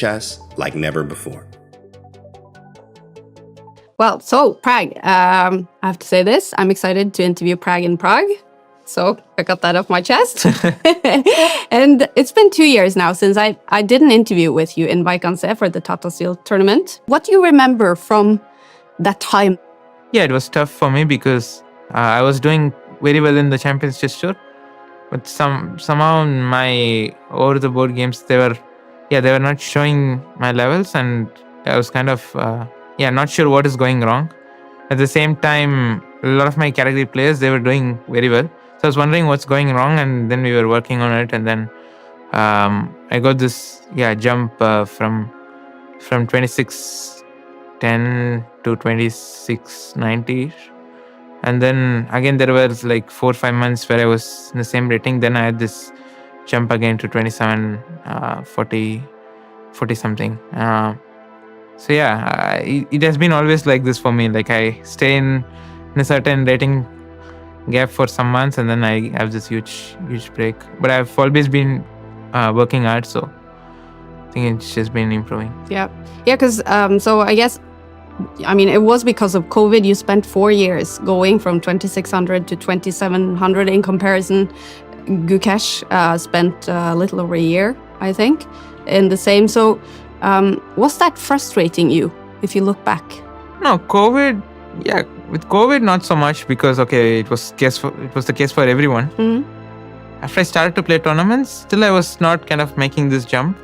chess like never before. Well, so Pragg, I have to say this. I'm excited to interview Pragg in Prague. So I got that off my chest. And it's been 2 years now since I did an interview with you in Vaishali for the Tata Steel tournament. What do you remember from that time? Yeah, it was tough for me because I was doing very well in the Champions Chess Tour. But somehow my over-the-board games, they were not showing my levels, and I was kind of not sure what is going wrong. At the same time, a lot of my category players, they were doing very well. So I was wondering what's going wrong, and then we were working on it, and then I got this jump from 2610 to 2690. And then again, there was like 4 or 5 months where I was in the same rating. Then I had this jump again to 2740 something. So yeah, it has been always like this for me. Like I stay in a certain rating gap for some months, and then I have this huge break. But I've always been working hard, so I think it's just been improving. Yeah, because so I guess, I mean, it was because of COVID. You spent 4 years going from 2600 to 2700 in comparison. Gukesh spent a little over a year, I think, in the same. So was that frustrating you if you look back? No, COVID, with COVID, not so much, because, it was the case for everyone. Mm-hmm. After I started to play tournaments, still I was not kind of making this jump.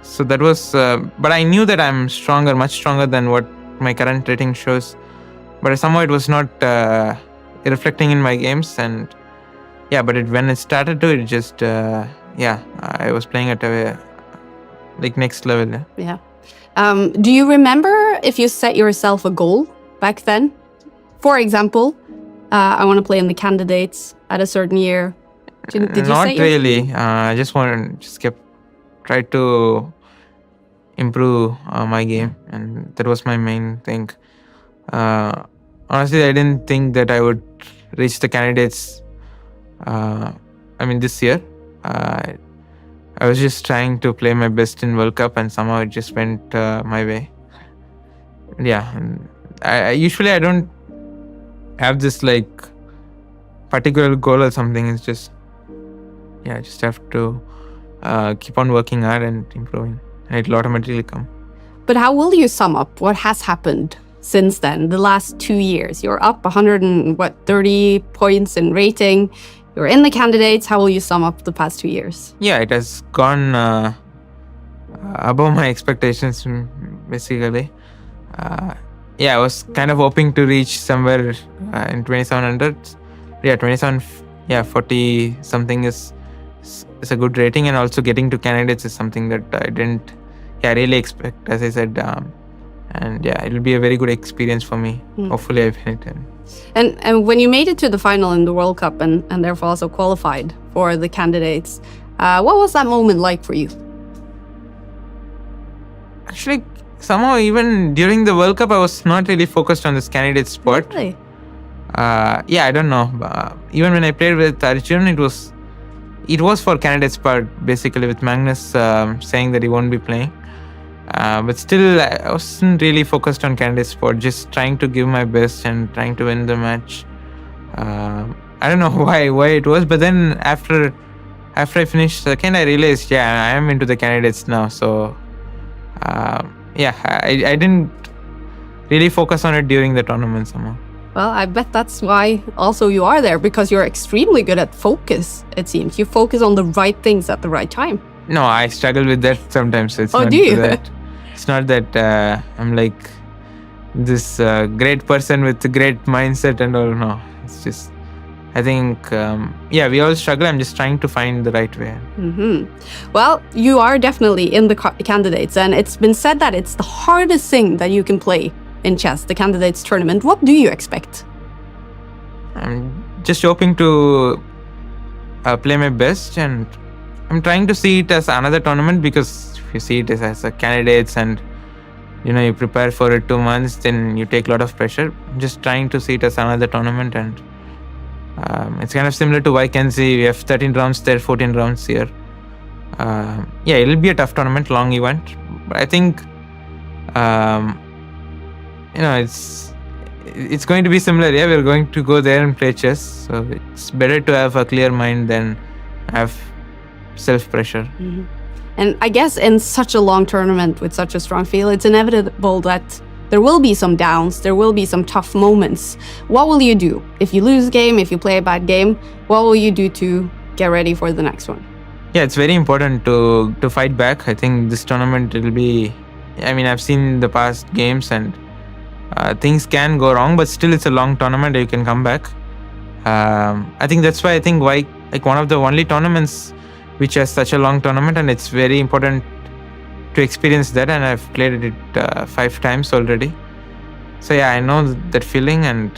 So that was, but I knew that I'm stronger, much stronger than what my current rating shows. But somehow it was not reflecting in my games. And but when it started to, it just, I was playing at a next level. Yeah. Do you remember if you set yourself a goal back then? For example, I want to play in the candidates at a certain year. Did you not say really. I tried to improve my game, and that was my main thing. Honestly, I didn't think that I would reach the candidates. This year, I was just trying to play my best in World Cup, and somehow it just went my way. Yeah, I usually don't have this particular goal or something. It's just I just have to keep on working hard and improving, and it'll automatically come. But how will you sum up what has happened since then, the last 2 years? You're up 130 points in rating. You're in the candidates. How will you sum up the past 2 years? Yeah, it has gone above my expectations, basically. I was kind of hoping to reach somewhere in 2700. 40 something is a good rating, and also getting to candidates is something that I didn't really expect, as I said. And it'll be a very good experience for me. Hopefully I win it. And when you made it to the final in the World Cup and therefore also qualified for the candidates, what was that moment like for you? Actually, somehow even during the World Cup, I was not really focused on this candidate spot. Really? I don't know. Even when I played with Arjun, it was for candidate spot, basically, with Magnus saying that he won't be playing. But still, I wasn't really focused on candidate spot, just trying to give my best and trying to win the match. I don't know why it was, but then after I finished second, I realized, I am into the candidates now. So, I didn't really focus on it during the tournament somehow. Well, I bet that's why also you are there, because you're extremely good at focus, it seems. You focus on the right things at the right time. No, I struggle with that sometimes. So do you? It's not that I'm like this great person with a great mindset and all. No, it's just, I think, we all struggle. I'm just trying to find the right way. Mm-hmm. Well, you are definitely in the candidates, and it's been said that it's the hardest thing that you can play in chess, the candidates tournament. What do you expect? I'm just hoping to play my best, and I'm trying to see it as another tournament, because if you see it as a candidates and you prepare for it 2 months, then you take a lot of pressure. I'm just trying to see it as another tournament, and it's kind of similar to Vaishali. We have 13 rounds there, 14 rounds here. Yeah, it'll be a tough tournament, long event, but I think it's going to be similar. Yeah, we're going to go there and play chess, so it's better to have a clear mind than have self pressure. Mm-hmm. And I guess in such a long tournament with such a strong field, it's inevitable that there will be some downs, there will be some tough moments. What will you do if you lose a game, if you play a bad game? What will you do to get ready for the next one? Yeah, it's very important to fight back. I think this tournament, it'll be, I mean, I've seen the past games and things can go wrong, but still it's a long tournament. You can come back. I think that's why like one of the only tournaments which has such a long tournament, and it's very important to experience that. And I've played it 5 times already. So yeah, I know that feeling, and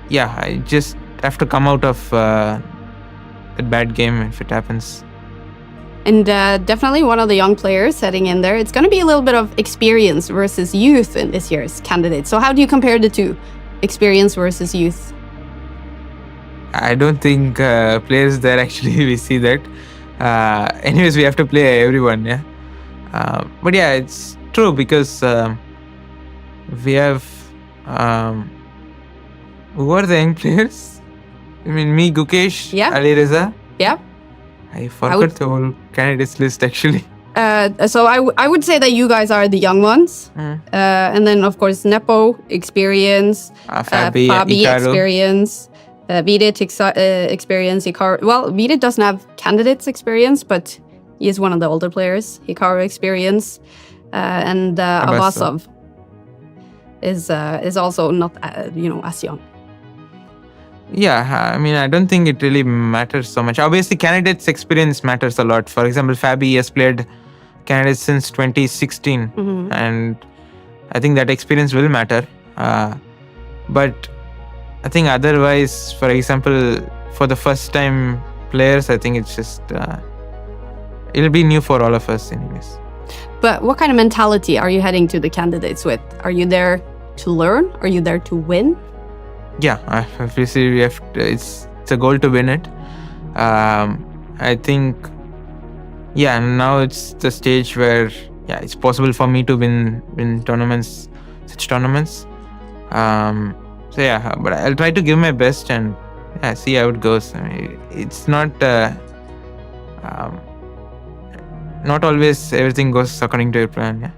yeah, I just have to come out of a bad game if it happens. And definitely one of the young players heading in there. It's going to be a little bit of experience versus youth in this year's candidate. So how do you compare the two, experience versus youth? I don't think players there actually we see that. Anyways, we have to play everyone, yeah. But yeah, it's true because we have who are the young players? I mean, me, Gukesh, Yeah. Ali Reza. Yeah. I forgot the whole candidates list actually. So I would say that you guys are the young ones. And then, of course, Nepo, experience. Fabi, Fabi, experience. Vidit, experience. Hikaru. Well, Vidit doesn't have candidates experience, but he is one of the older players. Hikaru, experience. And Abasov is also not, as young. Yeah, I mean, I don't think it really matters so much. Obviously, candidates' experience matters a lot. For example, Fabi has played candidates since 2016, and I think that experience will matter. But I think otherwise, for example, for the first time players, I think it's just it'll be new for all of us anyways. But what kind of mentality are you heading to the candidates with? Are you there to learn? Are you there to win? Yeah, obviously we have it's a goal to win it. I think, yeah, now it's the stage where it's possible for me to win tournaments, such tournaments. So yeah, but I'll try to give my best and see how it goes. I mean, it's not always everything goes according to your plan. Yeah.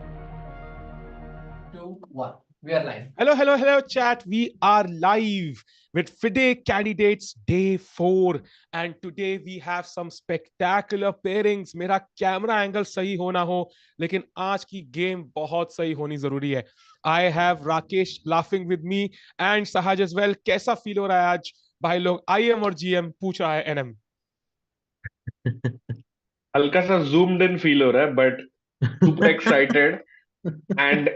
2, 1. We are live. Hello, chat. We are live with FIDE Candidates Day 4. And today we have some spectacular pairings. मेरा camera angle सही होना हो, लेकिन आज की game बहुत सही होनी जरूरी है. I have Rakesh laughing with me and Sahaj as well. कैसा फील हो रहा है आज भाई लोग? IM और GM पूछ रहा है NM. हल्का सा zoomed in feel हो रहा है, but super excited. And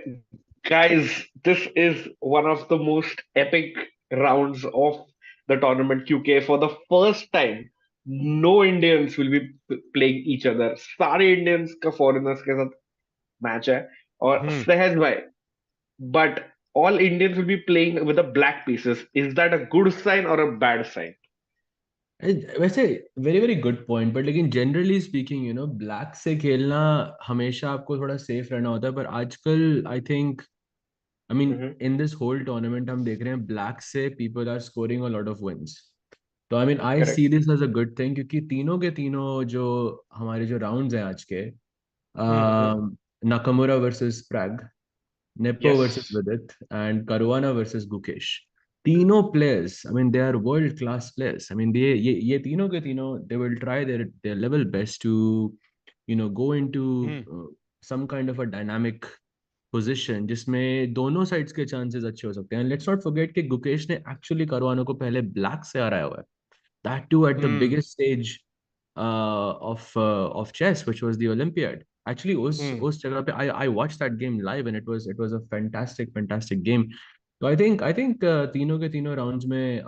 guys, this is one of the most epic rounds of the tournament. क्योंकि for the first time, no Indians will be playing each other. सारे Indians का foreigners के साथ match है और सहज भाई. But all Indians will be playing with the black pieces. Is that a good sign or a bad sign? वैसे very very good point, but लेकिन जनरली स्पीकिंग ब्लैक से खेलना हमेशा आपको थोड़ा सेफ रहना होता है. पर आजकल I think I mean in this whole tournament हम देख रहे हैं ब्लैक से people are scoring a lot of wins. तो I mean I see this as a good thing, क्योंकि तीनों के तीनों जो हमारे जो राउंड्स हैं आज के, Nakamura versus Prague, nepo versus विदित एंड करुआना वर्सेस गुकेश. तीनों players, I mean, they are world class players. I mean, ये तीनों के तीनों, they will try their level best to go into some kind of a dynamic position जिसमें दोनों sides के chances अच्छे हो सकते हैं. And let's not forget कि गुकेश ने actually करुआना को पहले black से हराया हुआ है. That too at the biggest stage of chess, which was the Olympiad. Actually, उस जगह पे I watched that game live and it was a fantastic game. So I think तीनों के तीनों rounds में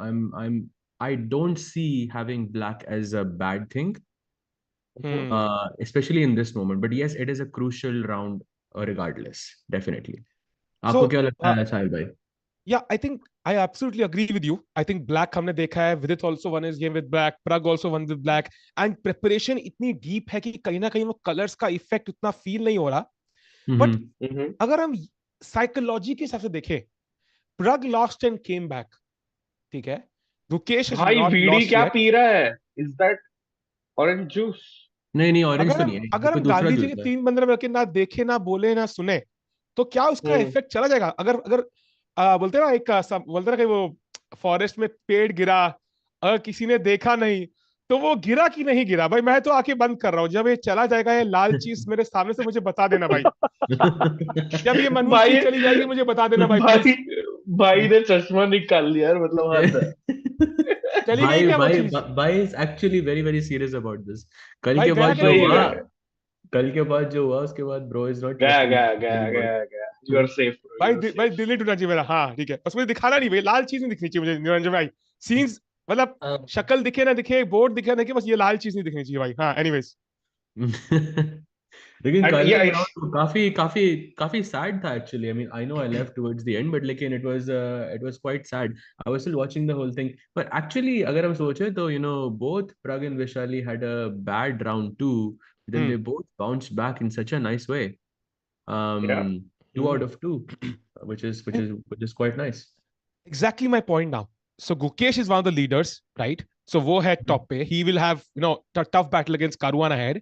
I don't see having black as a bad thing, especially in this moment. But yes, it is a crucial round regardless, definitely. आपको क्या लगता है साहिल भाई? Yeah, I think I absolutely agree with you. I think black हमने देखा है. Vidit also won his game with black. Pragg also won with black. And preparation इतनी deep है कि कहीं ना कहीं वो colors का effect उतना feel नहीं हो रहा. But हम्म। अगर हम psychology के हिसाब से देखें, Pragg lost and came back. ठीक है. Gukesh has भाई not वीडी lost क्या yet. पी रहा है? Is that orange juice? नहीं ऑरेंज अगर तो हम नहीं है, ये अगर कोई हम दूसरा गांधी जी जूस के है। 3 बंदर में ना देखे ना बोले ना सुने, तो क्या उसका हम्म। इफेक्ट चला जाएगा? अगर अगर बोलते हैं ना, एक बोलते हैं ना कि वो फॉरेस्ट में पेड़ गिरा, अगर किसी ने देखा नहीं, तो वो गिरा कि नहीं गिरा भाई? मैं तो आंखें बंद कर रहा हूँ. जब ये चला जाएगा ये लाल चीज मेरे सामने से, मुझे बता देना भाई. जब ये मनहूस चीज भाई चली जाएगी मुझे बता देना भाई, भाई प्लीज. भाई ने चश्मा निकाल लिया यार, मतलब हद है। चली गई भाई क्या वो भाई चीज? भाई is actually very very serious about this. कल भाई के गया बाद कि जो नहीं सही गया? हुआ, है। कल के बाद जो हुआ उसके बाद ब्रो इज नॉट गया ट्रस्टिंग गया गया एनीबॉडी। गया गया, यू आर सेफ ब्रो, भाई यू आर भाई सेफ। डिलीट होना चाहिए मेरा. हाँ ठीक है, बस मुझे दिखाना नहीं भाई, लाल चीज नहीं दिखनी चाहिए मुझे निरंजन भाई. सीन्स मतलब शक्ल दिखे ना दिखे, बोर्ड दिखे ना दिखे, बस ये लाल चीज नहीं दिखनी चाहिए भाई. हाँ एनीवेज. लेकिन एंड कल का या ग्राउंड काफी काफी काफी सैड था actually. I mean I know I left towards the end, but लेकिन it was quite sad. I was still watching the whole thing, but actually अगर हम सोचे तो both Pragg and Vaishali had a bad round two, then they both bounced back in such a nice way. या Two out of two, which is quite nice. Exactly my point now. So Gukesh is one of the leaders, right? So वो है top पे. He will have tough battle against Caruana ahead.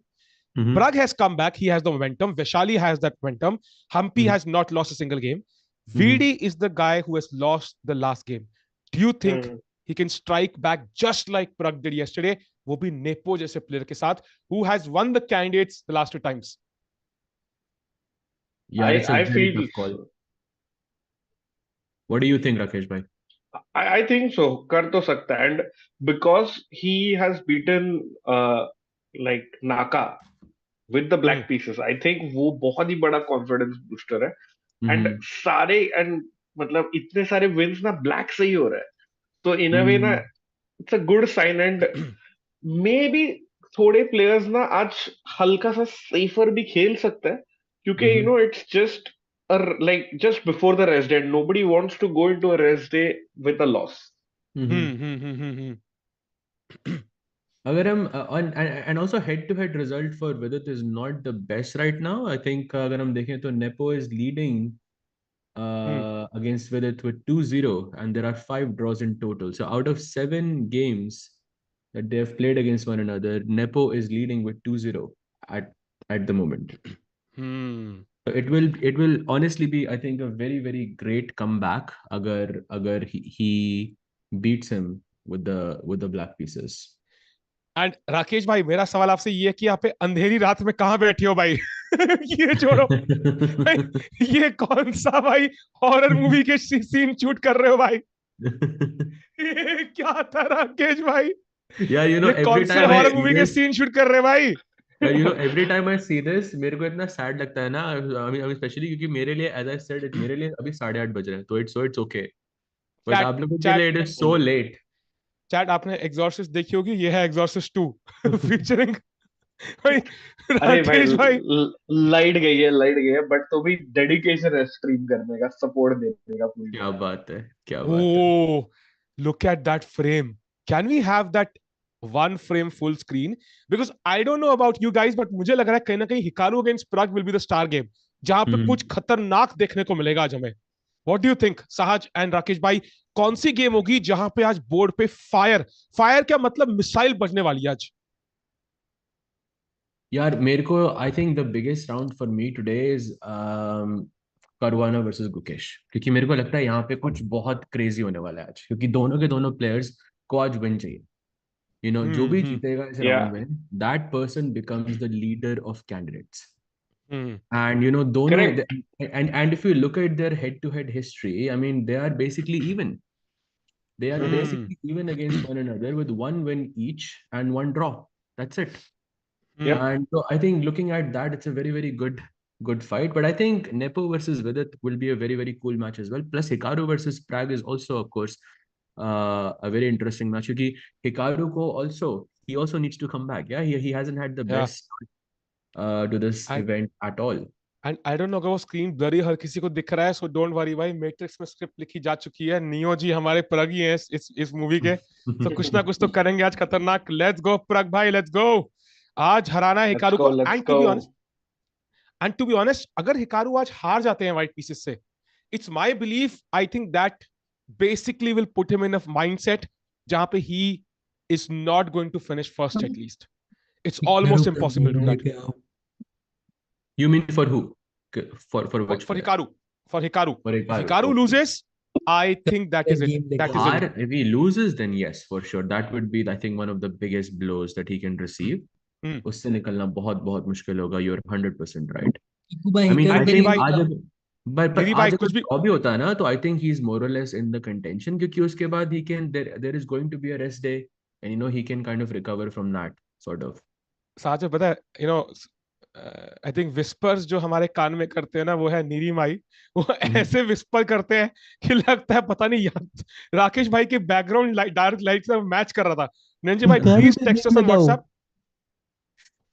Mm-hmm. Pragg has come back. He has the momentum. Vaishali has that momentum. Humpy has not lost a single game. Mm-hmm. VD is the guy who has lost the last game. Do you think he can strike back just like Pragg did yesterday? वो भी Nepo जैसे player के साथ, who has won the candidates the last 2 times. Yeah, I it's a I very feel, tough call. What do you think, Rakesh bhai? I think so कर तो सकता है. And because he has beaten like Naka with the black pieces, I think वो बहुत ही बड़ा confidence booster है. And Mm-hmm. सारे and मतलब इतने सारे विंस ना ब्लैक से ही हो रहा है, तो इन अ वे ना Mm-hmm. It's a good sign. And maybe थोड़े प्लेयर्स ना आज हल्का सा सेफर भी खेल सकते हैं, क्योंकि Mm-hmm. It's just like just before the rest day, and nobody wants to go into a rest day with a loss. Mm-hmm. अगर हम and also head to head result for Vidit is not the best right now. I think अगर हम देखें तो Nepo is leading against Vidit with 2-0, and there are 5 draws in total. So out of 7 games that they have played against one another, Nepo is leading with 2-0 at the moment. So it will honestly be, I think, a very very great comeback agar he beats him with the black pieces. And Rakesh भाई, मेरा सवाल आपसे ये है कि यहाँ पे अंधेरी रात में कहाँ बैठे हो भाई? ये छोड़ो भाई, ये कौन सा भाई हॉरर मूवी के सीन शूट कर रहे हो भाई? ये क्या था राकेश भाई? Yeah, ये कौन every से time I horror see movie के this, सीन शूट कर रहे हो भाई? every time I see this, मेरे को इतना sad लगता है ना. I mean, especially क्योंकि मेरे लिए, as I said, मेरे लिए अभी 8:30 बज रहे हैं, तो it's okay. But चैट आप लोगों के चैट लिए it is so late. Chat, आपने एग्जॉर्सिस्ट देखी होगी. ये है एग्जॉर्सिस्ट 2 फीचरिंग भाई अरे भाई राकेश भाई. लाइट गई है, बट तो भी डेडिकेशन है स्ट्रीम करने का, सपोर्ट देने का पूरी क्या तरह. बात है, क्या बात है. Oh, look at that frame. Can we have that one frame full screen? Because I don't know about you guys, but मुझे लग रहा है कहीं ना कहीं Hikaru against Pragg will be the star game, जहां पे कुछ खतरनाक देखने को मिलेगा आज हमें. What do you think, Sahaj and Rakesh भाई? कौन सी गेम होगी जहां पे आज बोर्ड पे फायर फायर क्या मतलब मिसाइल बजने वाली है आज? यार मेरे को, I think the biggest round for me today is Caruana versus Gukesh, क्योंकि मेरे को लगता है यहाँ पे कुछ बहुत क्रेजी होने वाला है आज, क्योंकि दोनों के दोनों प्लेयर्स को आज विन चाहिए. जो भी हम्म जीतेगा इस या राउंड में, that person becomes the leader of candidates. Hmm And दोनों, correct. and if you look at their head-to-head history, I mean, they are basically even. They are hmm basically even against one another with 1 win each and 1 draw. That's it. Yep. And so I think looking at that, it's a very, very good fight. But I think Nepo versus Vidit will be a very, very cool match as well. Plus Hikaru versus Pragg is also, of course, a very interesting match. Because Hikaru he also needs to come back. Yeah, he hasn't had the Yeah. best to this And event at all. And I don't no अगर वो screen blurry हर किसी को दिख रहा है, so don't worry भाई, matrix में script लिखी जा चुकी है, नियो जी हमारे प्रग ही हैं इस मूवी के, तो कुछ ना कुछ तो करेंगे आज खतरनाक। लेट्स गो प्रग भाई, लेट्स गो। आज हराना है हिकारू को। let's and to be go. Honest, अगर हिकारू आज हार जाते हैं व्हाइट पीसेस से, it's my belief, I think that basically will put him in a mindset जहां पे he is not going to finish first at least. It's almost impossible to that. You mean for who? For which For player? Hikaru. For Hikaru. For If Hikaru. Hikaru Okay. loses, I think that is it. That is it. If he loses, then yes, for sure. That would be, I think, one of the biggest blows that he can receive. उससे निकलना बहुत बहुत मुश्किल होगा. You're 100% right. I mean, I think आज पर आज अगर draw भी होता है ना, तो I think he's more or less in the contention, क्योंकि उसके बाद he can there is going to be a rest day, and you know he can kind of recover from that sort of. साथ में पता है, you know, I think whispers जो हमारे कान में करते हैं ना, वो है नीरी माई। वो ऐसे विस्पर करते हैं कि लगता है पता नहीं यार, राकेश भाई के बैकग्राउंड डायरेक्ट लाइट से मैच कर रहा था। निरंजन भाई please text us on WhatsApp,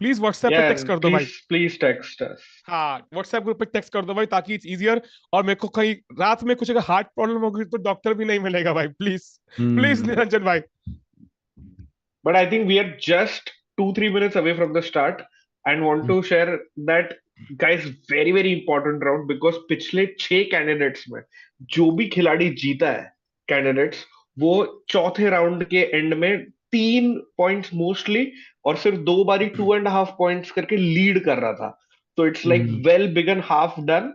please WhatsApp पे टेक्स्ट कर दो भाई। प्लीज टेक्स्ट अस। हाँ, व्हाट्सएप ग्रुप पे टेक्स्ट कर दो भाई, ताकि इट्स इजियर। और मेरे को कहीं रात में कुछ अगर हार्ट प्रॉब्लम होगी तो डॉक्टर भी नहीं मिलेगा भाई, प्लीज प्लीज निरंजन भाई। But I think we are just 2-3 minutes away from the start and want to share that, guys, very very important round, because पिछले 6 कैंडिडेट्स में जो भी खिलाड़ी जीता है कैंडिडेट्स, वो चौथे राउंड के एंड में 3 पॉइंट्स मोस्टली और सिर्फ 2 बारी 2.5 पॉइंट्स करके लीड कर रहा था। तो it's like well begin half done,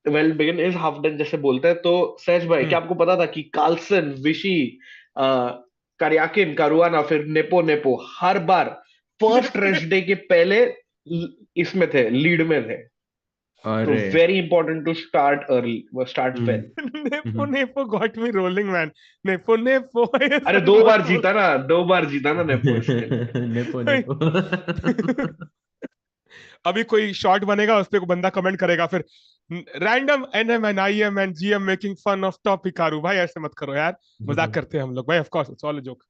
well begun is half done जैसे बोलते हैं। तो सहज भाई, क्या आपको पता था कि कार्लसन, विशी, करियाकिन, कारुआना, फिर नेपो हर बार फर्स्ट रेस्ट डे के पहले इसमें थे, लीड में थे। तो very important to start early, start well. Nepo got me rolling man. Nepo अरे 2 बार जीता ना, 2 बार जीता ना नेपो इसके। नेपो अभी कोई शॉट बनेगा, उस पे कोई बंदा कमेंट करेगा फिर, random NM and IM and GM making fun of top Hikaru. भाई ऐसे मत करो यार, मजाक करते हैं हम लोग भाई, of course it's all a joke.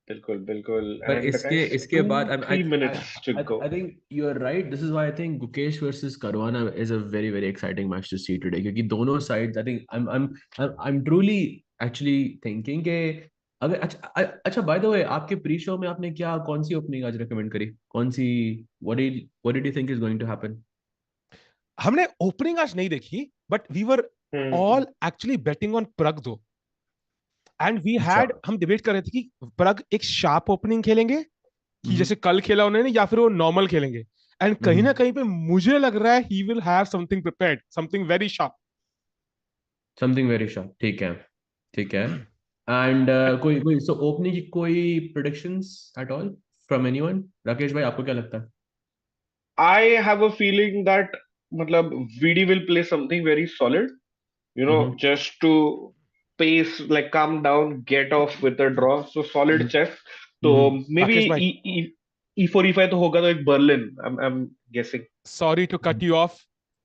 बिल्कुल बिल्कुल। पर इसके बाद I 3 minutes to go. I think you're right. This is why I think Gukesh versus Caruana is a very very exciting match to see today, क्योंकि दोनों sides I think I'm truly actually thinking कि अगर अच्छा by the way, आपके pre show में आपने कौन सी ओपनिंग आज रेकमेंड करी? कौन सी what did you think is going to happen? हमने ओपनिंग आज नहीं देखी, but we were all actually betting on Pragg दो। एंड वी हैड, हम डिबेट कर रहे थे कि प्रग एक शार्प ओपनिंग खेलेंगे कि जैसे कल खेला उन्होंने, या फिर वो नॉर्मल खेलेंगे। एंड कहीं ना कहीं पे मुझे लग रहा है he will have something prepared, something very sharp. ठीक है। एंड कोई सो ओपनिंग की कोई predictions at all from anyone? Rakesh भाई, आपको क्या लगता है? I have a feeling that मतलब VD will play something very solid, you know, just to pace, like calm down, get off with a draw. So solid chess. So maybe E4 E5 तो होगा, तो एक Berlin, I'm guessing. Sorry to cut you off.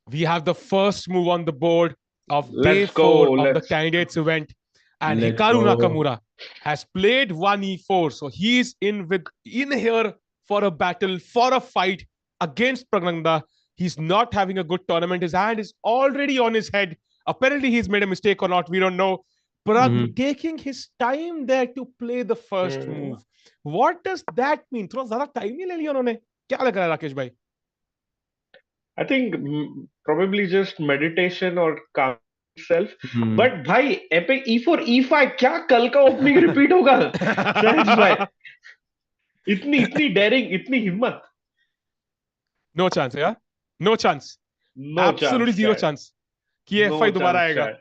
We have the first move on the board of day 4 of the candidates event, and Hikaru Nakamura has played 1 E4, so he's in here for a battle, for a fight against Praggnanandhaa. He's not having a good tournament. His hand is already on his head. Apparently he's made a mistake or not, we don't know. Pragg taking his time there to play the first move. What does that mean? थोड़ा ज़्यादा time नहीं ले लिया उन्होंने? क्या लग रहा है राकेश भाई? I think probably just meditation or calm self. But भाई epic E4 E5, क्या कल का ओपनिंग रिपीट होगा? सहज भाई, इतनी डेयरिंग, इतनी हिम्मत। No chance, yeah? No chance. No Absolutely chance, zero Chad. chance कि No FI दोबारा chance, आएगा। Chad.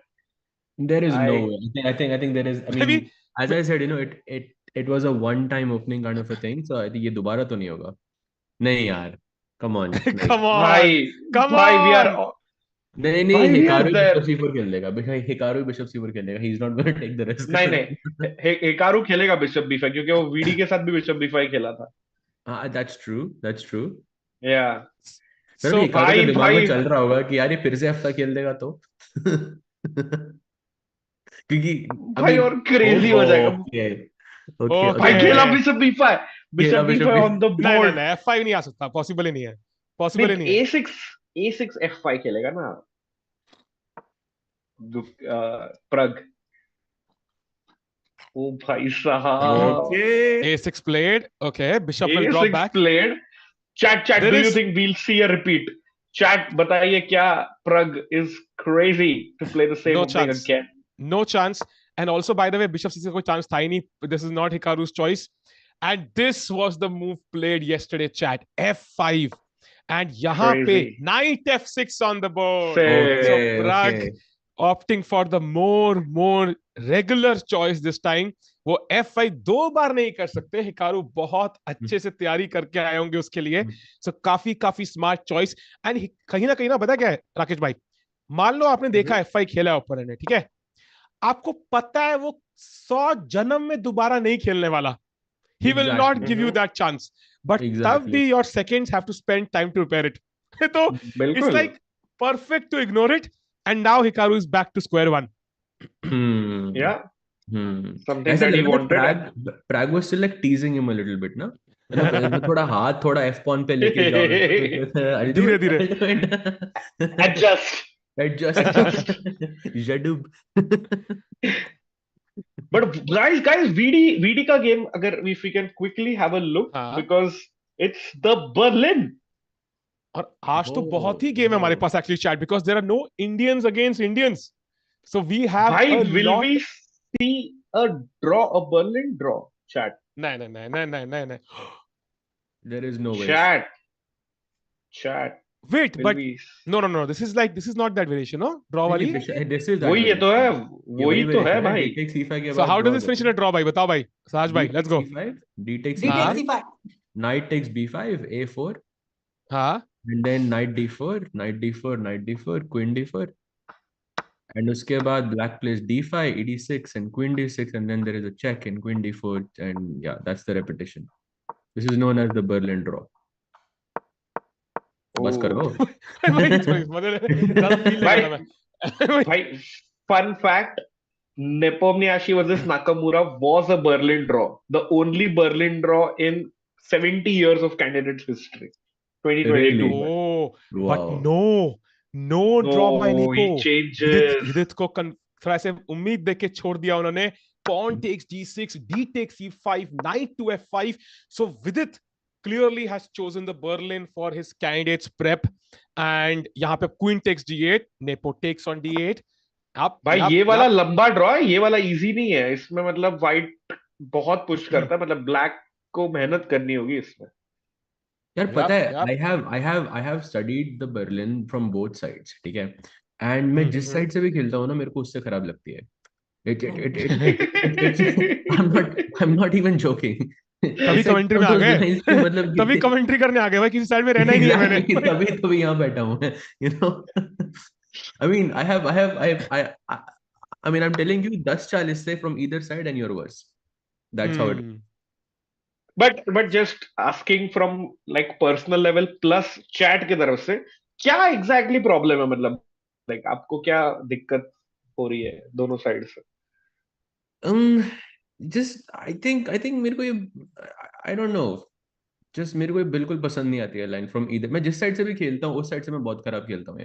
There is no way. I think there is. I mean, Maybe, as I said, you know, it was a one-time opening kind of a thing. So I think ये दोबारा तो नहीं होगा. नहीं यार, come on. come on, भाई we are. नहीं, Hikaru bishop C4 खेल लेगा. हिकारू बिशप C4 खेल लेगा. He's not going to take the risk. नहीं, हिकारू खेलेगा बिशप B5, क्योंकि वो VD के साथ भी बिशप B5 खेला था। That's true. Yeah. फिर भी हिकारू के दिमाग में चल रहा होगा कि यार ये फिर से हफ्ता खेल देगा तो क्योंकि भाई और क्रेजी हो जाएगा। ओके भाई खेला bishop B5, Bishop Bishop B5 on the नहीं नहीं board. नहीं F5 नहीं आ सकता, पॉसिबल ही नहीं है, पॉसिबल ही नहीं, नहीं है। A6 F5 खेलेगा ना प्रग। ओ भाई साहब, Okay. A6 played, okay, bishop will drop A6 back. played. Chat, There do you is think we'll see a repeat? Chat, बताइए क्या Prag is crazy to play the same no opening chance, again? no chance. And also, by the way, bishop c6 कोई chance था ही नहीं. This is not Hikaru's choice. And this was the move played yesterday, chat. F5. And यहाँ पे Crazy. knight F6 on the board. Say, So Okay, Pragg okay. opting for the more regular choice this time. वो F5 दो बार नहीं कर सकते. Hikaru बहुत अच्छे से तैयारी करके आए होंगे उसके लिए. So काफी स्मार्ट चॉइस. एंड कहीं ना पता क्या है राकेश भाई, मान लो आपने देखा F5 खेला ऊपर ने, ठीक है, आपको पता है वो 100 जन्म में दोबारा नहीं खेलने वाला. He will not Exactly. give you that chance. But तब भी Exactly. your seconds have to spend time to repair it. तो it's बिल्कुल. like perfect to ignore it. And now Hikaru is back to square one. Hmm. Yeah, Hmm. something ऐसा that he लग रहा है wanted. Pragg was still like teasing him a little bit, ना? मतलब थोड़ा हाथ थोड़ा F pawn पे लेके जाओ. धीरे धीरे. Ultimate. Adjust. Adjust. Jadub. But guys, VD का game, अगर if we can quickly have a look, हाँ. because it's the Berlin. और आज तो बहुत ही गेम है हमारे पास actually chat, because there are no Indians against Indians. So we have Why a will lot. we see a draw, a Berlin draw? Chat. नहीं. There is no way. Chat. Wait, Will but we... no. This is not that variation, no? Draw वाली. This is that वही ये तो है, variation. वही तो है variation भाई. D takes C5 के So बाद how does draw this finish in होता a draw, भाई? बताओ भाई, Sahaj है. भाई, let's go. C5, D takes D हाँ. takes C5, C5. knight takes B5, A4, हाँ. and then knight D4, knight D4, knight D4, queen D4, and उसके बाद black plays D5, ED6, and queen D6, and then there is a check in queen D4, and yeah, that's the repetition. This is known as the Berlin draw. बस करो. भाई ज़्यादा feel नहीं कर रहा मैं. भाई, fun fact, Nepomniachtchi versus Nakamura was a Berlin draw. The only Berlin draw in 70 years of candidates history. 2022. Really? Oh, Wow. but no draw by No, he Nepo. changes. विदित को थोड़ा से उम्मीद देके छोड़ दिया उन्होंने. Pawn takes D6, D takes C5, knight to F5. So Vidit clearly has chosen the Berlin for his candidates prep. And यहाँ पे queen takes D8, Nepo takes on D8. भाई ये वाला लंबा ड्रॉ है, ये वाला इजी नहीं है. इसमें मतलब व्हाइट बहुत पुश करता है, मतलब ब्लैक को मेहनत करनी होगी इसमें. यार पता है, I have studied the Berlin from both sides, ठीक है, and मैं जिस साइड से भी खेलता हूँ ना, मेरे को उससे खराब लगती है. I'm not even joking. तभी कमेंट्री में आ गए. मतलब तभी कमेंट्री करने आ गए भाई, किसी साइड में रहना ही नहीं है मैंने. तभी तो यहाँ बैठा हूँ मैं, you know. I mean, I mean, I'm telling you, 10 चालीस से from either side and you're worse. That's how it is. But just asking from like personal level plus chat की तरफ से, क्या exactly problem है, मतलब like आपको क्या दिक्कत हो रही है दोनों साइड से? Just I think मेरे को ये I don't know, just मेरे को ये बिल्कुल पसंद नहीं आती है लाइन from either. मैं जिस साइड से भी खेलता हूँ उस साइड से मैं बहुत खराब खेलता हूँ.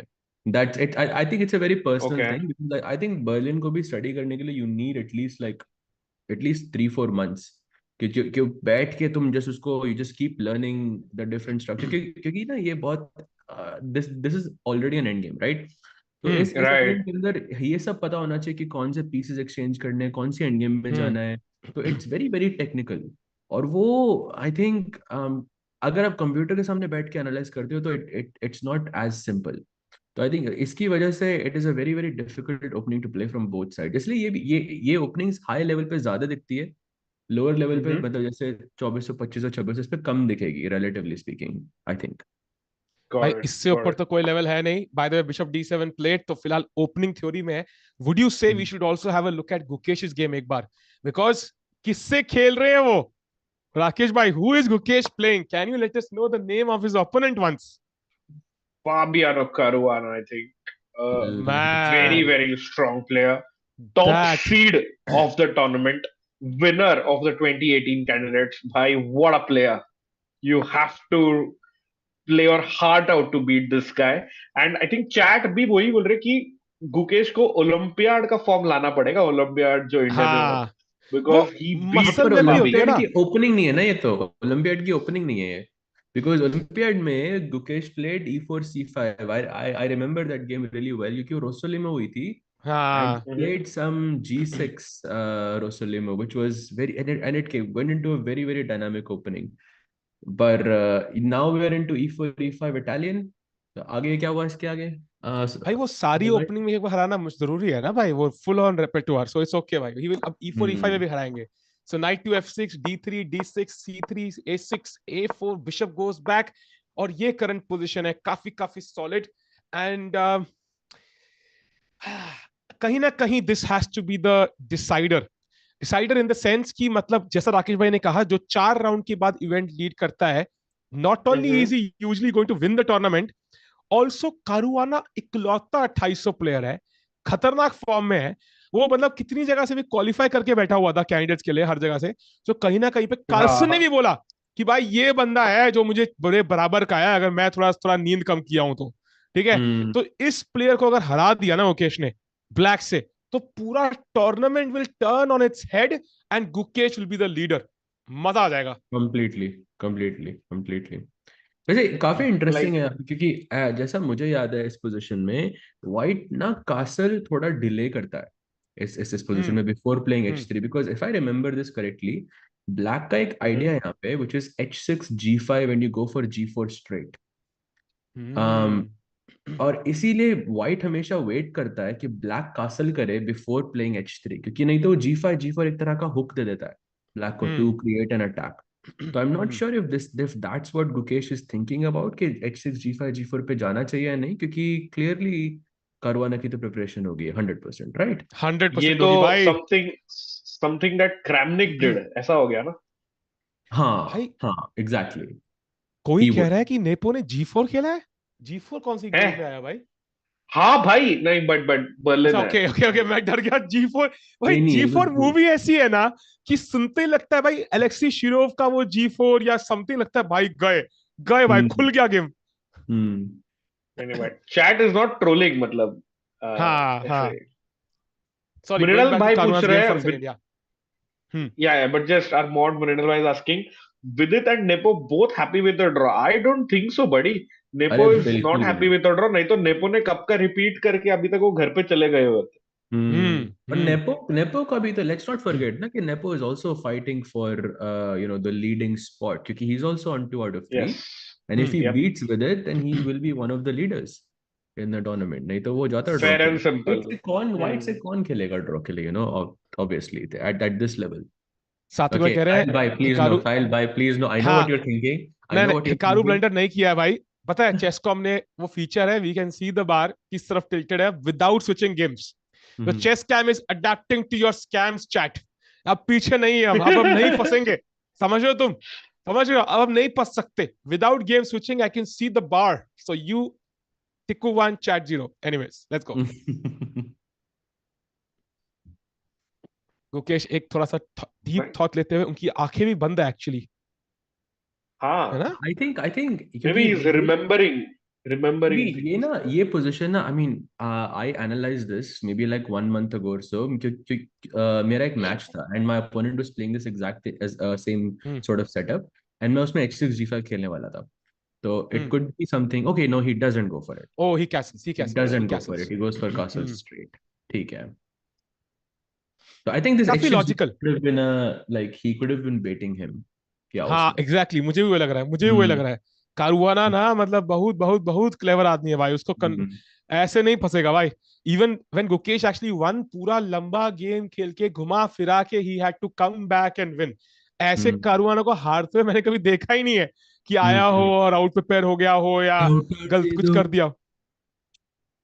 That's it. I think it's a very personal Okay. thing, because I think Berlin को भी study करने के लिए you need at least 3-4 months. कि बैठ के तुम just उसको you just keep learning the different structure, क्योंकि ना ये बहुत this is already an end game, right? तो इस right. के अंदर ये सब पता होना चाहिए कि कौन से पीसेस एक्सचेंज करने हैं, कौन सी एंड गेम में जाना है. तो इट्स वेरी वेरी टेक्निकल. और वो आई थिंक अगर आप कंप्यूटर के सामने बैठ के एनालाइज करते हो तो इट्स नॉट एज सिंपल. तो आई थिंक इसकी वजह से it is a very very difficult opening to play from both side. इसलिए ये ओपनिंग्स हाई लेवल पे ज्यादा दिखती है, लोअर लेवल पे मतलब जैसे 2400 2500 2600 इस पे कम दिखेगी रिलेटिवली स्पीकिंग, आई थिंक. भाई इससे ऊपर तो कोई लेवल है नहीं. By the way bishop D7 played तो फिलहाल ओपनिंग थ्योरी में है. Would you say we should also have a look at Gukesh's game एक बार, बिकॉज़ किससे खेल रहे हैं वो? राकेश भाई, who is Gukesh playing? Can you let us know the name of his opponent once? Fabiano Caruana, I think. Man, Very very strong player. Top seed of the tournament. winner of the 2018 candidates. Bhai, what a player. You have to play your heart out to beat this guy. And I think chat भी वही बोल रहे कि गुकेश को olympiad का form लाना पड़ेगा, olympiad जो इंडिया में हुआ, हाँ, वो बिकॉज ही बीट मसल पर मेमोरी होती है ओलंपियाड ना। की ओपनिंग नहीं है ना, ये तो ओलंपियाड की ओपनिंग नहीं है ये, बिकॉज ओलंपियाड में Gukesh played E4 C5. I remember that game really well, क्योंकि वो रोसोलिमा हुई थी and he हाँ played some G6 Rosolimo, which was very and it went into a very very dynamic opening. But now we are into E4 E5 Italian. तो आगे क्या हुआ इसके आगे? भाई, वो सारी ओपनिंग में एक बार हराना मुझ जरूरी है ना भाई, वो full on repertoire, so it's okay भाई, ही विल अब E4 E5 में भी हराएंगे। So knight to F6 D3 D6 C3 A6 A4 bishop goes back, और ये करंट पोजीशन है काफी काफी सॉलिड। एंड कहीं ना कहीं this has to be the decider, decider in the sense कि मतलब जैसा राकेश भाई ने कहा, जो 4 राउंड के बाद इवेंट लीड करता है, not only is he usually going to win the tournament, also Caruana इकलौता 2800 प्लेयर है, खतरनाक फॉर्म में है वो, मतलब कितनी जगह से भी क्वालिफाई करके बैठा हुआ था कैंडिडेट्स के लिए, हर जगह से। तो कहीं ना कहीं पे कार्लसन ने भी बोला कि भाई ये बंदा है जो मुझे बड़े बराबर का है, अगर मैं थोड़ा थोड़ा नींद कम किया हूं तो ठीक है। तो इस प्लेयर को अगर हरा दिया ना मुकेश ने ब्लैक से, तो पूरा tournament will turn on its head and Gukesh will be the leader. मजा आ जाएगा। Completely completely completely. वैसे काफी इंटरेस्टिंग लाइक है क्योंकि जैसा मुझे याद है इस पोजीशन में व्हाइट ना कासल थोड़ा डिले करता है इस पोजीशन में before playing H3, because if I remember this correctly, black का एक आइडिया है यहाँ पे which is H6 G5 and you go for G4 straight. और इसीलिए व्हाइट हमेशा वेट करता है कि ब्लैक कासल करे बिफोर प्लेइंग H3, क्योंकि नहीं तो G5 G4 एक तरह का हुक दे देता है ब्लैक को टू क्रिएट एन अटैक। तो I am not sure if that's what Gukesh is thinking about कि H6 G5 G4 पे जाना चाहिए या नहीं, क्योंकि क्लियरली कारुआना की तो प्रिपरेशन होगी 100%, राइट? ये 100% तो होगी भाई। Something something that Kramnik did, ऐसा हो गया ना। हाँ भाई हाँ एग्जैक्टली। कोई ही कह वुड। रहा है कि नेपो ने G4 खेला है। G4 कौन सी है, गेम में आया भाई? हाँ भाई, नहीं बट बर्लिन अच्छा है ओके ओके ओके, भाई। मैं डर गया G4। भाई नहीं नहीं G4 मूवी ऐसी है ना कि सुनते ही लगता है भाई अलेक्सी शिरोव का वो G4 या समथिंग, लगता है भाई गए गए भाई, खुल गया गेम। हम्म नहीं but chat is not trolling, मतलब हाँ ऐसे। हाँ, sorry, going Mrinal back to भाई पूछ कारुनास रहे गेम फॉर अ हैं सेकंड, या हम्म yeah, but just our mod Mrinal is asking, Vidit and Nepo both happy with the draw? I don't think so, buddy. अरे Nepo is not बिल्कुल भी happy नहीं। with the draw. नहीं तो nepo ने कब का रिपीट करके अभी तक वो घर पे चले गए होते। हम्म और हम्म नेपो का भी तो लेट्स नॉट फॉरगेट ना कि Nepo is also fighting for the leading spot, क्योंकि he is also on 2 out of 3, Yes. And if he Yep. Beats with it then he will be one of the leaders in the tournament, नहीं तो वो जाता draw Fair के and लिए। simple. White से कौन खेलेगा ड्रॉ के लिए, ऑब्वियसली एट दिस लेवल। सात्विक भाई ओके कह रहे हैं साहिल भाई प्लीज नो, हिकारू। साहिल भाई please no, I know what हाँ, यू आर थिंकिंग, आई नहीं नो नहीं, what you are Hikaru thinking. Blunder नहीं किया है भाई। पता है चेसकॉम ने वो फीचर है, we can see the bar किस तरफ टिल्टेड है विदाउट स्विचिंग गेम्स। तो chess cam is adapting to your scams chat. अब पीछे नहीं है हम, अब हम नहीं फंसेंगे, समझ रहे हो तुम, समझ रहे हो, अब हम नहीं फंस सकते without game switching. I can see the bar, so you Tiku 1 chat 0। Anyways let's go. Gukesh एक थोड़ा सा डीप थॉट लेते हुए, उनकी आंखें भी बंद है एक्चुअली, है हाँ, ना? आई थिंक maybe क्योंकि he's remembering ये things. ना ये पोजीशन ना, आई mean I analyse this may be like 1 month ago or so, क्योंकि मेरा एक मैच था and my opponent was playing this exact same hmm sort of setup, and मैं उसमें H6 G5 खेलने वाला था। तो it hmm could be something, okay no he doesn't go for it, oh he castles, he he castles, he doesn't go for castles. It, he goes for castle straight. ठीक है, तो I think this काफी H6 logical. could have been a like he could have been baiting him, क्या हाँ उसमें। Exactly exactly, मुझे भी वही लग रहा है, मुझे भी वही लग हम्म रहा है। कारुआना ना मतलब बहुत बहुत बहुत क्लेवर आदमी है भाई, उसको हम्म ऐसे नहीं फंसेगा भाई। Even when Gukesh actually won, पूरा लंबा गेम खेल के घुमा फिरा के ही had to come back and win. ऐसे हम्म कारुआना को हारते हुए मैंने कभी देखा ही नहीं है कि आया हो हम्म और आउट प्रिपेयर हो गया हो या Counter गलत दे कुछ दो। कर दिया हो।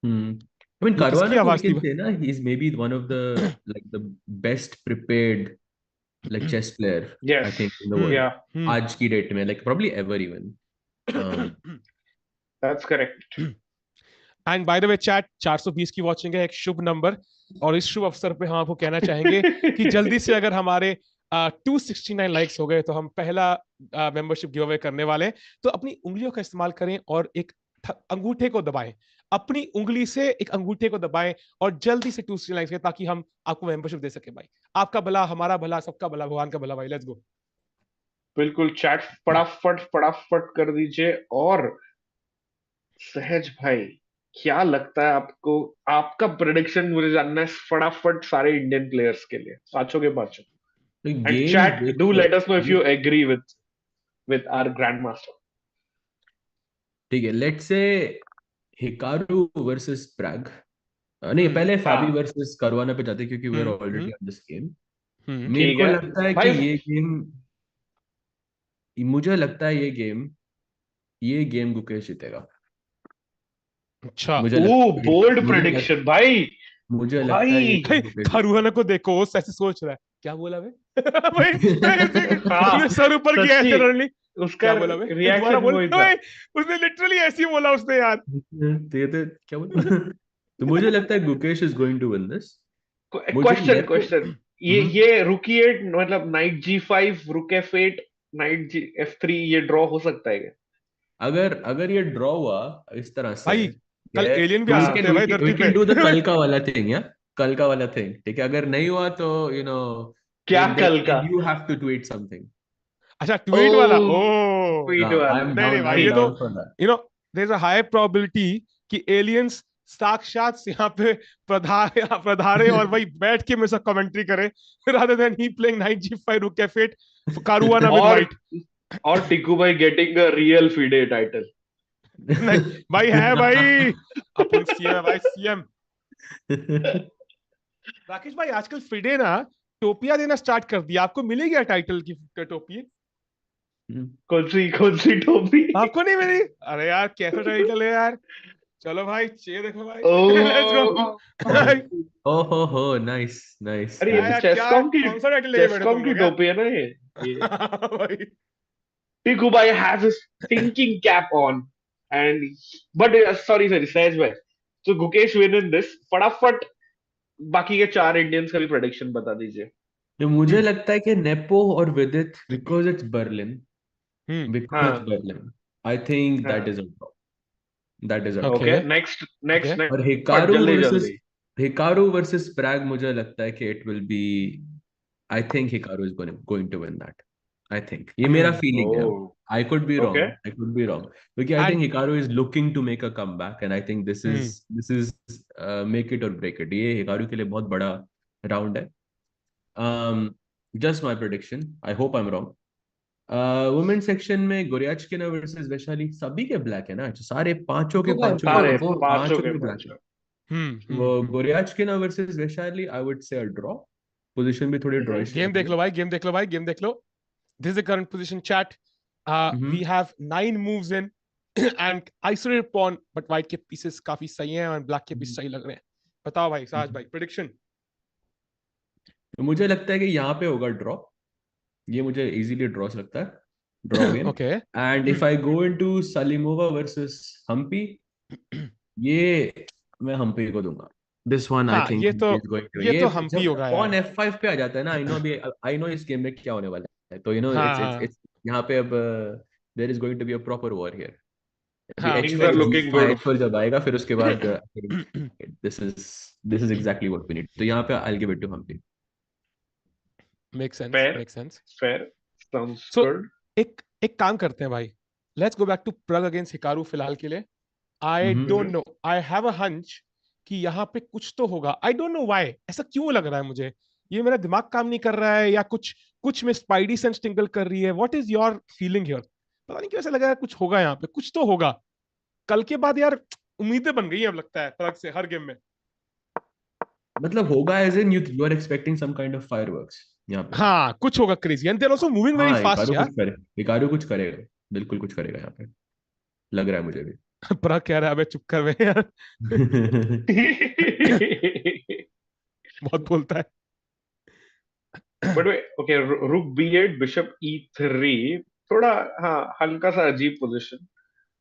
I mean, ये किसकी Caruana, we आवाज थी? can say, na, he's maybe one of the best prepared like chess player, Yes. I think, in the world. Yeah, हम्म आज की डेट में, like probably ever even. that's correct. And bye the way chat, 420 की watching है, एक शुभ number. और इस शुभ अवसर पे हम आपको कहना चाहेंगे कि जल्दी से अगर हमारे 269 लाइक्स हो गए तो हम पहला मेंबरशिप गिव अवे करने वाले हैं। तो अपनी उंगलियों का इस्तेमाल करें और एक अंगूठे को दबाएं, अपनी उंगली से एक अंगूठे को दबाएं और जल्दी से 269 लाइक्स करें ताकि हम आपको मेंबरशिप दे सके भाई। आपका भला, हमारा भला, सबका भला, भगवान का भला भाई। लेट्स गो। बिल्कुल, चैट फटाफट फटाफट कर दीजिए। और सहज भाई, क्या लगता है आपको? आपका प्रेडिक्शन मुझे जानना है फटाफट सारे इंडियन प्लेयर्स के लिए, पांचों के पांचों। तो एंड गेम्स चैट देख डू के let us know if you agree with our grandmaster. ठीक है, let's say Hikaru versus Prague. नहीं, पहले फैबी हाँ, वर्सेस करवाना पे जाते हैं, क्योंकि we are hmm already on this game. मेरे ठीक को है लगता है कि भाई। मुझे लगता है ये गेम गुकेश जीतेगा। अच्छा। मुझे ओ, लगता है बोल्ड मुझे लग, प्रेडिक्शन भाई। मुझे लगता है ये भाई, गेम गुकेश जीतेगा। खारुआना को देखो, वो ऐसे सोच रहा है क्या बोला बे। भाई उसने हाँ, सर ऊपर किया सच्ची ऐसे रनली। उसका क्या बोला बे, दोबारा रिएक्शन बोल वही था। भाई। उसने लिटरली ऐसे ही बोला उसने यार। तो ये तो क्या बोला? तो मुझे लगता है Gukesh is going to win this. मुझे क्वेश्चन नेपो। क्वेश्चन, ये रुकी एट मतलब नाइट G5 रुक F8 नाइट जी F3, ये ड्रॉ हो सकता है क्या? अगर अगर ये ड्रॉ हुआ इस तरह से, भाई ठीक कल है, एलियन भी तो आ वी हाँ, सकते कैन हैं वी भाई कैन वी धरती पे। कैन डू द कल का वाला थिंग, या कल का वाला थिंग, ठीक है। अगर नहीं हुआ तो क्या then कल का? you have to tweet something. अच्छा, ओ, ट्वीट वाला ओ। ट्वीट हाँ, वाला। नहीं नहीं भाई, I'm ये तो down for that. You know there is a high probability कि एलियंस साक्षात यहाँ पे पधारे और भाई बैठ के मेरे साथ कमेंट्री करे rather than he playing 9G5 rook F8 Caruana with और white। और टिकू भाई getting a real FIDE title. नहीं भाई, है भाई, अपन सीएम है भाई, सीएम। राकेश भाई, आजकल फिडे ना टोपिया देना स्टार्ट कर दिया, आपको मिली क्या टाइटल की टोपी? कौन सी टोपी? आपको नहीं मिली? अरे यार कैसा टाइटल है यार। चलो भाई, ये देखो भाई। लेट्स गो। ओ, हो नाइस नाइस अरे ये क्या तो यार, नाइस। क्या कौन सा टाइटल लेके बैठे तुम चेस्कॉम की लोग यार। टोपी है ना ये। भाई टिकू भाई has his thinking cap on and but sorry सहज भाई, तो गुकेश विन इन दिस। फटाफट बाकी के चार इंडियंस का भी प्रेडिक्शन बता दीजिए। तो मुझे लगता है कि नेपो और Vidit, because it's Berlin, because it's हाँ बर्लिन, आई थिंक दैट हाँ, is a draw. That is a draw. Okay okay, next okay. Next और नेक्स्ट, फट हिकारू जल्दी वर्सेस जल्दी। हिकारू वर्सेस प्रैग, मुझे लगता है कि it will be, I think Hikaru is going to win that. I think, ये मेरा ओ, फीलिंग है। I could be okay. Wrong, I could be wrong, क्योंकि आई and think Hikaru is looking to make a come back, and I think this is make it or break it. ये हिकारू के लिए बहुत बड़ा round है। Just my prediction, I hope I am wrong. Women section में Goryachkina versus Vaishali, सभी के ब्लैक है ना, सारे पांचों के पांचों के सारे पांचों पांचों पांचों के के ब्लैक है। पांचों। वो Goryachkina versus Vaishali, I would say a draw. Position भी थोड़ी ड्रॉइश गेम लग रही देख लो भाई, गेम देख लो भाई, गेम देख लो। This is the current position chat. है। We have 9 moves in and isolated pawn, but white के पीसेस काफी सही हैं और ब्लैक के पीस सही लग रहे हैं। बताओ भाई, साज भाई, प्रेडिक्शन। तो मुझे लगता है कि यहाँ पे होगा ड्रॉ। ये मुझे इजीली ड्रॉ से लगता है, draw game. Okay. And if I go into Salimova versus Humpy, ये मैं हम्पी को दूंगा। दिस वन आई हाँ, think Humpy is going to, ये ये तो हम भी जब होगा पॉन यार। F5 पे आ जाता है ना, आई नो अभी, आई नो इस गेम में क्या होने वाला है, तो इट्स इट्स हाँ इट्स यहाँ पे अब there is going to be a proper war here. अभी हाँ, things are H5 looking good. H4 जब आएगा, फिर उसके बाद this is this is exactly what we need. तो यहाँ पे I give it to Humpy. Make sense, fair make sense. Fair, sounds so good. एक एक काम करते हैं भाई, let's go back to Pragg against Hikaru फिलहाल के लिए। I don't know, I have a hunch कि यहाँ पे कुछ तो होगा। आई डोंट नो व्हाई, ऐसा क्यों लग रहा है मुझे। ये मेरा दिमाग काम नहीं कर रहा है या कुछ कुछ में स्पाइडी सेंस टिंगल कर रही है। What is your feeling here? पता नहीं क्यों ऐसा लग रहा है कुछ होगा यहाँ पे, कुछ तो होगा। कल के बाद यार उम्मीदें बन गई हैं अब लगता है प्रग से हर गेम में। मतलब होगा as in you are expecting some kind of fireworks यहाँ पे। हाँ, कुछ होगा crazy and they are also moving very हाँ, फास्ट यार। हिकारू कुछ करेगा, बिल्कुल कुछ करेगा यहाँ पे, लग रहा है मुझे भी। प्रग कह रहा है अबे चुप कर बे यार। बहुत बोलता है। बट ओके, रुक B8 बिशप E3, थोड़ा, हाँ, हल्का सा अजीब position.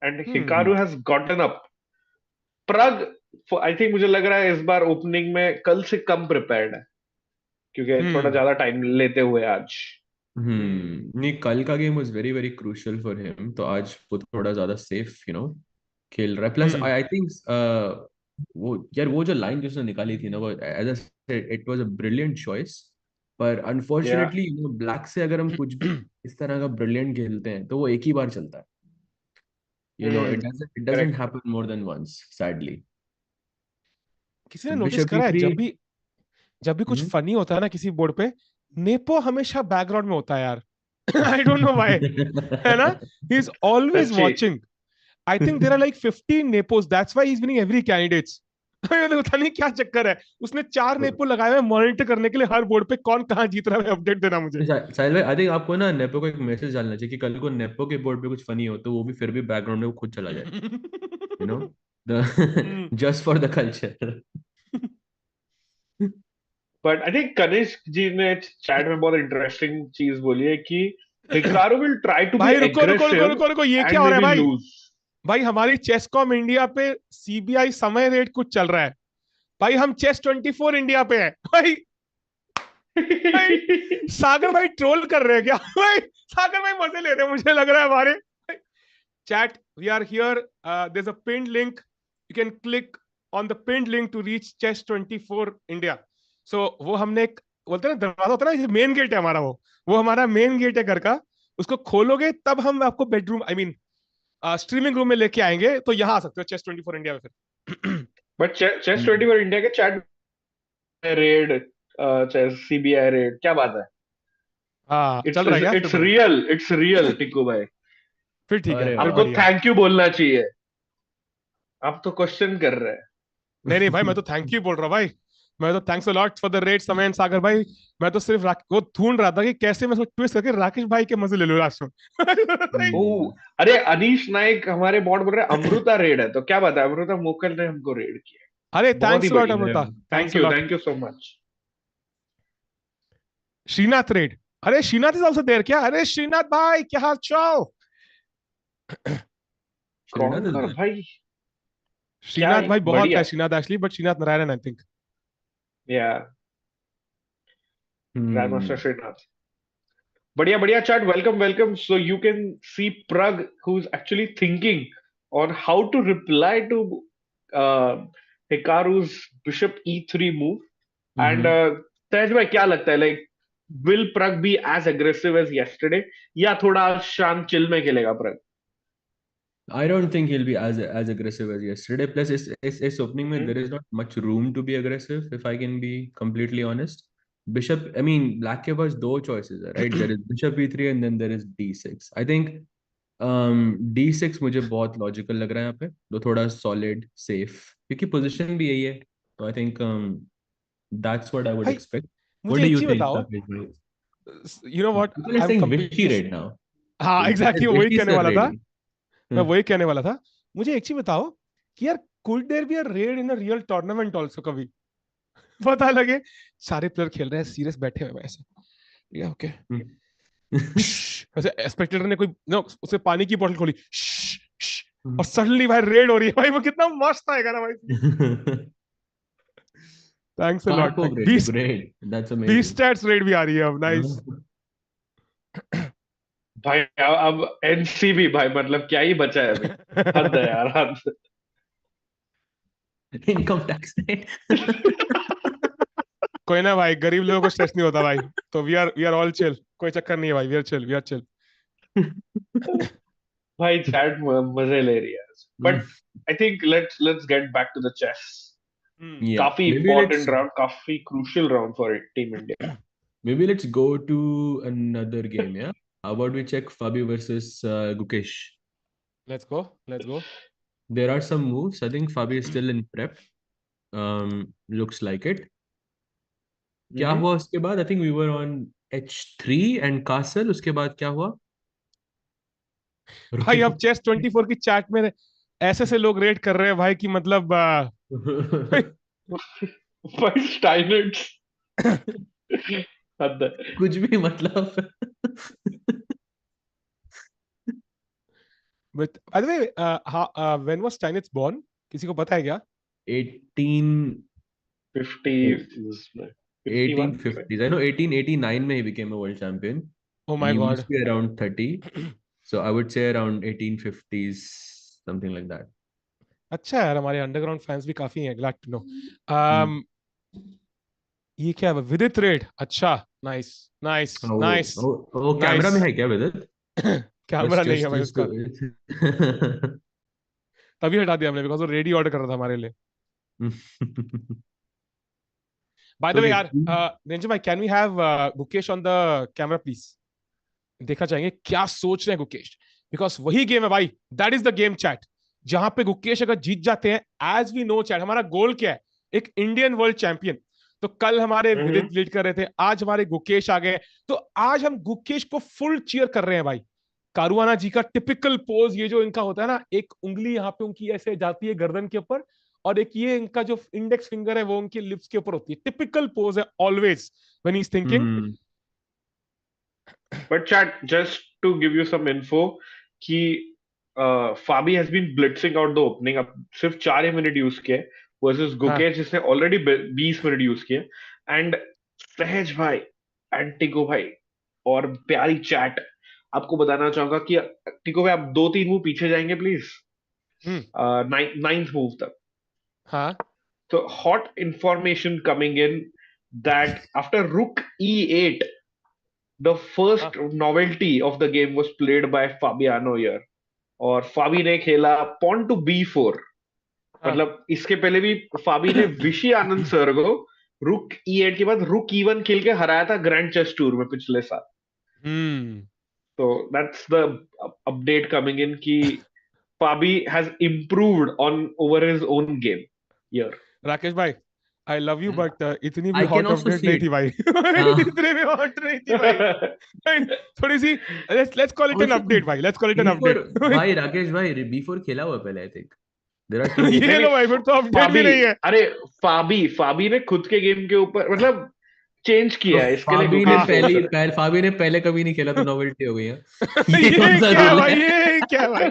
And hmm Hikaru has gotten up. Pragg I think मुझे लग रहा है इस बार ओपनिंग में कल से कम प्रिपेयर्ड है, क्योंकि थोड़ा ज्यादा टाइम लेते हुए आज। नहीं, कल का game was very very crucial for him, तो आज वो थोड़ा ज्यादा सेफ खेल रहा है। प्लस आई आई थिंक वो यार, वो जो लाइन जिसने निकाली थी ना, वो as I said it was a brilliant choice. पर या अनफॉर्चुनेटली ब्लैक से अगर हम कुछ भी इस तरह का ब्रिलियंट खेलते हैं तो वो एक ही बार चलता है। It doesn't correct. Happen more than once, sadly. किसी ने नोटिस बिशप बी करा है, थ्री। जब भी कुछ फनी होता है ना किसी बोर्ड पे, नेपो हमेशा बैकग्राउंड में होता है यार। आई डोंट नो व्हाई, है ना? ही इज ऑलवेज सच्ची। Watching. I think there are like 15 Nepos, that's why he is winning every candidates. पता नहीं क्या चक्कर है, उसने 4 नेपो लगाए हुए मॉनिटर करने के लिए हर बोर्ड पे, कौन कहाँ जीत रहा है अपडेट देना मुझे। साहिल भाई, आई थिंक आपको ना नेपो को एक मैसेज डालना चाहिए कि कल को नेपो के बोर्ड पे कुछ फनी हो तो वो भी फिर भी बैकग्राउंड में वो खुद चला जाए, the just for the culture. But I think Kanishk ji ने चैट में बहुत इंटरेस्टिंग चीज बोली है कि Hikaru will try to be भाई रुको रुको रुको एग्रेसिव रुको रुको, ये क्या एंड हो मे रहा है बी भाई? लूज। भाई हमारी चेसकॉम इंडिया पे सीबीआई समय रेट कुछ चल रहा है। भाई हम चेस 24 इंडिया पे है भाई। भाई सागर भाई ट्रोल कर रहे हैं क्या? भाई सागर भाई मजे ले रहे हैं मुझे लग रहा है हमारे। Chat, we are here. There's a pinned link. You can click on the pinned link to reach Chess 24 India. So वो हमने एक बोलते हैं ना दरवाजा होता है ना, मेन गेट है हमारा, वो हमारा मेन गेट है घर का। उसको खोलोगे तब हम आपको bedroom, I mean streaming room में लेके आएंगे, तो यहाँ आ सकते हो चेस 24 इंडिया में फिर। बट चेस 24 इंडिया के chat raid, chess CBI raid, क्या बात है? हाँ इट्स चल रहा है क्या? फिर इट्स बढ़िया, रियल, इट्स रियल टिकू भाई। फिर ठीक है, अरे फिर आपको वाह। बढ़िया है। थैंक यू बोलना चाहिए, आप तो क्वेश्चन कर रहे हैं। नहीं नहीं भाई, मैं तो थैंक यू बोल रहा हूँ भाई। मैं तो thanks a lot for the rate समय एंड सागर भाई। मैं तो सिर्फ वो ढूंढ रहा था कि कैसे मैं उसको ट्विस्ट करके राकेश भाई के मजे ले लूं लास्ट में। ओ, अरे अनीश नाइक हमारे बॉट बोल रहे हैं अमृता रेड है, तो क्या बात है, अमृता मोकल ने हमको रेड किया। अरे बहुत ही थैंक्स अ लॉट बढ़िया। Amrita, thanks a lot. Thank you so much. Srinath raid, अरे श्रीनाथ इज आल्सो देयर क्या? अरे श्रीनाथ भाई क्या हाल चाल? श्रीनाथ इज कौन देयर। भाई? क्या श्रीनाथ भाई बहुत बढ़िया। है Srinath actually, but Srinath Narayan I think. Yeah grandmaster hmm. Srinath. बढ़िया बढ़िया chat, welcome welcome. So you can see Pragg, who is actually thinking on how to reply to Hikaru's bishop e3 move. And सहज भाई क्या लगता है, like will Pragg be as aggressive as yesterday, या थोड़ा शांत चिल में खेलेगा Pragg? I don't think he'll be as aggressive as yesterday. Plus, इस opening में there is not much room to be aggressive, if I can be completely honest. Bishop, I mean, black के पास दो choices है, right? There is bishop e3 and then there is d6. I think d6 मुझे बहुत logical लग रहा है यहाँ पे, तो थोड़ा solid, safe, क्योंकि position भी यही है. So I think that's what I would भाई expect. What मुझे do एक you चीज think, बताओ, Rakesh? You know what, People are I am saying Vishy completely, right now. हाँ एग्जैक्टली वही Vishy कहने sir वाला था। ready. मैं वही कहने वाला था। मुझे एक चीज बताओ कि यार, could there be a raid in a real tournament also कभी? पता लगे सारे प्लेयर खेल रहे हैं सीरियस बैठे हुए वैसे, ठीक है ओके, वैसे स्पेक्टेटर ने कोई नो उसे पानी की बोतल खोली, और सडनली भाई रेड हो रही है भाई, वो कितना मस्त आएगा ना भाई। थैंक्स अ Can't लॉट भाई। poke raid. Great. That's be amazing. Stats raid भी आ रही है अब, नाइस। भाई अब एनसीबी भाई, मतलब क्या ही बचा है अभी। हद है यार, हद। Income tax rate. कोई ना भाई, गरीब लोगों को स्ट्रेस नहीं होता भाई, तो वी आर ऑल चिल, कोई चक्कर नहीं है भाई, वी आर चिल। भाई चैट मजे ले रही है। But I think let's get back to the chess. Yeah. काफी Maybe इंपॉर्टेंट let's राउंड, काफी crucial round for team India. maybe let's go to another game. Yeah. How about we check Fabi versus Gukesh? Let's go. There are some moves. I think Fabi is still in prep. Looks like it. क्या हुआ उसके बाद? I think we were on h3 and castle. उसके बाद क्या हुआ? भाई अब चेस 24 की चैट में ऐसे से लोग रेट कर रहे हैं भाई कि मतलब भाई स्टाइनर्ड्स, हद है। कुछ भी मतलब. But by the way, when was Steinitz born? किसी को पता है क्या? 50s, 51. 1850s. I know 1889 में he became a world champion. Oh And my he God. must be around 30. So I would say around 1850s, something like that. अच्छा यार, हमारे underground fans भी काफी हैं. Glad to know. ये क्या है? विदित रेड. अच्छा, नाइस नाइस नाइस वो कैमरा में है क्या विदित? कैमरा नहीं है भाई उसका. just तभी हटा दिया हमने, बिकॉज वो रेडी ऑर्डर कर रहा था हमारे लिए. बाय द वे यार, निंजा भाई, can we have Gukesh on the camera please? देखना चाहेंगे क्या सोच रहे हैं गुकेश, बिकॉज वही गेम है भाई. That is the game chat, जहां पे गुकेश अगर जीत जाते हैं, एज वी नो चैट, हमारा गोल क्या है? एक इंडियन वर्ल्ड चैंपियन. तो कल हमारे विदित लीड कर रहे थे, आज हमारे गुकेश आ गए. तो आज हम गुकेश को फुल चीयर कर रहे हैं भाई. कारुआना जी का टिपिकल पोज, ये जो इनका होता है ना, एक उंगली यहाँ पे उनकी ऐसे जाती है गर्दन के ऊपर, और एक ये इनका जो इंडेक्स फिंगर है वो उनके लिप्स के ऊपर होती है. टिपिकल पोज है always when he is thinking. But chat, just to give you some info, कि Fabi has been blitzing out the opening. अब सिर्फ 4 ही मिनट यूज किए वर्सेस गुकेश जिसने ऑलरेडी 20 मिनट यूज किए. एंड सहज भाई, टिको भाई और प्यारी चैट, आपको बताना चाहूंगा कि टिको भाई आप 2-3 मूव पीछे जाएंगे प्लीज. नाइन्थ मूव तक. हाँ. So hot information coming in that after Rook E8, the first novelty of the game was played by Fabiano here. और फाबी ने खेला Pawn to B4. मतलब इसके पहले भी फाबी ने विशी आनंद सर को Rook E8 के बाद Rook E1 खेल के हराया था ग्रैंड चेस टूर में पिछले साल. So that's the update coming in कि Fabi has improved on over his own game here. Rakesh भाई, I love you, but इतनी भी I hot can also update see नहीं it. थी भाई. इतने भी हॉट नहीं थी भाई. थोड़ी सी let's call it an update भाई. Let's call it an update. भाई राकेश भाई B4 खेला हुआ पहले, I think. There are two. ये लो भाई, फिर तो अपडेट भी नहीं है. अरे फाबी ने खुद के गेम के ऊपर मतलब चेंज किया है इसके लिए. फाबी ने पहले कभी नहीं खेला तो नोवेल्टी हो गई है. ये क्या भाई, ये क्या भाई?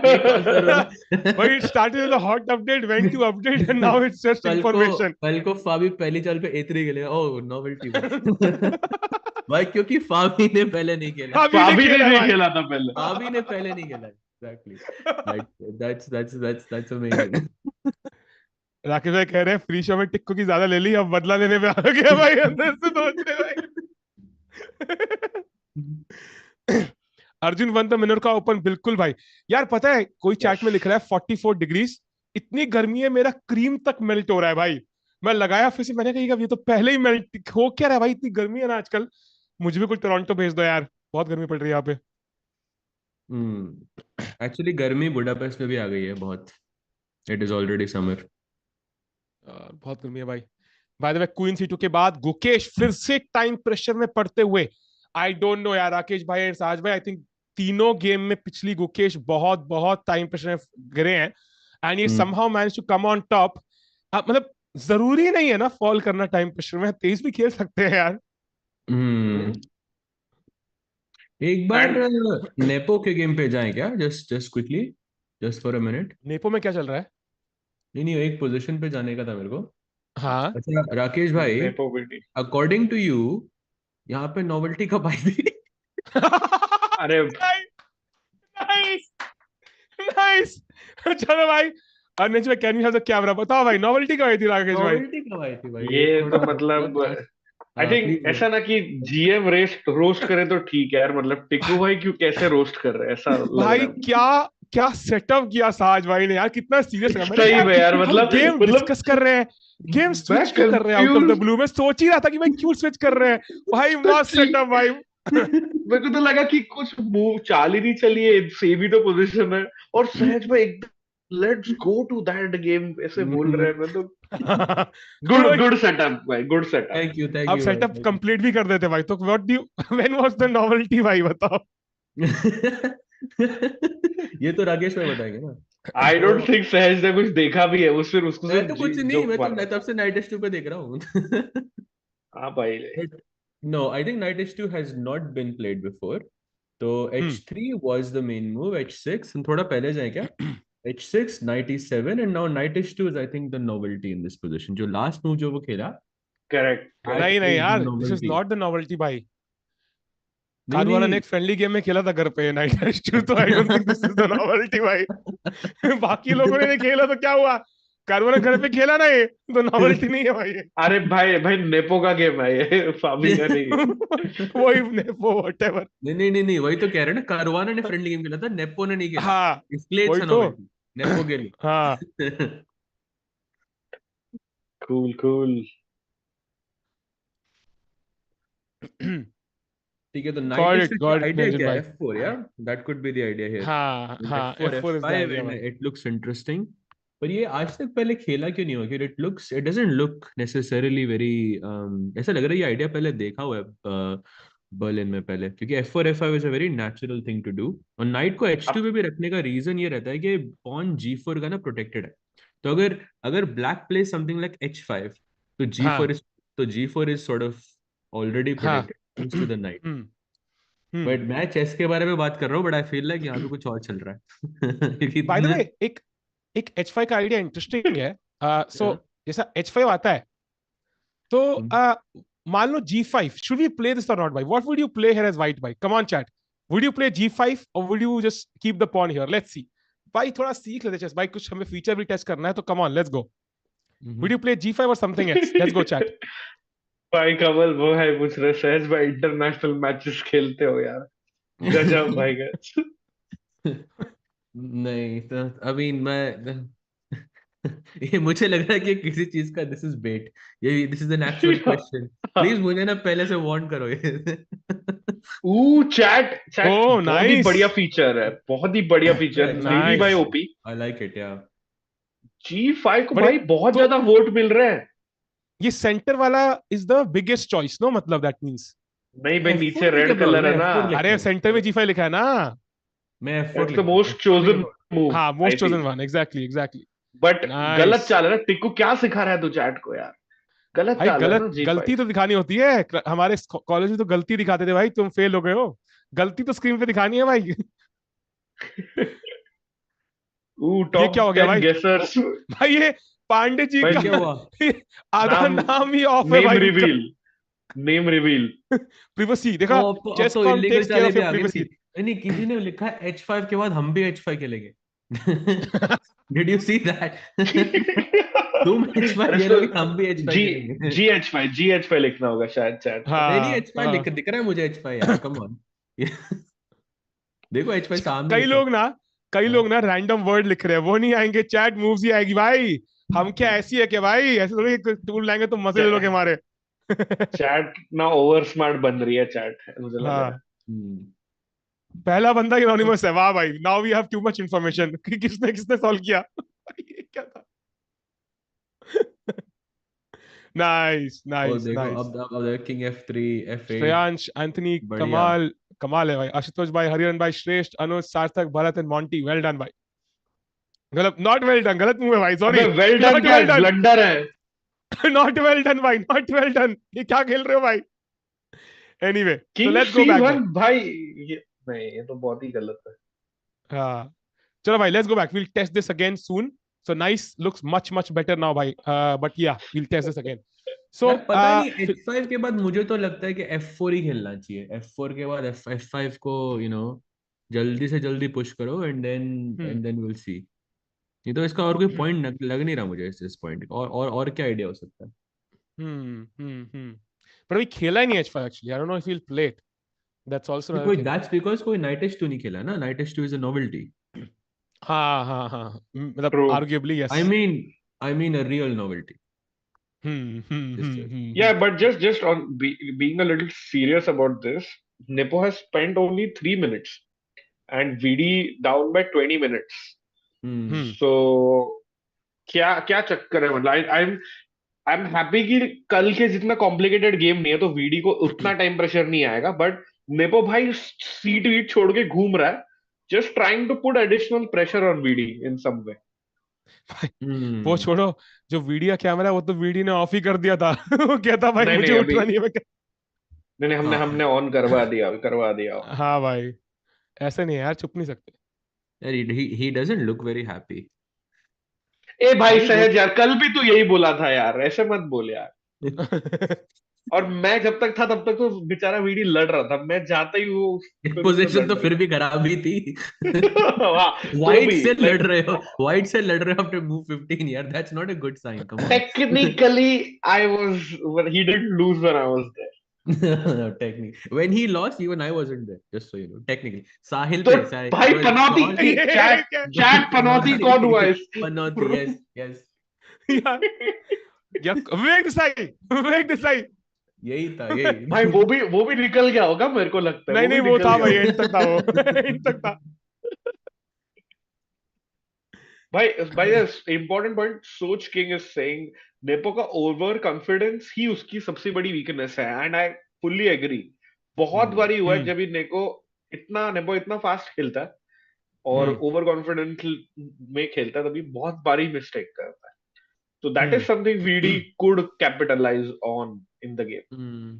भाई it started as a hot update, went to update, and now it's just information. कल को फाबी पहली चाल पे A3 खेलेगा. ओह नोवेल्टी भाई, क्योंकि फाबी ने पहले नहीं खेला. फाबी ने नहीं खेला था पहले. फाबी ने पहले नहीं खेला. Exactly. That's amazing. राकेश भाई कह रहे हैं फ्री शो में टिक्को की ज्यादा ले ली, अब बदला लेने पे आ गया भाई. अंदर से सोच रहे भाई. अर्जुन वन द मिनर का ओपन, बिल्कुल भाई. यार पता है, कोई चैट में लिख रहा है 44 डिग्रीज, इतनी गर्मी है मेरा क्रीम तक मेल्ट हो रहा है भाई. मैं लगाया फिर से, मैंने कहा ये तो पहले ही मेल्ट हो क्या रहा है भाई. इतनी गर्मी है ना आजकल. मुझे भी कुछ टोरंटो भेज दो यार, बहुत गर्मी पड़ रही है यहाँ पे. एक्चुअली गर्मी बुडापेस्ट में भी आ गई है बहुत. It is already summer. बहुत गर्मी है भाई. Bye the way, queen C2 के बाद गुकेश फिर से टाइम प्रेशर में पड़ते हुए, आई डोंट नो यार राकेश भाई एंड साज भाई, आई थिंक तीनों गेम में पिछली गुकेश बहुत बहुत टाइम प्रेशर में गिरे हैं, एंड ये somehow manage to come on top. मतलब जरूरी नहीं है ना फॉल करना टाइम प्रेशर में, तेज भी खेल सकते हैं यार. एक बार नेपो के गेम पे जाएं क्या? Just quickly, just for a minute. Nepo में क्या चल रहा है? नहीं, एक पोजीशन पे जाने का था मेरे को. हाँ. अच्छा राकेश भाई, अकॉर्डिंग टू यू यहाँ पे नोवेल्टी कब आई थी? अरे नाइस नाइस. चलो भाई, अर्नेज भाई can you have the camera? बताओ भाई, नोवेल्टी कब आई थी राकेश भाई? नोवेल्टी कब आई थी भाई? ये तो मतलब आई थिंक ऐसा ना कि जीएम रोस्ट करे तो ठीक है यार. मतलब टिक्कू भाई क्यों कैसे रोस्ट कर रहे हैं ऐसा भाई? क्या सेटअप किया साज भाई ने यार, कितना सीरियस है. सही में यार, मतलब गेम डिस्कस कर रहे हैं, गेम स्विच क्यों कर रहे हैं आउट ऑफ द ब्लू. में सोच ही रहा था कि भाई क्यों स्विच कर रहे हैं भाई. मस्त सेटअप भाई. मेरे को तो लगा कि कुछ मूव चाल ही नहीं चली है, सेम ही तो पोजीशन है, और सहज में एकदम let's go to that game ऐसे बोल रहे हैं. मतलब गुड सेटअप भाई, गुड सेटअप. Thank you. अब सेटअप कंप्लीट भी कर देते भाई. तो what do when was the novelty भाई, बताओ. ये तो राकेश भाई बताएंगे ना. आई डोंट थिंक सहज ने कुछ देखा भी है उस फिर उसको. मैं तो कुछ नहीं, मैं तब से नाइट एस 2 पे देख रहा हूँ. हाँ भाई. No, I think knight h2 has not been played before. तो h3 was the main move. h6 हम थोड़ा पहले जाएं क्या? h6 knight e7 and now knight h2 is I think the novelty in this position. जो last move जो वो खेला, करेक्ट that नहीं नहीं is the यार, this is novelty. Not the novelty भाई। नहीं कारुआना ने नहीं एक फ्रेंडली गेम में खेला था घर पे नाइट एच2, तो I don't think this is the novelty भाई। बाकी लोगों ने नहीं खेला तो क्या हुआ, कारुआना घर पे खेला ना, ये तो नॉवेल्टी नहीं है भाई। अरे भाई भाई नेपो का गेम है ये, फार्मिंग का नहीं। वही नेपो व्हाटएवर। नहीं वही तो कह रहे हैं ना, कारुआना ने फ्रेंडली गेम खेला था, नेपो ने नहीं खेला, हाँ इसलिए वही इट्स तो। नोवेल्टी, नेपो के हाँ लिए। Cool cool. ठीक है, तो knight got H it, to got it idea Ranjit क्या है? भाई। F4, yeah, that could be the idea here. हाँ And हाँ, F4 F4 is the F5 idea and भाई। it looks interesting. पर ये आज तक पहले खेला क्यों नहीं हुआ? कि it doesn't look necessarily very ऐसा लग रहा है ये आइडिया पहले देखा हुआ है बर्लिन में पहले, क्योंकि F4 F5 is a very natural thing to do. और नाइट को H2 अब पे भी रखने का रीजन ये रहता है कि पॉन G4 का ना प्रोटेक्टेड है, तो अगर अगर black play something like H5, तो हाँ G4 is sort of already हाँ। protected to the knight. Hmm. But मैं चेस के बारे में बात कर रहा हूँ, बट आई फील लाइक यहाँ पे कुछ और चल रहा है। क्योंकि बाय द इतना वे, एक एक H5 का आइडिया इंटरेस्टिंग है। सो हाँ, जैसा H5 आता है तो हम्म, मान लो G5, should we play this और नॉट भाई? What would you play here as white भाई? Come on chat, would you play G5 और would you just keep the pawn here? Let's see भाई, थोड़ा सीख लेते चेस भाई, कुछ हमें फीचर भी टेस्ट करना है, तो come on let's go. Would hmm. You play G5 और something else? Let's go chat. भाई कमल वो है पूछ रहे सहज भाई इंटरनेशनल मैचेस खेलते हो यार? गजब भाई गजब। नहीं तो अभी मैं ये मुझे लग रहा है कि किसी चीज का दिस इज बेट, ये this is an actual question, please मुझे ना पहले से वार्न करो ये। चैट चैट ओह बहुत ही नाइस बढ़िया फीचर है, बहुत ही बढ़िया फीचर, रियली भाई nice. OP. I like it, या G5 को बड़े भाई बहुत तो ज्यादा वोट मिल रहे हैं। ये सेंटर वाला is the biggest choice, no मतलब दैट मींस। नहीं भाई F4 नीचे में क्या रेड कलर प्रॉब्लम है है? ना, F4 लिखता अरे सेंटर में हूँ, G5 लिखा है ना। मैं F4 दैट्स द लिखता हूँ, मोस्ट F4 नहीं चोजन होगा। मूव हाँ, I most chosen feel. One, exactly exactly. But गलत नाइस चाल है ना, टिक्कू क्या सिखा रहा है तू चैट को यार? गलत भाई, चाल है गलत ना गलती G5। तो दिखानी होती है। हमारे कॉलेज में तो गलती दिखाते थे भाई, तुम फेल हो गए हो, गलती तो स्क्रीन पे दिखानी है भाई। ये क्या टॉप हो गया 10 भाई? गेसर्स। भाई ये पांडे जी ये का क्या हुआ? आधा नाम, नाम ही ऑफ है नेम भाई इनका। Reveal, name reveal. प्रिवेसी तो देखा, अब तो चेसकॉम इलीगल टेक्स केयर चालें ऑफ भी योर आ गई इसकी। प्रिवेसी। नहीं नहीं, किसी ने लिखा है H5 के बाद हम भी H5 खेलेंगे। Did you see that? तुम H5 अरे इसको खेलोगे, हम भी H5 जी खेलेंगे। जी एच फाइव लिखना होगा शायद चैट पे। नहीं नहीं, हाँ H5 हाँ। दिख रहा है मुझे, H5 यार, कम ऑन। देखो H5 सामने कई लिखा है। लोग ना कई हाँ। लोग ना रैंडम वर्ड लिख रहे हैं, वो नहीं आएंगे, चैट मूव्स ही आएगी भाई। हम क्या ऐसी है क्या भाई? ऐसे थोड़ी टूल लाएंगे तो मजे ले लोगे हमारे। चैट ना ओवर स्मार्ट बन रही है चैट, मुझे लग रहा है। हाँ, हम्म। पहला बंदा इनोनिमस है, वाह भाई, now we have too much information कि किसने किसने सॉल्व किया। ये क्या था? नाइस और नाइस देखो नाइस। अब देखो king F3 F8, Shreyansh, Anthony, बढ़िया। कमाल, कमाल है भाई। आशुतोष भाई, हरिहरन भाई, श्रेष्ठ, अनुज, सार्थक, Bharat and Monty, well done भाई। गलत, नॉट वेल डन, गलत मुंह है भाई, अबे सॉरी। वेल डन नॉट क्या वेल है, डन। ब्लंडर है। नॉट वेल डन भाई, नॉट वेल डन, ये क्या खेल रहे हो भाई? Anyway, so king let's go back C1 भाई। भाई, ये नहीं, ये तो बहुत ही गलत है। हाँ चलो भाई, let's go back, will test this again soon. So nice, looks much much better now भाई, but yeah will test this again. So यार पता नहीं, H5 के बाद मुझे तो लगता है कि F4 ही खेलना चाहिए। F4 के बाद F5 को जल्दी से जल्दी पुश करो, एंड देन विल सी। नहीं तो इसका और कोई पॉइंट लग नहीं रहा मुझे इस पॉइंट। और क्या आइडिया हो सकता है? पर अभी खेला ही नहीं H5 actually, I don't know if will play it, that's also तो अनदर कोई थिंग। दैट्स बिकॉज कोई नाइट H2 नहीं खेला ना, night H2 is a novelty. हाँ हाँ हाँ, मतलब true. Arguably yes. I mean I mean a real novelty. Yeah, but just on being a little serious about this, Nepo has spent only 3 minutes and VD down by 20 minutes. So क्या क्या चक्कर है? मतलब I am happy कि कल के जितना complicated game नहीं है तो वीडी को उतना टाइम प्रेशर नहीं आएगा, बट नेपो भाई सीट वीट छोड़ के घूम रहा है, just trying to put additional pressure on VD in some way. वो छोड़ो, जो वीडियो कैमरा वो तो वीडियो ने ऑफ ही कर दिया था। वो कहता भाई नहीं मुझे नहीं अभी, उठना नहीं है, मैं नहीं हमने हाँ हमने ऑन करवा दिया, करवा दिया। हाँ भाई, ऐसे नहीं है यार, चुप नहीं सकते। He doesn't look very happy. ए भाई Why is सहज यार, कल भी तू यही बोला था यार, ऐसे मत बोल यार। और मैं जब तक था तब तक तो बेचारा वीडी लड़ रहा था, मैं जाता ही वो फिर उससे पोजीशन तो लड़ने फिर लगा। भी खराब ही थी। वाह। तो वाइट भी से लड़ लाइक रहे हो, वाइट से लड़ रहे हो आफ्टर मूव 15 यार, that's not a good sign, come on. Technically I was, he didn't lose when I was there. Technically, when he lost, even I wasn't there. Just so you know, technically, Sahil तो पे Sahil, भाई it was Panauti, John. Chat, ये क्या? Chat पनौती कौन हुआ Panotti, इस? Panotti, yes, yes, यार या विवेक देसाई, विवेक देसाई। यही था, यही। भाई वो भी निकल गया होगा, मेरे को लगता है नहीं वो नहीं, भी वो निकल था गया भाई, होगा। एंड तक था वो। एंड तक था। भाई भाई इंपॉर्टेंट पॉइंट सोच किंग इज सेइंग, नेपो का ओवर कॉन्फिडेंस ही उसकी सबसे बड़ी वीकनेस है, एंड आई फुल्ली एग्री। बहुत हम्म, बारी हुआ है हम्म जब नेपो इतना फास्ट खेलता है और हम्म ओवर कॉन्फिडेंस में खेलता है, तभी बहुत बारी मिस्टेक करता है। तो that is hmm something VD could capitalize on in the game.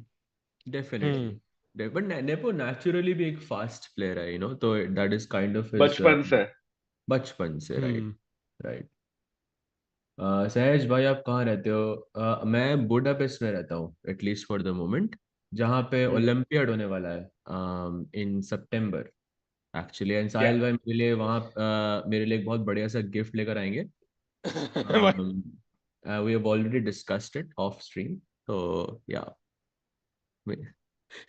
definitely. Hmm But Nepo naturally भी एक fast player है, तो that is kind of his बचपन से। बचपन से, right, हम्म right. सहज भाई, आप कहाँ रहते हो? मैं बुडापेस्ट में रहता हूँ, एटलीस्ट फॉर द मोमेंट, जहाँ पे हम्म। ओलंपियाड होने वाला है इन सितंबर एक्चुअली। एंड क्या? साहिल भाई मेरे लिए वहाँ मेरे लिए एक बहुत बढ़िया सा गिफ्ट लेकर आएंगे। भाई we have already discussed it off stream, तो या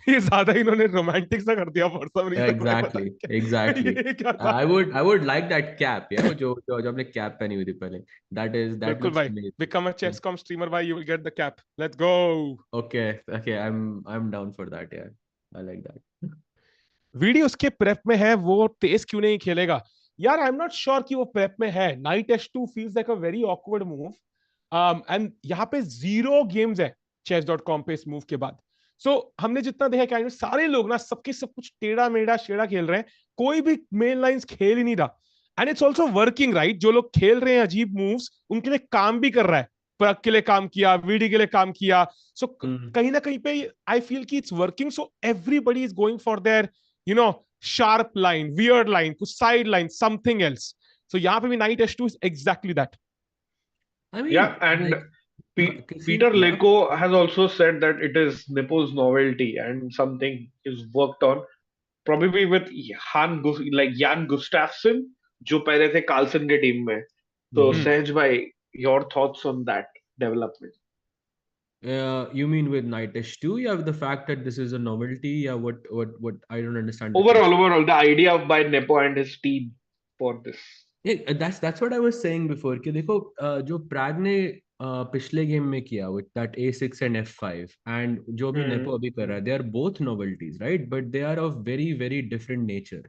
ये ज्यादा इन्होंने रोमांटिक सा कर दिया फॉर सम रीजन, भाई पता एग्जैक्टली, नहीं क्या एग्जैक्टली। ये क्या था। I would like that cap, वो जो आपने कैप पहनी हुई थी पहले, दैट बिल्कुल लुक्स भाई, बिकम अ अमेजिंग। चेसकॉम स्ट्रीमर भाई, you will get the cap, let's go. Okay, okay, I am down for that यार, आई लाइक दैट। वीडियो उसके प्रेप में है, वो तेज क्यों नहीं खेलेगा यार? आई एम नॉट श्योर कि वो प्रेप में है। Night H to feels like a very awkward move, and यहाँ पे 0 गेम्स है chess.com पे इस मूव के बाद। हमने जितना देखा क्या सारे लोग ना, सबके सब कुछ टेढ़ा मेढ़ा शेड़ा खेल रहे हैं, कोई भी मेन लाइंस खेल ही नहीं रहा। And it's also working right, जो लोग खेल रहे हैं अजीब मूव्स, उनके लिए काम भी कर रहा है। प्रग के लिए काम किया, वीडी के लिए काम किया। कहीं ना कहीं पे आई फील कि it's working, so everybody is going for their you know sharp line, weird line, कुछ side line, something else. So यहाँ पे भी knight H two is exactly that. I या मीन एंड लाइक किसी Peter या Leko has also said that it is Nepo's novelty and something is worked on, probably with Jan Gustafsson, जो पहले थे Carlsen के टीम में। तो सहज भाई, your thoughts on that development? you mean with Night H2, yeah, with the fact that this is a novelty, yeah, what I don't understand the Overall, question. overall, the idea of by Nepo and his team for this. Yeah, that's what I was saying before कि देखो जो Prague ने पिछले game में किया with that A6 and F5, and जो अभी nepo अभी कर रहा है, they are both novelties, right, but they are of very very different nature.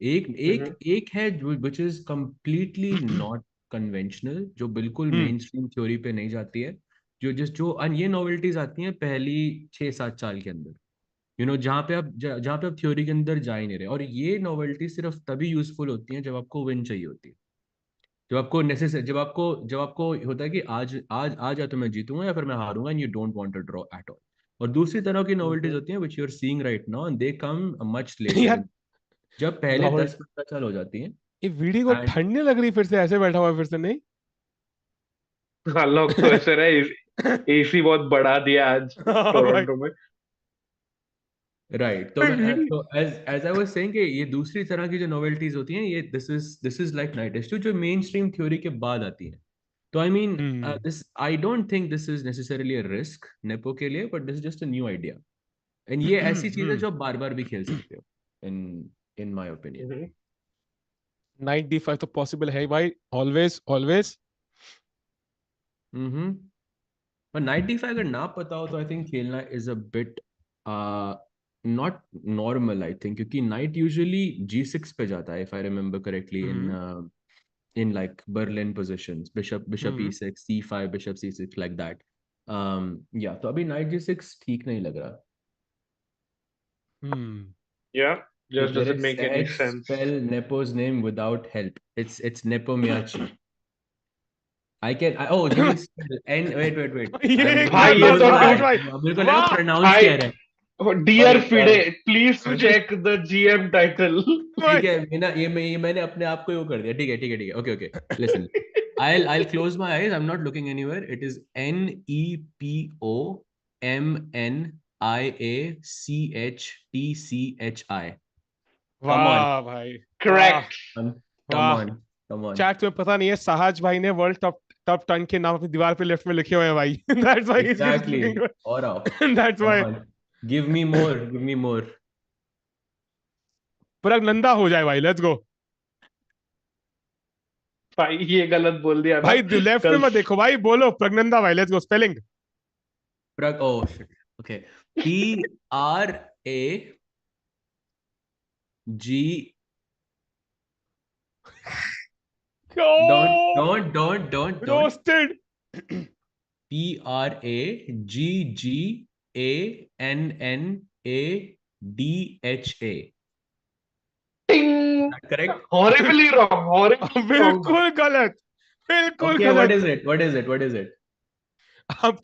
एक एक एक है जो which is completely not conventional, जो बिल्कुल मेन स्ट्रीम थ्योरी पे नहीं जाती है, जो and ये नॉवेल्टीज आती हैं पहली 6-7 साल के अंदर, जहाँ पे आप थ्योरी के अंदर जा ही नहीं रहे, और ये नॉवेल्टी सिर्फ तभी यूजफुल होती हैं जब आपको विन चाहिए होती है, जब आपको होता है कि आज आज आज या तो मैं जीतूंगा या फिर मैं हारूंगा, and you don't want to draw at all. और दूसरी तरह की नॉवेल्टीज होती हैं which you are seeing right now, and they come much later, यार जब पहले नॉवल 10-15 साल हो जाती हैं। ये वीडियो को एंड ठंड नहीं लग रही फिर से, ऐसे बैठा हुआ है फिर से नहीं? हाँ, लोग तो ऐसे रहे, एसी बहुत बढ़ा दिया आज हाँ भाई। टोरंटो में। राइट, तो मैं तो as as I was saying कि ये दूसरी तरह की जो नॉवेल्टीज होती हैं, ये this is like knight S two, जो मेन स्ट्रीम थ्योरी के बाद आती हैं। तो I mean hmm this I don't think this is necessarily a risk Nepo के लिए, but this is just a new idea, and ये ऐसी चीज है जो आप बार बार भी खेल सकते हो, in in my opinion. Knight D5 तो पॉसिबल है ही भाई, ऑलवेज ऑलवेज। हम्म। पर 95 अगर ना पता हो तो आई थिंक खेलना is a bit not normal, I think, क्योंकि नाइट यूजुअली G6 पे जाता है, if I remember correctly, in like Berlin positions, bishop E6, C5, bishop C6, like that. Yeah, तो अभी knight G6 ठीक नहीं लग रहा। Yeah, So just there doesn't is make any Sahaj sense. spell Nepo's name without help. It's Nepo Miyachi. You will spell N, wait. ये I'm क्या भाई very ये था तो close सहज by. टूट, भाई? मेरे को लगा वाह pronounce भाई कह रहे हैं। Oh, dear और FIDE, please check the GM title. ठीक है, मैंने अपने आप को वो कर दिया, ठीक है ठीक है ठीक है, okay okay, listen, I'll close my eyes, I'm not looking anywhere, it is NEPOMNIACHTCHI. Come on, वाह भाई, वाह Correct. come वाह। on, come on. चैट तुम्हें पता नहीं है, साहज भाई ने वर्ल्ड टॉप टॉप 10 के नाम अपनी दीवार पे लेफ्ट में लिखे हुए हैं भाई। That's why he is Exactly. Looking, Or up. That's Come why. on. Give me more. Give me more. Praggnanandhaa हो जाए भाई, लेट्स गो। भाई ये गलत बोल दिया ना भाई लेफ्ट में कल। मत देखो भाई, बोलो प्रगनंदा भाई, let's go. Spelling Prag. Oh shit. Okay. Prag. Don't. Roasted. Praggnanandha. Ting! Correct? Horribly wrong. Horribly wrong. बिल्कुल गलत, बिल्कुल Okay, what गलत। is it? What is it? What is it? आप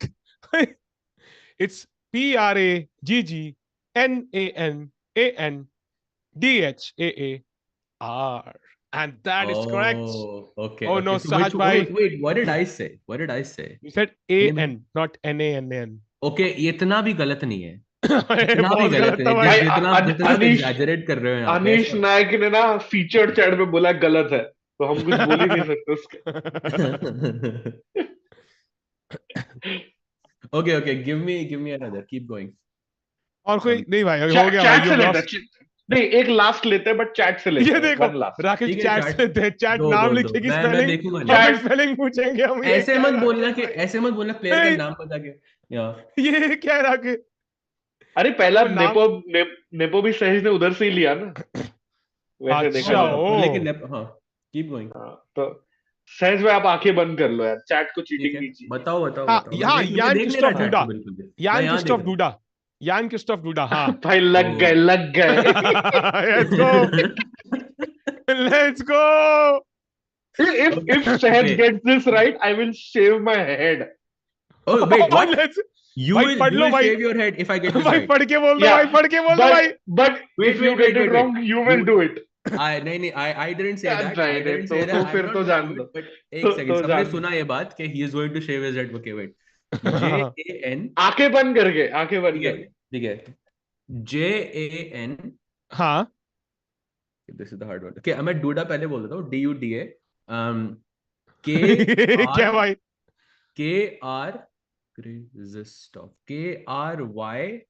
it's PRAGGNANANDHAAR, and that is correct. Oh, okay, Oh no, okay. So Sahaj bhai, wait, what did I say? What did I say? you said AN, not NANAN. Okay, ये इतना भी गलत नहीं है, अरे इतना भी बहुत गलत गलत था नहीं, भाई। भाई जितना जितना आप अनीश एग्जैजरेट कर रहे हो यहाँ पे अनीश ऐसा। नायक ने ना फीचर्ड चैट में बोला गलत है, तो हम कुछ बोल ही नहीं सकते उसके। Okay, give me another, keep going. और कोई नहीं भाई, हो गया भाई, चैट यू से लेते लॉस्ट। हैं। नहीं, एक लास्ट लेते हैं, बट चैट से लेते ये हैं, देखो, वन लास्ट। राकेश ठीक है, चैट से लेते हैं, चैट नाम दो लिखेगी, मैं स्पेलिंग देखूंगा और नहीं। फिर चैट स्पेलिंग पूछेंगे हम। ये ऐसे क्या मत बोलना राकेश कि भाई? ऐसे मत बोलना प्लेयर का नाम पता के या ये क्या राकेश? अरे पहला वो नाम, नेपो भी सहज ने उधर से ही लिया ना, वैसे देखा अच्छा जाए तो। ओ। लेकिन हाँ, कीप गोइंग। हाँ, तो सहज में आप आंखें बंद कर लो यार, चैट को ठीक चीटिंग है, नहीं चाहिए। बताओ हाँ हाँ, मुझे यान देख नहीं रहा क्रिस्टोफ चैट डूडा, को बिल्कुल भी, मैं यान यहाँ देख क्रिस्टोफ रहा हूँ। डूडा, यान क्रिस्टोफ डूडा, हाँ। भाई लग गए, लग गए। Let's go, let's go. If Sahaj Okay. gets this right, I will shave my head. Oh wait, what? Let's, You भाई will पढ़ you लो will भाई, shave your head if I get this भाई right. पढ़ के बोल दो भाई, Yeah, पढ़ के बोल दो भाई। but if you get it wrong, you will do it. नहीं, I didn't say यार that. I नहीं नहीं, didn't say that. तो I'm फिर not तो going to जान do दो, it. But एक सेकंड, तो सबने जान सुना दो। ये बात कि he is going to shave his head. Okay, wait. JAN. आंखें बंद करके, आंखें बंद ठीक है, करके। ठीक है. JAN. हाँ, This is the hard one. Okay, मैं डूडा पहले बोल देता हूँ. DUDA. K क्या R भाई? K R. Stop. KRY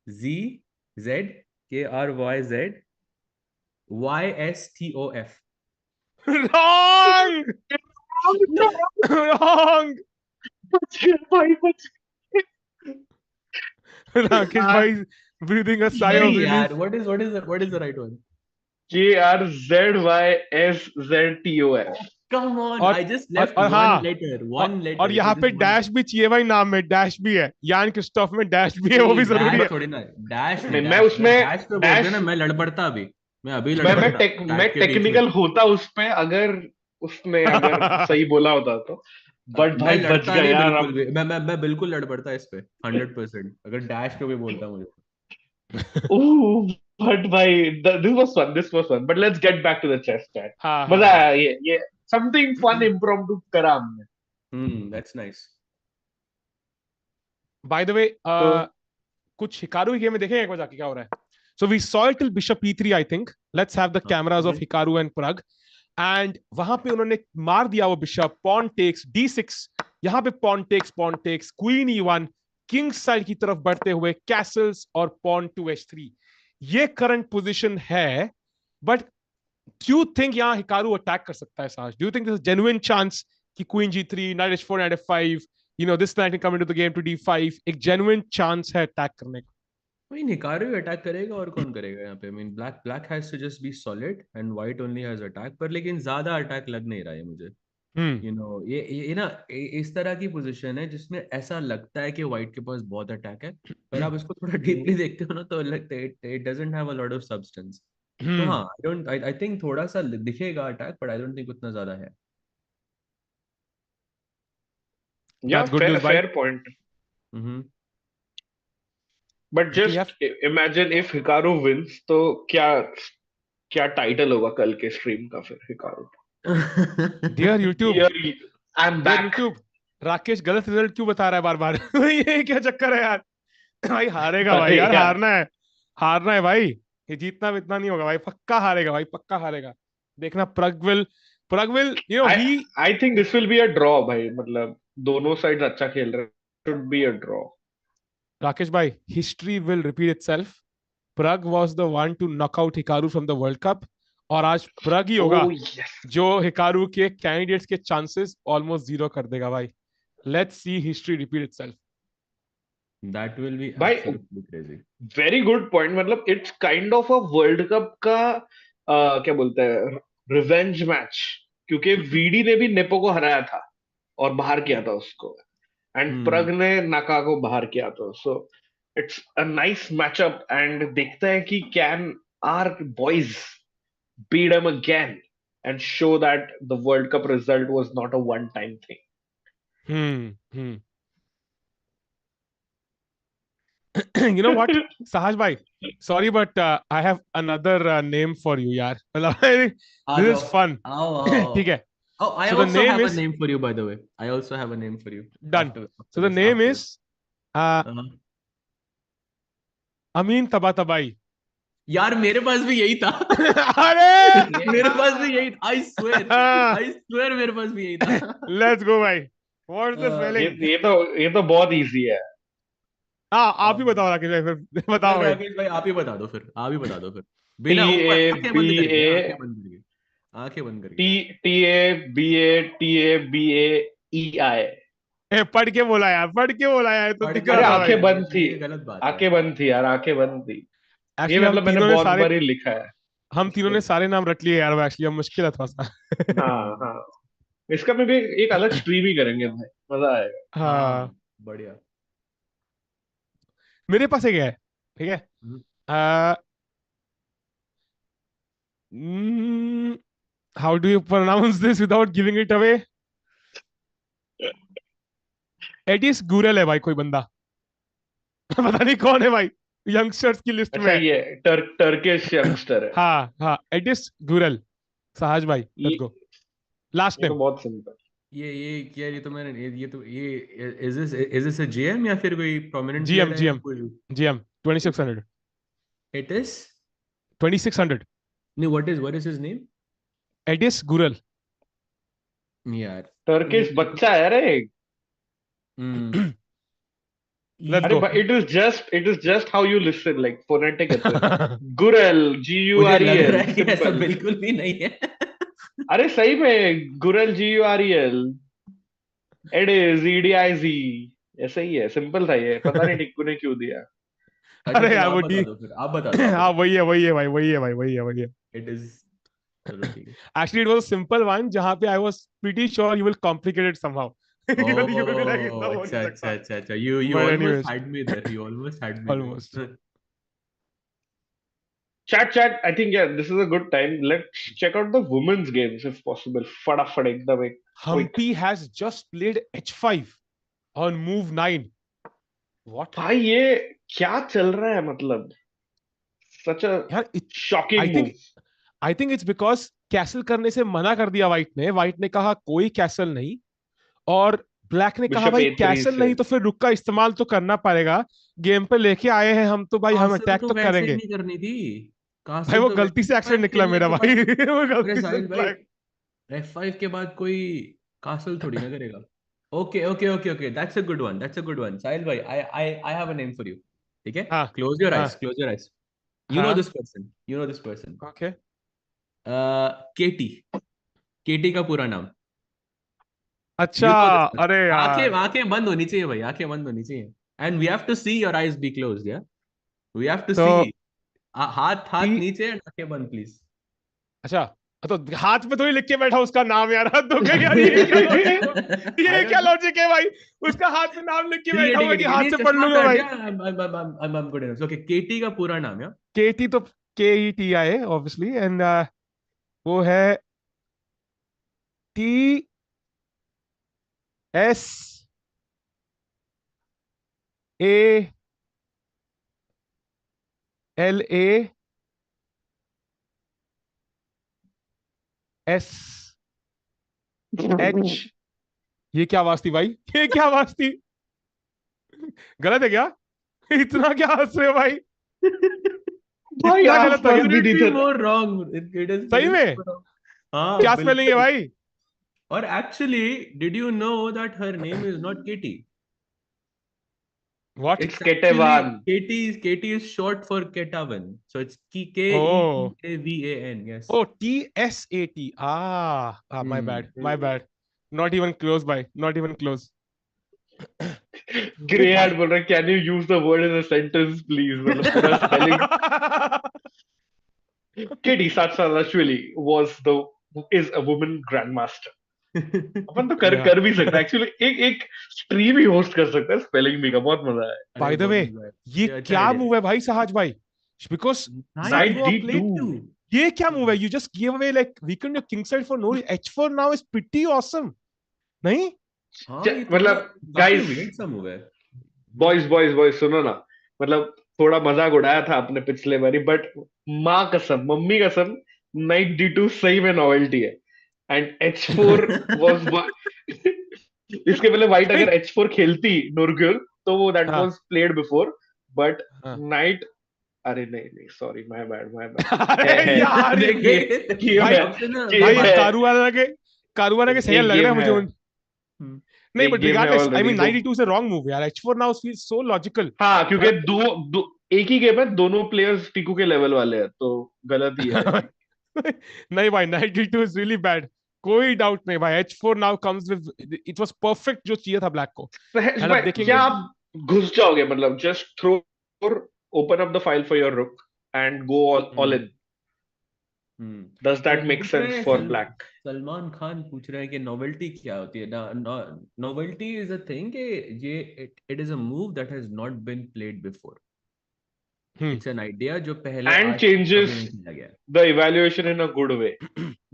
Z Z KRYZ YSTOF. Wrong, wrong. भाई बच राकेश भाई ब्रीदिंग अ साई ऑफ नहीं रिलीफ। यार, what is the right one? KRZYSZTOF। Come on, और I just left और one हाँ, letter, और it यहाँ is पे just one. डैश भी चाहिए भाई, नाम में डैश भी है, यान क्रिस्टोफ में डैश भी है, वो भी नहीं, जरूरी है। डैश थोड़ी ना, डैश नहीं, नहीं, मैं डैश उसमें डैश पे बोलते डैश ना, मैं लड़ पड़ता अभी, मैं अभी लड़ मैं पड़ता मैं चैट के बीच में। टेक्निकल होता उस पे, अगर उसने अगर सही बोला होता तो। बट मैं भाई बच लड़ता गया नहीं यार बिल्कुल हम। भी, मैं बिल्कुल लड़ पड़ता इस पे 100%, अगर डैश पे भी बोलता मुझे। ओह, बट भाई this was fun, but let's get back to the chess chat. हाँ हाँ मजा हाँ। आया, ये समथिंग फन इम्प्रॉम्प्टू करा हमने। That's nice. बाय द वे, तो कुछ हिकारू की गेम में देखेंगे एक बार जाके क्या हो रहा है। So we saw it till bishop E3, I think. Let's have the cameras of Hikaru and Pragg. And वहां पे उन्होंने मार दिया वो बिशप, पॉन टेक्स D6, यहाँ पे pawn takes queen E1, kingside की तरफ बढ़ते हुए कैसल्स और पॉन टू H3। ये करंट पोजीशन है, बट डू यू थिंक यहाँ हिकारू अटैक कर सकता है साज? Do you think this genuine chance कि queen G3, knight H4, knight F5, this knight can come into the game to D5, एक genuine chance है attack करने का? वही हिकारू अटैक करेगा और कौन करेगा यहाँ पे। I mean black has to just be solid and white only has attack, पर लेकिन ज्यादा अटैक लग नहीं रहा है मुझे। ये ना इस तरह की पोजीशन है जिसमें ऐसा लगता है कि व्हाइट के पास बहुत अटैक है, पर आप इसको थोड़ा डीपली देखते हो ना तो लगता है it doesn't have a lot of substance. तो हाँ, आई थिंक थोड़ा सा दिखेगा attack, but I don't think उतना ज्यादा है। या That's good news, भाई। Fair point. But लेकिन यार just imagine if Hikaru wins, तो क्या क्या टाइटल होगा कल के स्ट्रीम का फिर Hikaru? Dear YouTube, Dear, I'm dear back. YouTube, Rakesh गलत रिजल्ट क्यों बता रहा है बार बार? ये क्या चक्कर है यार? भाई हारेगा भाई, अरे यार यार, हारना है, हारना है भाई। ये जीतना इतना नहीं होगा भाई, पक्का हारेगा भाई, पक्का हारेगा। देखना Pragg will I he. I think this will be a draw भाई, मतलब दोनों साइड अच्छा खेल रहे हैं, should be a draw. Rakesh भाई, history will repeat itself. Pragg was the one to knock out Hikaru from the world cup, और आज प्रग ही होगा Oh yes. जो हिकारू के कैंडिडेट्स के चांसेस ऑलमोस्ट जीरो कर देगा भाई। Let's see history repeat itself. That will be भाई absolutely crazy. Very good point, मतलब it's kind of a world cup का क्या बोलते हैं, रिवेंज मैच, क्योंकि वीडी ने भी नेपो को हराया था और बाहर किया था उसको, एंड प्रग ने नाका को बाहर किया था, so it's a nice matchup, and देखते हैं कि can our boys beat them again and show that the World Cup result was not a one-time thing. Hmm. You know what, Sahaj bhai, sorry, but I have another name for you, yaar. मतलब, आ this जाओ, is fun. आओ आओ आओ. ठीक है, Oh, I so the also name have a is name for you, by the way. I also have a name for you done. after So the this, name after this. is uh, Uh-huh. अमीन तबातबाई। यार मेरे पास भी यही था. अरे मेरे पास भी यही था. I swear मेरे पास भी यही था. लेट्स गो भाई, व्हाट्स द Uh, ये स्पेलिंग? ये तो ये तो बहुत इजी है. हाँ, आप ही um, बताओ राकेश भाई, फिर चल बताओ भाई। राकेश भाई, आप ही बता दो फिर, आप ही बता दो फिर. टी बिना ऊपर ए आंखें बी बंद करके, ए आंखें बंद करके, आंखें बंद करके. T A B A T A B A E I. पढ़ के बोला यार, पढ़ के बोला यार, तो पढ़ दिख के रहा अरे था बोला भाई। आंखें यार, बंद थी, ये गलत बात है. आंखें बंद थी यार, आंखें बंद थी. ये एक्चुअली मतलब मैंने बहुत बार ही लिखा है हम तीनों ने इसलिए. सारे नाम रट लिए यार, वो एक्चुअली मुश्किल है थोड़ा सा। हाँ हाँ, इसका में भी एक अलग स्ट्रीम ही करेंगे भाई, मजा आएगा. हाँ, हाँ, बढ़िया. मेरे पास एक है, ठीक है। Hmm. How do you pronounce this without giving it away? Ediz Gurel है भाई, कोई बंदा। पता नहीं कौन है भाई, यंगस्टर्स की लिस्ट में अच्छा, है। ये टर्किश यंगस्टर है. हाँ हाँ, एडिस गुरल। साहज भाई, ये लेट्स गो, लास्ट ये तो नेम। बहुत सिंपल. ये क्या, ये तो मैंने ये तो ये इज दिस अ जीएम या फिर कोई प्रोमिनेंट जीएम प्लेयर है या जीएम कोई? GM 2600, it is. 2600। नहीं, what is his name? Ediz Gurel. यार ये टर्किश मेरे को. बच्चा है रे. हम्म. लेट्स अरे go. It is just how you listen, like phonetic है तो. गुरल, मुझे लग GUREL, रहा है कि ऐसा सिंपल. बिल्कुल भी नहीं है. अरे सही में गुरल, GUREL. EDIZ. ऐसा ही है, सिंपल था ये, पता नहीं टिक्कू ने क्यों दिया. अच्छा अरे चलो, यार आप वो बता डी, दो फिर, आप बता दो, आप हाँ बता वही है, वही है भाई, वही है भाई, वही है, वही है। दो. It is. चलो ठीक है. Actually, it was a simple one जहाँ पे I was pretty sure you will complicate it somehow. You will be like इतना Oh, हो नहीं अच्छा अच्छा सकता। अच्छा अच्छा. You But almost anyways, had me there. You almost had me almost. there. Chat, I think, yeah, this is a good time. Let's check out the women's games if possible. फटाफट एकदम एक quick. Humpy has just played H5 on move 9. What? भाई ये क्या चल रहा है, मतलब such a यार I shocking think move. I think it's because castle करने से मना कर दिया व्हाइट ने कहा कोई कैसल नहीं, और ब्लैक ने कहा बिशप भाई A3 कैसल से. नहीं तो फिर रुक का इस्तेमाल तो करना पड़ेगा, गेम पे लेके आए हैं हम तो भाई, हम कासल अटैक तो तो वैसे ही करेंगे। नहीं करनी थी. भाई कासल वो तो गलती वैसे से एक्सीडेंट F5 निकला खेलने मेरा के भाई। बाद. वो अरे गलती से साहिल निकला भाई, है। F5 के बाद कोई कासल थोड़ी ना करेगा. Okay okay okay okay, that's a good one, that's a good one. Sahil भाई, I have a name for you. ठीक है, हाँ क्लोज योर हाँ eyes, close your eyes. You know हाँ, this person, you know this person. Okay. Katie. Katie का पूरा नाम. अच्छा, यू नो दिस अरे पर्सन. आंखें यार, आंखें बंद होनी चाहिए भाई, आंखें बंद होनी चाहिए. And we have to see your eyes be closed. Yeah we have to तो सी. हाथ टी, हाथ नीचे and आंखें बंद प्लीज. अच्छा, तो हाथ पे थोड़ी लिख के बैठा उसका नाम यार, हद हो गई यार, ये क्या लॉजिक हो, आई ये क्या डोंट नो. लॉजिक है भाई? उसका हाथ पे नाम लिख के ठीक है बैठा ठीक हुआ है कि ठीक है, हाथ नहीं से पढ़ चश्मा तो लूंगा हट भाई। गया. I'm good enough. Okay, केटी का पूरा नाम है. केटी तो KETI ऑब्वियसली, एंड वो है TSA LA SH, ये क्या आवाज थी भाई? ये क्या आवाज थी? गलत है क्या? इतना क्या हंस रहे हो भाई? भाई इतना गलत था आसपास क्या? भी नहीं थे। more wrong. It is सही में more wrong. हाँ क्या स्पेलिंग है बिल्कुल. भाई? और actually, did you know that her name is not Katie? What? It's It's actually Ketevan. Katie. Katie is short for Ketavan. So it's oh Keeavan. Yes. Oh TSAT. My Hmm. Bad, my bad. Not even close भाई, not even close. Grey hat बोल रहा है, can you use the word in a sentence please, मतलब पूरा spelling. Katie Satsarashvili was the is a woman grandmaster. अपन तो कर या कर भी सकते हैं एक्चुअली. एक एक स्ट्रीम ही होस्ट कर सकते हैं स्पेलिंग बी का. बहुत मजा है. बाय अरे द वे, बहुत ये ये अच्छा क्या आइडिया. मूव है भाई सहज भाई? Because Knight Knight you are D2. playing. ये क्या मूव है? You just give away like weaken your king side for no reason. H4 now is pretty awesome. नहीं? हाँ ये थोड़ा मतलब काफी गाइस, weird सा मूव है. बॉयज बॉयज बॉयज सुनो ना. मतलब थोड़ा मजाक उड़ाया था आपने पिछले बारी, बट माँ कसम, मम्मी कसम, नाइट D2 सही में नॉवेल्टी है. एंड H4 वाज इसके पहले व्हाइट नहीं. अगर H4 खेलती नूरगुल तो वो दैट हाँ वाज प्लेड बिफोर. बट हाँ. नाइट, अरे नहीं नहीं, sorry, my bad my bad. अरे है यार ये देखिए गेम भाई, है, आपसे ना भाई गेम ये है, कारुआना के सही एक लग रहा गेम है मुझे है, उन. हम्म, नहीं, एक बट गेम है रिगार्डलेस आई ऑलरेडी मीन वो. 92 से रॉन्ग मूव यार. H4 now feels so logical. हाँ, क्योंकि बट एक ही गेम है, दोनों प्लेयर्स टीकू के लेवल वाले हैं, तो गलत ही है. नहीं भाई, 92 is really bad. कोई डाउट नहीं भाई. H4 now comes with, it was perfect जो चाहिए था ब्लैक को. सहज एंड अब भाई, क्या देखेंगे. आप घुस जाओगे? मतलब just throw, open up the file for your rook and go all in. Does वो दैट मेक पूछ रहे सेंस हैं फॉर ब्लैक? सलमान खान पूछ रहे हैं कि नोवेल्टी क्या होती है ना. नोवेल्टी इज अ थिंग कि ये it is a move that has not been played before. Hmm. It's an idea जो पहले एंड आज तक कभी चेंजेस नहीं खेला गया. The evaluation in a good way.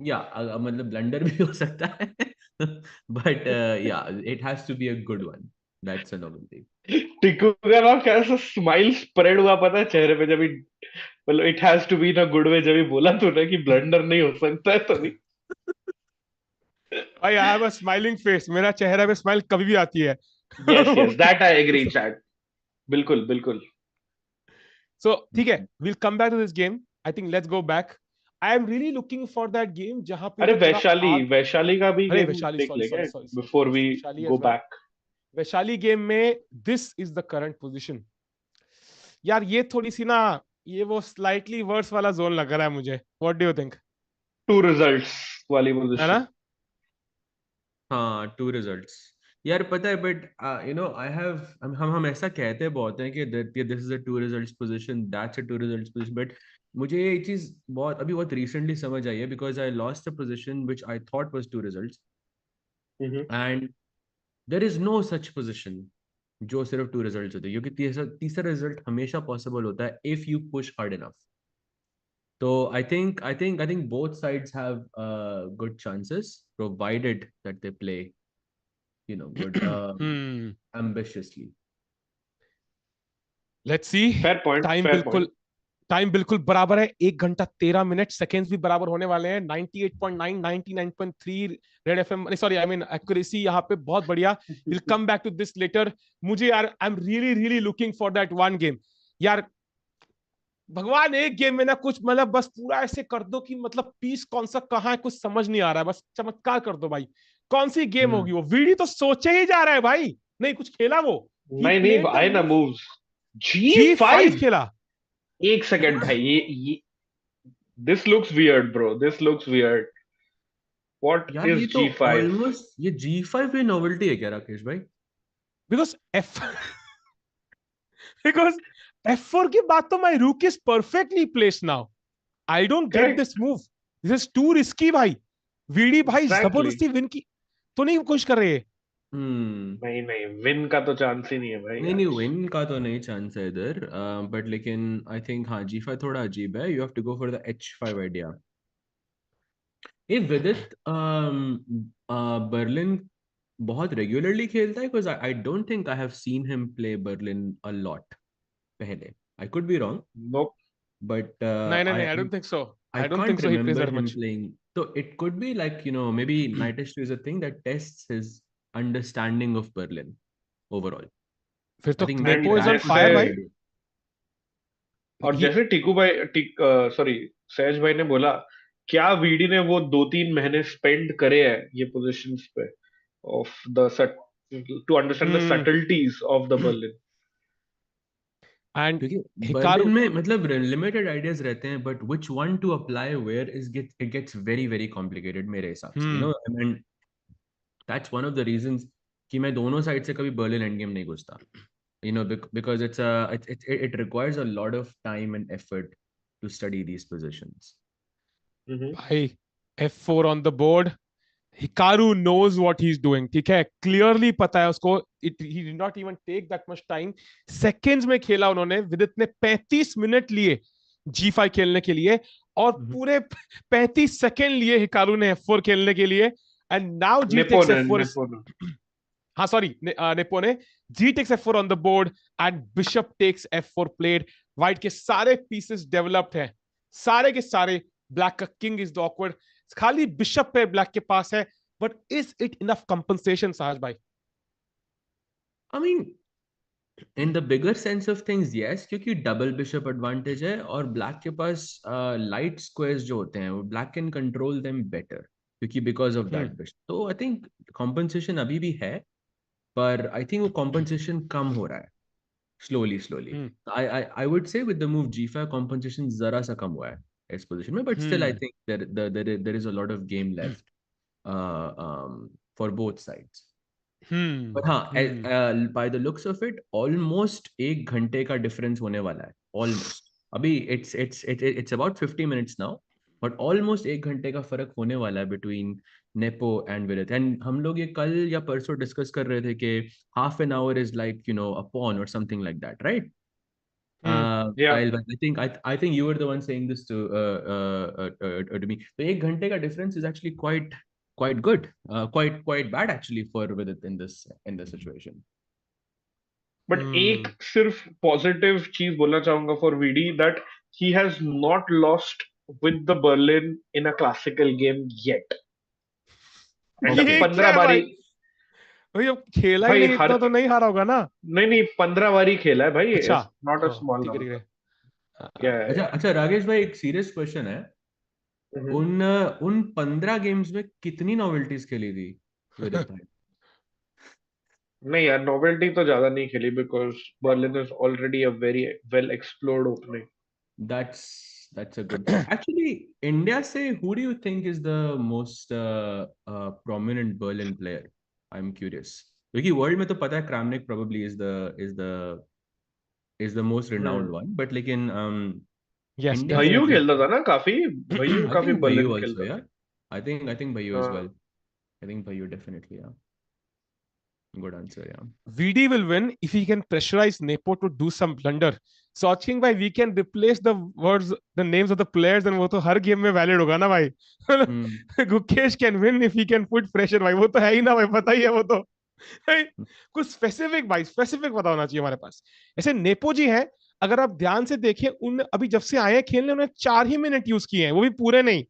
Yeah मतलब ब्लंडर भी हो सकता है but yeah it has to be a good one. That's a novelty. Tiku का नाम कैसा स्माइल स्प्रेड हुआ पता है चेहरे पे जब भी, मतलब it has to be in a good way, जब भी बोला तूने कि ब्लंडर नहीं हो सकता है तभी. भाई I have a smiling face. मेरा चेहरा पे स्माइल कभी भी आती है. Yes yes, that I agree chat. बिल्कुल बिल्कुल. सो ठीक है, we'll come back to this game. I think let's go back. I am really looking for that game जहां पे अरे वो थोड़ा वैशाली, आग. वैशाली का भी अरे गेम वैशाली, देख सॉरी लेंगे sorry sorry sorry, before yes we Vaishali go as well. Back. Vaishali game में this is the current position. यार ये थोड़ी सी ना, ये वो स्लाइटली वर्स वाला जोन लग रहा है मुझे. What do you think? Two results वाली है पोजीशन. ना? हाँ टू रिजल्ट्स. यार पता है but you know I have हम ऐसा कहते हैं बहुत हैं कि this is a two results position, that's a two results position. But मुझे ये चीज बहुत रिसेंटली समझ आई है because I lost a position which I thought was two results and there is no such position जो सिर्फ टू रिजल्ट्स होते हैं, क्योंकि तीसरा रिजल्ट हमेशा पॉसिबल होता है if you push hard enough. So I think both sides have good chances provided that they play, you know, good ambitiously. Let's see. Fair point, time fair point. बिल्कुल, time बिल्कुल बराबर है. 1 घंटा 13 minute, seconds भी बराबर होने वाले हैं. 98.9, 99.3 Red FM, sorry I mean accuracy यहाँ पे बहुत बढ़िया. Will come back to this later. मुझे यार I am really really looking for that one game. यार भगवान, एक गेम में ना कुछ मतलब बस पूरा ऐसे कर दो कि मतलब पीस कौन सा कहाँ है कुछ समझ नहीं आ रहा है. बस चमत्कार कर दो भाई. कौन सी गेम होगी वो? वीडी तो सोचे ही जा रहा है भाई. नहीं कुछ खेला वो. ही नहीं नहीं, प्लेड द आए ना मूव. मूव्स. G5 G5. खेला. एक सेकंड भाई, ये this looks weird bro, this looks weird. What यार ये इज तो G5? ऑलमोस्ट ये G5 भी नोवेल्टी है क्या राकेश भाई? बिकॉज एफ बिकॉज F4 की बात तो माई रूक is perfectly place now. I don't get correct. This move. This is to risky भाई. वीडी भाई एग्जैक्टली. जबरदस्ती विन की तो नहीं कोशिश कर रहे हैं. हम्म. नहीं नहीं, विन का तो चांस ही नहीं है भाई नहीं आज. विन का तो नहीं चांस है इधर. बट लेकिन आई थिंक हाँ G5 थोड़ा अजीब है. You have to go for the H5 idea. ये विदित बर्लिन बहुत रेगुलरली खेलता है because I don't think I have seen him play Berlin a lot पहले. I could be wrong. No, but No, I don't think so. I I don't can't think so. He plays remember that him much. playing. So it could be like, maybe knight h2 is a thing that tests his understanding of Berlin overall. फिर I तो think maybe nepo and is on that could जैसे be fire the भाई. idea. और He, जैसे sorry सहज भाई ने बोला, क्या वीडी ने वो 2-3 महीने स्पेंड करे हैं ये पोजीशंस पे of the to understand the hmm. Subtleties of the Berlin. And क्योंकि बर्लिन Hikaru. में मतलब लिमिटेड आइडियाज रहते हैं, but which one to apply where it gets very very complicated मेरे हिसाब से, Hmm. I mean that's one of the reasons कि मैं दोनों साइड से कभी बर्लिन एंड गेम नहीं घुसता, because it requires a lot of time and effort to study these positions. भाई F4 on the board. Hikaru knows what he's doing. ठीक है, क्लियरली पता है उसको. He did not even take that much time. Seconds में खेला उन्होंने. विदित ने 35 मिनट लिए G5 खेलने के लिए, और पूरे 35 सेकेंड लिए हिकारू ने F4 खेलने के लिए. And now G takes F4 is, हाँ सॉरी, नेपो ने G takes F4 on the board and Bishop takes F4 played. White के सारे पीसेस डेवलप्ड हैं, सारे के सारे. ब्लैक का किंग इज द ऑकवर्ड. खाली बिशप पे ब्लैक के पास है. But is it enough compensation Sahaj भाई? I mean, in the bigger sense of things, yes, क्योंकि डबल बिशप एडवांटेज है और ब्लैक के पास लाइट स्क्वायर्स जो होते हैं वो black can control them better, क्योंकि बिकॉज ऑफ दैट बिशप. तो आई थिंक कॉम्पनसेशन अभी भी है, पर आई थिंक वो कॉम्पनसेशन कम हो रहा है slowly. I would say with the move G5 compensation जरा सा कम हुआ है इस position में, but still I think there is a lot of game left for both sides. But हाँ, by the looks of it, almost 1 घंटे का difference होने वाला है. Almost. अभी it's about 50 minutes now, but almost 1 घंटे का फर्क होने वाला है between Nepo and Vidit. And हम लोग ये कल या परसों डिस्कस कर रहे थे कि half an hour is like, a pawn or something like that, right? या Kyle, I think you were the one saying this to me. So 1 घंटे का difference is actually quite good, quite bad actually for Vidit in this situation. But एक सिर्फ positive चीज बोलना चाहूंगा for VD, that he has not lost with the Berlin in a classical game yet. And ये 15 क्या है बारी भाई? भाई अब खेला ही भाई नहीं हर इतना तो नहीं हारा होगा ना? नहीं 15 बारी खेला है भाई. अच्छा, नॉट अ स्मॉल ठीक है, ठीक नंबर. है. अच्छा राकेश भाई, एक सीरियस क्वेश्चन है. उन 15 गेम्स में कितनी नॉवेल्टीज खेली थी विदित भाई? नहीं यार, नोवेल्टी तो ज्यादा नहीं खेली, because Berlin is already a very well explored opening. That's a good. Actually, India say, who do you think is the most prominent Berlin player? I'm curious. क्योंकि वर्ल्ड में तो पता है Kramnik probably is the most renowned one, but लेकिन yes, India में Bhaiyu definitely. खेलता था ना काफी. भैयू I काफी think Bhayu बर्लिन also, खेलता yeah. था. I think Bhayu as हाँ. well. I think Bhayu definitely, yeah. Good answer, yeah. VD will win if he can pressurize Nepo to do some blunder. So I think भाई we can replace the words, the names of the players, and वो तो हर game में valid होगा ना भाई. Gukesh can win if he can put pressure भाई. वो तो है ही ना भाई, पता ही है वो तो. कुछ स्पेसिफिक भाई, स्पेसिफिक पता होना चाहिए हमारे पास. ऐसे नेपो जी हैं, अगर आप ध्यान से देखें, उन अभी जब से आए हैं खेलने, उन्होंने 4 ही मिनट यूज किए हैं, वो भी पूरे नहीं.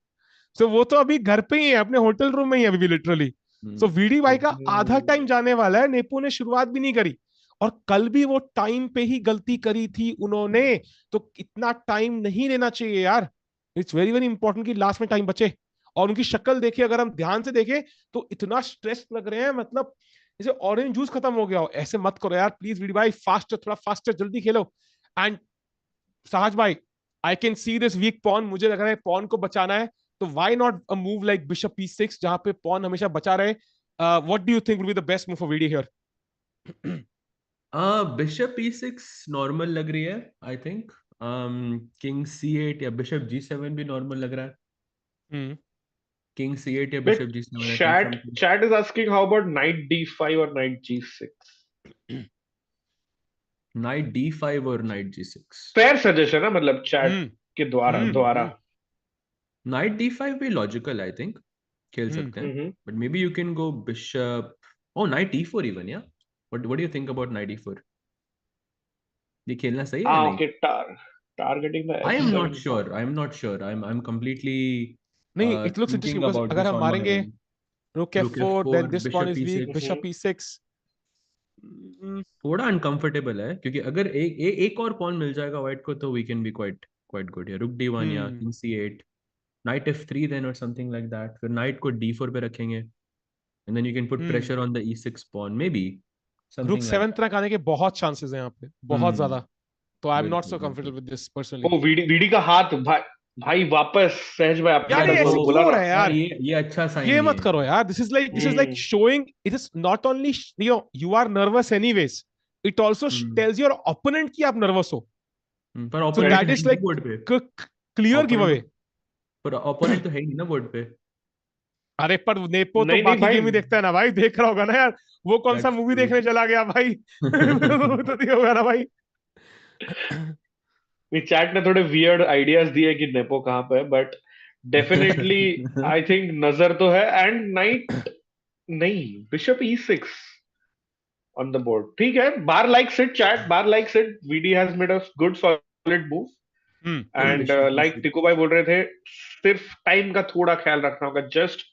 सो वो तो अभी घर पे ही है, अपने होटल रूम में ही है अभी भी लिटरली. सो वीडी भाई का आधा टाइम जाने वाला है. नेपो ने शुरुआत भी नहीं करी, और कल भी वो टाइम पे ही गलती करी थी उन्होंने. तो इतना टाइम नहीं लेना चाहिए यार. इट्स वेरी वेरी इंपॉर्टेंट कि लास्ट में टाइम बचे. और उनकी शक्ल देखिए, अगर हम ध्यान से देखें तो इतना स्ट्रेस लग रहे हैं, मतलब जैसे ऑरेंज जूस खत्म हो गया हो. ऐसे मत करो यार प्लीज वीडी भाई, फास्ट, थोड़ा फास्टर, जल्दी खेलो. एंड साहज भाई, I can see this weak pawn. मुझे लग रहा है पॉन को बचाना है, तो why not a move like bishop p6, जहां पे पॉन हमेशा बचा रहे. What do you think will be the best move for VD here? Bishop e6 normal लग रही है, आई थिंक. किंग c8 या बिशप g7 भी नॉर्मल लग रहा है. किंग c8 या Wait, bishop g7, I think chat something. chat is asking how about knight d5 or knight g6. Night d5 और नाइट g6. फेयर सजेशन है, मतलब chat के द्वारा द्वारा. नाइट d5 भी लॉजिकल, आई थिंक खेल सकते हैं, but maybe you can go bishop. Oh knight e4 even, या what do you think about knight e4? ये खेलना सही है या नहीं? ओके, टार. targeting the I am not f7 sure. pawn. I'm not sure. I'm completely नहीं, it looks thinking interesting because about अगर this हम on my मारेंगे own. rook Rook f4, f4, then this pawn bishop is weak, e6. bishop e6. थोड़ा uncomfortable है क्योंकि अगर एक और पॉन मिल जाएगा व्हाइट को तो we can be quite good है। रुक d1 या king c8, knight f3 then और समथिंग लाइक दैट। फिर नाइट को d4 पे रखेंगे and then you can put pressure on the e6 pawn maybe rook something like 7 तक आने के बहुत चांसेस हैं यहाँ पे, बहुत दैट। ज्यादा। तो आई एम नॉट बिल्कुल सो बिल्कुल। Comfortable with this personally. Oh VD का हाथ भाई, भाई वापस सहज भाई आपने यार याद ये ऐसे बोला क्यों हो ना। रहा है यार यार? ये अच्छा साइन ये नहीं मत है। करो यार। This is like showing it is not only you are nervous anyways, it also tells your opponent कि आप नर्वस हो। पर सो ओपोनेंट दैट है इज नहीं ना लाइक बोर्ड पे। Clear give opponent away. पर ओपोनेंट तो है ही नहीं ना बोर्ड पे। अरे पर नेपो तो नहीं नहीं बाकी भाई, गेम ही देखता है ना भाई, देख रहा होगा ना यार। वो कौन सा दैट्स मूवी ट्रू। देखने चला गया भाई? वो तो नहीं होगा ना भाई। चैट ने थोड़े वियर्ड आइडियाज दिए कि नेपो कहाँ पे है, बट डेफिनेटली आई थिंक नजर तो है। एंड नाइट नहीं, bishop e6 on the board, ठीक है। बार लाइक्स इट चैट, बार likes it. VD has made a good solid move. And bishop like e6। टिको भाई बोल रहे थे, सिर्फ टाइम का थोड़ा ख्याल रखना होगा। Just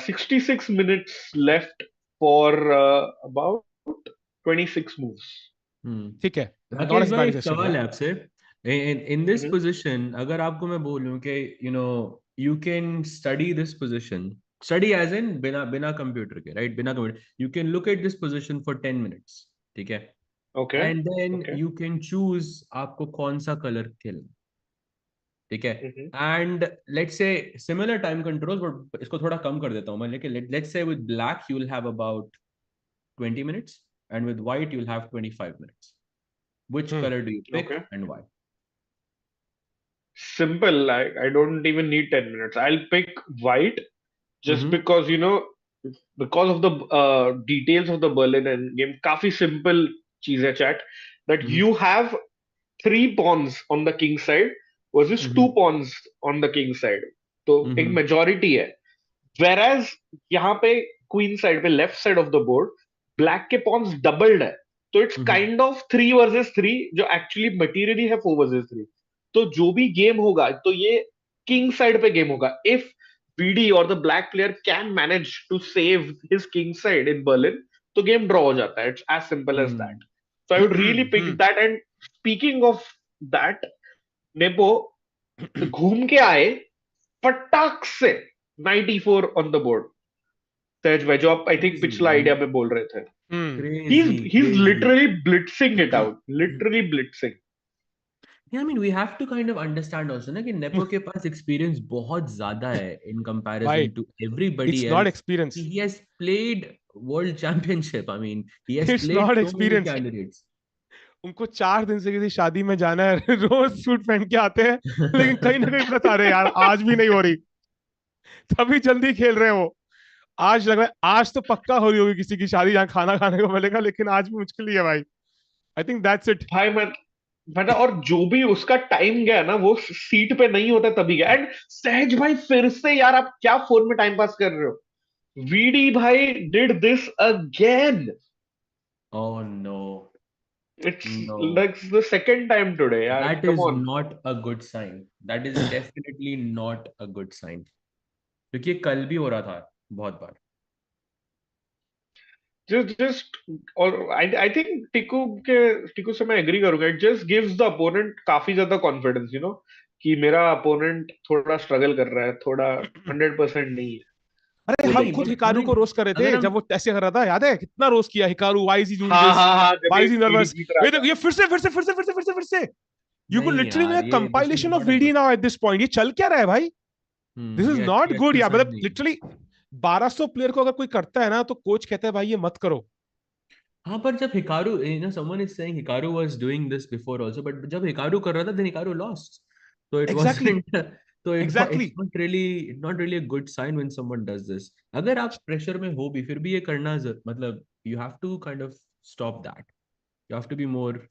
66 minutes left for about 26 moves. ठीक है, नॉट राकेश एज भाई बैड एक एज सवाल यस्टरडे। है आपसे। इन दिस पोजीशन अगर आपको मैं बोलूं कि you can study this position, study as in बिना बिना कंप्यूटर के, राइट, बिना computer, you can look at this position for 10 minutes, ठीक है, okay and then okay. You can choose आपको कौन सा कलर खेलना, ठीक है। And let's say similar time control, but इसको थोड़ा कम कर देता हूं मैं, लेकिन let's say with black you will have about 20 minutes and with white you'll have 25 minutes. Which color do you pick okay, and why? simple. I don't even need 10 minutes. I'll pick white just Mm-hmm. because, because of the details of the Berlin Endgame. काफी simple चीज है chat, that Mm-hmm. you have 3 pawns on the king side versus Mm-hmm. 2 pawns on the king side. तो एक Mm-hmm. majority है। Whereas यहाँ पे queen side पे left side of the board black के pawns doubled है, तो it's Mm-hmm. kind of 3 versus 3, जो actually materially है 4 versus 3। तो जो भी गेम होगा तो ये किंग साइड पे गेम होगा। इफ बीडी और the black player can manage to save his king side in Berlin, तो गेम ड्रॉ हो जाता है। It's as simple as that. So I would really pick that. And speaking of that, Nepo घूम के आए फटाक से 94 ऑन द बोर्ड। सहज भाई, जो आप आई थिंक Crazy, पिछला man. आइडिया में बोल रहे थे, Crazy, he's crazy. literally blitzing it out, literally blitzing. Yeah, I mean, we have to kind of understand also ना कि नेपो के पास experience बहुत ज्यादा है in भाई comparison to everybody it's not else. Experience, He has played World Championship. I mean, he has it's played not so many experience. candidates. उनको 4 दिन से किसी शादी में जाना है, रोज सूट पहन के आते हैं, लेकिन कहीं ना कहीं बता रहे यार आज भी नहीं हो रही, तभी जल्दी खेल रहे हो। आज लग रहा है आज तो पक्का हो रही होगी किसी की शादी जहाँ खाना खाने को मिलेगा, लेकिन आज भी मुश्किल ही है भाई। I think that's it. भाई मैं और जो भी उसका टाइम गया ना, वो सीट पे नहीं होता तभी गया। एंड सहज भाई फिर से यार, आप क्या फोन में टाइम पास कर रहे हो? वीडी भाई did this again. Oh no, it's no. Like the second time today यार, That come is on. not a good sign. That is definitely not a good sign. क्योंकि ये कल भी हो रहा था बहुत बार। जस्ट और आई थिंक टिकू से मैं एग्री करूंगा। It just gives the opponent काफी ज्यादा कॉन्फिडेंस, कि मेरा अपोनेंट थोड़ा स्ट्रगल कर रहा है, थोड़ा 100% नहीं है। अरे वो हम नहीं, देखो। खुद बट हिकारू को हमें रोस्ट कर रहे थे अगर हम जब वो ऐसे कर रहा था, याद है कितना रोस्ट किया Hikaru, why is he doing हाँ दिस, हाँ हाँ, जब व्हाई ये इज ही वीडी नर्वस। जीत रहा था। ये फिर से यू कुड नहीं लिटरली यार, मेक ये this is compilation of not a VD good. Now at this point. ये चल क्या रहा है भाई? दिस इज नॉट ये गुड अच्छा यार। साइन मतलब नहीं है। लिटरली 1200 प्लेयर को अगर कोई करता है ना, तो कोच कहता है भाई ये मत करो। हाँ, पर जब Hikaru, someone is saying Hikaru was doing this before also, but जब हिकारू कर रहा था देन हिकारू लॉस्ट, तो इट एग्जैक्टली वाजंट तो exactly. It's not really a good sign when someone does this. अगर आप प्रेशर में हो भी फिर भी ये करना मतलब you have to kind of stop that, you have to be more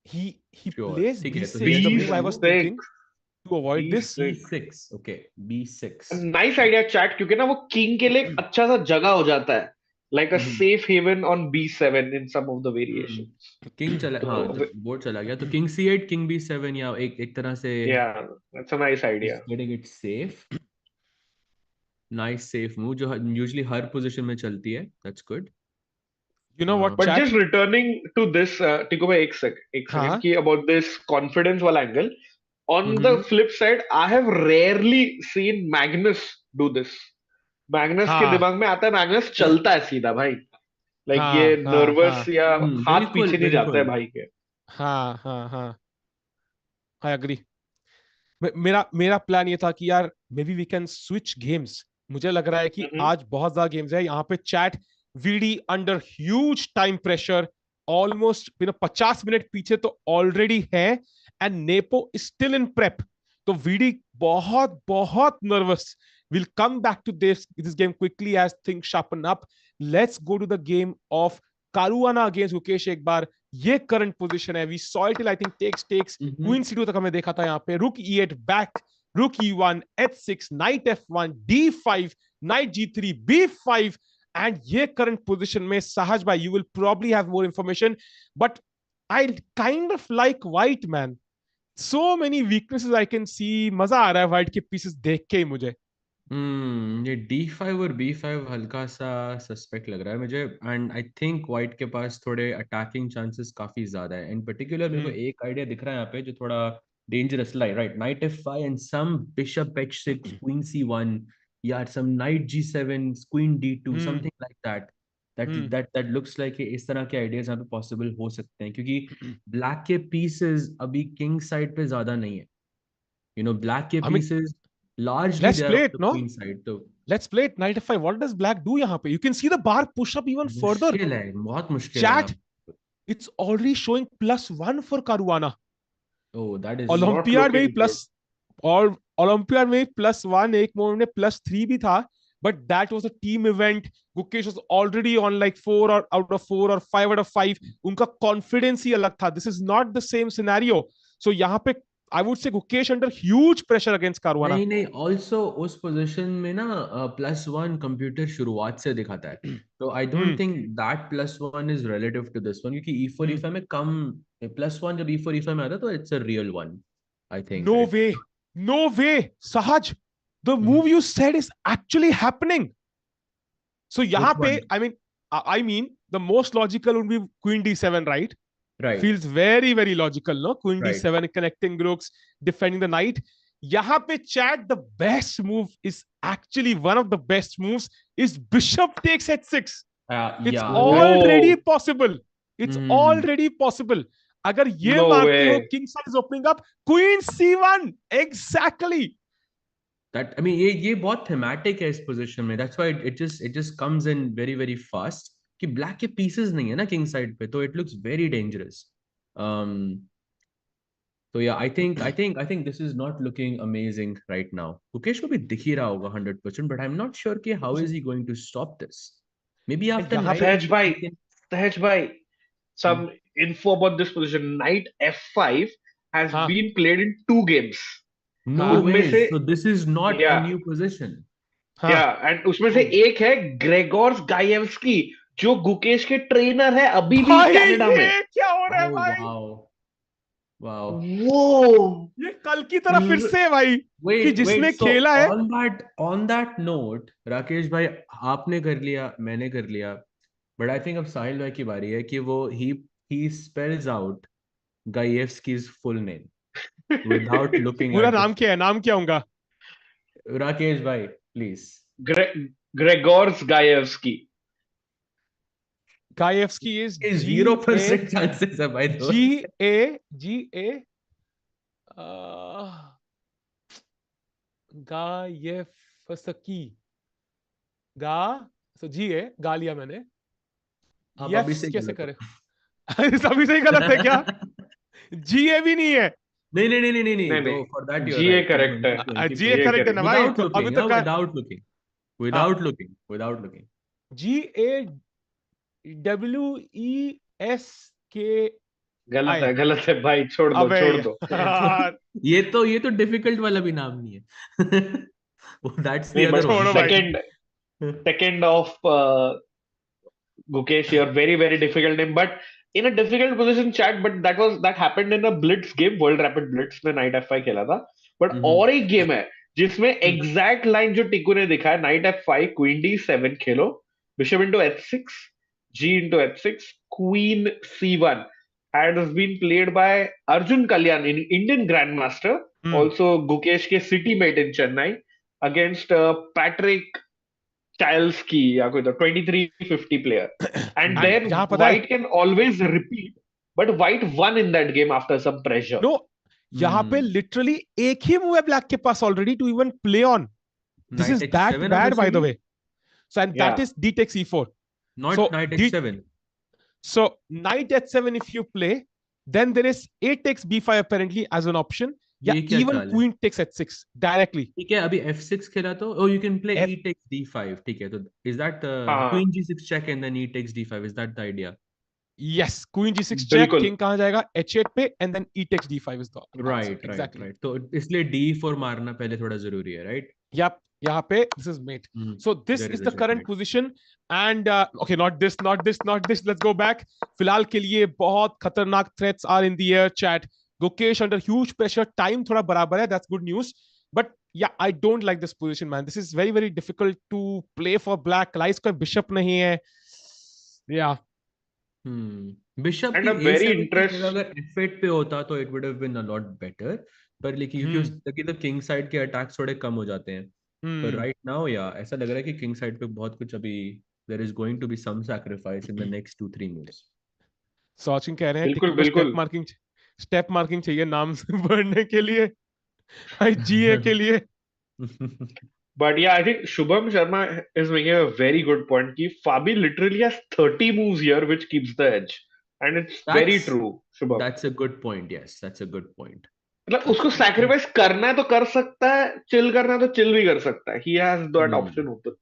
he sure. plays ठीक है, तो b6। Yes The you move I was go thinking B6, to avoid this, B6 b6, okay b6। Nice idea chat, क्योंकि ना वो king के लिए एक अच्छा सा जगह हो जाता है। like a hmm, safe haven on b7 in some of the variations. King चला, हाँ So जब बोर्ड चला गया तो किंग C8 किंग B7 या एक तरह से yeah, that's a nice idea. getting it safe. Nice safe move जो usually हर position में चलती है. That's good. You know what, But chat? just returning to this, Tiko bhai, ek second, हाँ. ki about this confidence wala angle. On the Mm-hmm. flip side, I have rarely seen Magnus do this. Magnus के हाँ. दिमाग में आता है, Magnus चलता है सीधा भाई. Like ये हाँ. हाँ. nervous या हाथ बिल्कुल पीछे नहीं जाता है बिल्कुल. भाई के. हाँ. हाँ. हाँ. I agree. मेरा मेरा प्लान ये था कि यार maybe we can switch games. मुझे लग रहा है कि आज बहुत ज्यादा गेम्स है यहाँ पे. Chat, VD under huge time pressure, almost 50 minute पीछे तो ऑलरेडी है, and Nepo is still in prep. तो वीडी बहुत बहुत नर्वस. Will come back to this game quickly as things sharpen up. Let's go to the game of Caruana against Gukesh. एक बार ये करंट पोजीशन है. We saw it, I think takes queen C2 तक हमने देखा था. यहाँ पे रुक E8 बैक, रुक E1, H6, night F1, D5, night G3, B5. And ये करंट पोजीशन में सहज भाई, you will probably have more information, but I kind of like white man. So many weaknesses I can सी. मजा आ रहा है white के pieces देख के ही मुझे. ये D5 और B5 हल्का सा सस्पेक्ट लग रहा है मुझे. एंड आई थिंक व्हाइट के पास थोड़े अटैकिंग चांसेस काफी ज्यादा है. इन पर्टिकुलर मेरे को एक आइडिया दिख रहा है यहाँ पे जो थोड़ा dangerous like, right? Knight F5 and some bishop H6, queen C1, या some knight G7, queen D2, something like that. That looks like इस तरह के आइडियाज यहाँ पे पॉसिबल हो सकते हैं, क्योंकि ब्लैक के पीसेस अभी किंग साइड पे ज्यादा नहीं है. ब्लैक के I mean, pieces largely let's they are play on it, the no? queen side. तो Let's play it. Knight F5. What does black do यहाँ पे? You can see the bar push up even further. मुश्किल है, बहुत मुश्किल है Chat, यहाँ. it's already showing +1 for Caruana. Oh, that is Not olympiad में भी looking good. और ओलंपियाड में +1, एक मोमेंट में +3 भी था, but that was a team event. Gukesh was already on like 4 or out of 4 or 5 out of 5. उनका confidence ही अलग था. This is not the same scenario. So यहाँ पे I would say Gukesh under huge pressure against Caruana. नहीं also उस position में ना +1 computer शुरुआत से दिखाता है. तो I don't think that +1 is relative to this one, क्योंकि E4 E5 में कम +1 जब E4 E5 में आता है तो it's a real one, I think. No way, Sahaj. The move you said is actually happening. So यहाँ पे, I mean, the most logical would be Queen D7, right? Right. Feels very, very logical, no? Queen Right. D7 connecting rooks, defending the knight. यहाँ पे chat, the best move is actually one of the best moves is bishop takes H6. It's already possible. It's already possible. अगर ये मारते हो, king side is opening up. Queen C1, exactly. That, I mean, ये बहुत thematic है इस position में. That's why it just comes in very very fast. कि ब्लैक के पीसेस नहीं है ना किंग साइड पे, तो इट लुक्स वेरी डेंजरस. तो या I think this is not looking amazing right now. Gukesh को भी दिख ही रहा होगा 100%, but I am not sure कि how is he going to stop this. Maybe after Sahaj bhai, some info about this position. Knight F5 has been played in 2 games. No way. So this is not a new position. Yeah, and उसमें से एक है ग्रेगोर्स गायेव्स्की, जो गुकेश के trainer है अभी भी Canada में. क्या हो रहा है भाई? वाओ, ये कल की तरह फिर से भाई कि जिसने खेला है. On that note, राकेश भाई, आपने कर लिया, मैंने कर लिया, बट आई थिंक अब साहिल भाई की बारी है कि वो he spells out गायेव्स्की's full name without looking पूरा at नाम क्या है? नाम क्या होगा? राकेश भाई प्लीज. ग्रेगोर्स गायेव्स्की. Gaevsky is 0% chances है भाई. G-A Gaevsky. So G-A गा लिया मैंने. Yes, कैसे करें? सभी से ही गलत है क्या? G-A भी नहीं है. नहीं. For that you G-A correct है. G-A correct है ना भाई. Without looking. G-A W-E-S-K. गलत है भाई, छोड़ दो. ये तो डिफिकल्ट वाला भी नाम नहीं है. That's the other one. Second of Gukesh, you're very, very difficult name, but in a difficult position, chat. But that happened in a Blitz game, World Rapid Blitz में Knight F5 खेला था. But और एक game है जिसमें exact line जो टिकू ने दिखा है, Knight F5, Queen D7 Khelo, Bishop into H6, G into H6, Queen C1 has been played by Arjun Kalyan, in Indian Grandmaster, also Gukesh के city mate in Chennai, against Patrick Childsky या कोई तो 2350 player. And then white can always repeat, but white won in that game after some pressure. No, यहाँ पे literally एक ही move है black के पास already to even play on. This is that bad, by the way. So and that is D takes E4. Not so knight H7. So knight H7 if you play, then there is A takes B5 apparently as an option. Yeah, even queen takes H6 directly. ठीक है, अभी F6 खेला तो you can play E takes D5. ठीक है, तो is that queen G6 check and then E takes D5? Is that the idea? Yes, queen G6 check, king कहाँ जाएगा? H8 पे and then E takes D5 is the right, exactly. Right. तो इसलिए D4 मारना पहले थोड़ा जरूरी है, right? Yep. यहाँ पे this is mate. So this is the current position and okay, not this. Let's go back. फिलहाल के लिए बहुत खतरनाक threats are in the air, chat. Gukesh under huge pressure. Time थोड़ा बराबर है. That's good news. But yeah, I don't like this position, man. This is very, very difficult to play for black. Lies का bishop नहीं है. Yeah. Bishop and a very interesting. अगर F8 पे होता तो it would have been a lot better. पर लेकिन क्योंकि तो king side के attacks थोड़े कम हो जाते हैं. But right now, yeah, ऐसा लग रहा है कि king side पे बहुत कुछ अभी there is going to be some sacrifice in the next 2-3 moves. Sachin कह रहे हैं बिल्कुल स्टेप मार्किंग चाहिए नाम से बढ़ने के लिए, GA के लिए. But yeah, I think Shubham Sharma is making a very good point. Ki Fabi literally has 30 moves here, which keeps the edge, and it's very true. Shubham, that's a good point. Yes, that's a good point. मतलब उसको sacrifice करना है तो कर सकता है, chill करना है तो चिल भी कर सकता है. He has that option open.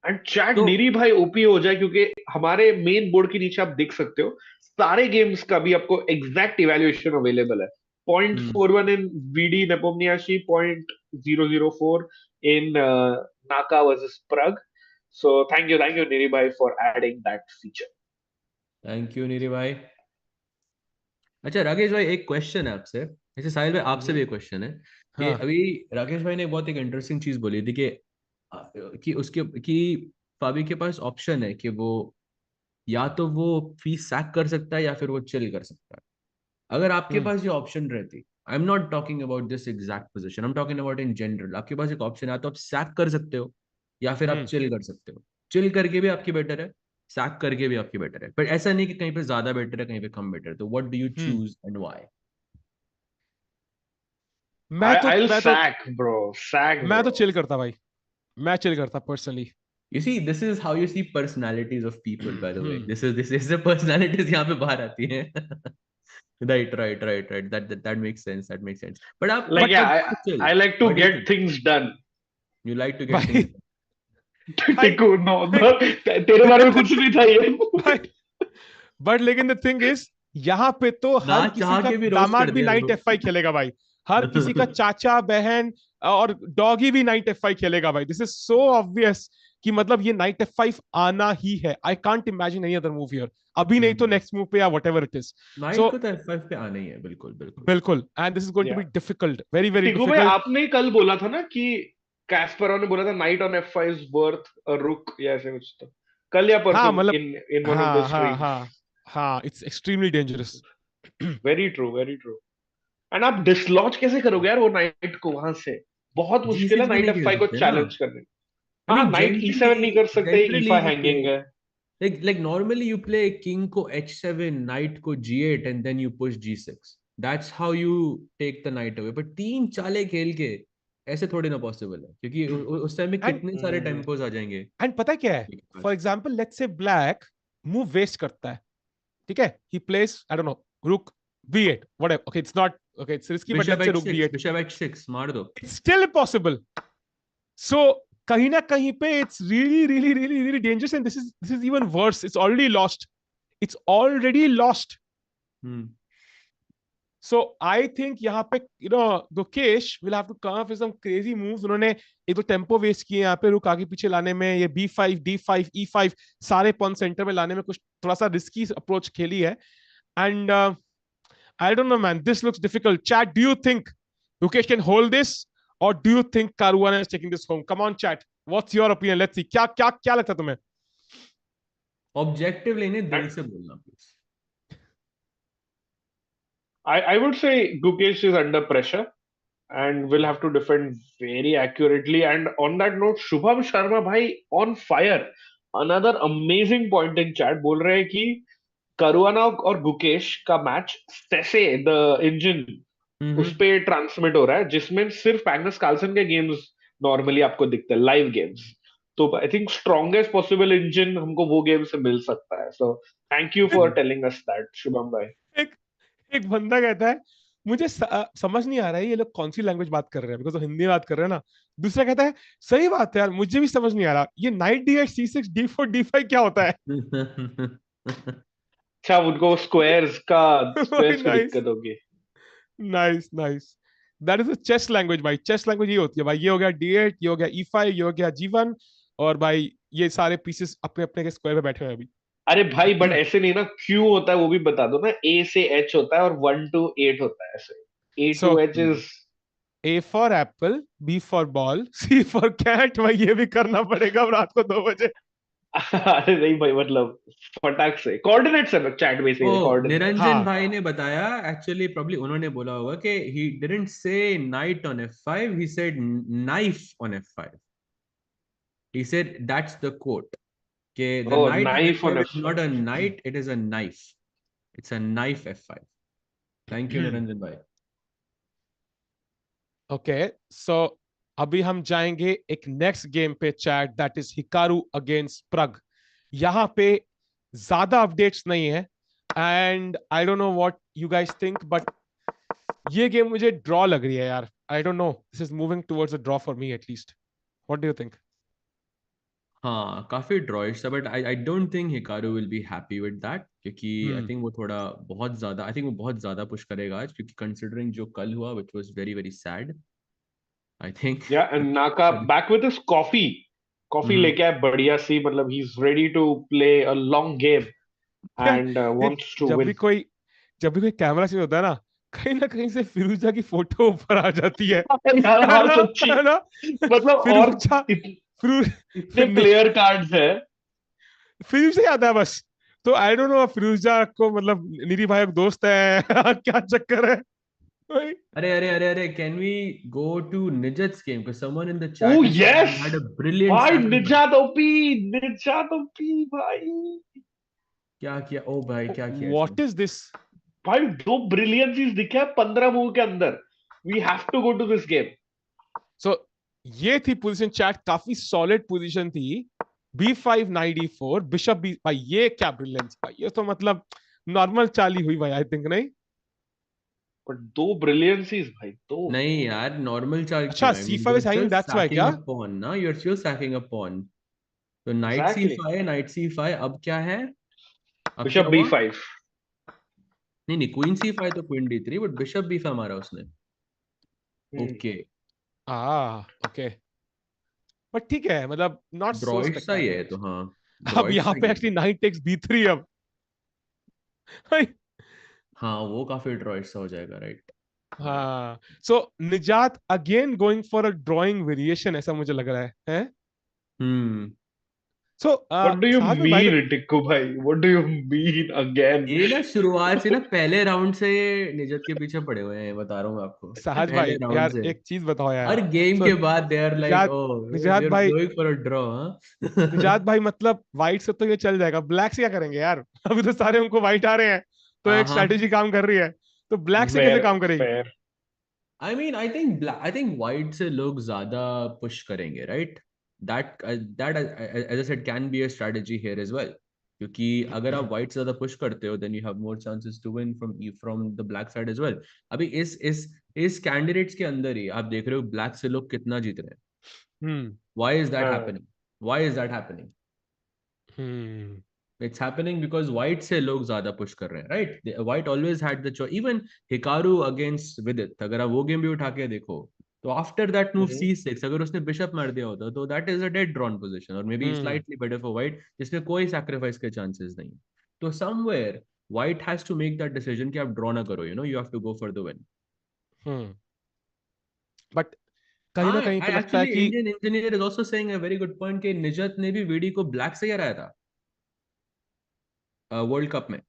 And chat नीरी भाई ओपी हो जाए, क्योंकि हमारे मेन बोर्ड के नीचे आप देख सकते हो सारे गेम्स का भी आपको एग्जैक्ट इवैल्यूएशन अवेलेबल है. 0.41 in VD Nepomniachtchi, 0.004 in Naka versus Pragg. So thank you Niri bhai for adding that feature. Thank you Niri bhai. अच्छा राकेश भाई, एक क्वेश्चन है आपसे. ऐसे साहिल भाई आपसे भी एक क्वेश्चन है कि अभी राकेश भाई ने बहुत एक इंटरेस्टिंग चीज बोली थी कि फाबी के पास ऑप्शन है कि वो या तो वो फीस सैक कर सकता है या फिर वो चिल कर सकता है. अगर आपके पास ये ऑप्शन रहती, आई am not talking about this exact position, I am talking about in general, आपके पास एक ऑप्शन है तो आप सैक कर सकते हो या फिर आप चिल कर सकते हो. चिल करके भी आपकी बेटर है, सैक करके भी आपकी बेटर है, पर ऐसा नहीं कि कहीं पे ज्यादा बेटर है कहीं पे कम बेटर है. तो what do you choose and why? मैं तो चिल करता भाई, मैं चिल करता personally. You see, this is how you see personalities of people, by the way. This is the personalities यहाँ पे बाहर आती हैं. Right. That makes sense. But आप like I like to get things done. You like to get things done. Tiku no, तेरे बारे में कुछ नहीं था ये. But लेकिन the thing is, यहाँ पे तो हर किसी का दामाद भी नाइट F5 खेलेगा भाई, हर किसी का चाचा बहन और डॉगी भी नाइट F5 खेलेगा भाई. दिस इज सो ऑब्वियस कि मतलब ये नाइट F5 आना ही है. I can't imagine any other move here. अभी नहीं तो नेक्स्ट मूव पे या व्हाटएवर इट इज. नाइट को तो F5 पे आना ही है. बिल्कुल. And this is going to be difficult, very difficult. भाई आपने कल बोला था ना कि कैस्परोव ने बोला था knight on F5 is worth a rook या ऐसे कुछ. तो कल या परसों in one of the streams. हां, it's extremely dangerous. Very true. And आप डिसलॉज कैसे करोगे यार वो नाइट को वहां से? बहुत मुश्किल है नाइट F5 को चैलेंज करने. हाँ, नाइट E7 नहीं कर सकते, E5 हैंगिंग है. Like normally you play king को H7, knight को G8 and then you push G6. That's how you take the knight away. But तीन चालें खेल के ऐसे थोड़ी ना पॉसिबल है, क्योंकि उस टाइम में कितने सारे टेम्पोस आ जाएंगे. एंड पता क्या है, for example let's say black move waste करता है, ठीक है, he place I don't know rook B8 whatever. Okay, it's not okay, it's risky, but let's say rook B8, bishop H6 मार दो. It's still possible. So कहीं ना कहीं पे it's really dangerous, and this is even worse. It's already lost. So I think यहाँ पे Gukesh will have to come up with some crazy moves. उन्होंने एक तो टेम्पो वेस्ट किए यहाँ पे रुक आगे पीछे लाने में, ये B5 D5 E5 सारे पॉन सेंटर में लाने में कुछ थोड़ा सा रिस्की अप्रोच खेली है. And I don't know, man. This looks difficult. Chat, do you think Gukesh can hold this, or do you think Caruana is taking this home? Come on, chat. What's your opinion? Let's see. क्या लगता है तुम्हें? Objective लेने दिल से बोलना please. I would say Gukesh is under pressure and will have to defend very accurately. And on that note, Shubham Sharma bhai on fire. Another amazing point in chat. बोल रहे हैं कि करुआना और गुकेश का मैच सेसे द इंजन उस पे transmit हो रहा है, जिसमें सिर्फ मैग्नस कार्लसन के गेम्स नॉर्मली आपको दिखते हैं, लाइव गेम्स. तो I think strongest possible engine हमको वो गेम से मिल सकता है. So thank you for telling us that Shubham भाई. एक एक बंदा कहता है मुझे समझ नहीं आ रहा है ये लोग कौन सी लैंग्वेज बात कर रहे हैं, बिकॉज हिंदी बात कर रहे हैं ना. दूसरा कहता है सही बात है यार, मुझे भी समझ नहीं आ रहा ये night D8 C6 D4 D5 क्या होता है. अच्छा, उनको स्क्वायर्स की नाइस दिक्कत होगी. Nice nice. That is a chess language भाई. चेस लैंग्वेज ये होती है भाई. ये हो गया D8, ये हो गया E5, ये हो गया G1, और भाई ये सारे पीसेस अपने अपने के स्क्वायर पे बैठे हुए हैं अभी. अरे भाई, बट ऐसे नहीं ना. क्यू होता है वो भी बता दो ना. A से H होता है और 1 to 8 होता है ऐसे. A to So H is A for apple, B for ball, C for cat. भाई ये भी करना पड़ेगा अब रात को 2 बजे. अरे नहीं भाई, मतलब फटाक से कोऑर्डिनेट्स है चैट में से. निरंजन हाँ. भाई ने बताया एक्चुअली, प्रॉब्ली उन्होंने बोला होगा कि he didn't say knight on f5, he said knife on f5. He said that's the quote. कि the Oh, knight on knife on f5 is F5. not a knight, it is a knife. It's a knife f5. Thank you Niranjan भाई. Okay so अभी हम जाएंगे एक next game पे chat, that is Hikaru against Pragg. यहाँ पे ज्यादा updates नहीं है and I don't know what you guys think, but ये गेम मुझे ड्रॉ लग रही है यार. I don't know, this is moving towards a draw for me at least. What do you think? हाँ काफी ड्रॉइश था, but I don't think Hikaru will be happy with that, क्योंकि आई थिंक वो थोड़ा बहुत ज्यादा, आई थिंक वो बहुत ज्यादा पुश करेगा आज, क्योंकि कंसिडरिंग जो कल हुआ which was very very sad. I think या नाका बैक विद हिज कॉफी लेके आए बढ़िया सी. मतलब he is ready to play a long game and wants to win. जब भी कोई कैमरा सीन होता है ना कहीं से फिरोजा की फोटो ऊपर आ जाती है. यार हाँ सच्ची. है ना? मतलब और इतने प्लेयर कार्ड्स है. फिरोज से याद है बस. तो आई डोंट नो फिरोजा को मतलब निरी भाई का दोस्त है क्या चक्कर है. अरे अरे अरे अरे, can we go to Nijat's game? Because someone in the chat Oh has yes, had a brilliant भाई Saturday. निजात ओपी भाई. क्या किया ओ भाई, क्या किया व्हाट इज दिस भाई 2 ब्रिलियंसीज दिखे हैं 15 मूव के अंदर. We have to go to this game. So ये थी पोजीशन चैट, काफी सॉलिड पोजीशन थी. B5 Knight D4 bishop B. भाई ये क्या ब्रिलियंस भाई, ये तो मतलब नॉर्मल चाल ही हुई भाई. आई थिंक नहीं, बट 2 ब्रिलियंसीज भाई, 2. नहीं यार, नॉर्मल चाल अच्छा क्यों है? C5 is hanging, that's why क्या? pawn ना, you're still sacking a pawn. तो knight Exactly. c5, knight c5, अब क्या है? अब बिशप क्या हुआ? B5. नहीं queen c5 तो queen d3, but bishop b5 मारा उसने. ओके ओके, बट ठीक है, मतलब नॉट सो ड्रॉइश सा ही है तो. स्पेक्टेकुलर. हाँ अब यहाँ पे एक्चुअली नाइट टेक्स B3 अब. हाँ वो काफी ड्रॉइश सा हो जाएगा, राइट. हाँ, सो निजात again going for a drawing variation, ऐसा मुझे लग रहा है. सो What do you mean, Tikku भाई? What do you mean again? ये ना शुरुआत से ना पहले राउंड से निजत के पीछे पड़े हुए हैं, बता रहा हूँ आपको. सहज पहले भाई राउंड यार से एक चीज बताओ यार. हर गेम के बाद दे आर लाइक निजात भाई, गोइंग फॉर अ ड्रॉ. निजात भाई मतलब व्हाइट से तो ये चल जाएगा, ब्लैक से क्या करेंगे यार? अभी तो सारे उनको व्हाइट आ रहे हैं, तो एक स्ट्रेटेजी काम कर रही है, तो ब्लैक से कैसे काम करेगी? आई मीन आई थिंक व्हाइट से लोग ज्यादा पुश करेंगे, right. that as I said can be a strategy here as well, क्योंकि अगर आप व्हाइट से ज्यादा पुश करते हो then you have more chances to win from the black side as well. अभी इस कैंडिडेट्स के अंदर ही आप देख रहे हो ब्लैक से लोग कितना जीत रहे हैं. why is that happening? It's happening because white से लोग ज्यादा push कर रहे हैं, right? White always had the choice. Even Hikaru against Vidit, अगर आप वो गेम भी उठा के देखो, तो after that move Mhm. c6, अगर उसने bishop मार दिया होता, तो that is a dead drawn position, or maybe slightly better for white, जिसमें कोई sacrifice के chances नहीं. तो somewhere white has to make that decision कि आप draw ना करो, you know, you have to go for the win. But कहीं ना कहीं पे लगता है Actually, कि Indian engineer is also saying a very good point कि निजत ने भी वीडी को black से हराया था वर्ल्ड कप में.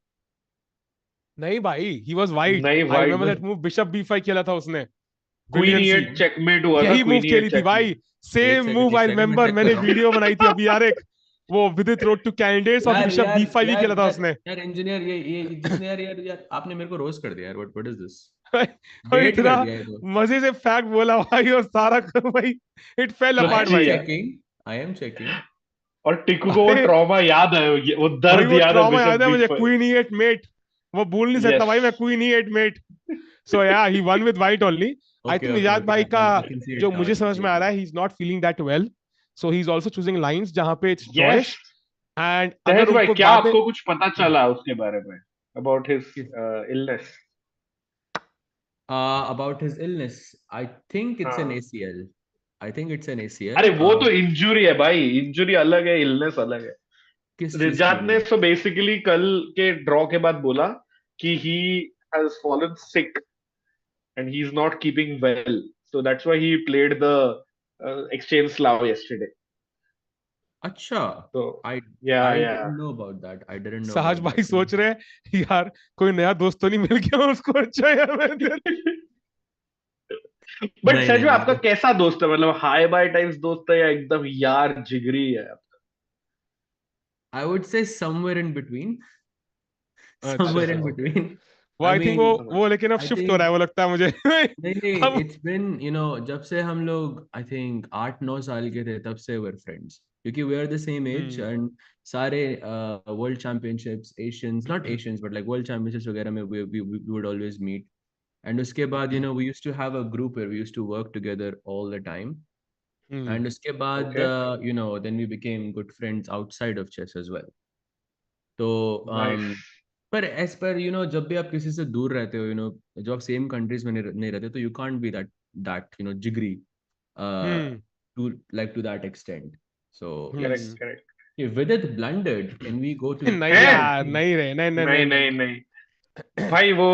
नहीं भाई, ही वाज वाइट. नहीं, I white remember that move, bishop b5 खेला था उसने, क्वीन ब्रिलियंट सी. e8 चेकमेट हुआ था, यही मूव क्वीन खेली e8 थी चेकमेट. भाई, सेम मूव. आई एक रिमेंबर, सेकंड मैंने कर रहा हूँ. वीडियो बनाई थी अभी यार एक, वो विदित रोड टू कैंडिडेट्स और यार बिशप यार b5 ही यार खेला था यार उसने. यार इंजीनियर, ये जिसने यार आपने मेरे को रोस्ट कर दिया यार. What is this? और डेट इतना कर दिया ये तो. मजे से फैक्ट बोला भाई, और सारा भाई it fell I apart am सच्ची भाई. यार. Checking, I am checking. और टिकू को वो भाई ट्रॉमा याद है, वो भाई दर्द वो याद है ट्रॉमा बिशप याद है मुझे, b5. Queen e eight mate. वो भूल नहीं सकता यस. भाई मैं, क्वीन ई8 मेट. सो या he one with white only. I okay think okay Nijat okay, भाई का आई कैन सी जो इट नाउ, आई मुझे कैन समझ सी में इट आ रहा नाउ. है, ही is not feeling that well. So he is also choosing lines जहां पे इट्स यस. जॉइश. एंड तेज अगर भाई, उनको क्या बाद में आपको कुछ पता चला उसके बारे में, about his illness? About his illness, I think it's an हाँ. ACL. I think it's an ACL. अरे वो तो इंजुरी है भाई, इंजुरी अलग है, इलनेस अलग है. किस चीज की रिजात ने वजह? तो बेसिकली कल के ड्रॉ के बाद बोला कि he has fallen sick and he's not keeping well. So that's why he played the exchange Slav yesterday. अच्छा. So I yeah, I yeah. didn't know about that. I didn't know सहज about भाई that. सोच रहे हैं यार कोई नया दोस्त तो नहीं मिल गया उसको, अच्छा यार मैंने. बट नहीं सच नहीं में आपका नहीं. कैसा दोस्त है, मतलब हाई बाय टाइप्स दोस्त है या एकदम यार जिगरी है? I would say somewhere in between. अच्छा Somewhere in अच्छा. between. वो I आई थिंक mean, वो लेकिन अब I शिफ्ट हो रहा think है वो, लगता है मुझे. नहीं नहीं, अब it's been, you know, जब से हम लोग I think 8-9 साल के थे, तब से we're friends, क्योंकि we are the same age and सारे world championships, Asians, not Asians but like world championships वगैरह में we would always meet. And उसके बाद, you know, we used to have a group where we used to work together all the time. And उसके बाद Okay. you know, then we became good friends outside of chess as well. तो Nice. पर as per you know, जब भी आप किसी से दूर रहते हो, यू नो, जब आप सेम कंट्रीज में नहीं रहते, तो you can't be that you know जिगरी to like to that extent. So Correct, yes. correct. Vidit blundered. Can we go to नहीं है. यार, नहीं रहे, नहीं नहीं नहीं नहीं नहीं. नहीं नहीं भाई, वो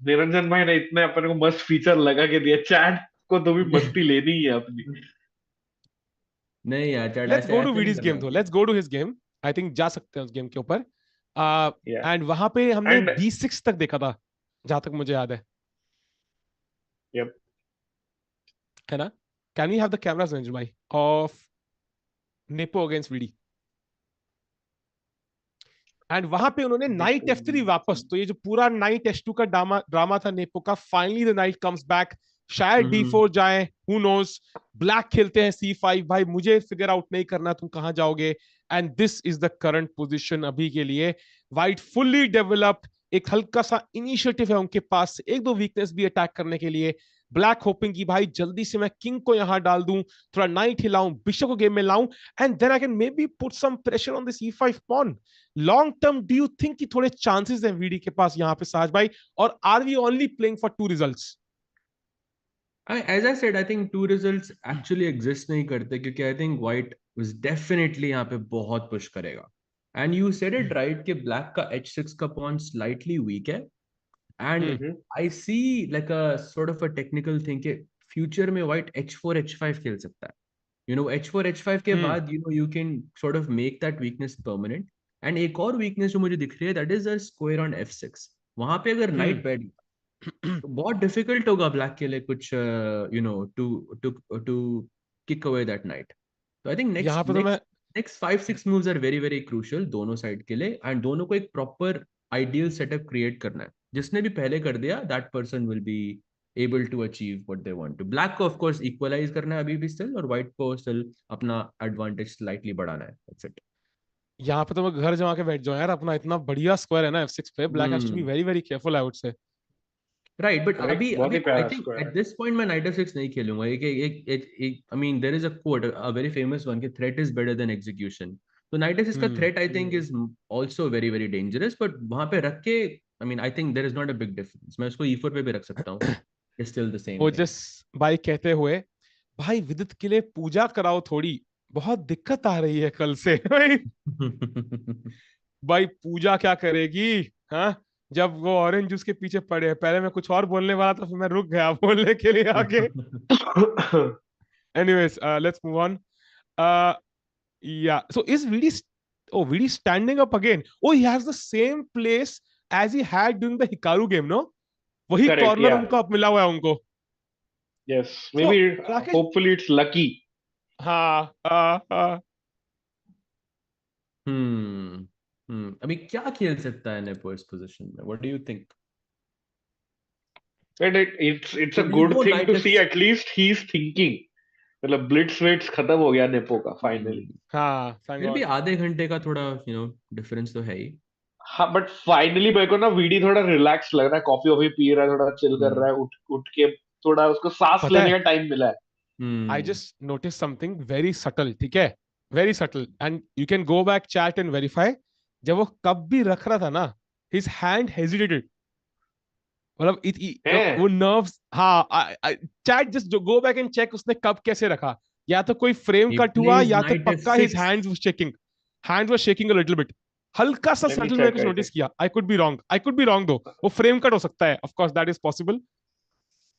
निरंजन भाई ने इतने अपने को मस्त फीचर लगा के दिया, चैट को तो भी मस्ती लेनी ही है अपनी. नहीं यार, चैट लेट्स ऐसे गो टू ऐसे नहीं वीडीज करना गेम दो, होता. Let's go to his game. I think जा सकते हैं उस गेम के ऊपर. Yeah. एंड वहां पे हमने And b6 तक देखा था जहां तक मुझे याद yep. है ना. Can we have the cameras range भाई of Nepo against VD. And वहां पे उन्होंने नाइट f3 वापस, तो ये जो पूरा नाइट h2 का ड्रामा था नेपो का, finally the night comes back. शायद d4 जाए, हु नोस. ब्लैक खेलते हैं c5. भाई मुझे फिगर आउट नहीं करना तुम कहां जाओगे. And this is the current position अभी के लिए. वाइट फुल्ली डेवलप्ड, एक हल्का सा इनिशिएटिव है उनके पास, एक दो वीकनेस भी अटैक करने के लिए. ब्लैक होपिंग की भाई जल्दी से मैं किंग को यहां डाल दूं, थोड़ा नाइट हिलाऊं, बिशप को गेम में लाऊं, and then I can maybe put some pressure on this e5 pawn. Long term do you think कि थोड़े चांसेस हैं वीडी के पास यहाँ पे साज भाई, और are we only playing for 2 results? As I said, I think 2 results actually exist नहीं करते, क्योंकि I think white was definitely यहाँ पे बहुत push करेगा. And you said it right कि black का h6 का pawn slightly weak है. And I see like a sort of a technical thing कि future में white h4 h5 खेल सकता है. You know, h4 h5 के बाद you know you can sort of make that weakness permanent. And एक और weakness जो मुझे दिख रही है, that is a square on f6. वहां पे अगर knight बैठ तो बहुत डिफिकल्ट होगा ब्लैक के लिए कुछ you know to to to kick away that knight. तो आई थिंक यहाँ नेक्स्ट पे तो मैं next next 5-6 moves are very very crucial दोनों साइड के लिए, एंड दोनों को एक प्रॉपर आइडियल सेटअप क्रिएट करना है. जिसने भी पहले कर दिया, that person will be able to achieve what they want to. Black को ऑफ कोर्स इक्वलाइज करना है अभी भी स्टिल, और व्हाइट को स्टिल अपना एडवांटेज स्लाइटली बढ़ाना है. That's it. यहाँ पे तो मैं घर जमा के बैठ जाऊं यार, अपना इतना बढ़िया स्क्वायर है ना f6 पे. Black has to be very very careful I would say. Right, but correct, अभी बहुत अभी ही आई प्यारा थिंक स्क्वायर एट है. दिस पॉइंट मैं नाइट ऑफ 6 नहीं खेलूंगा. एक एक एक एक I mean there is a quote, a very famous one, कि threat is better than execution. तो नाइट एफ इसका threat I think is also very very dangerous, but वहां पे रख के I mean I think there is not a big difference. मैं उसको e4 पे भी रख सकता हूँ, it's still the same thing. Ojas भाई कहते हुए, भाई विदित के लिए पूजा कराओ थोड़ी, बहुत दिक्कत आ रही है कल से। भाई भाई पूजा क्या करेगी? हाँ, जब वो ऑरेंज जूस के पीछे पड़े हैं। पहले मैं कुछ और बोलने वाला था, फिर मैं रुक गया बोलने के लिए आगे। Anyways, let's move on. Uh, yeah. So is Vidi? Oh, Vidi standing up again. Oh, he has the same place as he had during the Hikaru game, no? वही Correct, कॉर्नर yeah. उनको अब मिला हुआ है उनको। Yes, So maybe Rakesh, hopefully it's lucky. हाँ अभी क्या खेल सकता है नेपो इस पोजीशन में? What do you think? And it's a We'll good go thing knight to f. see, at least he's thinking. मतलब ब्लिट्स विट्स खत्म हो गया नेपो का फाइनली। हाँ, thank फिर भी God. आधे घंटे का थोड़ा डिफरेंस तो है ही। हाँ बट फाइनली मेरे को ना वीडी थोड़ा रिलैक्स लग रहा है, कॉफी वॉफी पी रहा है, थोड़ा चिल कर रहा है, उठ उठ के थोड़ा उसको सांस पता लेने है, का टाइम मिला है। I just noticed something very subtle, ठीक है? Very subtle, and you can go back chat and verify. जब वो कप भी रख रहा था ना, his hand hesitated. मतलब वो हैं? नर्व्स, हाँ, chat just go back and check उसने कब कैसे रखा। या तो कोई फ्रेम he कट हुआ, plays या तो knight पक्का his f6. Hands was shaking a little bit. हल्का सा लेट मी सटल मैंने चेक कुछ आई नोटिस थिंक। किया। आई कुड बी रॉन्ग दो, वो फ्रेम कट हो सकता है, of course that is possible.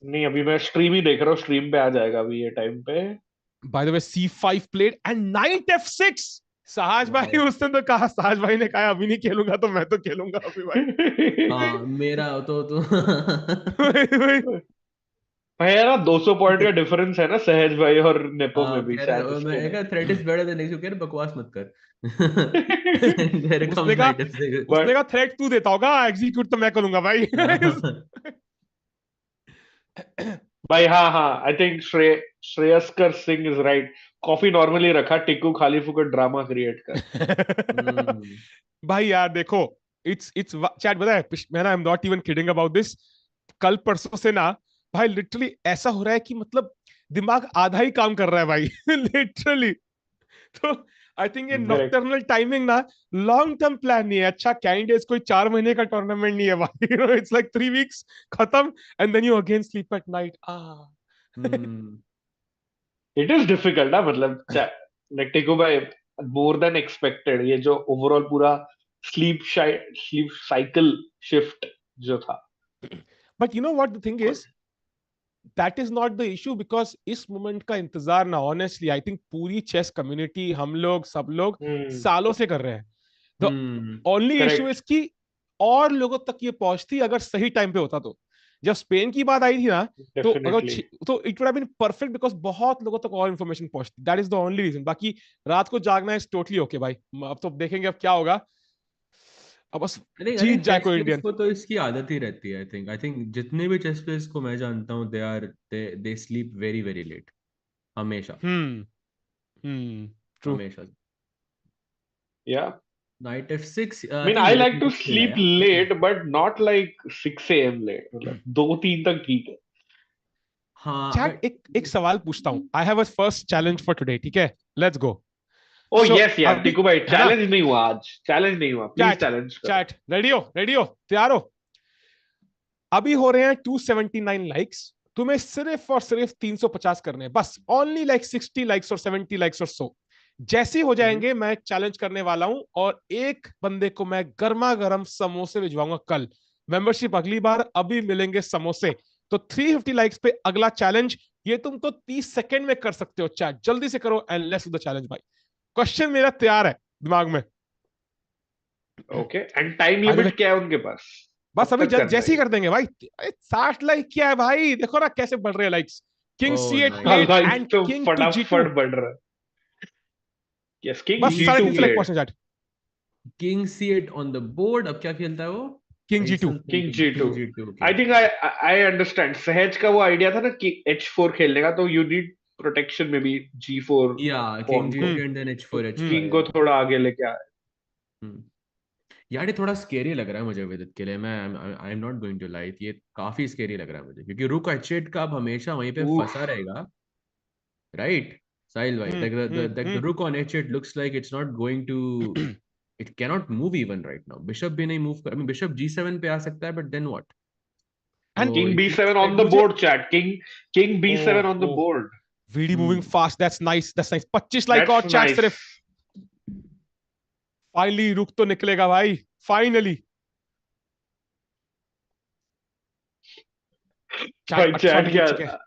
नहीं अभी मैं स्ट्रीम ही देख रहा हूँ, स्ट्रीम पे आ जाएगा अभी ये टाइम पे। Bye the way C5 played and night F6। साहज भाई, Wow. उसने तो कहा, साहज भाई ने कहा अभी नहीं खेलूंगा तो मैं तो खेलूंगा अभी भाई। हाँ मेरा तो भाई, भाई यार 200 पॉइंट का डिफरेंस है ना सहज भाई और नेपो में हाँ भी कह शायद रहा इसके मैं में। कहा threat is better then next, कह रहा बकवास मत कर। देयर उसने कम्स कहा नाइट f6। बट थ्रेट तू देता होगा, एग्जीक्यूट तो मैं करूंगा भाई। भाई हाँ हाँ आई थिंक श्रेयस्कर Singh is right. Coffee normally रखा, टिक्कू खाली फुकट ड्रामा क्रिएट कर। भाई यार देखो, इट्स चैट पता है, मैं ना, आई am not even kidding about this. कल परसों से ना भाई लिटरली ऐसा हो रहा है कि मतलब दिमाग आधा ही काम कर रहा है भाई। लिटरली। तो आई थिंक ये करेक्ट। नॉकटर्नल टाइमिंग ना लॉन्ग टर्म प्लान नहीं है। अच्छा कैंडिडेट्स कोई 4 महीने का टूर्नामेंट नहीं है भाई। इट्स लाइक 3 वीक्स खत्म, and then you again sleep at night. It is difficult ना, मतलब लाइक टिक्कू भाई मोर देन एक्सपेक्टेड ये जो ओवरऑल पूरा स्लीप साइकिल शिफ्ट जो था। But you know what the thing is, that is not the issue, because इस moment का इंतजार ना ऑनेस्टली आई थिंक पूरी चेस कम्युनिटी, हम लोग सब लोग सालों से कर रहे हैं। The only issue is correct. कि और लोगों तक ये पहुंचती अगर सही टाइम पे होता तो। जब स्पेन की बात आई थी ना, तो अगर डेफिनेटली। तो it would have been perfect, because बहुत लोगों तक और इन्फॉर्मेशन पहुंचती। That is the only reason. बाकी रात को जागना इज टोटली ओके भाई। अब तो देखेंगे अब क्या होगा। अब बस आई जीत थिंक जाए चेस कोई प्लेयर्स इंडियन। को तो इसकी आदत ही रहती है। आई थिंक जितने भी चेस प्लेयर्स को मैं जानता हूँ they sleep very very late, हमेशा हम्म ट्रू। हमेशा। या knight f6 I I mean think I मेरे like को to कुछ खेला sleep है। late but not like 6 a.m. late, मतलब 2-3 तक ठीक है। हाँ चैट, बट एक सवाल पूछता हूँ। आई have a first challenge for today, ठीक है? Let's go. O so yes यार अभी टिकू भाई, है ना, चैलेंज नहीं हुआ आज, चैलेंज नहीं हुआ, प्लीज चैट चैलेंज करो। चैट रेडी हो तैयार हो। अभी हो रहे हैं 279 लाइक्स। तुम्हें सिर्फ और सिर्फ 350 करने हैं बस, ओनली लाइक 60 लाइक्स और 70 लाइक्स और सो। जैसे ही हो जाएंगे मैं चैलेंज करने वाला हूं, और एक बंदे को मैं गर्मा गर्म समोसे भिजवाऊंगा कल। मेंबरशिप अगली बार, अभी मिलेंगे समोसे। तो 350 लाइक्स पे अगला चैलेंज, ये तुम तो 30 सेकंड में कर सकते हो। चैट जल्दी से करो and let's do the challenge भाई। क्वेश्चन मेरा तैयार है दिमाग में। Okay and time bye the way, limit क्या है उनके पास? बस कब अभी तक करना है जैसे ही ये? कर देंगे भाई। 60 लाइक क्या है भाई, देखो ना कैसे बढ़ रहे हैं लाइक्स। किंग ओह C8 हाँ नाइस। प्लेड लाइक एंड तो किंग टू G2। फटाफट बढ़ रहा है। यस किंग बस किंग साढ़े G2 तीन सौ लाइक c8 प्लेड। पहुंचना chat. King c8 on the board. अब क्या खेलता है वो? King G2। Essence king thinking G2। King g2। Okay I think I understand सहज का वो आइडिया था ना कि H4 खेलने का, तो यू नीड प्रोटेक्शन में भी G4 या किंग पॉन को, g2 एंड देन तो h4 h5 किंग को या। थोड़ा आगे लेके आए। यार ये थोड़ा स्केरी लग रहा है मुझे विदित के लिए। मैं I am not going to lie, ये काफी स्केरी लग रहा है मुझे, क्योंकि रुक h8 का अब हमेशा वहीं पे उफ। फंसा रहेगा, right? Sahil bhai, like the rook on h8 looks like it's not going to, it cannot move even right now. Bishop भी नहीं move I mean bishop g7 पे आ सकता है, but then what? And So King it looks b7 like on the मुझे board, chat. King b7 on the oh board. VD moving fast, that's nice, that's nice. 25 like That's और chat nice. सिर्फ finally रुक तो निकलेगा भाई, finally भाई chat 18 minute चुके हैं।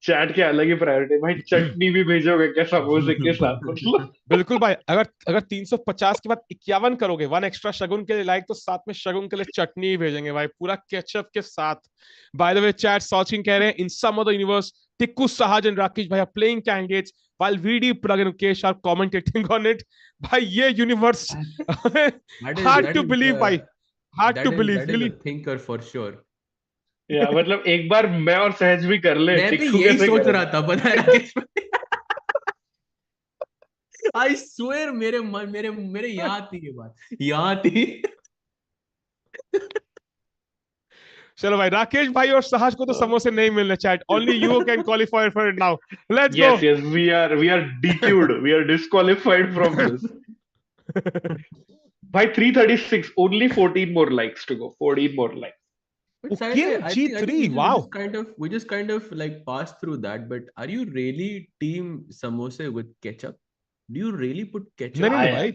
चैट क्या अलग ही प्रायोरिटी भाई, चटनी भी भेजोगे क्या समोसे के साथ? मतलब बिल्कुल भाई, अगर 350 के बाद 51 करोगे, वन एक्स्ट्रा शगुन के लिए लाइक, तो साथ में शगुन के लिए चटनी ही भेजेंगे भाई, पूरा केचप के साथ। बाय द वे चैट सॉचिंग कह रहे हैं in some other universe Tikku Sahaj and Rakesh भाई are playing candidates while VD Pragg and Gukesh are commentating on it. भाई ये यूनिवर्स hard to believe भाई, hard to believe that is really. a thinker for sure. या मतलब एक बार मैं और सहज भी कर ले, मैं भी टिक्कू यही कैसे सोच करे? रहा था, पता है राकेश आई स्वेयर मेरे यहाँ थी ये बात, यहाँ थी। चलो भाई, राकेश भाई और सहज को तो समोसे नहीं मिलने chat, only you can qualify for it now, let's go. Yes, we are DQ'd. We are disqualified from this. By 336, only 14 more likes to go. 14 more likes. But Sahil, King I think G3, we wow. just kind of like passed through that. But are you really team samosa with ketchup? Do you really put ketchup? नहीं I भाई,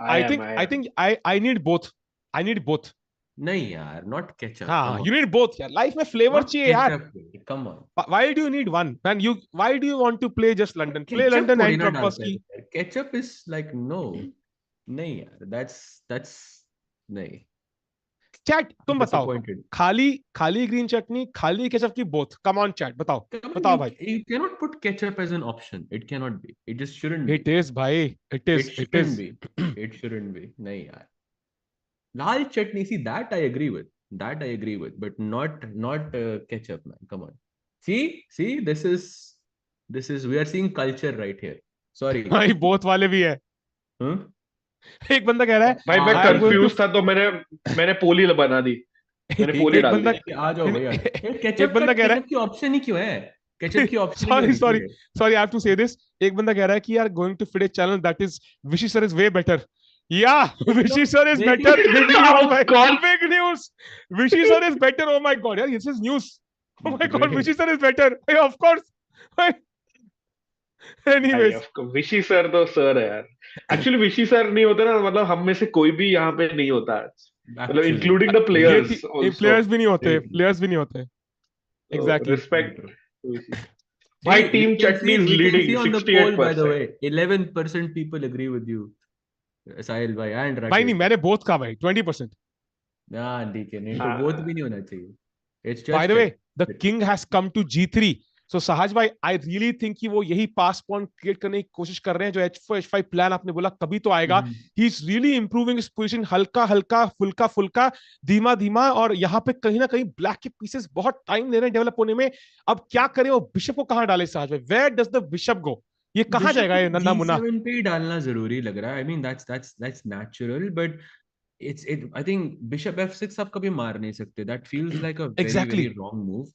am. I think I need both. I need both. नहीं यार, not ketchup. हाँ, you need both यार, life में flavour Not चाहिए यार। ketchup. Come on. Why do you need one? Man, why do you want to play just London? Play Ketchup London थोड़ी and ना Trumpowski. डालते हैं। Ketchup is like no. नहीं यार, that's नहीं। चैट तुम बताओ, Disappointed. खाली ग्रीन चटनी, खाली केचप की बोथ? कम ऑन चैट, बताओ Come on, बताओ भाई। you cannot put ketchup as an option. It cannot be. It just shouldn't be. It is भाई, it It is. shouldn't be. It shouldn't be. नहीं यार। Lal chutney, see that I agree with. That I agree with, but not ketchup, man. Come on. See, this is we are seeing culture right here. Sorry. भाई both वाले भी है। Huh? एक बंदा कह रहा है भाई मैं I am going to- confuse था तो मैंने पोली बना दी, मैंने पोली एक डाल बंदा दी। आ जाओ भैया। एक बंदा कह रहा है की ऑप्शन ही क्यों है? केचप की option sorry I have to say this, एक बंदा कह रहा है कि यार going to FIDE channel that is Vishy sir is way better. Yeah, Vishy sir is better. Big news, oh my god, big news. Vishy sir is better. Oh my god, yeah, this is news. Oh my god, Vishy sir is better. Hey, of course. Anyways, विशी sir तो sir है यार। Actually विशी sir नहीं होते ना, मतलब हम में से कोई भी यहाँ पे नहीं होता, मतलब इंक्लूडिंग द प्लेयर्स। प्लेयर्स भी नहीं होते, प्लेयर्स भी नहीं होते। Exactly. Respect. My team chutney is leading 68%. By the way, 11% people agree with you, Sahil bhai and Rakesh. भाई नहीं, मैंने both कहा भाई, 20%. हाँ ठीक है, नहीं तो both भी नहीं होना चाहिए. It's just By the way, the king has come to G3. So Sahaj भाई, I really think कि वो यही पास पॉइंट क्रिएट करने की कोशिश कर रहे हैं, जो H4 H5 प्लान आपने बोला कभी तो आएगा। He is really improving his position, हल्का हल्का, फुल्का फुल्का, धीमा धीमा, और यहाँ पे कहीं ना कहीं ब्लैक के पीसेस बहुत टाइम ले रहे हैं डेवलप होने में। अब क्या करें, वो बिशप को कहाँ डाले सहाज भाई? Where does the bishop go? ये कहाँ जाएगा ये नन्ना मुन्ना? G7 पे ही डालना जरूरी लग रहा है. I mean that's natural, but I think bishop f6 आप कभी मार नहीं सकते. That feels like a very wrong move.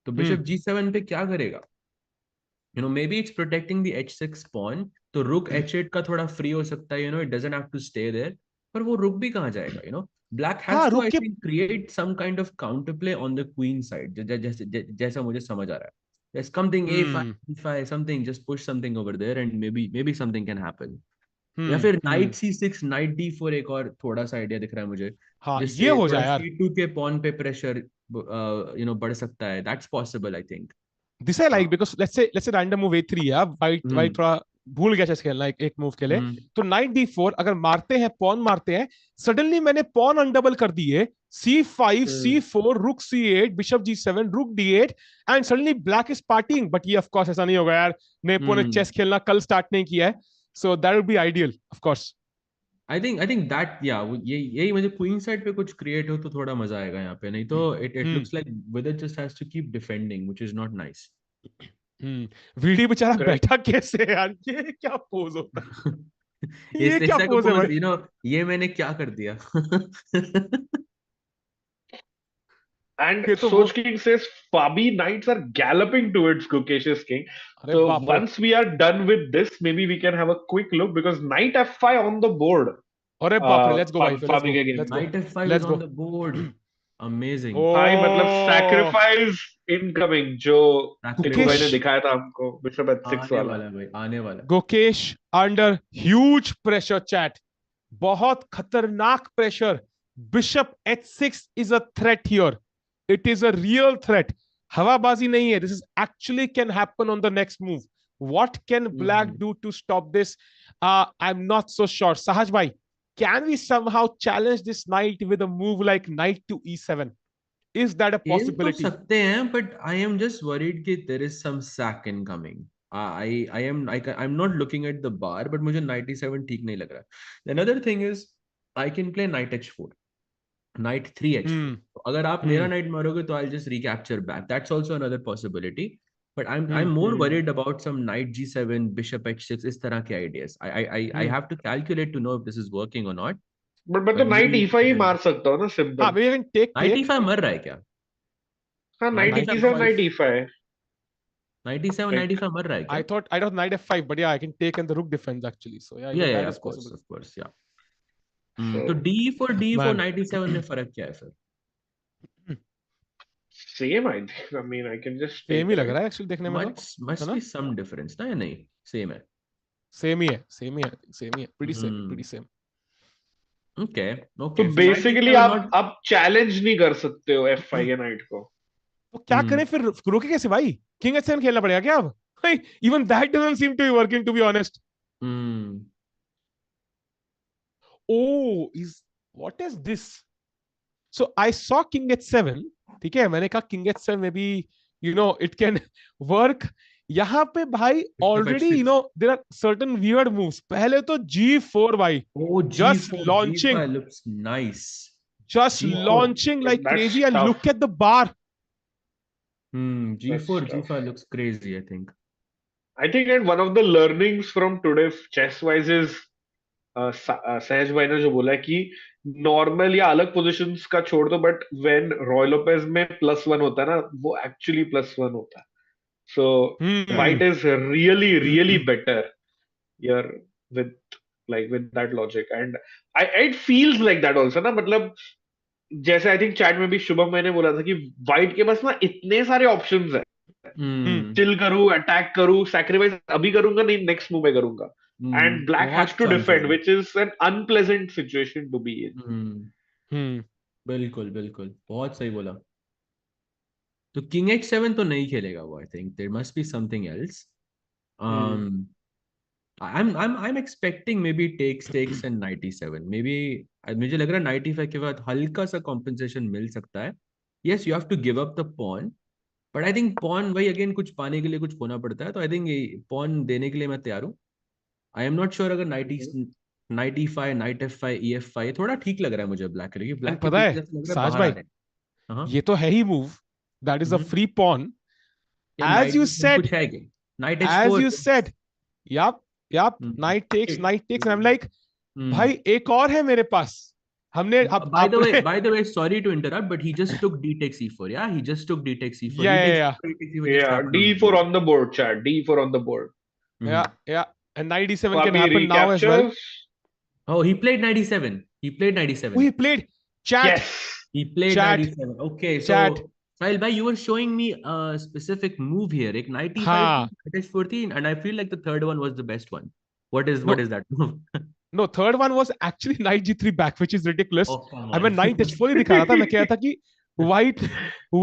तो bishop g7 पे क्या करेगा? Maybe it's protecting the h6 pawn. तो rook h8 का थोड़ा free हो सकता है. It doesn't have to stay there. पर वो rook भी कहाँ जाएगा? Black has to, I think, create some kind of counterplay on the queen side. जैसा मुझे समझ आ रहा है. There's something a5, b5, something, just push something over there and maybe something can happen. या फिर knight c6, knight d4 एक और थोड़ा सा आइडिया दिख रहा है मुझे. हाँ, ये हो जाए यार. c2 के pawn पे pressure बढ़ सकता है. That's possible, I think. This I like because let's say random move a3 है, white थोड़ा भूल गया चेस खेलना एक मूव के लिए. तो knight d4 अगर मारते हैं, pawn मारते हैं, सडनली मैंने pawn अनडबल कर दिए, c5, c4, rook c8, bishop g7, rook d8, and suddenly black is partying. But ये of course ऐसा नहीं होगा यार. नेपो ने चेस खेलना कल स्टार्ट नहीं किया है. So that would be ideal, of course. I think that यही मुझे queen side पे कुछ create हो तो थोड़ा मजा आएगा यहाँ पे. नहीं तो it looks like Vidit just has to keep defending, which is not nice. VD बेचारा बैठा कैसे यार? ये क्या पोज होता है? ये क्या पोज है भाई? ये मैंने क्या कर दिया? And ये तो वो, Soch King says Fabi knights are galloping towards Gukesh's king. अरे So बाप रे, once we are done with this, maybe we can have a quick look because knight f5 on the board. अरे बाप रे, let's go भाई, let's Fabi गो, के game let's में. गो, Knight f5 is let's on go. the board. Amazing. भाई मतलब ओ, sacrifice incoming जो टिनू भाई ने गुकेश, दिखाया था हमको बिशप h6 आने वाला. वाला है भाई, आने वाला है. Gukesh under huge pressure chat, बहुत खतरनाक pressure. Bishop h6 is a threat here, it is a real threat. हवाबाजी नहीं है, this is actually can happen on the next move. What can black do to stop this? I am not so sure. Sahaj भाई, can we somehow challenge this knight with a move like knight to e7? Is that a खेल तो possibility? सकते हैं, but I am just worried कि there is some sack incoming. I'm not looking at the bar, but मुझे 97 ठीक नहीं लग रहा. Another thing is I can play knight h4, knight 3 h4. Hmm. तो अगर आप मेरा Hmm. knight मारोगे तो I'll just recapture back. That's also another possibility. But I'm Hmm. more worried about some knight g7, bishop h6, इस तरह के ideas. I have to calculate to know if this is working or not. But मैं तो But night maybe e5 ही मार सकता हूँ ना हाँ, simple. maybe I can take knight take. e5 मर रहा है क्या? हाँ night Knight e7 e5 night e5. 97, Like 95 मर रहा है क्या? I thought knight f5, but yeah, I can take and the rook defense actually. So yeah, even Yeah, that is of course, possible. yeah. so तो d4 Man, 97 में फर्क क्या है फिर? same I think. I mean I can just same take he it लग right. रहा है actually देखने में तो, है Must ना? be some difference ना, या नहीं? Same है. सेम ही है, सेम ही है, सेम ही है, pretty same, Hmm. pretty same. Okay, तो okay. So बेसिकली 97 आप not. आप चैलेंज नहीं कर सकते हो f5 के नाइट को. तो क्या Hmm. करें फिर, रोके कैसे भाई? किंग h7 खेलना पड़ेगा क्या अब? Even that doesn't seem to be working, to be honest. Hmm. Oh, what is this? So I saw king h7, ठीक है, मैंने कहा king h7 maybe it can work. यहाँ पे भाई already there are certain weird moves. पहले तो g4 भाई, Oh, just g4, launching, g5 looks nice. just G4. launching like That's crazy, and tough. look at the bar. G4, That's tough. g5 looks crazy, I think. I think and one of the learnings from today's chess wise is सहज भाई ने जो बोला है कि normal या अलग positions का छोड़ दो बट व्हेन रॉय लोपेज में +1 होता है ना वो एक्चुअली +1 होता है. सो Hmm. White is really really better here with with that logic and it feels like that also ना मतलब जैसे आई थिंक चैट में भी शुभम मैंने बोला था कि वाइट के पास ना इतने सारे ऑप्शंस है. चिल करूं, अटैक करूं, सैक्रिफाइस अभी करूंगा नहीं नेक्स्ट मूव में करूंगा. And black has बहुत to chances defend, है. which is an unpleasant situation to be in. बिल्कुल बिल्कुल, बहुत सही बोला. तो किंग h7 तो नहीं खेलेगा वो. I think there must be something else. I'm expecting maybe takes and 97 maybe. मुझे लग रहा है 95 के बाद हल्का सा compensation मिल सकता है. Yes, you have to give up the pawn, but I think pawn वही again कुछ पाने के लिए कुछ खोना पड़ता है. तो I think pawn देने के लिए मैं तैयार हूँ. I am not sure अगर 95 knight f5 ef5 थोड़ा ठीक लग रहा है मुझे ब्लैक के लिए. ब्लैक के पता पीछे है जैसे लग रहा है साज बाहर आ भाई, रहे हैं. हाँ, ये तो है ही move, that is a free pawn. या As knight you f4 said, कुछ है क्या? Knight as h4. you said, yup, knight takes, and I'm like, भाई एक और है मेरे पास. हमने अब By the way, sorry to interrupt, but he just took d takes e4. Yeah, he just took d takes e4. yeah, d takes yeah, e4, d takes e4 just Yeah, happened on the D4 board. on the board, chat. D4 on the board. yeah, and knight d7 can Fabi happen now as well. recaptures. Oh, he played 97. He played 97. Oh, he played chat. Yes. He played Chat. 97. Okay, Chat. so Sahil bhai, you were showing me a specific move here. Ek knight e5, हाँ. knight h14, and I feel like the third one was the best one. What is No. that move? No, third one was actually knight g3 back, which is ridiculous. Oh, come I mean, on. knight h4 ही दिखा रहा था. मैं कह रहा था कि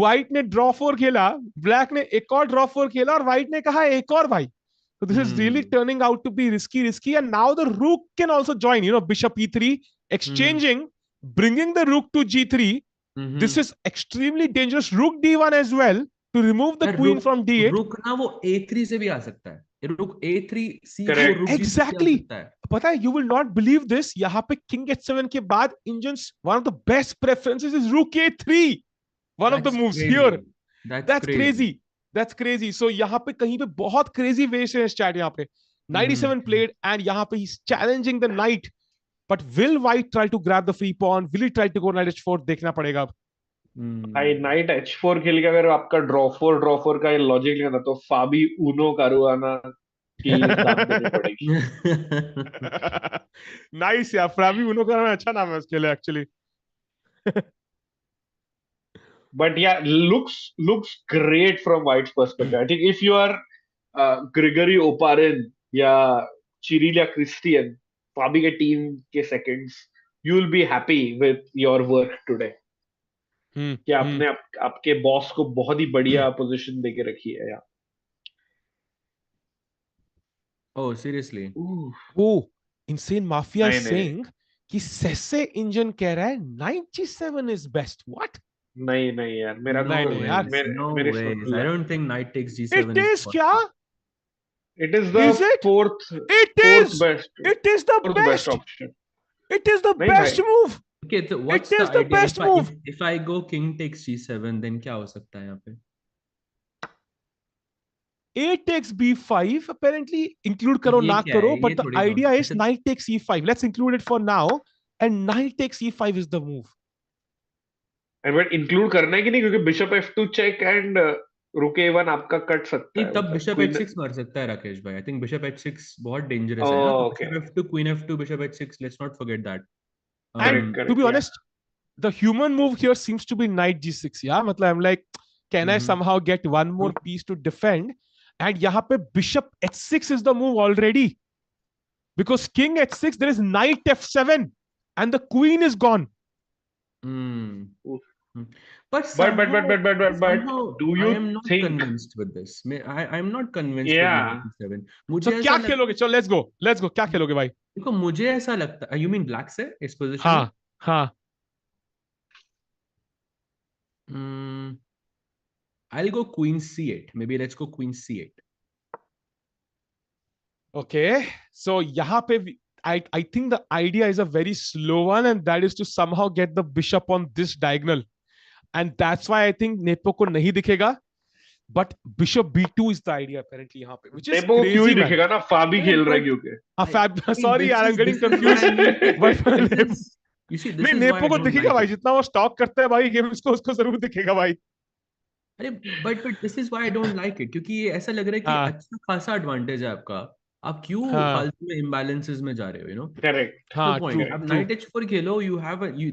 white ने draw 4 खेला, black ने एक और draw 4 खेला, और white ने कहा एक और भाई. So this is really turning out to be risky, and now the rook can also join. Bishop e3, exchanging, bringing the rook to g3. This is extremely dangerous. Rook d1 as well to remove the queen from d8. रुक ना वो a3 से भी आ सकता है. रुक a3 c4 Correct. रुक Exactly. भी आ सकता है. पता है, you will not believe this. यहाँ पे king h7 के बाद Indians, one of the best preferences is rook a3. One of the moves here. That's crazy. That's crazy. So यहाँ पे कहीं पे बहुत crazy ways है इस chat यहाँ पे. 97 played, and यहाँ पे he's challenging the knight. But will white try to grab the free pawn? Will he try to go knight h4? देखना पड़ेगा अब. भाई नाइट H4 खेल के अगर आपका ड्रॉ 4 का लॉजिक लेना तो फाबी उनो कारुआना की दाद देनी पड़ेगी. नाइस यार, फ्राबी उनो का नाम अच्छा नाम है उसके लिए actually. But yeah, looks great from White's perspective. I think if you are Grigory Oparin या Chirilia Christian, फाबी के टीम के seconds, you will be happy with your work today. कि आपने आपके बॉस को बहुत ही बढ़िया पोजीशन देके रखी है यार. Oh, seriously? Oh insane mafia is नहीं नहीं सेइंग कि सेसे इंजन कह रहा है night G7 is best. What? नहीं नहीं यार, मेरा नहीं नहीं यार, No मेरे ways. Soon I low. don't think knight takes G7 it is is क्या? possible. It is the Is it? fourth It fourth is. best It is the fourth best best. option. It is the नहीं best भाई, move. Okay, so what's It the is the idea? best move. If I go king takes G7, then क्या हो सकता है यहाँ पे? A takes B5 apparently include तो करो ये ना क्या करो, है? ये but the थोड़ी idea is अच्छा. knight takes E5. Let's include it for now, and knight takes E5 is the move. and but include करना है कि नहीं, क्योंकि बिशप F2 चेक एंड रुक A1 आपका कट सकता नहीं, है तब उधर. Bishop queen. H6 मार सकता है राकेश भाई. I think बिशप H6 बहुत डेंजरस है ना. Oh, bishop okay. F2 queen F2 bishop H6. Let's not forget that. And Correct, to correct. be Yeah. honest, the human move here seems to be knight G6. Yeah, मतलब I'm like, can I somehow get one more piece to defend? And यहाँ पे bishop H6 is the move already. Because king H6, there is knight F7, and the queen is gone. But somehow do I you am not think? convinced with this. I am not convinced with Yeah. knight E7. So मुझे क्या ऐसा खेलोगे? चलो let's go. क्या खेलोगे भाई? देखो, मुझे ऐसा लगता है. You mean black से इस position में? हाँ हाँ. I'll go queen C8. Maybe let's go queen C8. Okay. So यहाँ पे I think the idea is a very slow one, and that is to somehow get the bishop on this diagonal. And that's why I think Nepo को नहीं दिखेगा. But bishop B2 is the idea apparently यहाँ पे, which is Nepo को क्यों ही crazy, man. दिखेगा ना, फाबी खेल रहा है क्योंकि. Sorry यार, I'm getting confused. But You see, नहीं, this is why nepo I को don't दिखेगा like भाई, it. जितना वो स्टॉक करता है भाई गेम्स को, उसको जरूर दिखेगा भाई. अरे but this is why I don't like it, क्योंकि ये ऐसा लग रहा है कि हाँ अच्छा खासा एडवांटेज है आपका. आप क्यों हाँ फालतू में imbalances में जा रहे हो, you know? Correct. No हाँ, point. true आप true. knight H4 Khelo,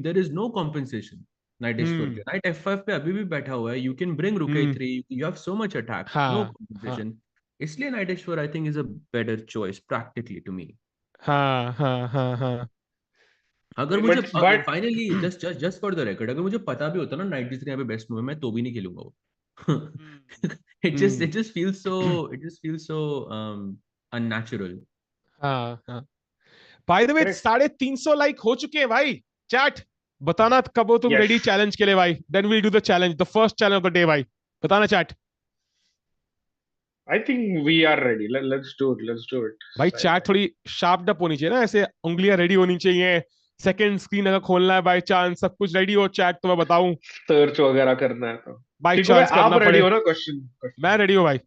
there is no compensation. Knight H4 के knight F5 पे अभी भी बैठा हुआ है. You can bring rook A3. You have so much attack. No हाँ compensation. इसलिए knight H4 I think is a better choice practically to me. हाँ हाँ हाँ हाँ. अगर मुझे but finally just for the record, अगर मुझे पता भी होता ना नाइट G3 यहाँ पे बेस्ट मूव है, मैं तो भी नहीं खेलूंगा वो. it just feels so unnatural. हाँ हाँ. Bye the way, correct. 350 like हो चुके हैं भाई. चैट बताना कब हो तुम Yes. रेडी चैलेंज के लिए भाई. Then we'll do the challenge, the first challenge of the day भाई. बताना chat. I think we are ready. Let's do it. Let's do it. भाई चैट थोड़ी शार्प अप होनी चाहिए ना, ऐसे उंगलियां रेडी होनी चाहिए. सेकंड स्क्रीन अगर खोलना है बाय चांस, सब कुछ रेडी हो चैट तो मैं बताऊं. सर्च वगैरह करना है तो. बाय ठीक है भाई, चांस आप करना रेडी पड़े. हो ना? क्वेश्चन मैं रेडी हूं भाई.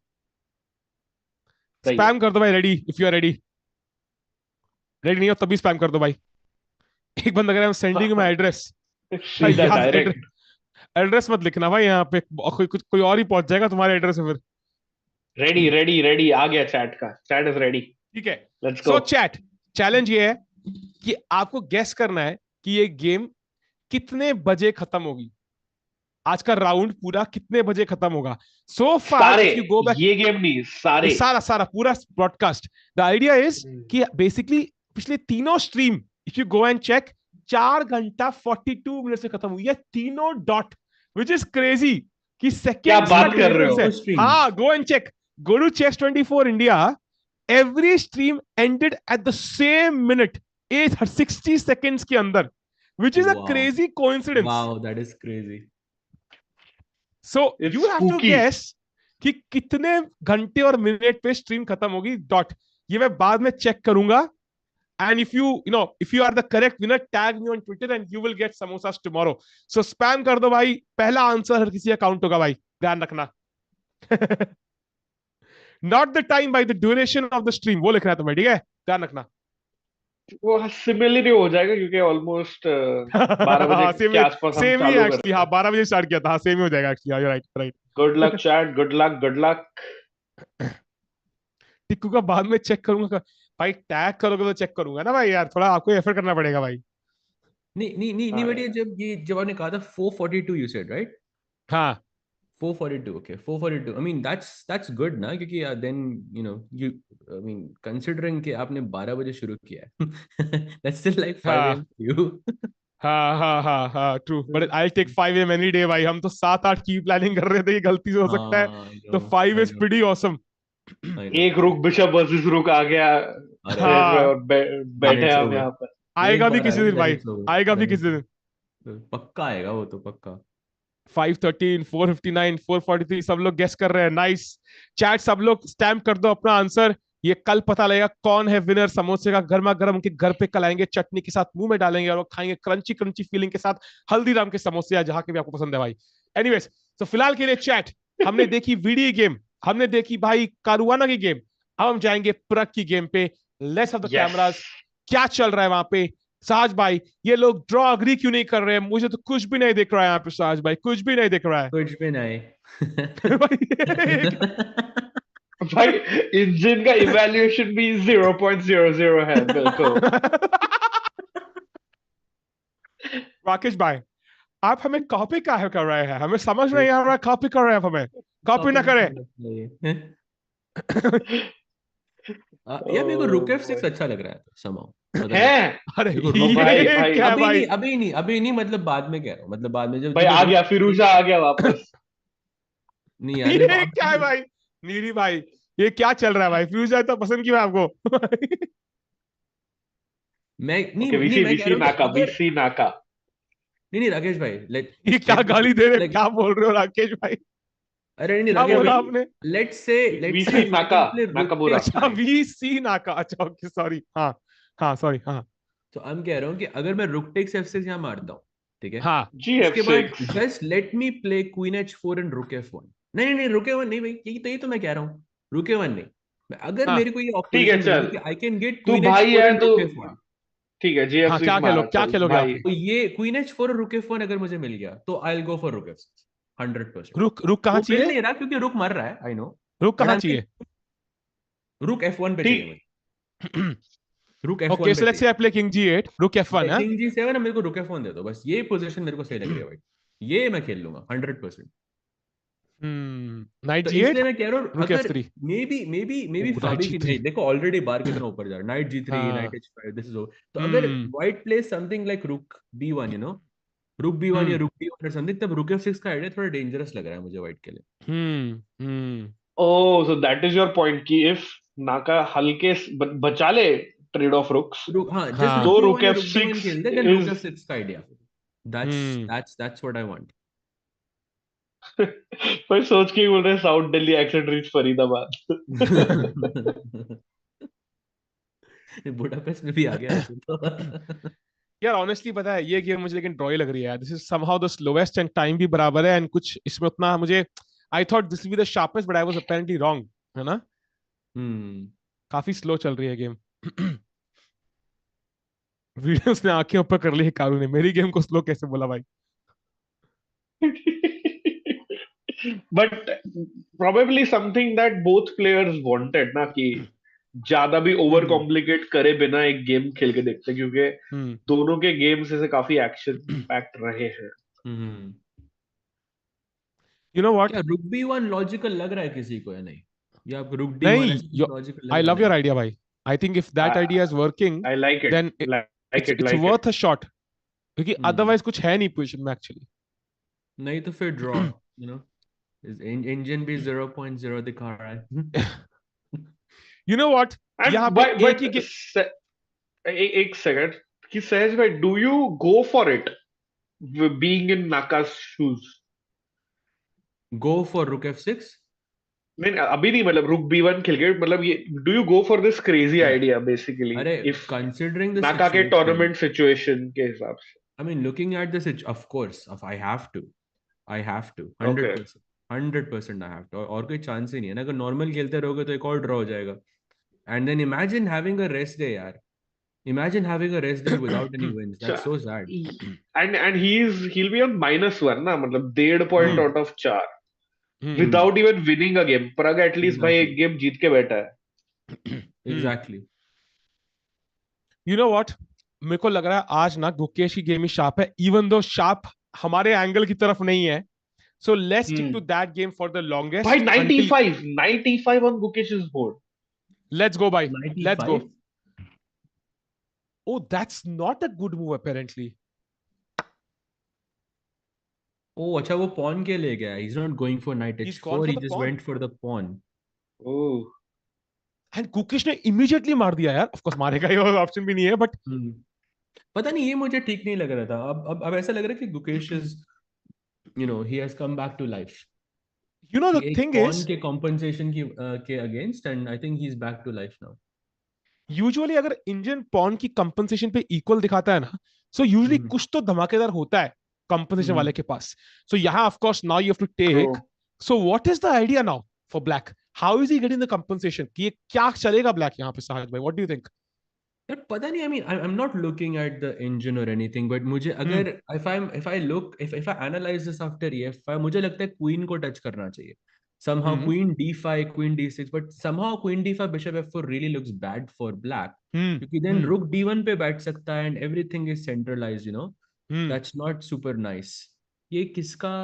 सही है. स्पैम कर दो भाई, ready if you are ready. Ready नहीं हो तभी स्पैम कर दो भाई. एक बंदा कह रहा है सेंडिंग माय एड्रेस. सीधा डायरेक्ट. एड्रेस मत लिखना भाई, यहाँ पे कोई और ही पहुंच जाएगा तुम्हारे एड्रेस में फिर. रेडी आ गया चैट का. Chat is ready. ठीक है. Let's so go. Chat, challenge ये है कि आपको गेस करना है कि ये गेम कितने बजे खत्म होगी. आज का राउंड पूरा कितने बजे खत्म होगा. सो फार सारे, इफ यू गो बैक, ये गेम नहीं, सारे सारा पूरा ब्रॉडकास्ट. द आइडिया इज कि बेसिकली पिछले तीनों stream if you go and check 4 घंटा 42 मिनट से खत्म हुई है तीनों डॉट, विच इज क्रेजी कि सेकंड. क्या बात कर रहे हो? हाँ, go and check. Go to Chess24 India. Every stream ended at the same minute, 60 seconds के अंदर, which is a crazy coincidence. Wow, that is crazy. So It's you have to spooky. guess कि कितने घंटे और minute पे stream खत्म होगी dot. ये मैं बाद में चेक करूंगा. And if you are the correct winner, tag me on Twitter and you will get samosas tomorrow. So spam कर दो भाई. पहला आंसर हर किसी अकाउंट होगा भाई, ध्यान रखना. Not the time, by the duration of the stream. वो लिखना है तुम्हें, ठीक है? ध्यान रखना. वो सिमिलर हो जाएगा क्योंकि ऑलमोस्ट 12 बजे हाँ के आसपास हम सेम ही चालू एक्चुअली, करते हाँ हैं. 12 बजे स्टार्ट किया था, हाँ सेम ही हो जाएगा actually, right right. Good luck chat, good luck, good luck. Tikku का बाद में चेक करूंगा भाई, टैग करोगे तो चेक करूंगा ना भाई, यार थोड़ा आपको एफर्ट करना पड़ेगा भाई। नहीं नहीं नहीं नहीं, हाँ बट यार. जब आपने कहा था 442 यू सेड राइट? हाँ 442, okay, 442. I mean that's good ना, क्योंकि then you know you I mean considering कि आपने 12 बजे शुरू किया है that's still like 5 हाँ a.m. for you. हाँ हाँ हाँ हाँ true, but I take 5 am any day भाई, हम तो 7-8 की प्लानिंग कर रहे थे, ये गलती से हो सकता है, हाँ, I तो know, 5 I is know, pretty awesome. I know, एक I रुक know. बिशप वर्सेस रुक आ गया अरे शेर में, हाँ और then बैठे it's हैं हम over. यहाँ पर. एक आएगा भी बार किसी आएगा दिन then भाई, it's over. आएगा भी Then किसी it's दिन। over. पक्का आएगा वो तो पक्का. 513, 459, 443, सब लोग गेस कर रहे हैं, नाइस। चैट सब लोग स्टैम्प कर दो अपना आंसर, ये कल पता लगेगा कौन है विनर। समोसे का गर्मा गर्म उनके घर पे कल आएंगे, चटनी के साथ मुंह में डालेंगे और वो खाएंगे क्रंची क्रंची फीलिंग के साथ, हल्दीराम के समोसे या जहां के भी आपको पसंद है भाई। एनीवेज, तो फिलहाल के लिए चैट, हमने देखी वीडियो गेम, हमने देखी भाई कारुआना की गेम, अब हम जाएंगे प्रग की गेम पे। Let's have the yes. Cameras, क्या चल रहा है वहां पे। साज भाई, ये लोग ड्रॉ अग्री क्यों नहीं कर रहे हैं, मुझे तो कुछ भी नहीं दिख रहा है यहाँ पे, साज भाई कुछ भी नहीं दिख रहा है। कुछ भी नहीं. भाई ये क्या- भाई इंजन का इवैल्यूएशन भी 0.00 है बिल्कुल. राकेश भाई, आप हमें कॉपी काहे कर रहे हैं, हमें समझ नहीं आ रहा है, कॉपी कर रहे हैं आप हमें, कॉपी ना कॉपी नहीं करें। करना चाहिए. यार मेरे को रुक Oh F6 boy. अच्छा लग रहा है somehow. मतलब है. अरे देखो ओ रुक भाई ये भाई क्या है अभी भाई, नहीं, अभी नहीं, अभी नहीं, मतलब बाद में कह रहा हूँ, मतलब बाद में जब भाई देखो आ रुक. गया, फिरूजा आ गया वापस. नहीं यार मेरे को ये क्या है अभी. भाई, नीरी भाई, ये क्या चल रहा है भाई, फ्यूज है तो पसंद क्यों है आपको। मैं नहीं ओके, नहीं, वीसी मैं कह वीसी रहा हूँ कि नाका, अगर. वीसी नाका. नहीं नहीं राकेश भाई, लेट ये क्या लेट गाली दे रहे, लाइक. क्या बोल रहे हो राकेश भाई, अरे नहीं नहीं क्या राकेश बोला भाई, आपने। Let's say VC if I नाका, कैन प्ले रुक नाकामुरा. टेक्स अच्छा 5. वी सी नाका, अच्छा ओके सॉरी, हाँ हाँ सॉरी, हाँ तो I'm कह रहा हूँ कि अगर मैं रुक टेक्स F6 यहाँ मारता हूँ, ठीक है, हाँ जी एफ उसके बाद six just let me play queen H4 and रुक F1. नहीं नहीं नहीं, रुक F1 नहीं भाई, यही तो मैं कह रहा हूँ, रुक F1 नहीं. अगर हाँ मेरे को ये ठीक है पोजीशन मिल चल. गई कि आई कैन गेट तू क्वीन भाई H4 है एंड तो रुक F1, ठीक है, जी एफ हाँ, सिक्स मारा, क्या चल खेलोगे आप। भाई. तो ये क्वीन H4 और रुक F1 अगर मुझे मिल गया तो I will go for rook F6 100%. रुक रुक कहाँ वो मिल चाहिए, नहीं रहा क्योंकि रुक मर रहा है, आई नो, रुक बट कहाँ आई एम चाहिए। रुक F1 पे चाहिए ठीक. मुझे. रुक ओके F1 पे सो लेट्स चाहिए. से आई प्ले किंग G8 रुक F1 है। किंग G7, मेरे को रुक F1 दे दो बस, ये पोजीशन मेरे को सही लग रही है भाई, ये मैं खेल लूंगा 100%. नाइट तो G8 इसलिए मैं कह रहा हूँ रुक अगर F3, मे बी नाइट फाबी की G3, नहीं, देखो ऑलरेडी बार कितना ऊपर जा रहा है, नाइट G3, नाइट हाँ H5, दिस इज ओवर. तो अगर हम्म व्हाइट प्लेस समथिंग लाइक रुक B1, रुक B1 या हम्म रुक D1 और समथिंग, तब रुक F6 का आइडिया थोड़ा डेंजरस लग रहा है मुझे व्हाइट के लिए. Hmm. Oh, so that is your point कि इफ नाका हल्के बचा ले ट्रेड ऑफ रुक्स, रुक, हाँ, जस्ट रुक हाँ तो रुक B1 या एफ रुक D1 सिक्स खेल दे, देन रुक इज. F6 का idea. That's hmm that's what I want. भाई सोच के ही बोल रहे south Delhi accent rich Faridabad. Budapest में भी आ गया ऐसे तो. यार ऑनेस्टली पता है ये गेम मुझे लेकिन ड्रॉ ही लग रही है यार, this is somehow the slowest and time भी बराबर है एंड कुछ इसमें उतना मुझे, I thought this will be the sharpest but I was apparently wrong, है ना, हम्म. काफी स्लो चल रही है गेम। वीडियोस ने आंखें ऊपर कर ली हिकारू ने, मेरी गेम को स्लो कैसे बोला भाई। But probably something that both players wanted ना, कि ज्यादा भी ओवर हम्म कॉम्प्लिकेट करे बिना एक गेम खेल के देखते, क्योंकि हम्म दोनों के गेम्स ऐसे काफी एक्शन पैक्ट रहे हैं. हम्म. यू नो व्हाट, क्या रुक B1 लॉजिकल लग रहा है किसी को या नहीं, या रुक D1 नहीं ऐसे लॉजिकल लग आई रहा है? लव योर नहीं. आइडिया भाई, I think if that idea is working I like it, then like it, it's like it. Worth a shot, क्योंकि हम्म. अदरवाइज कुछ है नहीं पोजीशन में एक्चुअली। नहीं तो फिर ड्रॉ, यू नो, इंजन भी 0.0 दिखा रहा है. यू नो व्हाट, यहाँ एंड पे एक बट ही एक सेकंड, कि सहज भाई, do you go for it being in Naka's shoes? Go for rook F6. नहीं अभी नहीं, मतलब रुक B1 खेल के, मतलब ये do you go for this crazy idea basically, अरे इफ कंसिडरिंग द नाका के सिचुएशन, टूर्नामेंट सिचुएशन के हिसाब से. I mean looking at this, of course of I have to okay. 100%, 100% I have to, और कोई चांस ही नहीं है ना, अगर नॉर्मल खेलते रहोगे तो एक और ड्रॉ हो जाएगा. And then imagine having a rest day यार, Imagine having a resident without any wins. That's Cha- so sad. and he'll be on -1 ना, मतलब 1.5 point Hmm. out of 4 Hmm. without even winning a game. Prag at least भाई एक Exactly. Game जीत के बैठा है. Exactly. You know what? मेरे को लग रहा है आज ना गुकेश की गेम ही शार्प है, इवन दो शार्प हमारे एंगल की तरफ नहीं है. So let's stick to that game for the भाई longest until 95 on Gukesh's board. let's go by. Let's go. 95. Oh, that's not a good move apparently. Oh, अच्छा वो pawn के ले गया. He's not going for knight He's gone h4. for He the just pawn. went for the pawn. Oh. And Gukesh ने immediately मार दिया यार. Of course मारेगा ही, और ऑप्शन भी नहीं है, but पता नहीं, ये मुझे ठीक नहीं लग रहा था. अब ऐसा लग रहा है कि Gukesh is, he has come back to life. you know the एक thing pawn is के compensation के against, and I think he's back to life now. usually अगर इंडियन पॉन की कंपनसेशन पे इक्वल दिखाता है ना, सो यूजुअली कुछ तो धमाकेदार होता है कंपनसेशन वाले के पास. सो यहाँ of course now you have to take. So what is the idea now for black? How is he getting the compensation? कि ये क्या चलेगा ब्लैक यहाँ पे? साहज भाई, व्हाट डू यू थिंक? यार पता नहीं. I mean, I'm not looking at the engine or anything, but मुझे अगर if I analyze this after EF5, मुझे लगता है queen को touch करना चाहिए. Somehow queen d5, queen d6, but somehow queen d5, bishop f4 really looks bad for black. क्योंकि then rook d1 पे बैठ सकता है and everything is centralized, That's not super nice. ये किसका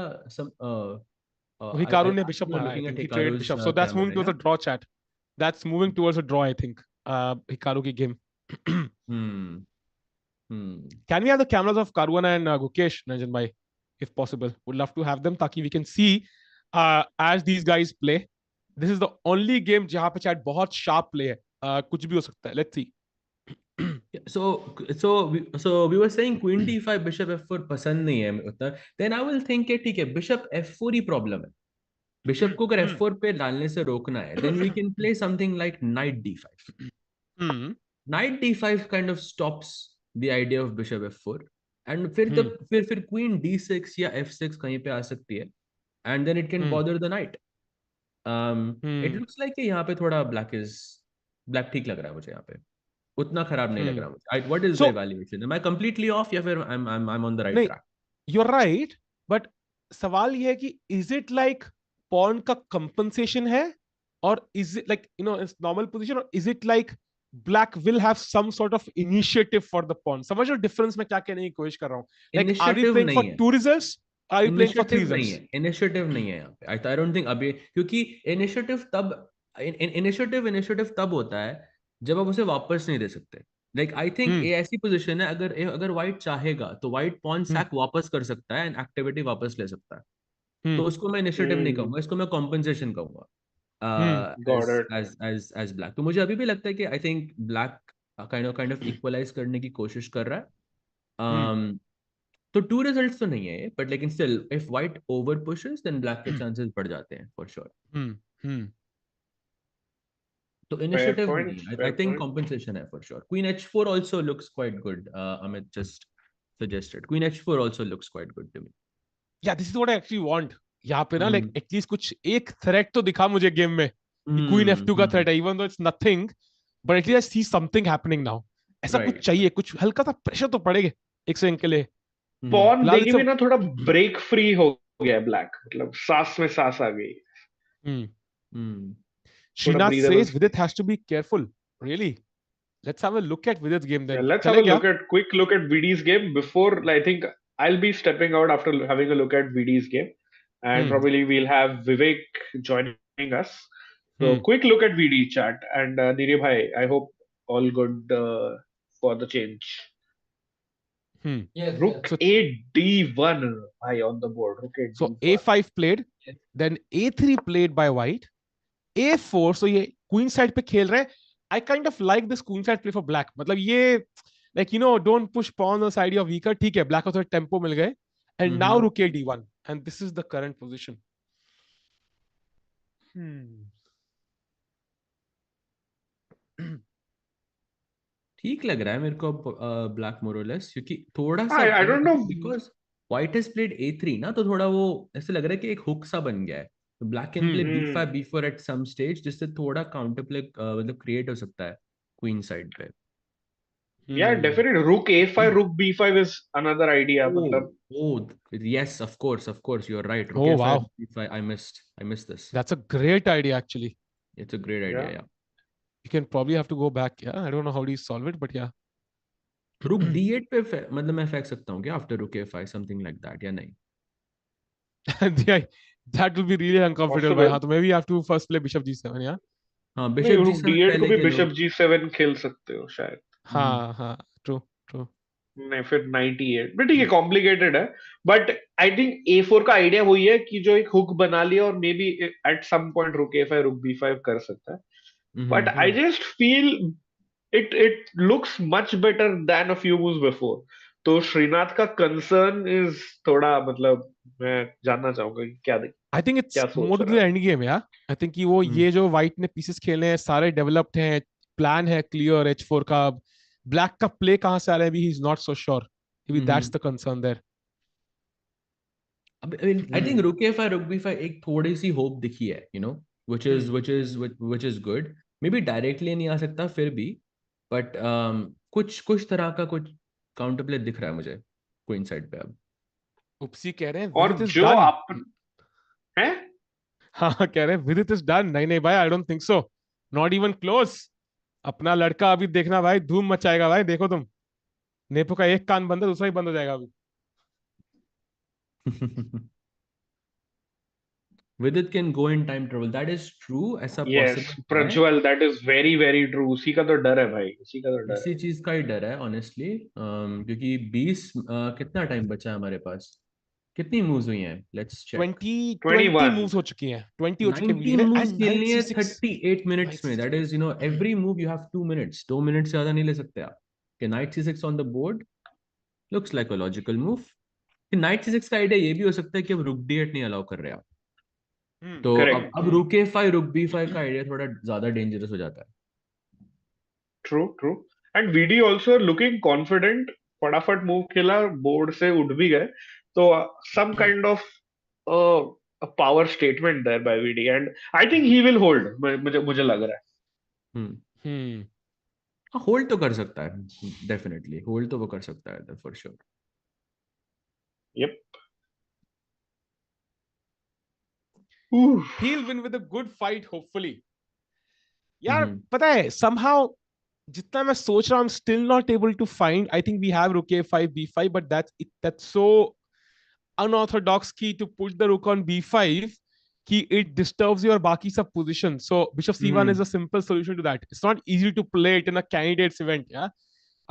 हिकारू ने I बिशप think you're मारा. आई looking at think he traded Hikaru's bishop, so that's moving camera, towards yeah? A draw chat. That's moving towards a draw I think. Hikaru की game. Can we have the cameras of Caruana and Gukesh, Nanjan bhai, if possible? Would love to have them, ताकि we can see as these guys play. This is the only game जहाँ पे शायद बहुत sharp play है. कुछ भी हो सकता है. Let's see. So we were saying queen d5 bishop f4 पसंद नहीं है उतना. Then I will think कि ठीक है, bishop f4 ही problem है. Bishop को अगर f4 पे डालने से रोकना है, then we can play something like knight d5. Knight d5 kind of stops the idea of bishop f4, and फिर queen d6 या f6 कहीं पे आ सकती है, and then it can bother the knight. It looks like कि यहाँ पे थोड़ा black ठीक लग रहा है मुझे यहाँ पे. उतना खराब नहीं लग रहा मुझे. What is the So evaluation? Am I completely off या फिर I'm on the right नहीं, track? you're right, but सवाल ये है कि is it like pawn का compensation है, or is it like it's normal position, or is it like black will have some sort of initiative for the pawn? समझ लो difference मैं क्या कहने की कोशिश कर रहा हूँ. Like are we Initiative playing for नहीं है. 2 results? Are we playing for 3 initiative नहीं results? है. इनिशिएटिव नहीं है यहाँ पे. I don't think अभी, क्योंकि इनिशिएटिव तब होता है जब आप उसे वापस नहीं दे सकते. लाइक आई थिंक ये ऐसी पोजीशन है, अगर व्हाइट चाहेगा तो व्हाइट पॉन सैक वापस कर सकता है एंड एक्टिविटी वापस ले सकता है. तो उसको मैं इनिशिएटिव नहीं कहूंगा, इसको मैं कॉम्पनसेशन कहूंगा Got it. As black. तो मुझे अभी भी लगता है कि I think black kind of equalise करने की कोशिश कर रहा है. तो 2 रिजल्ट्स तो नहीं है ये, बट लेकिन still if white over pushes then black के चांसेस बढ़ जाते हैं फॉर श्योर. तो Fair इनिशिएटिव point. नहीं, I Fair think point. Compensation है for sure. Queen h4 also looks quite good. Amit just suggested queen h4 also looks quite good to me. Yeah, this is what I actually want. यहाँ पे ना like at least कुछ एक threat तो दिखा मुझे game में कि queen f2 का threat है, even though it's nothing, but at least I see something happening now. ऐसा कुछ चाहिए, कुछ हल्का सा प्रेशर तो पड़ेगा एक सेकंड के लिए. पॉन फिलहाल देखे भी ना थोड़ा ब्रेक फ्री हो गया ब्लैक, मतलब सांस में सांस आ गई. Srinath breathable says Vidit has to be careful. Really? Let's have a look at Vidit's game then. Yeah, let's have a quick look at VD's game before. I think I'll be stepping out after having a look at VD's game, and probably we'll have Vivek joining us. So quick look at VD chat, and Niri bhai, I hope all good for the change. Yes, Rook a-d1 high on the board. Rook a-d1. So a5 played, then a3 played by white, a4. So ये queen side पे खेल रहे हैं. I kind of like this queen side play for black. मतलब ये like don't push pawn on the side of weaker. ठीक है, black को थोड़ा tempo मिल गए. And now rook a-d1, and this is the current position. ठीक लग रहा है मेरे को ब्लैक मोर और लेस, क्योंकि थोड़ा सा I don't know because white has played a3 ना, तो थोड़ा वो ऐसे लग रहा है कि एक हुक सा बन गया है. तो black can play b5 b4 at some stage, जिससे थोड़ा काउंटर प्ले मतलब क्रिएट हो सकता है क्वीन साइड पे. Yeah, definitely. Rook A5, Rook B5 is another idea. Oh, मतलब, yes, of course, you're right. Rook Oh A5, wow, B5. I missed this. that's a great idea actually. It's a great idea, yeah. yeah. You can probably have to go back. Yeah, I don't know how do you solve it, but yeah. रुक D8 पे मतलब मैं फेंक सकता हूँ क्या after रुक A5 something like that या नहीं? Yeah, that will be really uncomfortable. Bhai. Possible. हाँ, तो maybe you have to first play bishop g7. Yeah. हाँ, नहीं, बिशप Rook G7 D8 को पहले भी खेलो. Bishop G7 खेल सकते हो शायद. हाँ हाँ, true true. नहीं, फिर 98 भी ठीक है, कॉम्प्लिकेटेड है. बट आई थिंक A4 का आइडिया वही है कि जो एक हुक बना लिया और maybe at some point rook A5 rook B5 कर सकता है. But I just feel it looks much better than a few moves before. तो श्रीनाथ का कंसर्न इज थोड़ा, मतलब मैं जानना चाहूंगा कि I think it's क्या more सोच to रहा the है. end game. Yeah. I think कि वो ये जो white ने pieces खेले हैं सारे developed हैं, plan है clear h4 का. Black का play कहाँ से आ रहा है, he's not so sure. Maybe that's the concern there. I think रुक A5 रुक B5 एक थोड़ी सी होप दिखी है, which is good. Maybe directly नहीं आ सकता फिर भी, but कुछ तरह का कुछ काउंटर प्ले दिख रहा है मुझे क्वीन साइड पे अब. उपसी कह रहे हैं और Vidit is जो done. आप हैं, हाँ कह रहे हैं Vidit is done. नहीं नहीं भाई, I don't think so. Not even close. अपना लड़का अभी देखना भाई, धूम मचाएगा भाई, देखो तुम. नेपो का एक कान बंद है, दूसरा ही बंद हो जाएगा अभी. Vidit can go in time travel. That is true. ऐसा यस possible है. Prajwal, that is very very true. उसी का तो डर है भाई, उसी का तो डर इसी है. चीज का ही डर है ऑनेस्टली, क्योंकि 20 कितना टाइम बचा है हमारे पास? कितनी मूव्स हुई हैं? Let's check. 20 21. moves हो चुकी हैं. 20 हो चुके 90 हैं मूव्स and खेलनी है 9c6. 38 मिनट्स में. That is every move you have 2 minutes. 2 minute से ज्यादा नहीं ले सकते आप. कि night C6 on the board looks like a logical move. कि नाइट C6 का आइडिया ये भी हो सकता है कि अब रुक D8 नहीं अलाउ कर रहे आप. तो करेक्ट. अब रुक A5 रुक B5 का आइडिया थोड़ा ज्यादा डेंजरस हो जाता है. True true. And VD also looking confident. फटाफट मूव खेला, बोर्ड से उठ भी गए. तो some kind of power statement there by VD, and I think he will hold. मुझे मुझे लग रहा है. होल्ड तो कर सकता है, डेफिनेटली होल्ड तो वो कर सकता है for sure. Yep. He'll win with a good fight hopefully. यार पता है somehow जितना मैं सोच रहा हूँ, I'm still not able to find. I think we have rook A5 B5, but that's so unorthodox key to put the rook on B5 कि it disturbs your बाकी सब position. So bishop C1 is a simple solution to that. It's not easy to play it in a candidates event, yeah,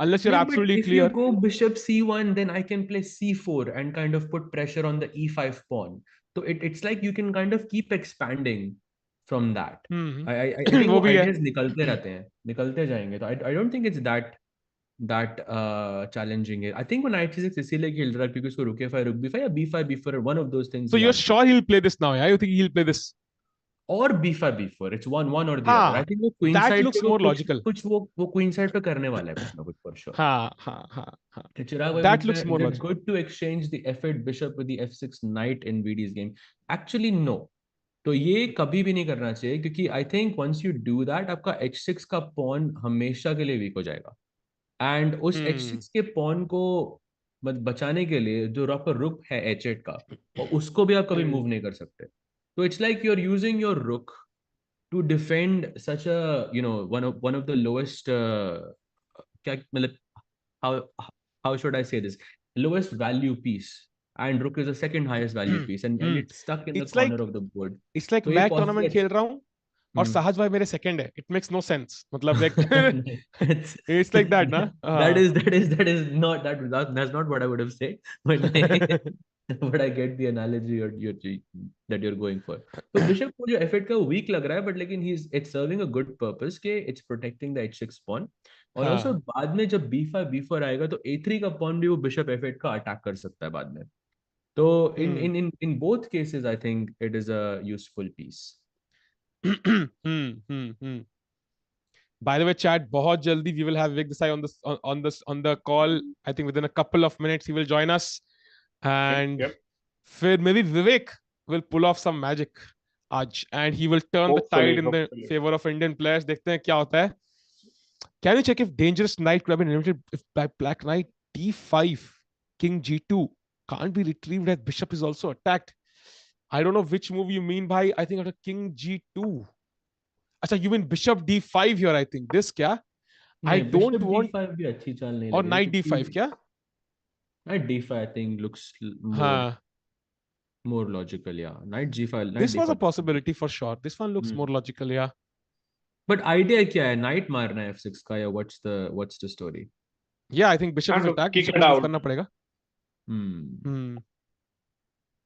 unless you're No, absolutely but if clear. you go bishop C1, then I can play C4 and kind of put pressure on the E5 pawn. So it's like you can kind of keep expanding from that. I think वो वो भी है. ideas निकलते रहते हैं, निकलते जाएंगे. तो I don't think it's that challenging है. I think वो knight C6 इसीलिए खेल रहा है क्योंकि उसको रुक A5 रुक B5 या B5 B4, one of those things. So he you're has to. sure he'll play this now, yeah? You think he'll play this? और B5 B4, it's one or the हाँ, other. I think वो queen that side looks पे वो more कुछ logical. कुछ वो queen side पे करने वाला है कुछ ना कुछ for sure. हाँ. तो चिराग That looks more is it logical. good to exchange the F8 bishop with the F6 knight in VD's game? Actually no. तो ये कभी भी नहीं करना चाहिए क्योंकि I think once you do that आपका H6 का pawn हमेशा के लिए वीक हो जाएगा. And उस H6 के pawn को बचाने के लिए जो आपका रुक है H8 का, और उसको भी आप कभी मूव नहीं कर सकते. तो it's like you're using your rook to defend such a one of the lowest क्या मतलब how should I say this, lowest value piece, and rook is the second highest value piece, and it's stuck in the It's corner like of the board. मैं ये एक tournament खेल रहा हूँ और सहज भाई मेरे second है. It makes no sense. मतलब like it's like that, ना? that is not that's not what I would have said, but but I get the analogy that you're going for. तो bishop को जो F8 का weak लग रहा है, but लेकिन it's serving a good purpose के it's protecting the H6 pawn. और also बाद में जब B5 B4 आएगा तो A3 का pawn भी वो bishop F8 का अटैक कर सकता है बाद में. तो in both cases I think it is a useful piece. By the way, chat, बहुत जल्दी we will have Vik Desai on the call. I think within a couple of minutes he will join us, and फिर maybe Vivek will pull off some magic आज, and he will turn the tide in the favor of Indian players. देखते हैं क्या होता है. Can you check if dangerous knight could have been invented if by black knight d5, king g2 can't be retrieved as bishop is also attacked? I don't know which move you mean by, I think after king g2. Acha, you mean bishop d5 here, I think. This kya? I नहीं, don't bishop want... d5 भी अच्छी चाल नहीं Or लग रही knight d5 क्योंकि kya? knight d5 I think looks हाँ. more logical. Yeah, knight g5, knight This was a d5. possibility for sure. This one looks more logical, yeah. But idea क्या है? Knight मारना है f6 का या what's the story? Yeah, I think bishop is to attacked. kick Bishop it को move out. करना पड़ेगा. Hmm.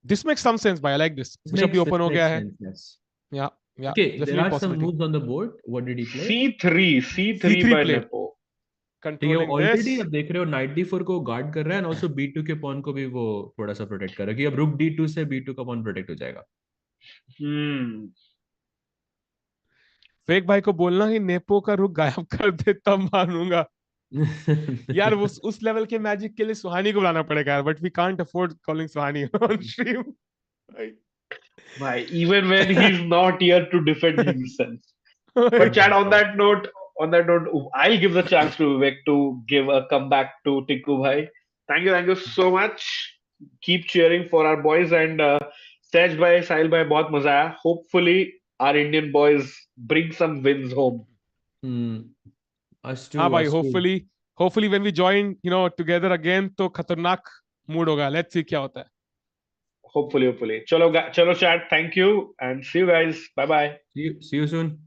This makes some sense, but I like this. This Bishop भी makes- open this हो makes गया है. sense, yes. Yeah, yeah. Okay, there definitely are some possibility. moves on the board. What did he play? C3 by played. Nepo. तो ये Controlling already this. अब देख रहे हो knight d4 को गार्ड कर रहा है, and also b2 के pawn को भी वो थोड़ा सा प्रोटेक्ट कर रहा है कि अब rook d2 से b2 का pawn प्रोटेक्ट हो जाएगा. फेक भाई को बोलना कि नेपो का रुक गायब कर दे तब मानूंगा. यार उस लेवल के मैजिक के लिए सुहानी को बुलाना पड़ेगा यार, but we can't afford calling Suhani on stream. Why, even when he's not here to defend himself. But chat, on that note, I'll give the chance to Vivek to give a comeback to Tikku bhai. Thank you so much. Keep cheering for our boys, and Sej bhai, Sahil bhai, बहुत मजा आया. Hopefully our Indian boys bring some wins home. Us too. हाँ भाई, us too. hopefully when we join, together again, तो खतरनाक mood होगा. Let's see क्या होता है. Hopefully. Chalo chat. Thank you and see you guys. Bye bye. See you soon.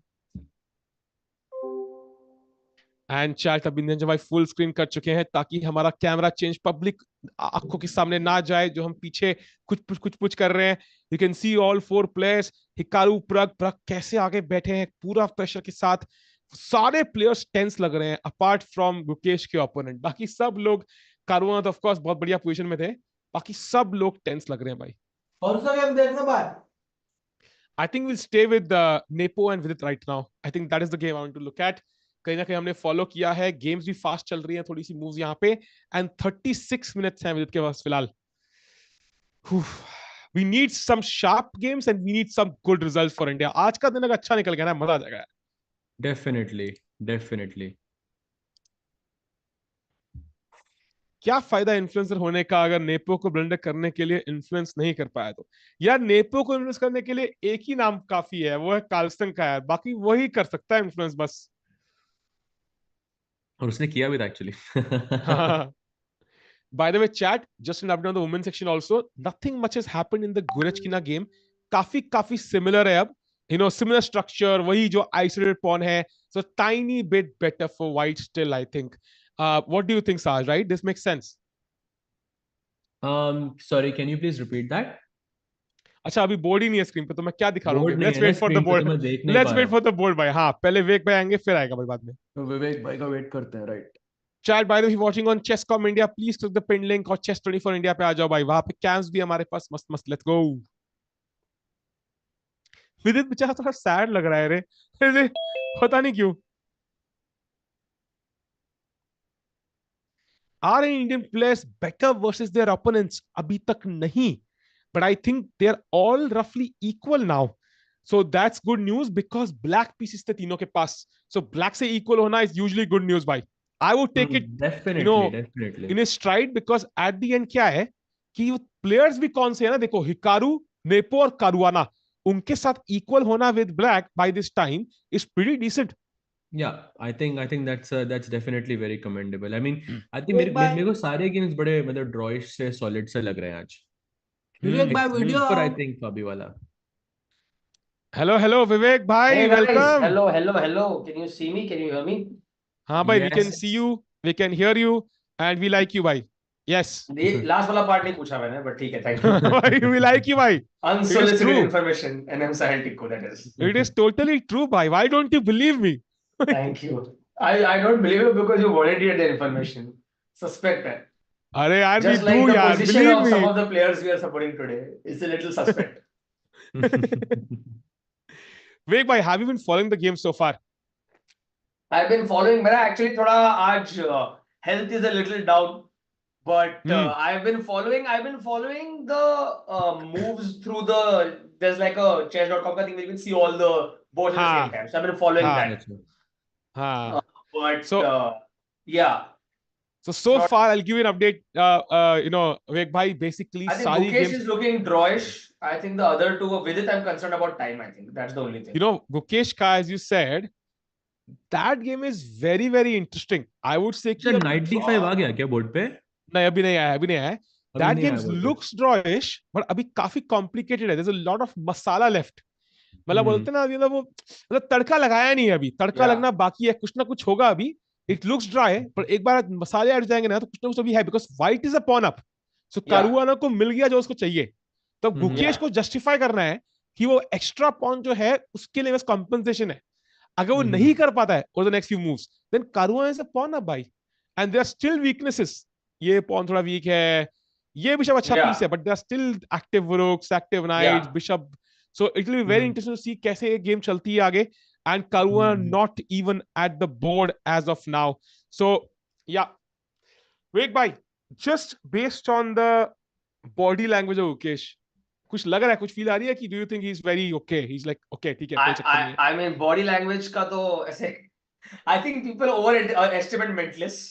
And chat अभी निरंजन भाई फुल स्क्रीन कर चुके हैं ताकि हमारा कैमरा चेंज पब्लिक आंखों के सामने ना जाए, जो हम पीछे कुछ कर रहे हैं. You can see all 4 players. Hikaru, Pragg कैसे आगे बैठे हैं पूरा प्रेशर के साथ. सारे प्लेयर्स टेंस लग रहे हैं अपार्ट फ्रॉम गुकेश के ओपोनेंट. बाकी सब लोग, कारुआना तो ऑफ कोर्स बहुत बढ़िया पोजीशन में थे, बाकी सब लोग टेंस लग रहे हैं भाई. और सा गेम देखना भाई. I think we'll stay with Nepo and Vidit right now. I think that is the game I want to look at. कहीं ना कहीं हमने फॉलो किया है. गेम्स भी फास्ट चल रही हैं, थोड़ी सी मूव्स यहाँ पे. एंड 36 मिनट्स हैं विदित के पास फिलहाल. We need some sharp games and we need some good results for India. आज का दिन अगर अच्छा निकल गया ना, मजा आ जाएगा. Definitely. क्या फायदा इन्फ्लुएंसर होने का अगर नेपो को ब्लंडर करने के लिए इन्फ्लुएंस नहीं कर पाया तो? यार नेपो को इन्फ्लुएंस करने के लिए एक ही नाम काफी है, वो है कार्लसन का यार. बाकी वही कर सकता है इन्फ्लुएंस बस. और उसने किया भी था actually. By the way, chat, just an update on the women section also. Nothing much has happened in the Goryachkina game. काफी similar है अब. Similar structure, वही जो isolated pawn है. So tiny bit better for white still, I think. What do you think, Saj? Right? This makes sense. Sorry, can you please repeat that? अच्छा, अभी board ही नहीं है स्क्रीन पे, तो मैं क्या दिखा रहा हूँ? Board Let's नहीं है wait ना for the screen पे, board. तो मैं देख नहीं Let's पा wait रहा for the board भाई. हाँ, पहले विवेक भाई आएंगे, फिर आएगा भाई बाद में. हूँ. विवेक भाई का वेट करते हैं, right? Chat, by the way, if you're watching on Chesscom India, please click the pinned link और Chess24 India पे आ जाओ भाई. वहां पे कैम्स भी हमारे पास मस्त. Let's go. विदित बेचारा थोड़ा सैड लग रहा है रे. पता नहीं क्यों. Are any Indian players better versus their opponents? अभी तक नहीं. But I think they're all roughly equal now. So that's good news because black pieces थे तीनों के पास. So black से equal होना is usually good news भाई. I would take it, definitely. in a stride because at the end क्या है कि players भी कौन से है ना, देखो हिकारू, नेपो और कारुआना, उनके साथ equal होना with black by this time is pretty decent. Yeah, I think that's definitely very commendable. I mean, I think मेरे को सारे games बड़े मतलब drawish से solid से लग रहे हैं आज. विवेक भाई वीडियो. पर I think अभी वाला. Hello विवेक भाई, Hey guys, welcome. hello. Can you see me? Can you hear me? हाँ भाई, we Yes. can see you, we can hear you, and we like you भाई. Yes. लास्ट वाला part नहीं पूछा मैंने, but ठीक है, thank you. We like you भाई. Unsolicited true. information, and I'm Sahil Tikku, that is. It is totally true भाई. Why don't you believe me? Thank you. I don't believe it because you volunteered the information. Suspect that. अरे यार, we Just like do the यार, position believe of me. some of the players we are supporting today is a little suspect. Vivek bhai, have you been following the game so far? I've been following. मेरा actually थोड़ा आज health is a little down, but I've been following the moves through the. There's like a chess.com thing where you can see all the boards at the same time. So I've been following that. हाँ. But So yeah. so Not- far, I'll give you an update. Vivek bhai, basically, I think sari Gukesh games. is looking drawish. I think the other two, with it, I'm concerned about time. I think that's the only thing. Gukesh ka, as you said, that game is very, very interesting. I would say अच्छा कि 95 आ गया क्या board पे? नहीं अभी नहीं आया अभी that नहीं game आया बोर्ड पे. looks drawish but अभी काफी complicated है. There's a lot of masala left. मतलब बोलते ना अभी वो मतलब तड़का लगाया नहीं है अभी, तड़का लगना बाकी है, कुछ ना कुछ होगा अभी. It looks dry पर एक बार मसाले ऐड जाएंगे ना तो कुछ ना कुछ अभी है, because white is a pawn up. So Caruana को मिल गया जो उसको चाहिए. तो गुकेश को जस्टिफाई करना है कि वो एक्स्ट्रा पॉन जो है उसके लिए बस कॉम्पेंसेशन है. अगर वो नहीं कर पाता है over the next few moves, then Caruana is a pawn up भाई, and there are still weaknesses. ये पॉन थोड़ा वीक है, ये बिशप अच्छा पीस है, but there are still active rooks, active knights, bishop. So it will be very interesting to see कैसे ये game चलती है आगे. And Caruana not even at the board as of now. So या वेक भाई, just based on the body language of Gukesh, कुछ लग रहा है, कुछ फील आ रही है कि do you think he is very okay, he is like okay ठीक है कोई चक्कर नहीं है? I mean body language का तो ऐसे I think people overestimate mentalists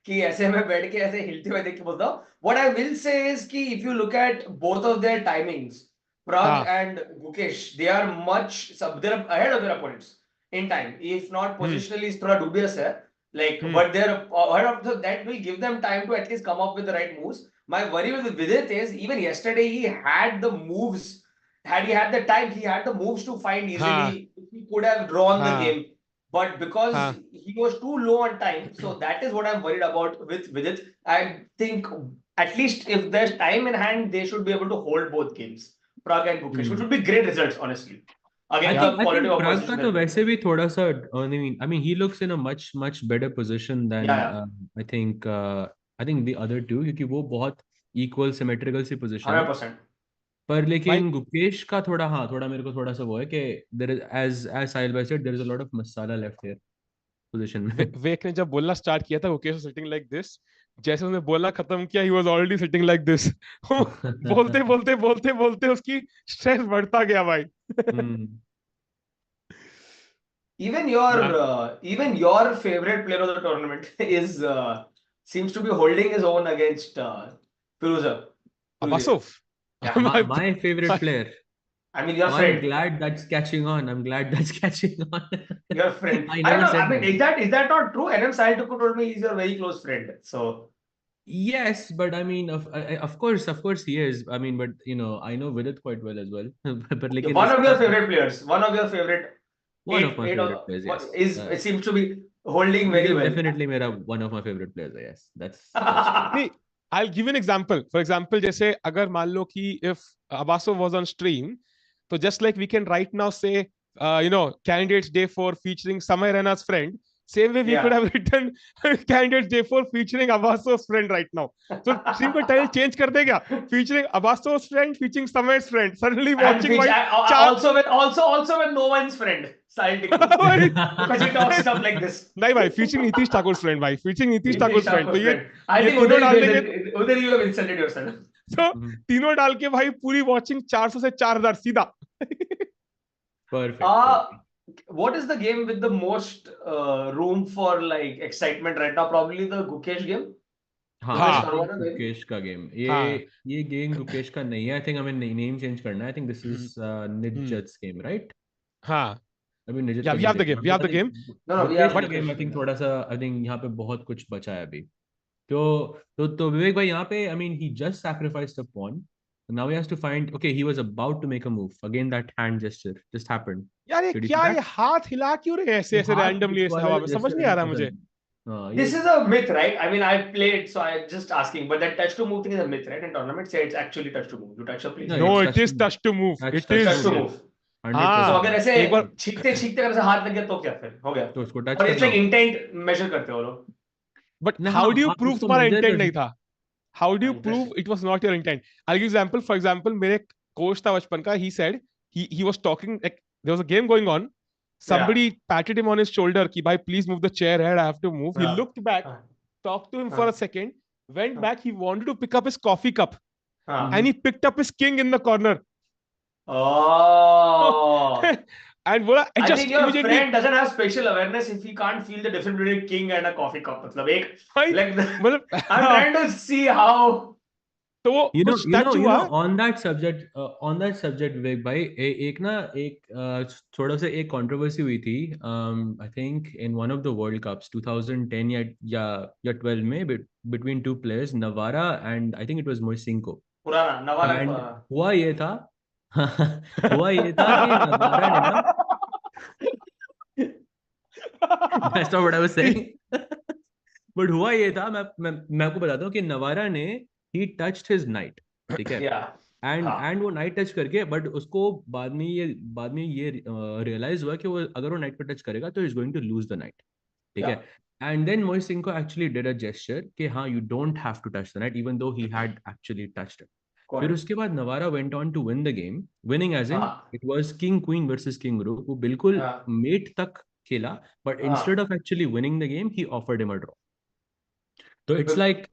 कि ऐसे में बैठ के ऐसे हिलते हुए देख के बोलता हूँ. What I will say is कि if you look at both of their timings, Pragg and Gukesh, they are they're ahead of their opponents in time. If not positionally, is थोड़ा dubious है. Like, but they're ahead of, so that will give them time to at least come up with the right moves. My worry with Vidit is even yesterday he had the moves. Had he had the time, he had the moves to find easily. He could have drawn the game. But because he was too low on time, so that is what I'm worried about with Vidit. I think at least if there's time in hand, they should be able to hold both games, Pragg and Gukesh, which would be great results, honestly. Again, I think Pragg का तो वैसे भी थोड़ा सा, I mean he looks in a much better position than I think the other two, क्योंकि वो बहुत equal symmetrical सी position है. 100%. पर लेकिन गुकेश का थोड़ा मेरे को थोड़ा सा वो है कि there is, as Sahil bhai said, there is a lot of masala left here position में. वेक ने जब बोलना स्टार्ट किया था गुकेश सिटिंग लाइक दिस, जैसे उसने बोलना खत्म किया, he was already sitting like this. बोलते बोलते बोलते बोलते उसकी स्ट्रेस बढ़ता गया भाई. Even your favorite player of the tournament is seems to be holding his own against Firuza. Abasov. Yeah. My favorite player. I mean, your friend. I'm glad that's catching on. Your friend. I don't know. I mean, is that not true? NM Sahil told me he's your very close friend. So. Yes, but I mean, of course he is. I mean, but you know, I know Vidit quite well as well. But like, one of your favorite players. One of my favorite players. Yes. It seems to be holding very well. Definitely, one of my favorite players. Yes, that's I'll give you an example. For example, जैसे अगर मान लो कि if Abasov was on stream, so just like we can right now say, Candidates Day 4 featuring Samay Raina's friend, same way we could have written Candidates Day 4 featuring Abasov's friend right now. So stream का title change कर देगा, featuring Abasov's friend, featuring Samay's friend. Suddenly watching also with no one's friend. Because he talks stuff like this. नहीं भाई, featuring Nitish Thakur's friend भाई, featuring Nitish Thakur's friend. तो ये I think उधर you have insulted yourself. So तीनों डाल के भाई पूरी watching 400 से 4000 सीधा. Perfect. What is the game with the most room for like excitement right now? Probably the Gukesh game. Gukesh का game. ये game Gukesh का नहीं है. I think हमें name change करना है. I think this is Nijat's game, right? हाँ. I mean, we have the game. We have the game. No, we have the game. I think थोड़ा सा, I think यहाँ पे बहुत कुछ बचा है अभी. तो विवेक भाई यहाँ पे, I mean, he just sacrificed a pawn. Now he has to find. Okay, he was about to make a move. Again, that hand gesture just happened. यार ये क्या, ये हाथ हिला क्यों रहे ऐसे randomly ऐसे हवा में, समझ नहीं आ रहा मुझे. This is a myth, right? I mean, I played, so I'm just asking. But that touch to move thing is a myth, right? In tournament, say it's actually touch to move. You touch a place. No, it is touch to move. It is touch to move. हाँ. So अगर ऐसे छींकते अगर ऐसे हाथ लग गया तो क्या फिर हो गया? तो उसको touch और it's like intent measure करते हो लोग. But how do you prove तुम्हारा intent नहीं था? How do you prove it was not your intent? I'll give example. For example, मेरे coach था बचपन का. He said he was talking, like there was a game going on. Somebody patted him on his shoulder कि भाई please move the chair head, I have to move. He looked back, talked to him for a second, went back. He wanted to pick up his coffee cup, and he picked up his king in the corner. Oh. and बोला I adjust think your immediately. friend doesn't have spatial awareness if he can't feel the difference between a king and a coffee cup. मतलब एक भाई, like मतलब I'm trying to see how. तो वो कुछ touch हुआ. on that subject Vivek भाई थोड़ा सा एक controversy हुई थी. I think in one of the World Cups 2010 या 12 में between two players Navara and I think it was Moisinko. पुराना नवा And लग हुआ ये था कि नवारा ने ना that's not what I was saying. But हुआ ये था, मैं आपको बताता हूँ कि नवारा ने he touched his knight, ठीक है, and वो नाइट टच करके, बट उसको बाद में ये रियलाइज हुआ कि वो अगर वो नाइट पे टच करेगा तो is going to lose the knight, ठीक है. And then Moiseenko actually did a gesture कि हाँ you don't have to touch the knight even though he had actually touched it. फिर उसके बाद Navara went on to win the game, winning as in it was king queen versus king rook. वो बिल्कुल mate तक खेला, but instead of actually winning the game he offered him a draw. तो it's like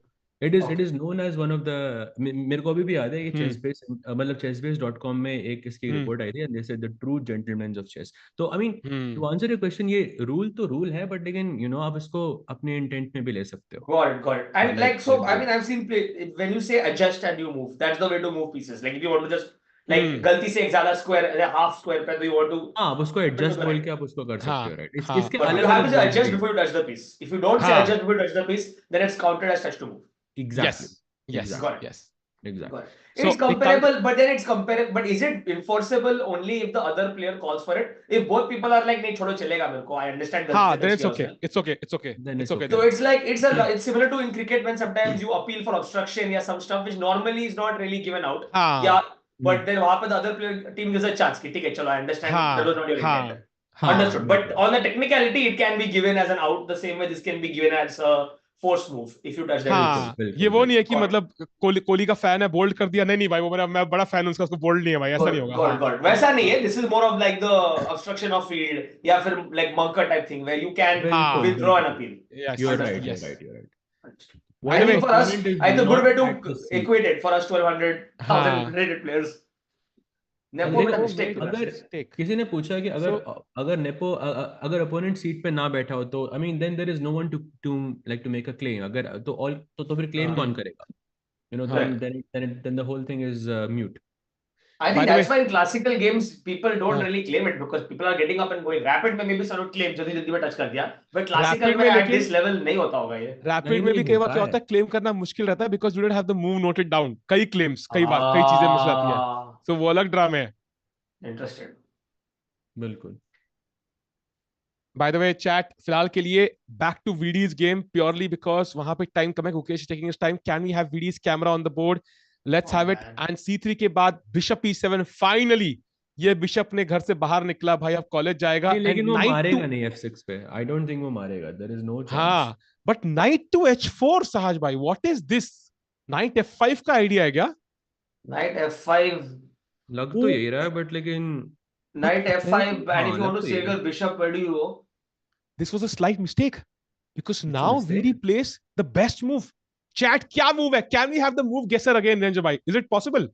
it is known as one of the, मेरे को अभी भी याद है कि chessbase मतलब chessbase.com में एक इसकी रिपोर्ट आई थी and they said the true gentlemen of chess. तो I mean to answer your question, ये रूल तो रूल है, but लेकिन you know आप इसको अपने इंटेंट में भी ले सकते हो. got it. And like so I mean I've seen play when you say adjust and you move, that's the way to move pieces. Like if you want to just like गलती से एक ज्यादा square half square पे, तो you want to आप उसको adjust बोल के आप उसको कर सकते हो, राइट. इसके but you have to adjust before you touch the piece. If you don't say adjust before you touch the piece, then it's counted as touch to move. Exactly. Yes. Got it. Yes. Exactly. It's comparable, but then it's comparable. But is it enforceable only if the other player calls for it? If both people are like, "नहीं छोड़ो चलेगा मेरे को," I understand that. Then it's okay. It's okay. Then it's okay. So it's like it's similar to in cricket when sometimes you appeal for obstruction or some stuff which normally is not really given out. Yeah. But then वहाँ पे the other player team gives a chance कि ठीक है चलो, I understand that was not your intent. Understood. But on the technicality, it can be given as an out the same way this can be given as a force move if you touch that. ये वो नहीं है कि मतलब कोहली का fan है bold कर दिया, नहीं भाई वो मैं बड़ा फैन हूं उसका, उसको बोल्ड नहीं है भाई, ऐसा नहीं होगा. God. वैसा नहीं है. This is more of like the obstruction of field या फिर like bunker type thing where you can withdraw an appeal. Yes, you're right. I think for us, I think the good way to equate it for us 1,200,000 rated players. Nepo made a mistake. अगर किसी ने पूछा कि अगर nepo अगर opponent seat पे ना बैठा हो तो I mean then there is no one to make a claim. अगर तो फिर क्लेम कौन करेगा? You know, then the whole thing is mute. I think that's why in classical games people don't really claim it because people are getting up and going. Rapid में maybe some claim जल्दी में touch कर दिया, but classical में at this level नहीं होता होगा ये. Rapid में भी कई बार क्या होता है, क्लेम करना मुश्किल रहता है because you don't have the move noted down. कई claims कई चीजें मिस जाती है, so वो अलग ड्रामे है. Interested. बिल्कुल. By the way, chat फिलहाल के लिए back to VD's game purely because वहां पे टाइम कम है. Gukesh is taking his time. Can we have VD's camera on the board? Let's have it. And C3 के बाद Bishop E7 finally ये Bishop ने घर से बाहर निकला भाई, अब कॉलेज जाएगा. लेकिन वो मारेगा नहीं F6 पे. I don't think वो मारेगा. There is no chance. हाँ, but Knight to H4 साहज भाई, what is this? Knight F5 का आइडिया है क्या? Knight F5 लग तो यही रहा है, but लेकिन Knight F5 and if you want to save your bishop, where do you go? This was a slight mistake because now VD plays the best move. Chat क्या move है? Can we have the move guesser again, Ranjan bhai? Is it possible?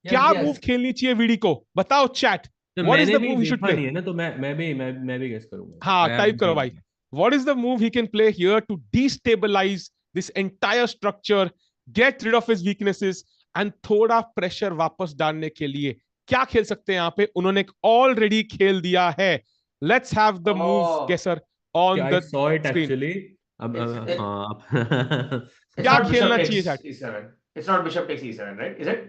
क्या move खेलनी चाहिए VD को? बताओ chat. What is the move he should play? नहीं है ना, तो मैं भी guess करूंगा. हाँ, type करो भाई. What is the move he can play here to destabilize this entire structure, get rid of his weaknesses and थोड़ा pressure वापस डालने के लिए क्या खेल सकते हैं यहाँ पे? उन्होंने already खेल दिया है. Let's have the move guesser on the I saw it screen. actually. क्या खेलना चाहिए chat? It's not bishop takes E7, right? Is it?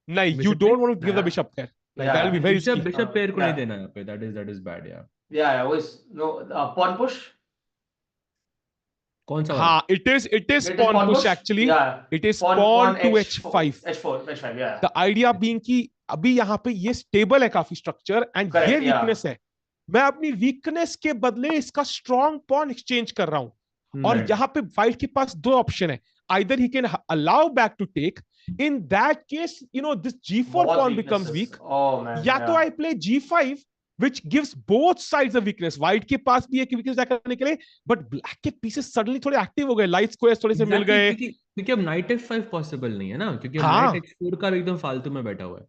नहीं, you don't want to give the bishop there. Like that will be very risky. Bishop pair को नहीं देना यहाँ पे. That is bad, yeah. Yeah, always no pawn push. कौन सा? हाँ, it is pawn push actually. Yeah. It is pawn to H5. H4, yeah. The idea being कि अभी यहाँ पे ये stable है काफी structure and ये weakness है. मैं अपनी weakness के बदले इसका strong pawn exchange कर रहा हूँ. और यहाँ पे white के पास दो option है. Either he can allow back to take. In that case, you know, this G4 pawn becomes weak. Oh man. या तो I play G5, which gives both sides a weakness. White के पास भी एक weakness करने के लिए, but black के pieces suddenly थोड़े active हो गए, light squares थोड़े से मिल गए. क्योंकि अब Knight F5 possible नहीं है ना, क्योंकि Knight H4 का एकदम फालतू में बैठा हुआ है.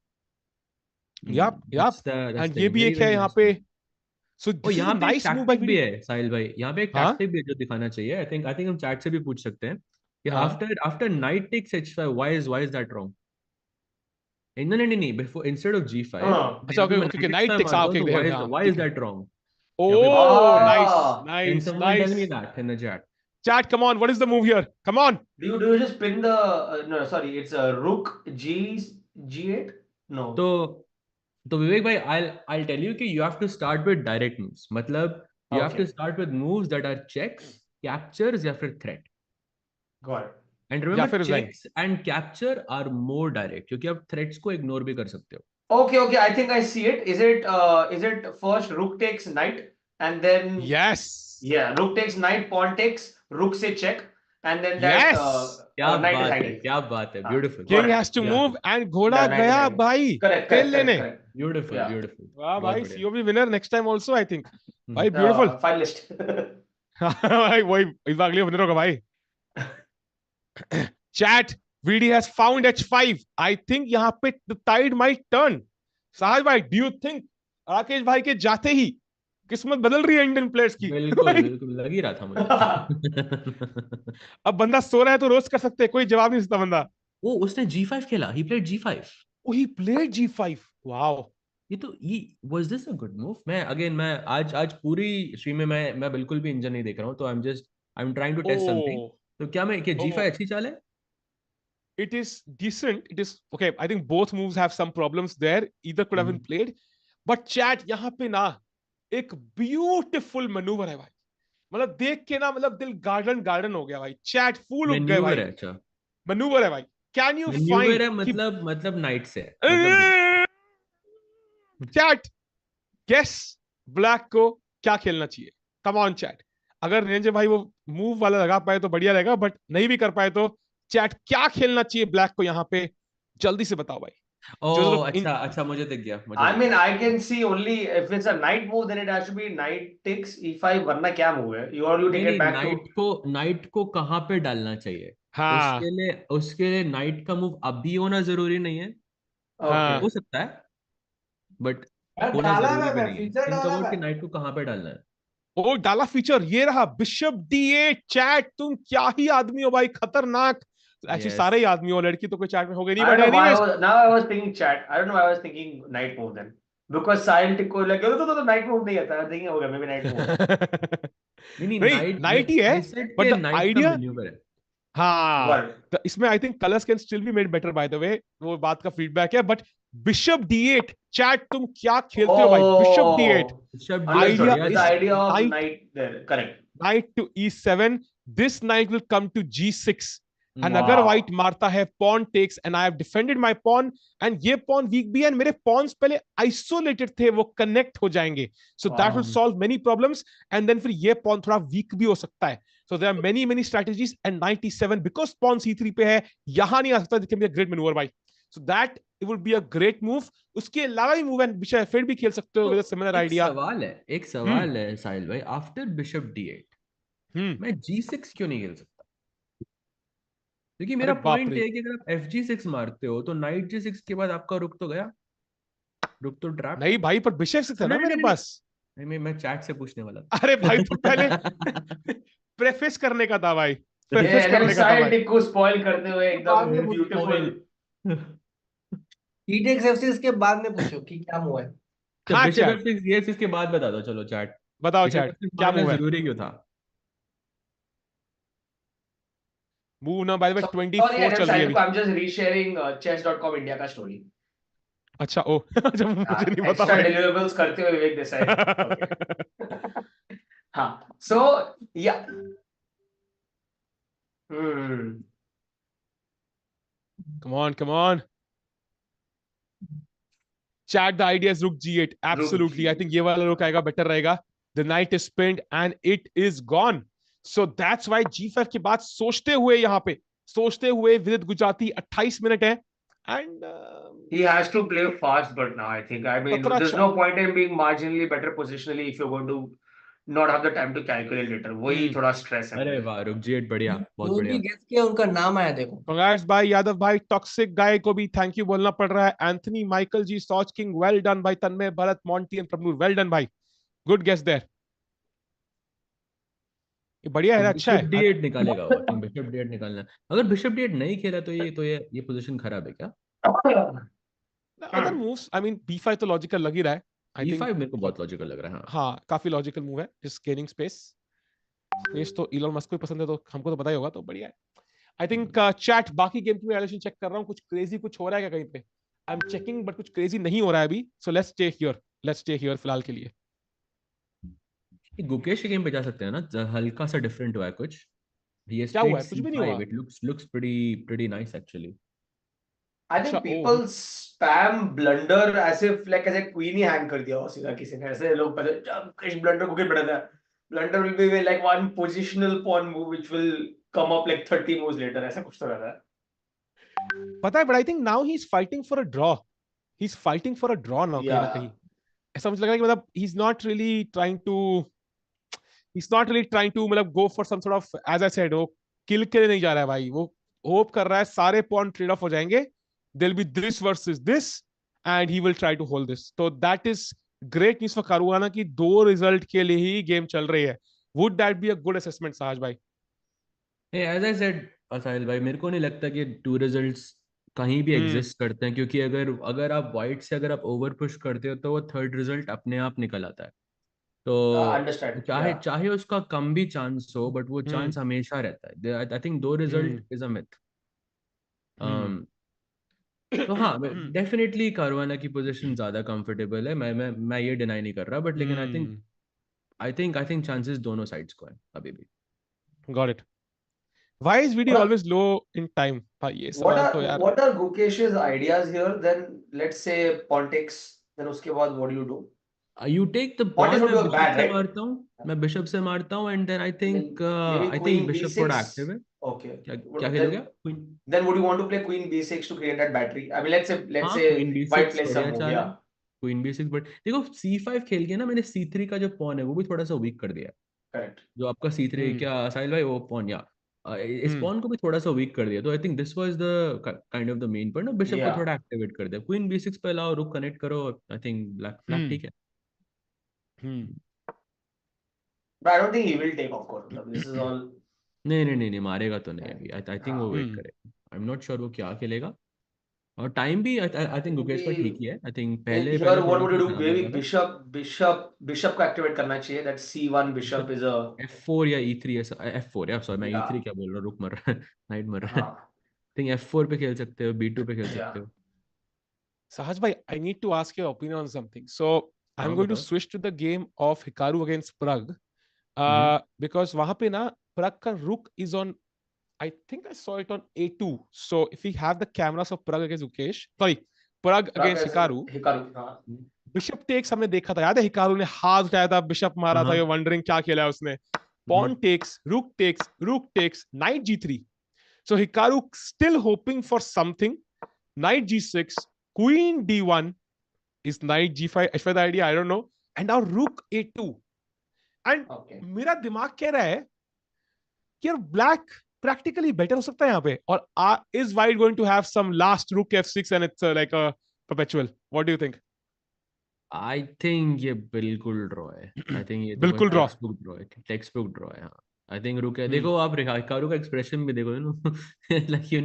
Yep, yep. That's And ये the भी very, एक है very यहाँ nice पे. move. So O this is यहाँ a पे एक nice move by टैक्टिक भी Vidit. है साहिल भाई, यहाँ पे एक हाँ टैक्टिक भी है जो दिखाना चाहिए. आई थिंक हम चैट से भी पूछ सकते हैं कि हाँ after night takes h5 why is that wrong? नहीं, before instead of g5 हाँ. अच्छा, अभी ओके मैं okay knight night h5 ticks. हाँ मारता हूँ ओके, तो हाँ why ठीक is है. that wrong? यहाँ पे पूछो. Oh, nice, Ah. Can nice, someone tell nice. me that in the chat? Chat, come on. What is the move here? Come on. Do you just pin the no, sorry, it's a rook g8? No. तो विवेक भाई, I'll tell you कि you have to start with direct moves. मतलब you have to Okay. start with moves that are checks, captures या फिर threat. Got it. And या remember, फिर resign. checks and capture are more direct क्योंकि आप threats को ignore भी कर सकते हो. Okay, I think I see it. Is it first rook takes knight and then Yes. yeah, rook takes knight, pawn takes, rook से check and then that Yes. क्या knight is बात है, hiding. क्या बात है. हाँ, Beautiful. King got has to Yeah. move and घोड़ा Yeah, knight is गया hiding. भाई Correct, तेल correct, लेने. correct. Beautiful, Yeah. beautiful. वाह बहुत भाई, बढ़िया. COB winner next time also I think. हम्म. भाई beautiful. Finalist. भाई वही इस बार अगले विनर होगा भाई. Chat, VD has found h5. I think यहाँ पे the tide might turn. साहज भाई, do you think राकेश भाई के जाते ही किस्मत बदल रही है इंडियन प्लेयर्स की? बिल्कुल बिल्कुल लग ही रहा था मुझे. अब बंदा सो रहा है तो रोस्ट कर सकते हैं, कोई जवाब नहीं देता बंदा. ओ उसने g5 खेला. He played g5. Oh, he played g5. Wow. ये was this a good move? मैं आज पूरी स्ट्रीम में मैं बिल्कुल भी इंजन नहीं देख रहा हूँ, तो I'm trying to test something. Oh, तो क्या मैं कि g5 oh. अच्छी चाल है? It is decent. It is okay. I think both moves have some problems there. Either could have been played. But chat, यहाँ पे ना एक ब्यूटीफुल मैनूवर है भाई. मतलब देख के ना, मतलब दिल गार्डन गार्डन हो गया भाई. चैट फूल उग गए भाई. मैन्यूवर है. अच्छा, मैनूवर है भाई. कैन यू मैन्यूवर फाइंड है. मतलब नाइट से है. मतलब चैट गेस ब्लैक को क्या खेलना चाहिए? कम ऑन चैट. अगर निरंजन भाई वो मूव वाला लगा पाए तो बढ़िया रहेगा, बट नहीं भी कर पाए तो चैट क्या खेलना चाहिए ब्लैक को यहाँ पे? जल्दी से बताओ भाई. ओह अच्छा मुझे दिख गया. I mean, I can see only if it's a knight move, then it has to be knight takes e5. वरना क्या move है? You take it back to night को कहाँ पे डालना चाहिए? हाँ उसके लिए नाइट का मूव अभी होना जरूरी नहीं है. okay. हो सकता है, बट होना डाला जरूरी भी मैं नहीं है. फीचर थिंक डाला अबाउट कि मैं. नाइट को कहाँ पे डालना है. ओ डाला फीचर. ये रहा बिशप d8. चैट तुम क्या ही आदमी हो भाई, खतरनाक. Actually Yes. सारे ही आदमी हो, लड़की तो कोई चैट में हो गई नहीं. I don't but know why anyways now I was thinking chat. I don't know why I was thinking knight move then. Because Sahil Tikko like तो knight move नहीं आता. I was thinking होगा maybe knight move. नहीं नहीं night ही है, they said but कि the night का idea. Manoeuvre है. हाँ Got it. तो इसमें I think colours can still be made better bye the वे. वो बात का फीडबैक है. बट बिशप d8 चैट तुम क्या खेलते हो भाई? Bishop d8 Rishabh Understood. idea The is idea of knight knight there. Correct. knight to e7. This knight will come to g6. And Wow. अगर white मारता है pawn takes and I have defended my pawn and ये pawn weak भी है and मेरे pawns पहले isolated थे, वो connect हो जाएंगे. So that will solve many problems. And then फिर ये pawn थोड़ा weak भी हो सकता है. So there are many strategies. And knight e7 because pawn c3 पे है, यहाँ नहीं आ सकता. It can be a great maneuver भाई. So that it would be a great move. उसके अलावा भी move and bishop f8 भी खेल सकते हो with a similar idea. एक सवाल है साहिल भाई. आफ्टर बिशप d8 मैं g6 क्यों नहीं खेल सकता? क्योंकि मेरा पॉइंट है कि अगर आप fg6 मारते हो तो नाइट g6 के बाद आपका रुक तो गया. रुक तो ट्रैप नहीं भाई, पर बिशप 6 है ना मेरे पास. नहीं मैं चैट से पूछने वाला था. अरे भाई तो पहले प्रेफेस करने का था भाई. प्रेफेस Yeah, करने का था Sahil भाई. Tikko spoil करते हुए एकदम beautiful. ही टेक्स f6 के बाद में पूछो कि क्या मूव है. हाँ बिशप चैट f6 ये इसके बाद बता दो. चलो चैट बताओ. बिशप चैट f6 क्या मारना मूव है? जरूरी क्यों था? मूव ना बाय द वे Sorry, 24 चल रही है Sahil अभी. Tikko, I'm just resharing chess.com India का story. अच्छा ओ अच्छा मुझे नहीं पता Extra भाई. deliverables करते हुए विवेक देसाई. Okay. हाँ. So yeah. Come on. Chat, the idea is rook g8. Absolutely. I think ये वाला रुक आएगा, better रहेगा. The knight is pinned and it is gone. So that's why g5 के बाद सोचते हुए विदित गुजराती 28 मिनट है. And he has to play fast, but now I think, I mean, there's no point in being marginally better positionally if you're going to not have the time to calculate later. वही थोड़ा stress है अरे मुझे. वाह रुकजीत बढ़िया बहुत जो बढ़िया भी गेस किया उनका नाम आया देखो. Congrats भाई यादव भाई. टॉक्सिक गाय को भी थैंक यू बोलना पड़ रहा है. एंथनी माइकल जी, सॉच किंग, वेल डन भाई. Tanmay Bharat, Monty and Prabhu, well done भाई. Good guess there. ये बढ़िया है, अच्छा बिशप है. D8 निकालेगा वो. आई थिंक बिशप D8 निकालना है. अगर बिशप D8 नहीं खेला तो ये पोजीशन खराब है क्या? Other moves, I mean B5 तो लॉजिकल लग ही रहा है. आई थिंक E5 मेरे को बहुत लॉजिकल लग रहा है. हाँ हाँ, काफी लॉजिकल मूव है. Just gaining space. स्पेस तो इलोन मस्क को ही पसंद है, तो हमको तो पता ही होगा, तो बढ़िया है. आई थिंक चैट, बाकी गेम की वैल्यूएशन चेक कर रहा हूँ. कुछ क्रेजी कुछ हो रहा है क्या कहीं पे? आई एम चेकिंग, बट कुछ क्रेजी नहीं हो रहा है अभी. सो लेट्स स्टे हियर फिलहाल के लिए. ये गुकेश के गेम पे जा सकते हैं ना. हल्का सा डिफरेंट हुआ है कुछ. ये क्या हुआ स्ट्रेट है? कुछ भी नहीं हुआ. C5. It looks pretty nice actually. I अच्छा, think people spam blunder as if like ऐसे queen ही hang कर दिया हो सीधा किसी ने. ऐसे लोग पहले कुछ blunder को पढ़ा था. Blunder will be like one positional pawn move which will come up like 30 moves later. ऐसा कुछ तो रहता है. पता है, but I think now he is fighting for a draw. He is fighting for a draw now, कहीं ना कहीं. ऐसा मुझे लग रहा है कि मतलब he is not really trying to, मतलब go for some sort of, as I said, वो किल के लिए नहीं जा रहा है भाई. वो होप कर रहा है सारे पॉन ट्रेड ऑफ हो जाएंगे. There'll be this versus this, and he will try to hold this. So that is great news for Caruana कि 2 रिजल्ट के लिए ही गेम चल रही है. Would that be a good assessment, साहज भाई? Hey, as I said, acyl भाई मेरे को नहीं लगता कि 2 रिजल्ट्स कहीं भी एग्जिस्ट करते हैं, क्योंकि अगर आप वाइट से अगर आप ओवर पुश करते हो तो वो थर्ड रिजल्ट अपने आप निकल आता है. तो Understand. चाहे चाहे उसका कम भी चांस हो, बट वो चांस हमेशा रहता है. I think 2 result is a myth. तो हाँ, डेफिनेटली कारुआना की पोजीशन ज्यादा कंफर्टेबल है. मैं ये डिनाई नहीं कर रहा, बट लेकिन आई थिंक चांसेस दोनों साइड्स को है अभी भी. Got it. Why is VD always low in time? भाई ये सवाल तो यार. What are Gukesh's ideas here? Then let's say pawn takes. Then उसके बाद what do you do? You take the Pawn pawn. takes would मैं be bishop bad, से right? मारता हूँ. And then I think Maybe I think queen bishop थोड़ा b6. Active है. Okay. क्या क्या खेलोगे? Then would you want to play queen b6 to create that battery? I mean, let's हाँ, say queen white B6 plays बढ़िया some move. चाल है. Yeah. Queen B6 but देखो C5 खेल के ना मैंने C3 का जो पॉन है वो भी थोड़ा सा वीक कर दिया है. Correct. जो आपका C3 क्या साहिल भाई वो पॉन या इस पॉन को भी थोड़ा सा वीक कर दिया. तो I think this was the kind of the main point ना. बिशप को Yeah. थोड़ा एक्टिवेट कर दिया. क्वीन B6 पे लाओ, रुक कनेक्ट करो. आई थिंक ब्लैक ठीक है. But I don't think he will take, of course. This is all. नहीं मारेगा तो नहीं अभी. आई थिंक वो वेट करेगा. आई एम नॉट श्योर वो क्या खेलेगा. और टाइम भी आई थिंक गुकेश का ठीक ही है. आई थिंक पहले Here, what थोड़ा would सा you do? खराब लग Maybe रहा था. bishop को activate करना चाहिए. That c1 bishop is a. F4 या E3 ऐसा. F4 या सॉरी मैं Yeah. E3 क्या बोल रहा हूँ. रुक मर रहा है. नाइट मर रहा है. हाँ. थिंक F4 पे खेल सकते हो. B2 पे खेल Yeah. सकते हो. Sahaj bhai, I need to ask your opinion on something. So I'm हाँ going to बताओ. switch to the game of Hikaru against Pragg. Because वहां पे ना Pragg का rook is on, I think I saw it on A2. So if we have the cameras of Pragg against Gukesh, sorry, Pragg against Hikaru. हाँ. Bishop takes हमने देखा था, याद है? हिकारू ने हाथ उठाया था, बिशप मारा था. ये वंडरिंग क्या खेला है उसने. Pawn takes, rook takes, knight G3. So Hikaru still hoping for something. Knight G6, Queen D1 is Knight G5. As for the idea, I don't know. And now Rook A2. And मेरा दिमाग कह रहा है कि यार black practically better हो सकता है यहाँ पे. और is white going to have some last Rook F6 and it's like a perpetual? What do you think? I think ये बिल्कुल ड्रॉ है. आई थिंक ये बिल्कुल ड्रॉ. टेक्स्ट बुक ड्रॉ है. हाँ आई थिंक रुक है. देखो आप हिकारू का एक्सप्रेशन भी देखो like you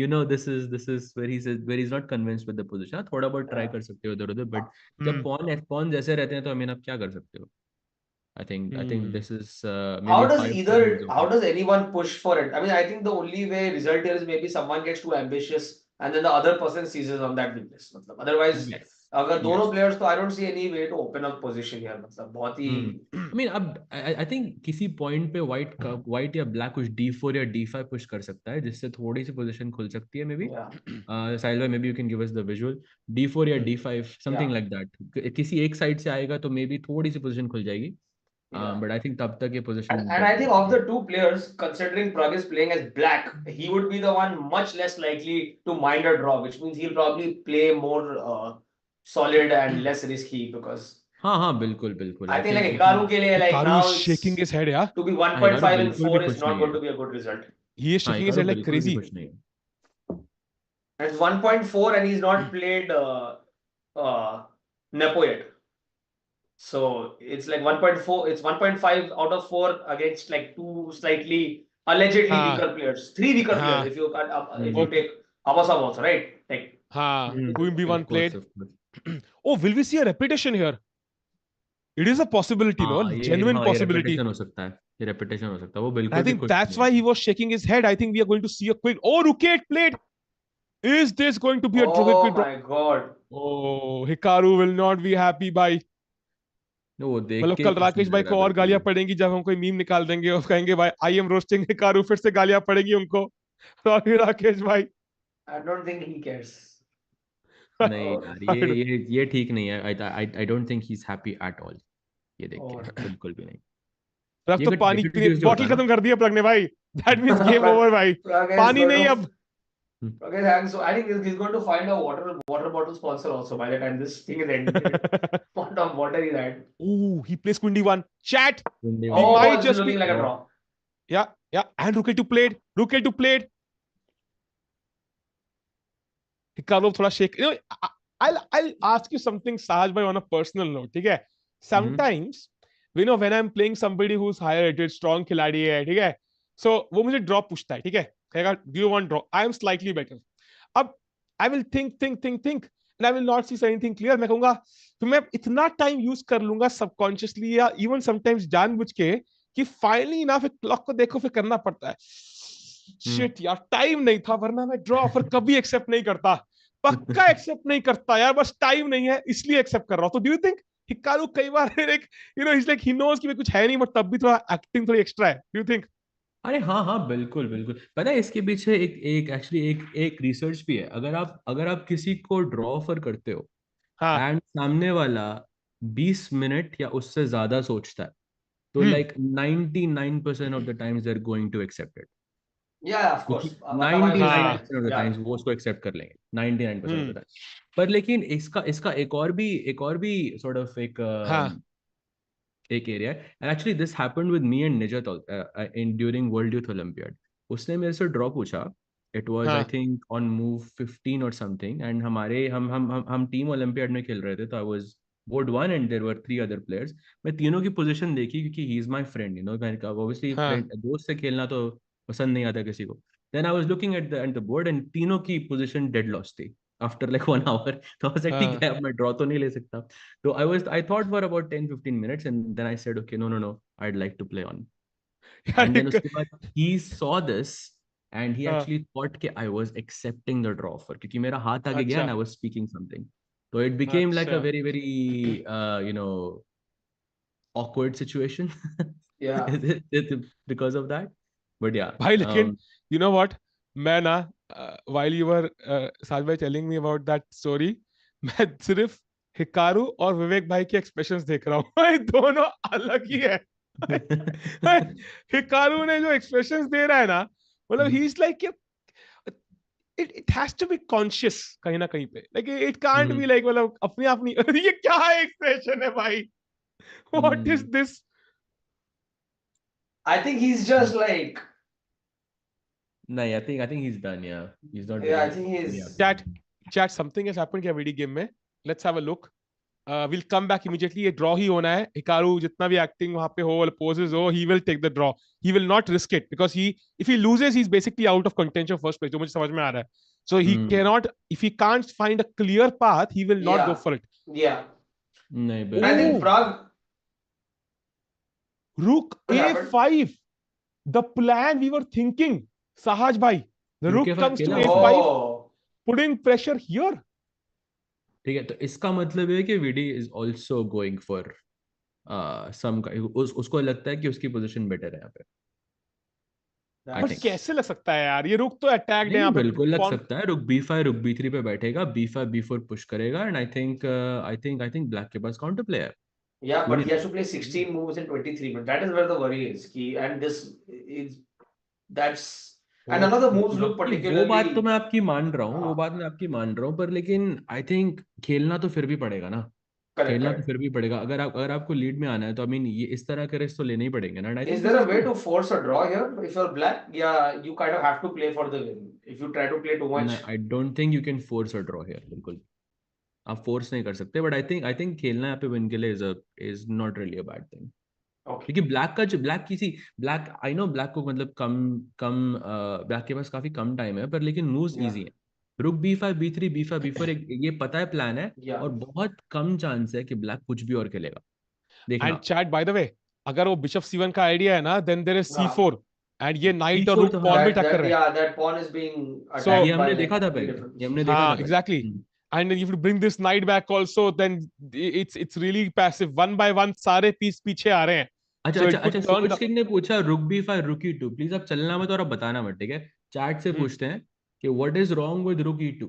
know this is where he is not convinced with the position. थोड़ा बहुत ट्राई कर सकते हो इधर उधर, बट जब पॉन जैसे रहते हैं तो आई मीन आप क्या कर सकते हो. I think this is maybe How does anyone push for it? I mean, I think the only way result here is maybe someone gets too ambitious and then the other person seizes on that weakness. Otherwise, अगर दोनों players तो I don't see any way to open up position here. बहुत ही. I mean अब I think किसी point पे white या black कुछ D4 या D5 push कर सकता है जिससे थोड़ी सी position खुल सकती है maybe. साहिल भाई maybe you can give us the visual. D4 या D5 something like that. किसी एक side से आएगा तो maybe थोड़ी सी position खुल जाएगी. But I think तब तक ये position. And I think of the two players, considering Pragg is playing as black, he would be the one much less likely to mind a draw, which means he'll probably play more solid and less risky because हाँ बिल्कुल बिल्कुल। I think like I Hikaru think के लिए like Hikaru now is shaking it's his head, yeah. to be हाँ, Hikaru 1.5 and बिल्कुल भी 4 is खुश not नहीं going है। to be a good result. He is हाँ, shaking his Hikaru head like बिल्कुल भी crazy. खुश नहीं है। And it's 1.4 and he's not played Nepo yet. So it's like 1.4, it's 1.5 out of 4 against like two slightly allegedly हाँ weaker players, 3 weaker players हाँ if you if you hmm take Abasab also, right? Like हाँ. Queen of B1 course, played. of course. Oh, will we see a repetition here? It is a possibility, no? Genuine ये possibility. Repetition हो सकता है, ये repetition हो सकता है, वो I बिल्कुल भी think खुश that's नहीं why he है। was shaking his head. I think we are going to see a quick. Oh, Ruket played. Is this going to be a oh quick draw? my god. Oh, Hikaru will not be happy by. वो देख मतलब के ही कल खुश नहीं राकेश भाई लग रहा को और बिल्कुल गालियां भी। पड़ेंगी जब हम कोई मीम निकाल देंगे और कहेंगे भाई आई एम रोस्टिंग हिकारू, फिर से गालियां पड़ेंगी उनको। सॉरी राकेश भाई। I don't think he cares. नहीं Oh, यार, ये ठीक नहीं है। आई don't think he is happy at all, ये देख के oh. बिल्कुल भी नहीं। रख ये तो अगर पानी नेगेटिव पीने न्यूज़ जो होता बॉटल है ना। खत्म कर दिया प्रग ने भाई। दैट मींस गेम ओवर भाई। Pragg is पानी going नहीं to अब। Pragg is so I think he's going to find a water bottle sponsor also by the time this thing is ended. What of water is that? Ooh, he plays Queen D1. Chat. He Oh, might it's just looking be. like a draw. Yeah, yeah. And Ruket to played. Ruket to played. Hikaru थोड़ा shake. You know, I'll ask you something, Sahaj bhai, on a personal note. ठीक है? Sometimes, you know, when I'm playing somebody who's higher rated, strong खिलाड़ी है, ठीक है? So वो मुझे draw पूछता है, ठीक है? कहेगा, do you want draw? I am slightly better. अब I will think, and I will not see anything clear. मैं कहूंगा, तो मैं इतना टाइम यूज कर लूंगा subconsciously या even sometimes जानबूझ के कि फाइनली ना फिर क्लॉक को देखो फिर करना पड़ता है। शिट यार, टाइम नहीं था वरना मैं ड्रॉ ऑफर कभी एक्सेप्ट नहीं करता। पक्का एक्सेप्ट नहीं करता यार, बस टाइम नहीं है इसलिए एक्सेप्ट कर रहा हूं। तो डू यू थिंक हिकारू कई बार एक you know like he knows कि कुछ है नहीं बट तब भी थोड़ा एक्टिंग थोड़ी एक्स्ट्रा है? Do you think? अरे हाँ बिल्कुल बिल्कुल। पता है इसके पीछे एक एक्चुअली एक रिसर्च भी है। अगर आप किसी को ड्रॉ ऑफर करते हो हाँ। एंड सामने वाला 20 मिनट या उससे ज्यादा सोचता है, तो hmm. Like 99% of the times they are going to accept it. Yeah, of क्योंकि course. नाइनटी नाइन हाँ। Percent of the Yeah. Times वो उसको एक्सेप्ट कर लेंगे, 99% ऑफ द हम्म। टाइम। पर लेकिन इसका इसका एक और भी सॉर्ट ऑफ हाँ एक एरिया है। And actually this happened with me and Nijat in during world youth olympiad. उसने मेरे से ड्रॉ पूछा। इट वाज आई हाँ थिंक ऑन मूव 15 और समथिंग, एंड हमारे हम टीम ओलंपियाड में खेल रहे थे। तो आई was board 1 and there were 3 other players. मैं तीनों की पोजीशन देखी क्योंकि he is my friend, you know. मैंने कहा ऑब्वियसली हाँ फ्रेंड दोस्त से खेलना तो पसंद नहीं आता किसी को। Then I was looking at the board and तीनों की पोजीशन डेड लॉस थी आफ्टर लाइक 1 आवर। तो आई वाज लाइक ठीक हाँ। है, अब मैं ड्रॉ तो नहीं ले सकता। So I thought for about 10-15 minutes, and then I said, okay, no, I'd like to play on. यार And then एक- उसके बाद he saw this and he हाँ, actually thought कि I was accepting the draw offer क्योंकि मेरा हाथ आगे गया अच्छा and I was speaking something. So it became like a अच्छा। very very awkward situation Yeah. because of that. But yeah, भाई लेकिन यू नो व्हाट, मैं ना व्हाइल यू वर साज भाई telling me about that story, मैं सिर्फ Hikaru और विवेक भाई के एक्सप्रेशंस देख रहा हूँ। भाई दोनों अलग ही है। हिकारू ने जो एक्सप्रेशंस दे रहा है ना, मतलब he is like it has to be conscious कहीं ना कहीं पे, like it can't be like मतलब अपने आप नहीं। ये क्या एक्सप्रेशन है भाई? What is this? I think he's just like, no, I think he's done. Yeah, he's not yeah, I very think he's. happy. Chat something has happened क्या video game में? Let's have a look. We'll come back immediately. ये draw ही होना है। Hikaru जितना भी acting वहां पे हो, poses हो, he will take the draw. He will not risk it because if he loses, he's basically out of contention first place. जो मुझे समझ में आ रहा है. So he cannot, if he can't find a clear path, he will not go Yeah. for it. Yeah. नहीं, I think Ooh. Pragg. Rook What happened? A5. The plan we were thinking, Sahaj bhai. The Rook rook A5 comes to खेला A5, Oh. putting pressure here. ठीक है, तो इसका मतलब है कि Vidit is also going for some उसको लगता है कि उसकी पोजीशन बेटर है यहाँ पे। आई बट थिंक कैसे लग सकता है यार? ये रुक तो अटैक्ड है नहीं यहाँ पे। बिल्कुल लग पॉन सकता है। रुक B5 रुक B3 पे बैठेगा, B5 B4 पुश करेगा, एंड आई थिंक ब्लैक के पास काउंटर प्ले है। Yeah, What but do he you has to play 16 moves in 23. But that is where the worry is. And this is that's and none of the moves look think? वो बात तो particularly. मैं आपकी मान रहा हूँ, वो बात मैं आपकी मान रहा हूँ, पर लेकिन आई थिंक खेलना तो फिर भी पड़ेगा ना। Correct, खेलना तो correct. फिर भी पड़ेगा, अगर आपको लीड में आना है तो आई मीन ये इस तरह के रिस्क तो लेने ही पड़ेंगे ना। Is there a way to force a draw here if you're black? Yeah, you kind of have to play for the win. If you try to play too much. I don't think you can force a draw here, बिल्कुल आप force नहीं कर सकते, but I think खेलना यहाँ पे win के लिए is not really a bad thing. Okay. क्योंकि ब्लैक का जो ब्लैक आई नो ब्लैक को मतलब कम कम ब्लैक के पास काफी कम टाइम है, पर लेकिन मूव्स Yeah. इजी है। रुक B5 B3 B5 B4 ये पता है प्लान है, Yeah. और बहुत कम चांस है कि ब्लैक कुछ भी और खेलेगा, देखना। And chat by the way, अगर वो बिशप C1 का आइडिया है ना, then there is C4 and ये नाइट और C4 रुक तो पॉन भी That, टक्कर that, रहे हैं। yeah, that pawn is being So, attacked ये by हमने like देखा था 3 पहले, different ये हमने pieces. देखा था हाँ, पहले। exactly. And if you bring this knight back also, then it's really passive. One by one सारे पीस पीछे आ रहे हैं. अच्छा So अच्छा it could अच्छा, turn सोच the... किंग ने पूछा रुक B5 रुक E2, प्लीज आप चलना मत और आप बताना मत, ठीक है? चैट से पूछते हैं कि व्हाट इज रॉन्ग विद रुक E2,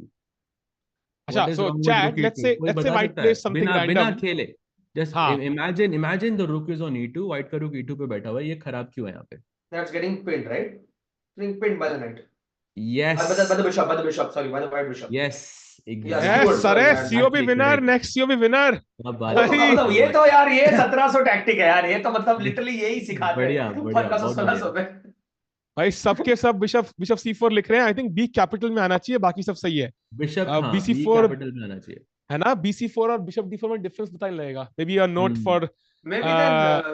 अच्छा, what is so wrong with रुक chat, let's E2, say कोई बता white सकता है plays something बिना बिना random. खेले? जस्ट हाँ, इमेजिन द रुक इज ऑन E2, व्हाइट का रुक E2 पे बैठा हुआ है, ये खराब क्यों है यहाँ पे? That's getting pinned, right? Being pinned by the knight. Yes By the bishop, sorry, by the white bishop. Yes Yeah, yes, skewered, sir, sorry, yeah, COB winner, next COB winner. क्या बात वो है, तो भाई, मतलब ये तो यार ये 1700 टैक्टिक है यार, ये तो मतलब लिटरली यही सिखाते बढ़िया हैं बढ़िया, 1500 बहुत 1600 बढ़िया। पे। भाई सबके सब बिशप C4 लिख रहे हैं। आई थिंक B कैपिटल में आना चाहिए, बाकी सब सही है। बिशप हाँ बी BC4 कैपिटल में आना चाहिए। है ना, BC4 और बिशप D4 में डिफरेंस बताने लगेगा। May be a note for Maybe then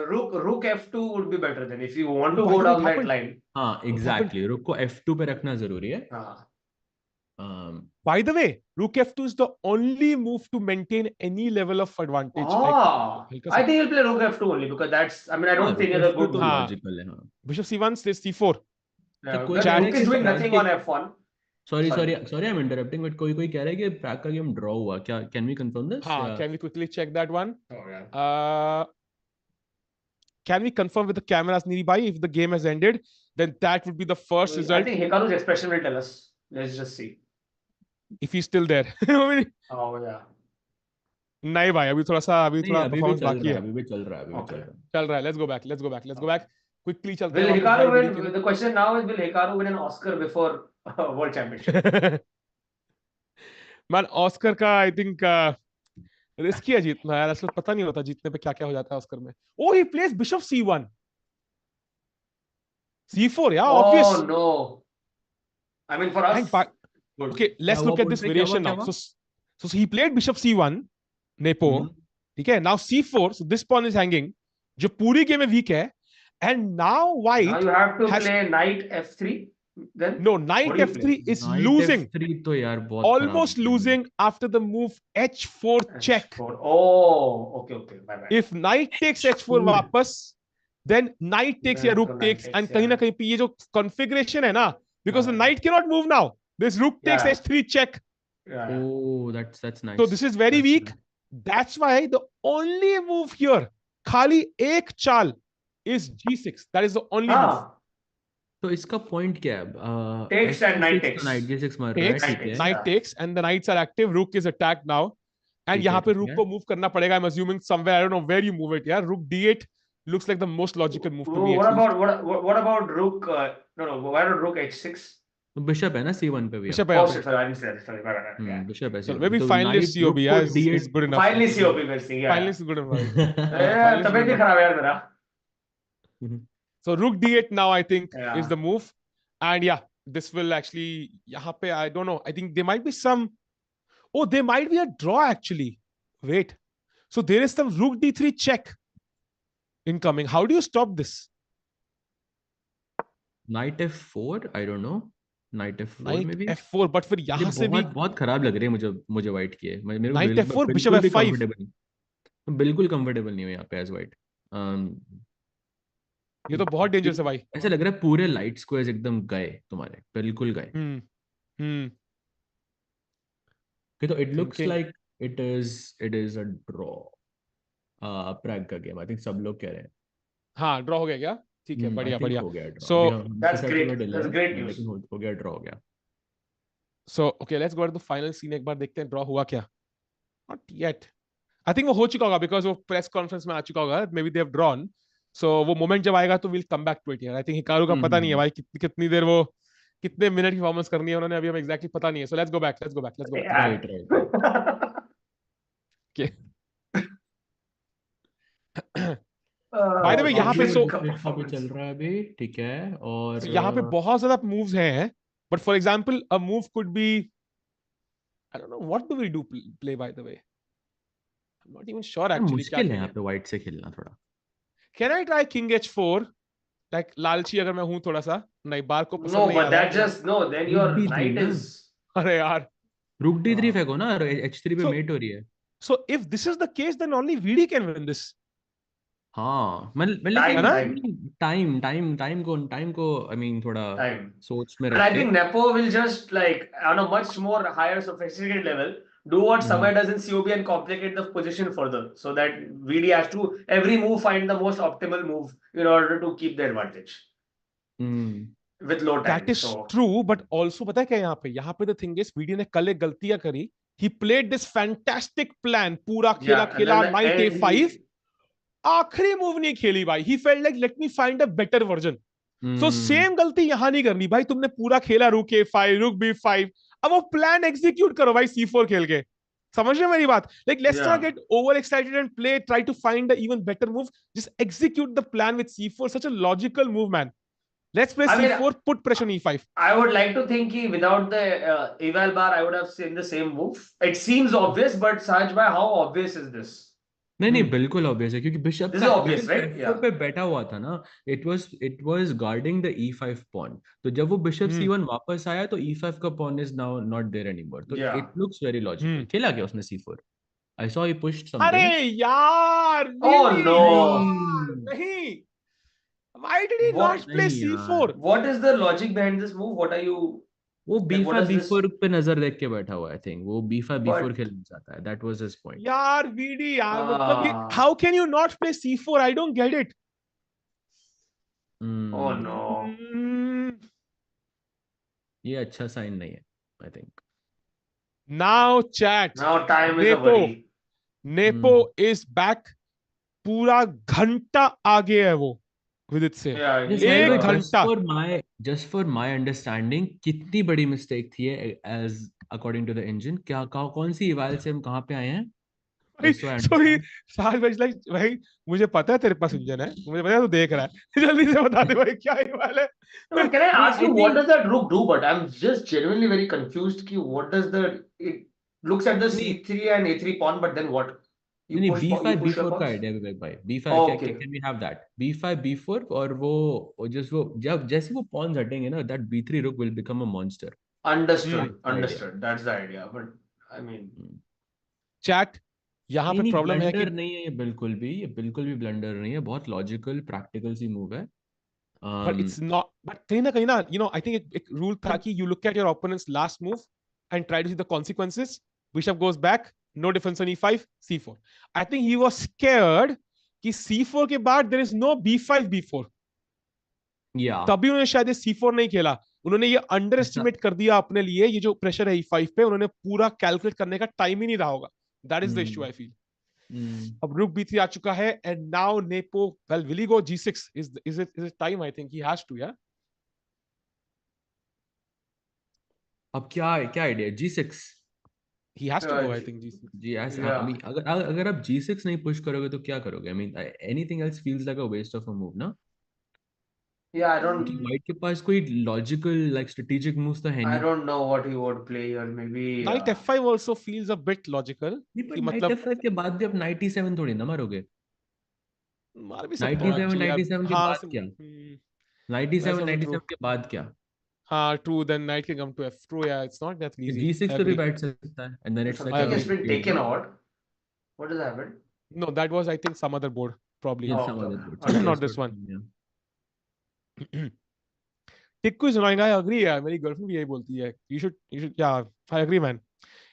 rook F2 would be better then if you want to by go the way, down it that happened. line. हाँ It happened. एग्जैक्टली, रुक को F2 पे रखना जरूरी है। हाँ. By the way, rook F2 is the only move to maintain any level of advantage. I think he'll play rook F2 only because that's, I mean, I हाँ don't think रुक other F2 go तो to. हाँ, logical है। हाँ bishop C1 stays C4. Yeah, कोई then कह रहा है rook कि is doing प्रैग nothing के, on F1. Sorry Sorry. Sorry sorry I am interrupting, but कोई कोई कह रहा है कि प्रैग का गेम ड्रॉ हुआ क्या? Can we confirm this? हाँ, can we quickly check that one? Oh yeah. Can we confirm with the cameras nearby if the game has ended? Then that would be the first I result think Hikaru's expression will tell us. Let's just see. if he's still there. Oh yeah. नहीं भाई, अभी थोड़ा नहीं अभी भी performance चल बाकी रहा है, है। अभी भी चल रहा है, अभी भी Okay. चल रहा है। चल रहा है। Let's go back. Quickly चलते Will हैं Hikaru वापस win? भाई The question now is, will Hikaru win an Oscar before World Championship? Man, Oscar का आई थिंक रिस्की है जीतना यार, असल पता नहीं होता जीतने पे क्या क्या हो जाता है ऑस्कर में। Oh he place bishop C1 C4, yeah, obvious. Oh no. I mean for us. Good. Okay, let's look at this variation now. So he played bishop C1, Nepo. ठीक है, now C4, so this pawn is hanging, जो पूरी game में week है, and now white Now you have to play knight F3. Then no, knight F3 is Knight losing, F3 तो यार बहुत almost खराब है। losing after the move H4 check. H4. Oh, okay. My bad. If knight takes H4 वापस, then knight takes या rook takes, and कहीं ना कहीं पे ये जो configuration है ना, because the knight cannot move now. This rook takes H3 check. Yeah. Oh, that's nice. So this is very weak. That's why the only move here, खाली एक चाल, is G6. That is the only move. तो इसका point क्या है? Takes and knight takes. Knight G6 मार रहा है, Takes, ठीक है। knight takes, and the knights are active. Rook is attacked now, and यहाँ पे rook को move करना पड़ेगा. I'm assuming somewhere. I don't know where you move it. Yeah, rook D8 looks like the most logical move to me. What about rook? No. Why not rook H6? तो bishop है ना C1 पे भी। Bishop है। Oh, sorry, I didn't say that. Sorry, my bad. Yeah. Bishop है C1। Maybe तो finally knight COB, rook yeah, को D8 is good enough. Finally COP we're seeing. Yeah. Finally is good enough. तबीयत भी खराब है यार मेरा. So rook D8 now I think Yeah. is the move, and yeah, this will actually यहाँ पे I don't know. I think there might be some. Oh, there might be a draw actually. Wait. So there is some rook D3 check incoming. How do you stop this? Knight F4, I don't know. Knight F4 Knight maybe। F4, but फिर यहाँ से भी बहुत खराब लग रही है मुझे व्हाइट की है। मेरे को Knight F4, bishop बिल्कुल भी F5. बिल्कुल कंफर्टेबल नहीं हूँ यहाँ पे एज व्हाइट। ये तो बहुत डेंजरस है भाई। ऐसा लग रहा है पूरे लाइट स्क्वायर्स एकदम गए तुम्हारे, बिल्कुल गए। तो it looks like it is a draw. Prague का गेम आई थिंक सब लोग कह रहे हैं। हाँ, ड्रॉ हो गया क्या? ठीक है, बढ़िया बढ़िया। हो गया draw. So that's great news. लेकिन हो गया, ड्रॉ हो गया। So okay, let's go to the final scene. एक बार देखते हैं ड्रॉ हुआ क्या। Not yet. I think वो हो चुका होगा because वो प्रेस कॉन्फ्रेंस में आ चुका होगा। Maybe they have drawn. So वो मोमेंट जब आएगा तो we'll come back to it here. I think Hikaru का पता नहीं है भाई कितनी देर वो कितने मिनट की परफॉर्मेंस करनी है उन्होंने, अभी हमें एग्जैक्टली पता नहीं है। So let's go back. Right Okay. By the way, यहाँ पे so का भी चल रहा है अभी, ठीक है, और यहाँ पे बहुत ज्यादा moves हैं. But for example, a move could be, I don't know, what do we do play by the way? I'm not even sure actually. क्या मुश्किल है यहाँ खेलें? पे व्हाइट से खेलना थोड़ा. Can I try King H4? Like लालची अगर मैं हूँ थोड़ा सा, नहीं बार को पसंद No, नहीं आ but रहा that है. just no. Then Rook your D3 knight ना, is. अरे यार. Rook D3 फेंको ना, H3 पे So- मेट हो रही है. So if this is the case, then only VD can win this. हाँ, टाइम को आई मीन थोड़ा Time. सोच में But I रख के. think Nepo will just like on a much more higher sophisticated level do what Samay does in COB and complicate the position further, so that VD has to every move find the most optimal move in order to keep the advantage with low time. That is So true, but also पता है क्या यहाँ पे the thing is VD ने कल एक गलतियां करी. He played this fantastic plan. पूरा yeah, and खेला then knight and A5. आखिरी मूव नहीं खेली भाई. He felt like let me find a better version. So same गलती यहाँ नहीं करनी भाई. तुमने पूरा खेला rook A5, rook B5. अब वो plan execute करो भाई C4 खेल के. समझ रहे हो मेरी बात? Like let's not get overexcited and try to find an even better move. Just execute the plan with C4. Such a logical move, man. Let's play C4, put pressure on E5. I would like to think कि without the eval bar, I would have seen the same move. It seems obvious, but Sahaj bhai, how obvious is this? नहीं बिल्कुल obvious है, क्योंकि bishop This is obvious, right? F4 पे बैठा हुआ था ना. It was guarding the E5 pawn. तो जब वो बिशप C1 वापस आया तो E5 का pawn is now not there anymore. तो it looks very logical. खेला क्या उसने C4? I saw he pushed something. अरे यार. Oh no. नहीं. Why did he not play C4? What is the logic behind this move? What are you? वो B5 B4 पे नजर देख के बैठा हुआ है. I think वो B5 B4 खेलना चाहता है. That was his point. यार VD यार मतलब how can you not play C4? I don't get it. Oh no. ये अच्छा साइन नहीं है, I think. Now chat. Now time is a worry. Nepo is back. पूरा घंटा आगे है वो विदित से. एक घंटा. Just for my understanding, कितनी बड़ी मिस्टेक थी as according to the engine. क्या कौन सी इवाल से हम कहाँ पे आए हैं? Sorry, भाई मुझे पता है तेरे पास इंजन है. मुझे पता है तू देख रहा है. जल्दी से बता दे भाई क्या इवाल है. No, can I ask you what does that rook do? But I'm just genuinely very confused. Ki what does it looks at the C3 and A3 pawn, but then what? नहीं B5 B4 का idea विवेक भाई. B5 can we have that? B5 B4 और वो जैसे वो Pond's हटेंगे ना, that B3 rook will become a monster. Understood. That's the idea. But I mean, chat यहाँ पे प्रॉब्लम है कि नहीं है ये बिल्कुल भी ब्लंडर नहीं है. बहुत लॉजिकल प्रैक्टिकल सी मूव है. But it's not. But कहीं ना you know I think एक rule था कि you look at your opponent's last move and try to see the consequences. Bishop goes back. No defense on E5, C4. I think he was scared कि C4 के बाद there is no B5 B4. तभी उन्होंने शायद C4 नहीं खेला. उन्होंने ये अंडर एस्टिमेट कर दिया अपने लिए. ये जो प्रेशर है E5 पे उन्होंने पूरा कैलकुलेट करने का टाइम ही नहीं रहा होगा. That is the issue I feel. अब rook B3 आ चुका है and now Nepo, well, will he go G6? Is it time? I think he has to, yeah. अब क्या idea? G6. He has to go, I think. G6. अगर आप G6 नहीं push करोगे तो क्या करोगे? I mean, anything else feels like a waste of a move, ना? Yeah, I don't. White के पास कोई logical, like strategic moves तो है नहीं. I don't know what he would play here. Maybe Knight F5 also feels a bit logical. नहीं, Knight F5 के बाद भी आप Knight E7 थोड़ी ना मारोगे. Knight E7 के बाद क्या? Knight E7 के बाद क्या? हाँ, true. Then Knight can come to F. True, yeah. It's not that easy. G6 पे भी बैठ सकता है. And then it's like it's been taken out. What has happened? No, that was I think some other board probably. Some other board. Not this one. Tikku is annoying. I agree. Yeah, मेरी girlfriend भी यही बोलती है. You should. Yeah, I agree, man.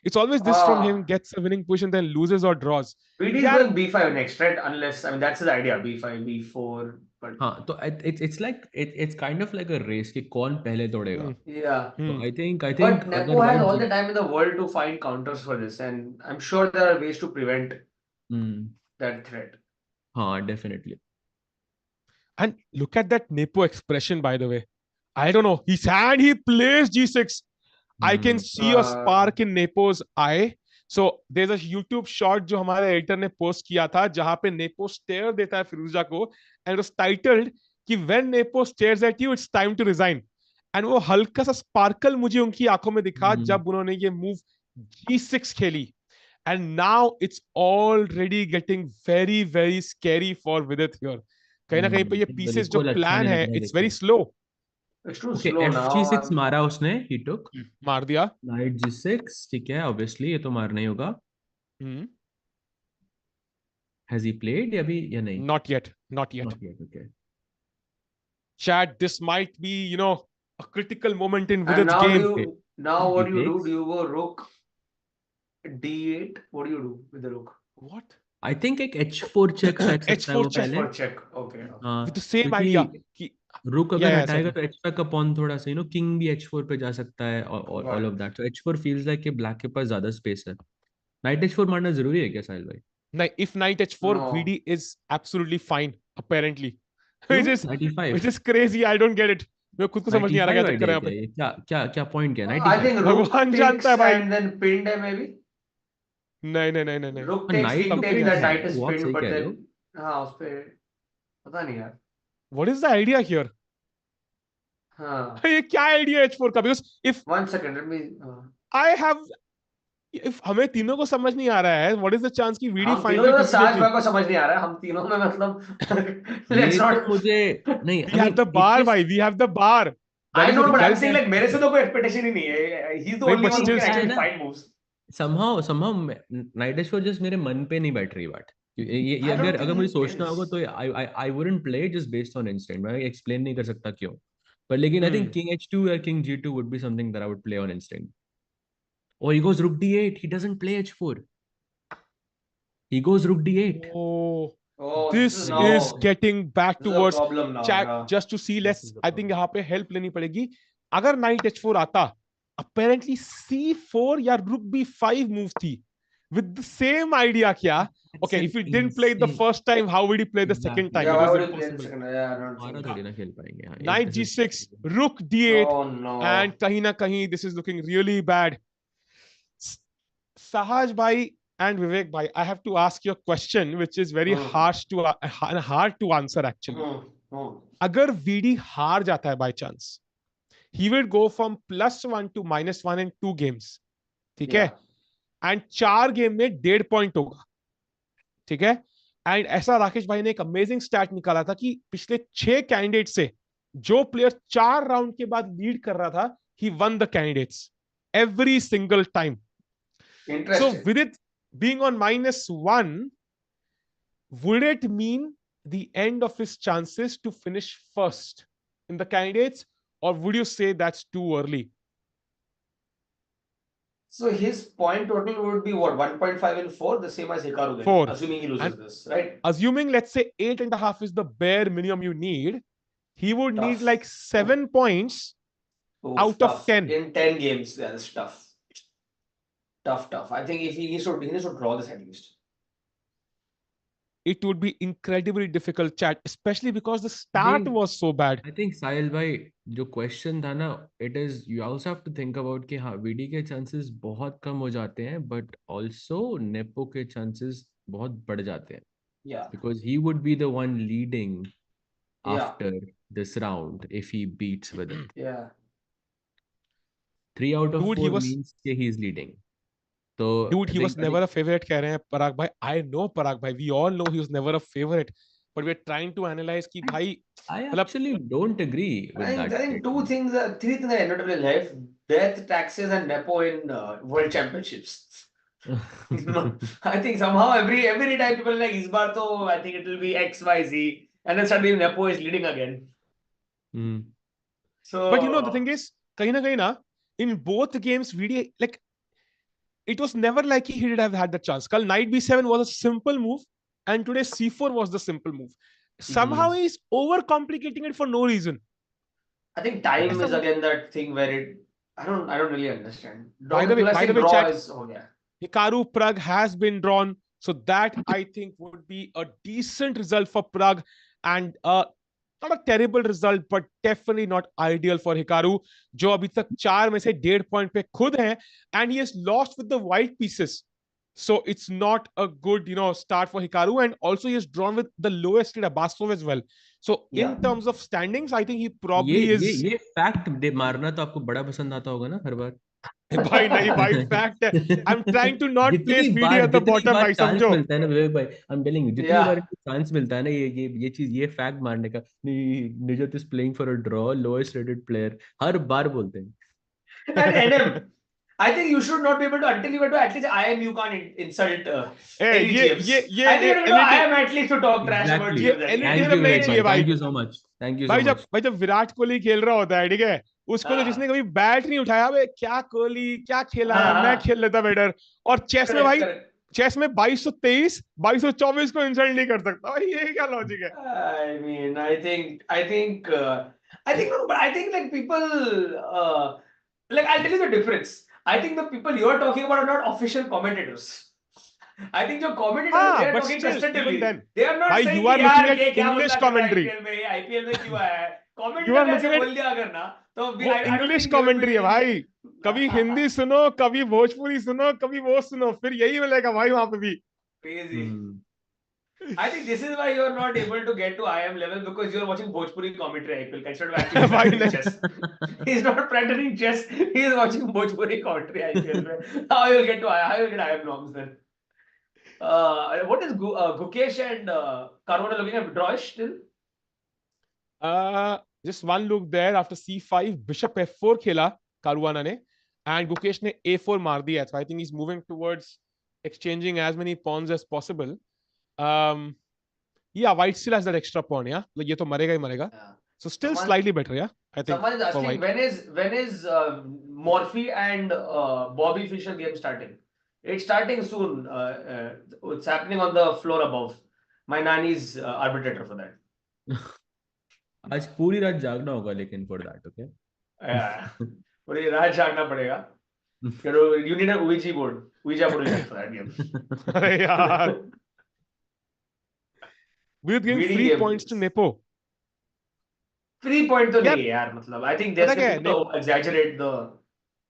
It's always this from him. Gets a winning position, then loses or draws. VD is going B5 next, right? Unless that's his idea. B5, B4. But हाँ, तो it's like it's kind of like a race कि कौन पहले तोड़ेगा. Yeah. So I think. But Nepo has all the time in the world to find counters for this, and I'm sure there are ways to prevent that threat. हाँ, definitely. And look at that Nepo expression, by the way. I don't know. He plays G6. I can see a spark in Nepo's eye. So there's a YouTube short जो हमारे editor ने post किया था जहां पे nepo stair देता है फिरोजा को, and it was titled कि when Nepo stares at you it's time to resign. And वो हल्का सा स्पार्कल मुझे उनकी आंखों में दिखा जब उन्होंने ये मूव G6 खेली. And now it's already getting very very scary for Vidit here. कहीं ना कहीं पे ये pieces जो plan है it's very slow. It's too Okay, slow now. FG6 मारा उसने, he took. मार दिया. Knight G6, ठीक है, obviously ये तो मारना ही होगा. Has he played या भी या नहीं? Not yet. Not yet, okay. Chat, this might be, you know, a critical moment in And Vidit's now game. now what He do you do? takes. Do you go rook D8? What do you do with the rook? What? I think एक H4 check फेंक सकता है वो H4 check. पहले. For check. Okay. हाँ, With the same क्योंकि idea. कि रुक अगर Yeah, हटाएगा exactly. तो H का पॉन थोड़ा सा किंग भी H4 पे जा सकता है और all of that. So H4 feels like कि ब्लैक के पास ज्यादा स्पेस है. Knight H4 मारना जरूरी है क्या साहिल भाई? No, if Knight H4, No. VD is absolutely fine, apparently. क्यों? Which is 95. which is crazy. I don't get it. मैं खुद को समझ नहीं आ रहा क्या 95 चक्कर है idea यहाँ पे. क्या ये? क्या क्या क्या पॉइंट क्या है? I 95. think rook भगवान takes जानता है भाई. and then pinned है maybe. नहीं. Rook और takes, knight king तो takes, क्या that है? knight is बहुत pinned, सही but कह रहे then हाँ उस पे पता नहीं यार. What is the idea here? हाँ. ये क्या idea H4 का? Because if 1 second, let me. I have, if हमें तीनों को समझ नहीं आ रहा है, what is the chance कि VD हम तीनों finally को तो picks साज me? भाई को समझ नहीं आ रहा है. हम तीनों में मतलब. ये Let's तो not. मुझे नहीं. We have the bar, भाई. We have the bar. I know, but I'm that saying is like मेरे से तो कोई expectation ही नहीं है. He's the Wait, only but one who still can actually ना. find moves. somehow Knight H4 just मेरे मन पे नहीं बैठ रही बात. ये I don't अगर think मुझे he सोचना wins. होगा तो I wouldn't play just based on instinct. मैं explain नहीं कर सकता क्यों. But लेकिन I think King H2 or King G2 would be something that I would play on instinct. Oh, he goes Rook D8. He doesn't play H4. He goes Rook D8. Oh, this this is is now. getting back This is a towards problem now. chat. Yeah. Just to see, let's. is the I think यहाँ पे help लेनी पड़ेगी. अगर Knight H4 आता, apparently C4 या Rook B5 move थी. With the same idea क्या? Okay, if he didn't play it the first time, how would he play the second time? Yeah, It why was would he play the impossible. second? Yeah, I don't हमारा think. थोड़ी ना खेल पाएंगे. हाँ, Knight this is- G6, Rook D8, Oh no. and कहीं ना कहीं this is looking really bad. Sahaj bhai and Vivek bhai, I have to ask you a question which is very hard to answer actually. अगर VD हार जाता है by chance, he will go from +1 to -1 in 2 games. ठीक है? And 4 game में 1.5 point होगा. ठीक है? एंड ऐसा राकेश भाई ने एक अमेजिंग स्टैट निकाला था कि पिछले 6 कैंडिडेट से जो प्लेयर 4 राउंड के बाद लीड कर रहा था, he won the candidates every single time. So with it being on -1, would it mean the end of his chances to finish first in the candidates, or would you say that's too early? So his point total would be what? 1.5 in 4, the same as Hikaru then. 4. Assuming he loses And this, right? Assuming, let's say 8.5 is the bare minimum you need, he would need Tough. like 7 points out of Tough. 10. In 10 games, yeah, that's tough. Tough. I think if he needs to draw this at least. It would be incredibly difficult, chat, especially because the start was so bad. I think Sahil bhai, जो question था ना, it is you also have to think about कि हाँ VD के chances बहुत कम हो जाते हैं, but also Nepo के chances बहुत बढ़ जाते हैं. Yeah. Because he would be the one leading Yeah. after this round if he beats with it. Yeah. 3 out of Dude, 4 he was- means कि he is leading. So Dude, he I was think- never a favorite, कह रहे हैं Parag bhai. I know Parag bhai. We all know he was never a favorite. But we're trying to analyze कि भाई I actually don't agree with I that. think three things that ended up in life: death, taxes, and Nepo in world championships. I think somehow every time people are like इस बार तो I think it will be XYZ, and then suddenly Nepo is leading again. Hmm. So, but you know the thing is, कहीं ना in both games VD, like, it was never like he did have had the chance. Kal Knight B7 was a simple move, and today C4 was the simple move. Somehow he's overcomplicating it for no reason. I think time Yes, is sir. again that thing where I don't really understand. By the way, draw chat- is, oh yeah. Hikaru Pragg has been drawn, so that I think would be a decent result for Pragg, and not a terrible result, but definitely not ideal for Hikaru, जो अभी तक 4 में से 1.5 point पे खुद है, and he has lost with the white pieces. So it's not a good, start for Hikaru. And also he is drawn with the lowest rated Abasov as well. So in terms of standings, I think he probably is. ये fact they मारना तो आपको बड़ा पसंद आता होगा ना हर बार. भाई नहीं भाई, फैक्ट है. I'm trying to not place VD at the bottom भाई, चांस समझो. मिलता है ना विवेक भाई, आई एम टेलिंग यू, जितनी बार चांस मिलता है ना ये चीज, ये फैक्ट मारने का, Nijat is playing for a draw, lowest rated player, हर बार बोलते हैं. And NM, I think you should not be able to, until you get to at least IM, you can't insult any GMs. I think you know, IM at least to talk trash about GMs. Thank you so much. Thank you so much. भाई जब विराट कोहली खेल रहा होता है, ठीक है, उसको तो जिसने कभी बैट नहीं उठाया, भाई क्या कोहली क्या खेला है, मैं खेल लेता बेटर. और चेस में भाई, चेस में 2223 2224 को इंसल्ट नहीं कर सकता भाई, ये क्या लॉजिक है? I mean, I think no, but I think like people, like I'll tell you the difference. I think the people you are talking about are not official commentators. I think your commentators, they are talking constantly. They are not saying you are looking at English commentary. IPL में क्यों आया है? Commentator ऐसे बोल दिया अगर ना, तो इंग्लिश कमेंट्री है भाई. कभी हिंदी सुनो, कभी भोजपुरी सुनो, कभी वो सुनो, फिर यही मिलेगा भाई वहां पे भी. Crazy. I think this is why you are not able to get to IM level, because you are watching Bhojpuri commentary IPL instead of actually practicing chess. He is not practicing chess. He is watching Bhojpuri commentary IPL. How you will get to IM norms then? What is Gukesh and Caruana looking at drawish still? Just one look there after C5, Bishop F4 खेला Caruana ने, and Gukesh ने A4 मार दिया. So I think he's moving towards exchanging as many pawns as possible. Yeah, white still has that extra pawn, yeah. Like ये तो मरेगा ही मरेगा. So still slightly better, yeah. I think. Someone is asking when is Morphy and Bobby Fischer game starting? It's starting soon. It's happening on the floor above. My nanny's arbitrator for that. आज पूरी रात जागना होगा लेकिन for that, okay? पूरी रात जागना पड़ेगा. You need a Ouija board. Ouija board for that game. अरे यार. We're giving free points to Nepo. Free point तो नहीं है यार, मतलब I think there's to exaggerate the.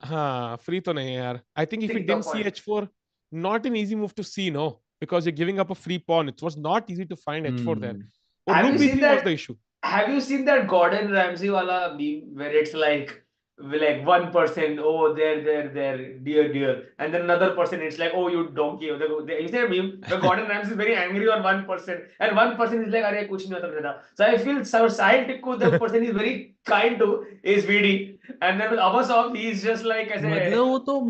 हाँ, free तो नहीं है यार. I think if it didn't see H4, not an easy move to see, no, because you're giving up a free pawn. It was not easy to find H4 there. Or rook B3 was the issue. Have you seen that Gordon Ramsay wala meme where it's like one person, oh there, dear, and then another person, it's like, oh you donkey. You see that meme where Gordon Ramsay is very angry on one person, and one person is like, "Arey kuch nahi hota beta." So I feel Sahil Tikku, the person is very kind to is VD, and then with Abasov, he's just like ऐसे.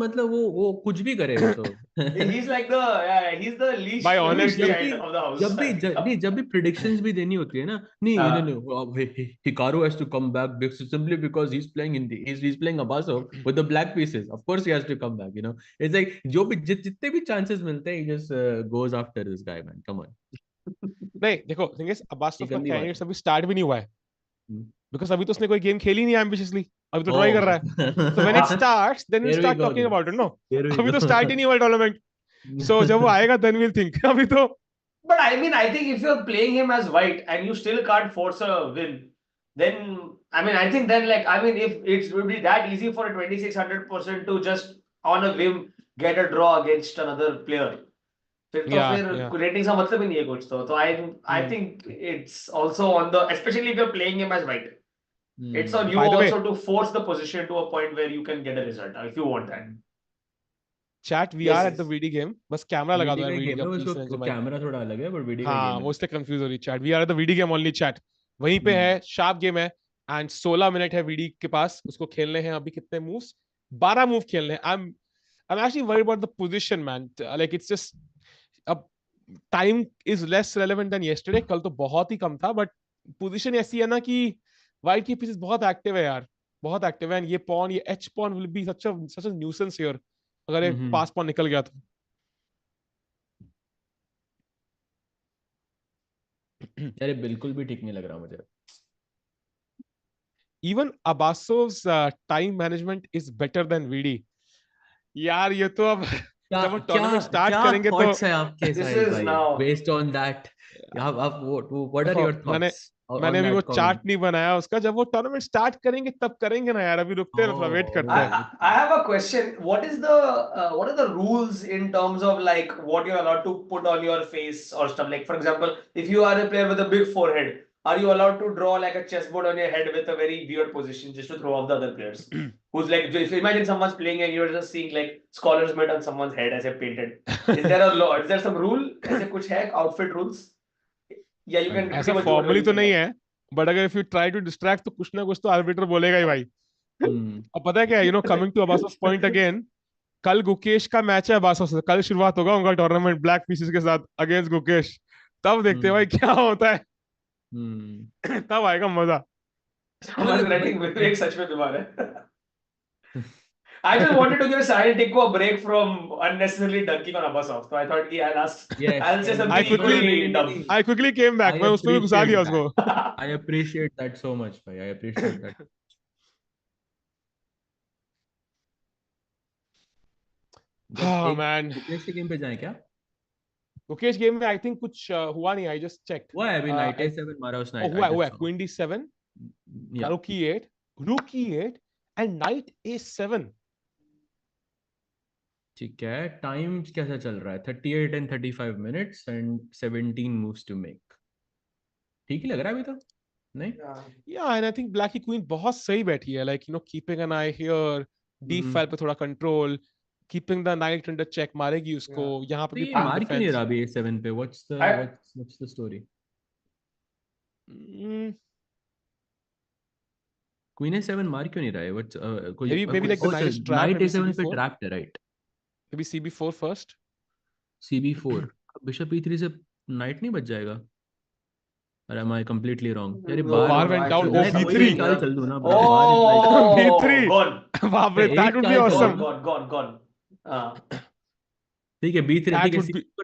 मतलब वो कुछ भी करे तो. He's like he's the least honestly of the house. जब भी predictions भी देनी होती है ना, नहीं, Hikaru has to come back simply because he's playing he's playing Abasov with the black pieces. Of course he has to come back, It's like जो भी जितने भी chances मिलते हैं, he just goes after this guy, man. Come on. नहीं देखो, thing is Abasov का candidates अभी start भी नहीं हुआ है. Because अभी तो उसने कोई गेम खेली नहीं ambitiously. अभी तो ड्रॉ ही कर रहा है. So when it starts, then we'll start talking about it, no? अभी तो start ही नहीं हुआ tournament. So जब वो आएगा, then we'll think. अभी तो. But I mean, I think if you're playing him as white and you still can't force a win, then I think then if it would be that easy for a 2600 person to just on a whim get a draw against another player. फिर ratings का मतलब ही नहीं है कुछ तो. I think it's also on the, especially if you're playing him as white. It's on you also to force the position to a point where you can get a result if you want that. Chat, we are at the VD game. बस camera लगा दो यार VD का. Camera थोड़ा अलग है, but VD का हाँ, वो इसलिए कंफ्यूज हो रही chat. We are at the VD game only chat. वहीं पे है, शार्प गेम है, and 16 मिनट है VD के पास. उसको खेलने हैं अभी कितने moves? 12 मूव खेलने हैं. I'm actually worried about the position, man. Like it's just time is less relevant than yesterday. कल तो बहुत ही कम था, but position ऐसी है ना कि white की pieces बहुत active है यार, बहुत active है. And ये pawn, ये H pawn will be such a nuisance here. अगर एक pass pawn निकल गया तो. अरे बिल्कुल भी ठीक नहीं लग रहा मुझे. Even Abasov's time management is better than VD. यार ये तो अब जब हम टूर्नामेंट स्टार्ट करेंगे तो this is now based on that. What are your thoughts? मैंने अभी वो चार्ट नहीं बनाया उसका, जब वो टूर्नामेंट स्टार्ट करेंगे तब करेंगे ना यार, अभी रुकते हैं, थोड़ा वेट करते हैं. I have a question. What are the rules in terms of like what you're allowed to put on your face or stuff? Like for example, if you are a player with a big forehead, are you allowed to draw like a chessboard on your head with a very weird position just to throw off the other players? Who's like, if you imagine someone's playing and you're just seeing like scholars mitt on someone's head as a painted. Is there a law? Is there some rule? ऐसे कुछ है outfit rules? Yeah, you can ऐसा pretty much do formally whatever तो you नहीं think. है, but अगर if you try to distract तो कुछ ना कुछ तो आर्बिटर बोलेगा ही भाई. अब पता है क्या, कमिंग टू अबासोस पॉइंट अगेन, कल गुकेश का मैच है अबासोस से, कल शुरुआत होगा उनका टूर्नामेंट ब्लैक पीसेस के साथ अगेंस्ट गुकेश. तब देखते हैं भाई क्या होता है. तब आएगा मजा. हमारे rating विवेक सच में बीमार है. I just wanted to give Silent a break from unnecessarily dunking on Abbasov. So I thought, yeah, I'll say something equally dumb. I quickly came back. मैं उसमें भी घुसा दिया उसको. I appreciate that so much, bhai. I appreciate that. Oh man. Gukesh के game पे जाएं क्या? गुकेश गेम में I think कुछ हुआ नहीं. I just checked. हुआ है अभी knight a7 मारा उसने. हुआ queen d7, rook e8, rook e8 and knight a7. ठीक है. टाइम कैसा चल रहा है? 38 and 35 minutes and 17 moves to make. ठीक ही लग रहा है अभी तो. नहीं? Yeah, and I think black की queen बहुत सही बैठी है. Like keeping an eye here, d5 पे थोड़ा control, keeping the knight under check, मारेगी उसको. यहाँ पे भी मार क्यों नहीं रहा अभी a7 पे? What's the story? Queen a7 मार क्यों नहीं रहा है? Maybe like the knight is trapped. Knight a7 पे trapped है, right? Maybe cb4 first. cb4. Bishop e3 से knight नहीं बच जाएगा? Or am I completely wrong? यार bar went down. Oh, b3. चल दूँ ना. Oh, b3. gone. बाप रे, that would be awesome. Gone. ठीक है, b3. ठीक है,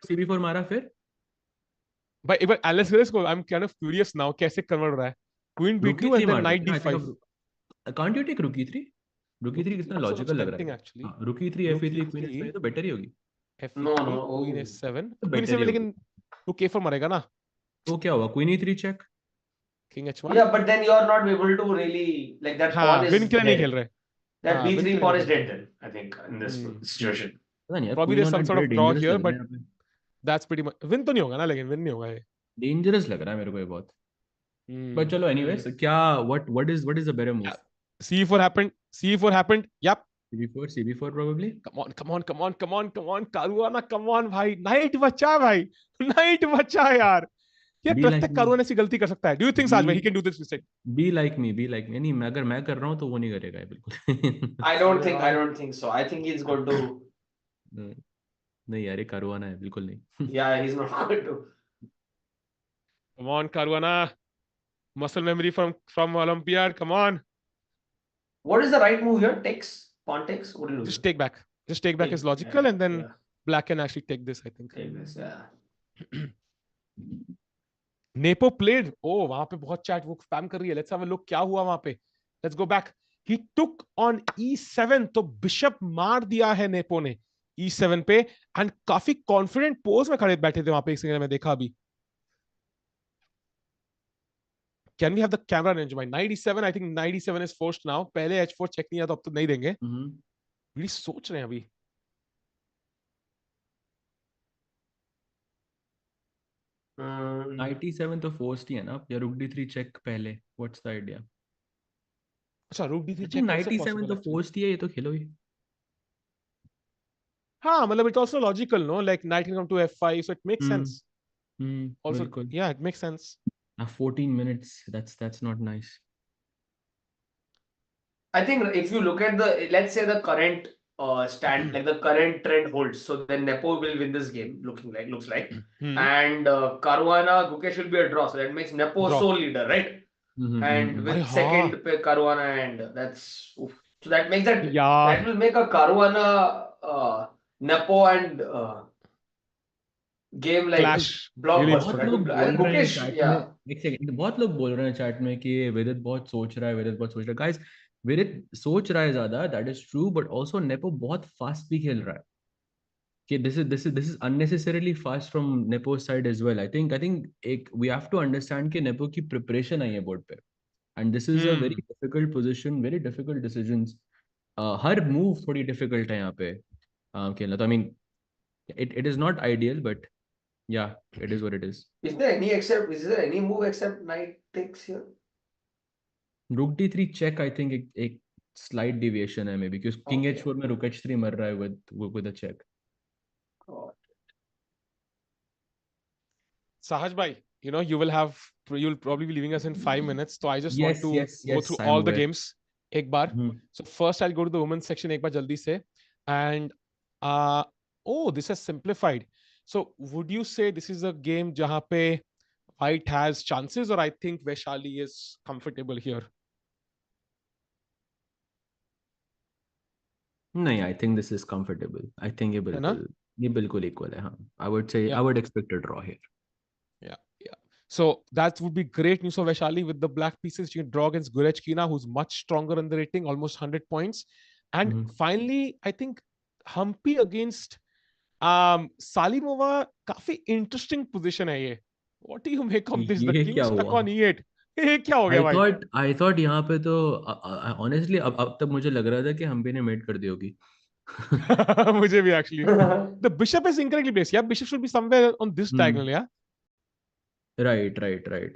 cb4 मारा फिर. But Alice Grace को I'm kind of curious now कैसे convert रहा है. Queen b2 and then knight d5. Can't you take rook e3? rook e3 कितना लॉजिकल लग रहा है. rook e3 f3 queen f5 तो बेटर ही होगी. No. queen a7. Queen a7 लेकिन rook a4 मारेगा ना. तो क्या हुआ? queen e3 check. king h1. Yeah, but then you are not able to really like that pawn is win के लिए नहीं खेल रहे. That b3 pawn is dead then, I think, in this situation. Probably there's some sort of draw here, but that's pretty much win तो नहीं होगा ना, लेकिन win नहीं होगा ये. Dangerous लग रहा है मेरे को ये बहुत. But चलो anyways, क्या what is the better move? c4 happened. Yep. cb4 probably. Come on. Caruana, come on भाई. Knight बचा भाई. Knight बचा यार. ये प्रत्येक Caruana ऐसी गलती कर सकता है. Do you think Sajma he can do this mistake? Be like me. नहीं, अगर मैं कर रहा हूँ तो वो नहीं करेगा बिल्कुल. I don't think so. I think he's going to. नहीं यार, ये Caruana है, बिल्कुल नहीं. Yeah, he's not going to. Come on, Caruana. Muscle memory from Olympiad. Come on. What is the right move here? Takes? Pawn takes? What do you do? Just take back. Take back is logical, and then black can actually take this, I think. Take this, yeah. Nepo played. Oh, वहां पे बहुत chat वो spam कर रही है. Let's have a look. क्या हुआ वहां पे? Let's go back. He took on e7. तो bishop मार दिया है Nepo ने e7 पे, and काफी confident pose में खड़े बैठे थे वहां पे. एक सेकंड में देखा अभी. Can we have the camera range by knight e7? I think knight e7 is forced now. पहले h4 check नहीं आया तो अब तो नहीं देंगे. Really सोच रहे हैं अभी. knight e7 तो forced ही है ना, या rook d3 check पहले. What's the idea? अच्छा, rook d3 check. knight e7 तो forced ही है, ये तो खेलो ही. हाँ, मतलब it's also logical, no? Like knight can come to f5, so it makes sense. Also, yeah, it makes sense. 14 minutes. That's not nice. I think if you look at let's say the current stand, like the current trend holds, so then Nepo will win this game. Looks like, and Caruana Gukesh will be a draw, so that makes Nepo sole leader, right? And with second Caruana, and that's so that makes that will make a Caruana Nepo and game like blockbuster. एक second, बहुत लोग बोल रहे हैं chat में कि विदित बहुत सोच रहा है. गाइस, विदित सोच रहा है ज्यादा, that is true, but also nepo बहुत फास्ट भी खेल रहा है. this is unnecessarily fast from Nepo's side as well. I think we have to understand कि Nepo की preparation आई है board पे, and this is a very difficult position, very difficult decisions. Her move थोड़ी difficult है यहाँ पे खेलना. तो I mean it is not ideal, but yeah, it is what it is. Is there any move except knight takes here? Rook d3 check, I think एक slight deviation है maybe, because king Okay. h4 में rook h3 मर रहा है with a check. Sahaj bhai, you'll probably be leaving us in 5 minutes. So I just want to go through I'm all the aware. games एक बार. So first I'll go to the women's section एक बार जल्दी से. And this is simplified. So would you say this is a game जहाँ पे white has chances, or I think Vaishali is comfortable here? नहीं, I think this is comfortable. I think ये बिल्कुल equal है. हाँ, I would say I would expect a draw here. Yeah. So that would be great news for Vaishali. With the black pieces, she can draw against Goryachkina, who's much stronger in the rating, almost 100 points. And finally, I think Humpy against Salimova, काफी interesting position है ये. What do you make of this? The king stuck on e8. ये क्या हो गया भाई? I thought यहाँ पे तो honestly अब तक मुझे लग रहा था कि हम्पी ने मेट कर दी होगी. मुझे भी actually. The bishop is incorrectly placed. Yeah, bishop should be somewhere on this diagonal. Yeah. Right.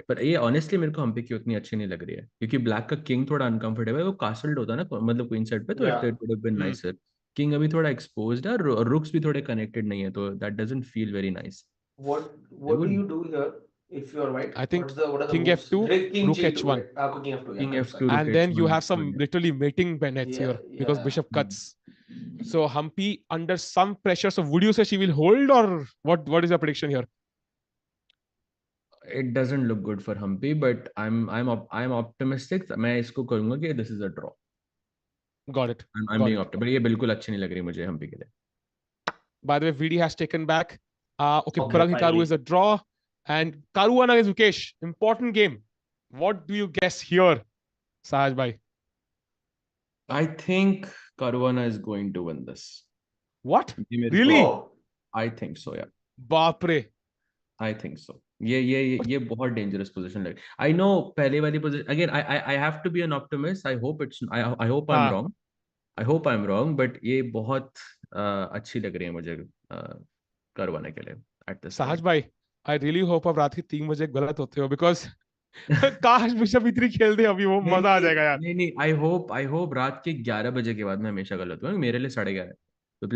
पर ये honestly मेरे को हम्पी की उतनी अच्छी नहीं लग रही है, क्योंकि ब्लैक का किंग थोड़ा अनकंफर्टेबल है. वो कासल्ड होता है ना, मतलब क्वीन साइड पे, तो it would have been nicer. King अभी थोड़ा एक्सपोज्ड है और रुक्स भी थोड़े कनेक्टेड नहीं है, तो that doesn't feel very nice. What do you do here if you're white? I think what are the king moves? f2, King rook g2, h1. right? King f2. King Yeah, f2, And then you have some literally mating bennets here because bishop cuts. So Humpy under some pressure. So would you say she will hold, or what is your prediction here? It doesn't look good for Humpy, but I'm optimistic. मैं इसको करूंगा कि this is a draw. Got it. I'm being optimistic, but ये बिल्कुल अच्छी नहीं लग रही मुझे Humpy के लिए. By the way, VD has taken back. Pragg Hikaru is a draw, and Caruana against Gukesh. Important game. What do you guess here, Sahaj bhai? I think Caruana is going to win this. What? Really? I think so, yeah. Baapre. I think so. ये बहुत dangerous position लग. I know पहले वाली position. Again, I have to be an optimist. I hope I'm wrong. I hope I'm wrong, but ये बहुत अच्छी लग रही है मुझे करवाने के लिए at this Sahaj bhai, I really hope आप रात के 3 बजे गलत होते हो, because काश बिशप इतनी खेल दे अभी, वो मजा आ जाएगा यार. नहीं, I hope रात के 11 बजे के बाद मैं हमेशा गलत हूँ. मेरे लिए 11:30. तो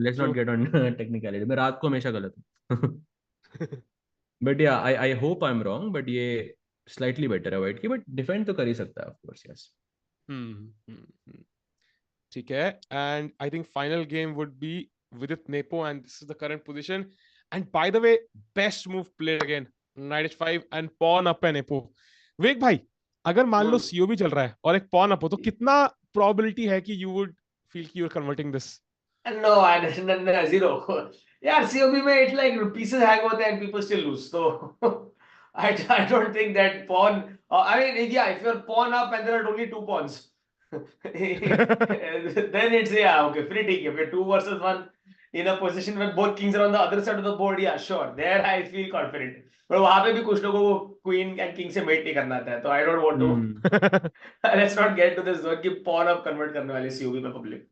let's not get on technicality. मैं रात को हमेशा गलत हूँ. But yeah, I hope I'm wrong, but ये slightly better है white की, but defend तो कर ही सकता है, of course, yes. ठीक है. And I think final game would be Vidit Nepo, and this is the current position. And by the way, best move played again, knight h5 and pawn up है Nepo. वेग भाई, अगर मान लो COB चल रहा है और एक pawn up हो, तो कितना probability है कि you would feel कि you're converting this? No, zero. Yeah, COB में it's like pieces hang होते हैं and people still lose. So I don't think that pawn. I mean, yeah, if you're pawn up and there are only 2 pawns, then it's okay, pretty. If you're 2 versus 1 in a position where both kings are on the other side of the board, yeah, sure, there I feel confident. But वहाँ पे भी कुछ लोगों को queen and king से mate नहीं करना आता है, तो I don't want to. Let's not get to this zone कि pawn up convert करने वाले COB में public.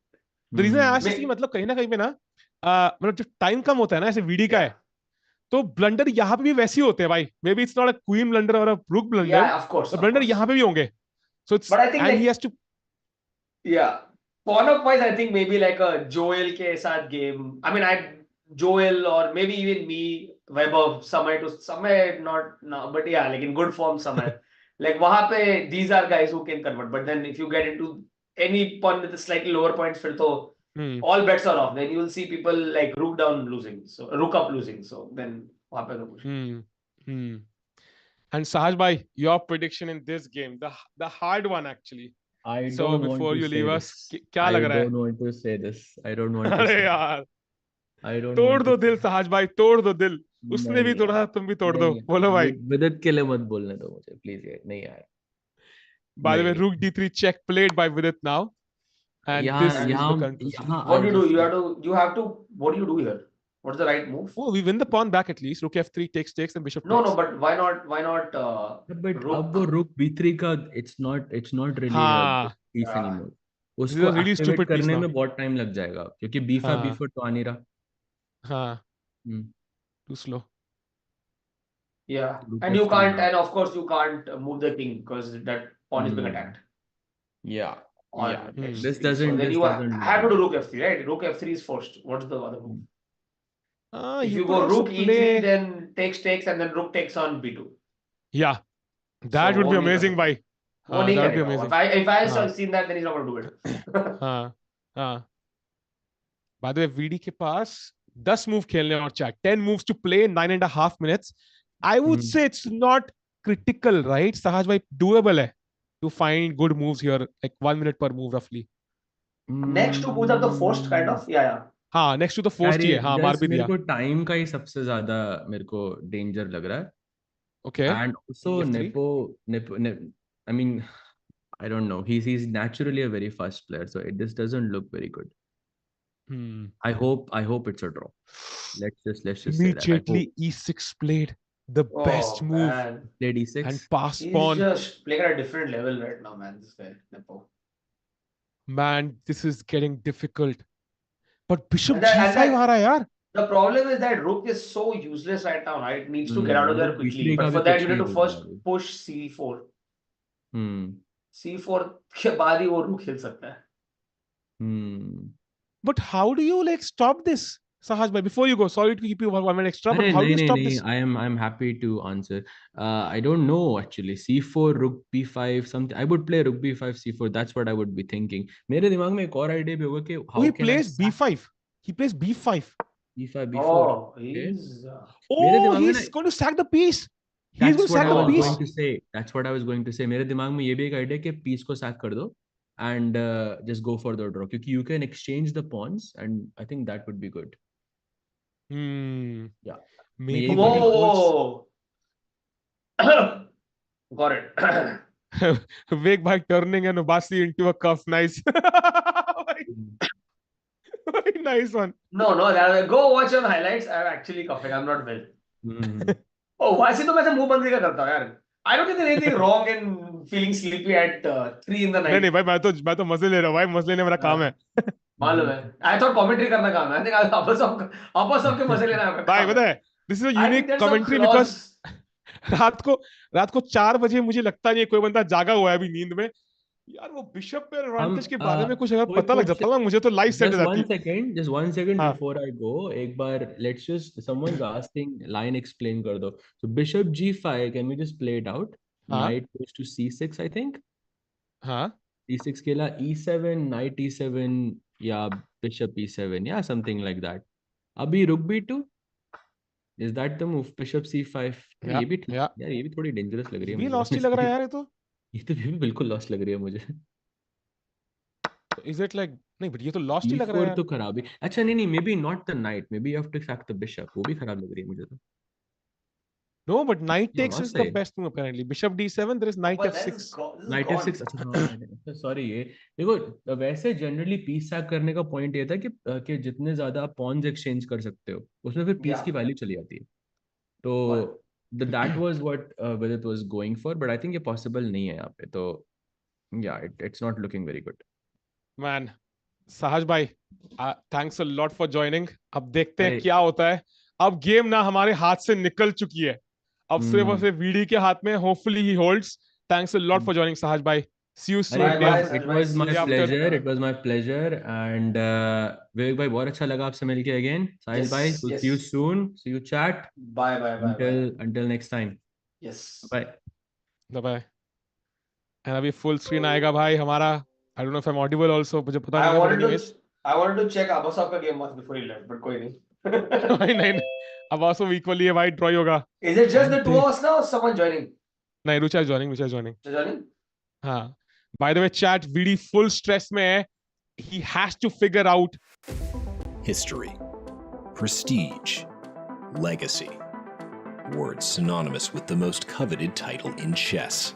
The reason I asked is कि मतलब कहीं ना कहीं पे ना मतलब जब टाइम कम होता है ना, ऐसे VD का है, तो ब्लंडर यहाँ पे भी वैसे ही होते हैं भाई. Maybe it's not a queen blunder or a rook blunder. Yeah, of course. Blunder यहाँ पे भी होंगे. So it's, but I think and like, he has to. Yeah, pawn up wise, I think maybe like a Joel के साथ game. I mean, Joel or maybe even me, Vaibhav, somewhere not now, but yeah, like in good form somewhere. Like वहाँ पे these are guys who can convert. But then if you get into any pawn with a slightly lower points, फिर तो all bets are off. Then you will see people like rook down losing, so rook up losing. So then वहाँ पे तो कुछ. And Sahaj bhai, your prediction in this game, the hard one actually. I so don't before want you to leave say us, this. क्या लग रहा है? I don't want to say this. I don't want to अरे say यार, I don't तोड़ want दो to दिल सहाज भाई, तोड़ दो दिल. उसने भी नहीं तोड़ा, यार, तुम भी तोड़ दो. नहीं बोलो भाई. विदित के लिए मत बोलने दो मुझे, प्लीज यार. नहीं यार. By the way, नहीं. rook d3 check played by Vidit now. And यहाँ this is the यहाँ conclusion. यहाँ What do I'll you do? just You say, have to. You have to. What do you do here? What's the right move? Oh, we win the pawn back at least. Rook f3 takes and bishop No, takes. no. But why not? Why not? but अब वो Rook. rook b3 का it's not really a हाँ, good piece Yeah. anymore. this is उसको a really activate stupid piece करने now. में बहुत time लग जाएगा क्योंकि b5 हाँ, b4 तो आ नहीं रहा. हाँ, Hmm. too slow. Yeah. Rook And you f3 can't. now. And of course, you can't move the king because that pawn is being Hmm. attacked. Yeah. On Yeah. Hmm. This f3. doesn't. So then This you doesn't. have to do rook f3, right? Rook f3 is first. What's the other move? If You you could go also rook e3, play. then takes, and then rook takes on b2. Yeah, that So would वो be भी नहीं कर amazing, सकते. bhai. वो नहीं That would be करेगा. amazing. If I हाँ, seen that, then he's not going to do it. हाँ, हाँ. By the way, VD के पास 10 move खेलने और chat 10 moves to play in 9.5 minutes. I would Hmm. say it's not critical, right? Sahaj bhai, doable hai to find good moves here, like 1 minute per move roughly. Next two moves are the forced kind of. Yeah. हाँ, next to the यार forced ही ये है. हाँ, मार just भी मेरे दिया. को टाइम का ही सबसे ज्यादा मेरे को डेंजर लग रहा है. Okay. And also F3. Nepo, I mean, I don't know. He's naturally a very fast player, so this doesn't look very good. Hmm. I hope it's a draw. Let's just say that. I hope. Immediately E6 played the best Oh move man, Played e6. and pass he's pawn. just playing at a different level right now, man. This guy, Nepo. Man, this is getting difficult. But Bishop And that- G5 आ रहा है यार. The problem is that rook is so useless right now, right? It needs to get out of there rook quickly. b3 का But भी for that, कुछ you need नहीं to हो रहा first अभी. push c4. Hmm. c4 के बाद ही वो rook खेल सकता है. Hmm. But how do you like stop this, Sahaj bhai? Before you go, sorry to keep you 1 minute extra, but अरे how do you नहीं stop नहीं this? I'm happy to answer. I don't know actually. C4 rook b5 something. I would play rook b5 c4. That's what I would be thinking. मेरे दिमाग में एक और idea भी होगा कि Oh, how he can I plays sack B5. He plays B5. b5 b4. Oh, Okay. he's. मेरे Oh, दिमाग में he's ना going to sack the piece. He's going that's to what sack I the was piece. going to say. That's what I was going to say. मेरे दिमाग में ये भी एक idea कि piece को sack कर दो and just go for the draw क्योंकि you can exchange the pawns and I think that would be good. Hmm. Yeah. Maybe यही what he Whoa! Got it. calls Vivek by turning an Ubasi into a cuff. Nice. Very nice one. No, go watch your highlights. I'm actually coughing. I'm not well. Hmm. Oh, वैसे तो मैं ऐसे मुंह बंद करता हूँ यार. I don't think there's anything wrong in feeling sleepy at 3 in the नहीं night. नहीं भाई मैं तो मजे ले रहा हूँ भाई मजे लेने मेरा काम है. मालूम है. I thought commentary करना काम है. I think आपस के मजे लेना है. भाई पता है this is a I think unique there's some commentary because clause. रात को 4 बजे मुझे लगता नहीं है कोई बंदा जागा हुआ है अभी नींद में. यार वो बिशप पे एडवांटेज के बारे में कुछ अगर पता लग जाता ना मुझे तो लाइफ सेट हो जाती. just one second हाँ. before I go एक बार let's just someone's asking line explain कर दो. So bishop g5 can we just play it out? हाँ. Knight goes to c6 I think. हाँ. c6 के ला e7 knight e7 या bishop e7 yeah something like that. अभी rook b2 is that the move? Bishop c5 ये भी ठीक यार ये भी थोड़ी dangerous लग रही है भी मुझे. लॉस्ट ही लग रहा है यार ये तो भी बिल्कुल लॉस्ट लग रही है मुझे. Is it like नहीं but ये तो लॉस्ट ही लग रहा है e4 यार. तो खराब है. अच्छा नहीं maybe not the knight maybe you have to sack the bishop वो भी खराब लग रही है मुझे तो. No, but knight No, takes is the best move apparently. Bishop d7, there is knight But f6. this is Knight gone. f6 अच्छा sorry ये देखो वैसे जनरली पीस सैक करने का पॉइंट ये था कि जितने ज्यादा आप पॉन्स एक्सचेंज कर सकते हो उसमें फिर पीस Yeah. की वैल्यू चली जाती है. तो that was what Vidit was going for but I think ये possible नहीं है यहाँ पे तो yeah it's not looking very good. Man, Sahaj bhai, thanks a lot for joining. अब देखते हैं अरे क्या होता है. अब गेम ना हमारे हाथ से निकल चुकी है. अब सिर्फ और सिर्फ वीडी के हाथ में. Hopefully he holds. Thanks a lot for joining, Sahaj bhai. See you soon. अरे Bye, it bye, was my see you pleasure after. it was my pleasure and विवेक भाई बहुत अच्छा लगा आपसे मिलके again. साहिल Yes, भाई we'll see you yes. soon see you chat Bye. until next time. Yes. Bye. Bye. And अभी full screen आएगा भाई हमारा. I don't know if I'm audible also. मुझे पता नहीं I है but wanted anyways. to check Abasov का game once before he left, but कोई नहीं. नहीं अब also equally है भाई draw ही होगा. Is it just the two of us now or someone joining? नहीं Rucha is joining. Joining? हाँ. By the way chat VD full stress में है. He has to figure out History, prestige, legacy. Words synonymous with the most coveted title in chess.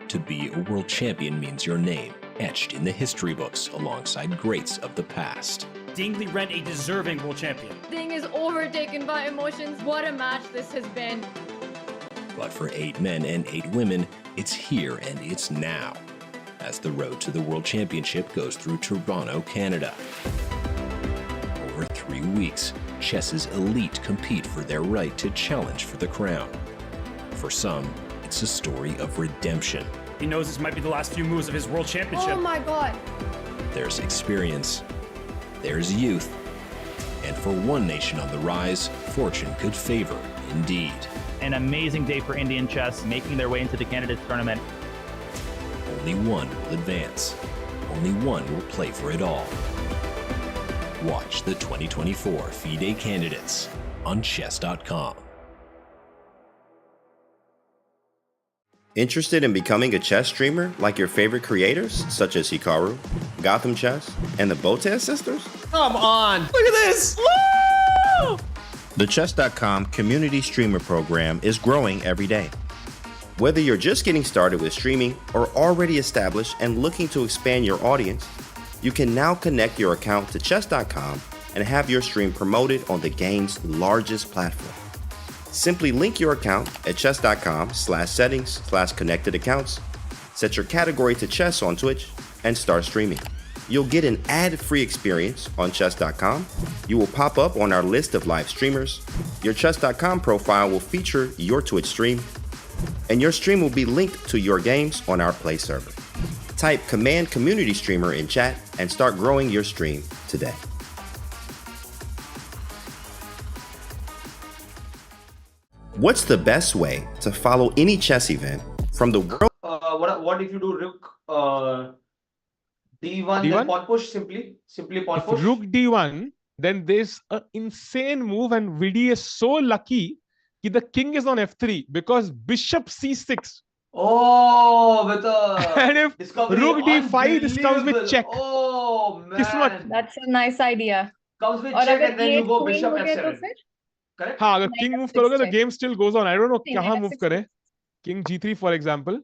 To be a world champion means your name, etched in the history books alongside greats of the past. Dingley Rent a deserving world champion. Thing is overtaken by emotions. What a match this has been. But for 8 men and 8 women, it's here and it's now, as the road to the World Championship goes through Toronto, Canada. Over 3 weeks, chess's elite compete for their right to challenge for the crown. For some, it's a story of redemption. He knows this might be the last few moves of his world championship. Oh my god. There's experience, there's youth, and for one nation on the rise, fortune could favor indeed. An amazing day for Indian chess, making their way into the Candidates tournament. Only one will advance. Only one will play for it all. Watch the 2024 FIDE Candidates on chess.com. Interested in becoming a chess streamer like your favorite creators, such as Hikaru, Gotham Chess, and the Botez sisters? Come on. Look at this. Woo! The Chess.com community streamer program is growing every day. Whether you're just getting started with streaming or already established and looking to expand your audience, you can now connect your account to Chess.com and have your stream promoted on the game's largest platform. Simply link your account at chess.com/settings/connected accounts, set your category to chess on Twitch, and start streaming. You'll get an ad-free experience on chess.com. You will pop up on our list of live streamers. Your chess.com profile will feature your Twitch stream, and your stream will be linked to your games on our Play server. Type Command Community Streamer in chat and start growing your stream today. What's the best way to follow any chess event from the world? What if you do rook d1, D1? then pawn push, simply pawn If push? rook d1, then there's an insane move, and Vidi is so lucky that the king is on f3 because bishop c6. Oh, with And a if discovery. rook d5, this comes with Unbelievable. check. Oh man, Kismat. That's a nice idea. comes with और check अगर and then you ये go queen bishop हो गया तो f7. फिर Correct? हाँ, अगर Knight king move f6 करोगे तो check. game still goes on. I don't know नहीं, कहाँ knight move f6 करे. King g3 for example.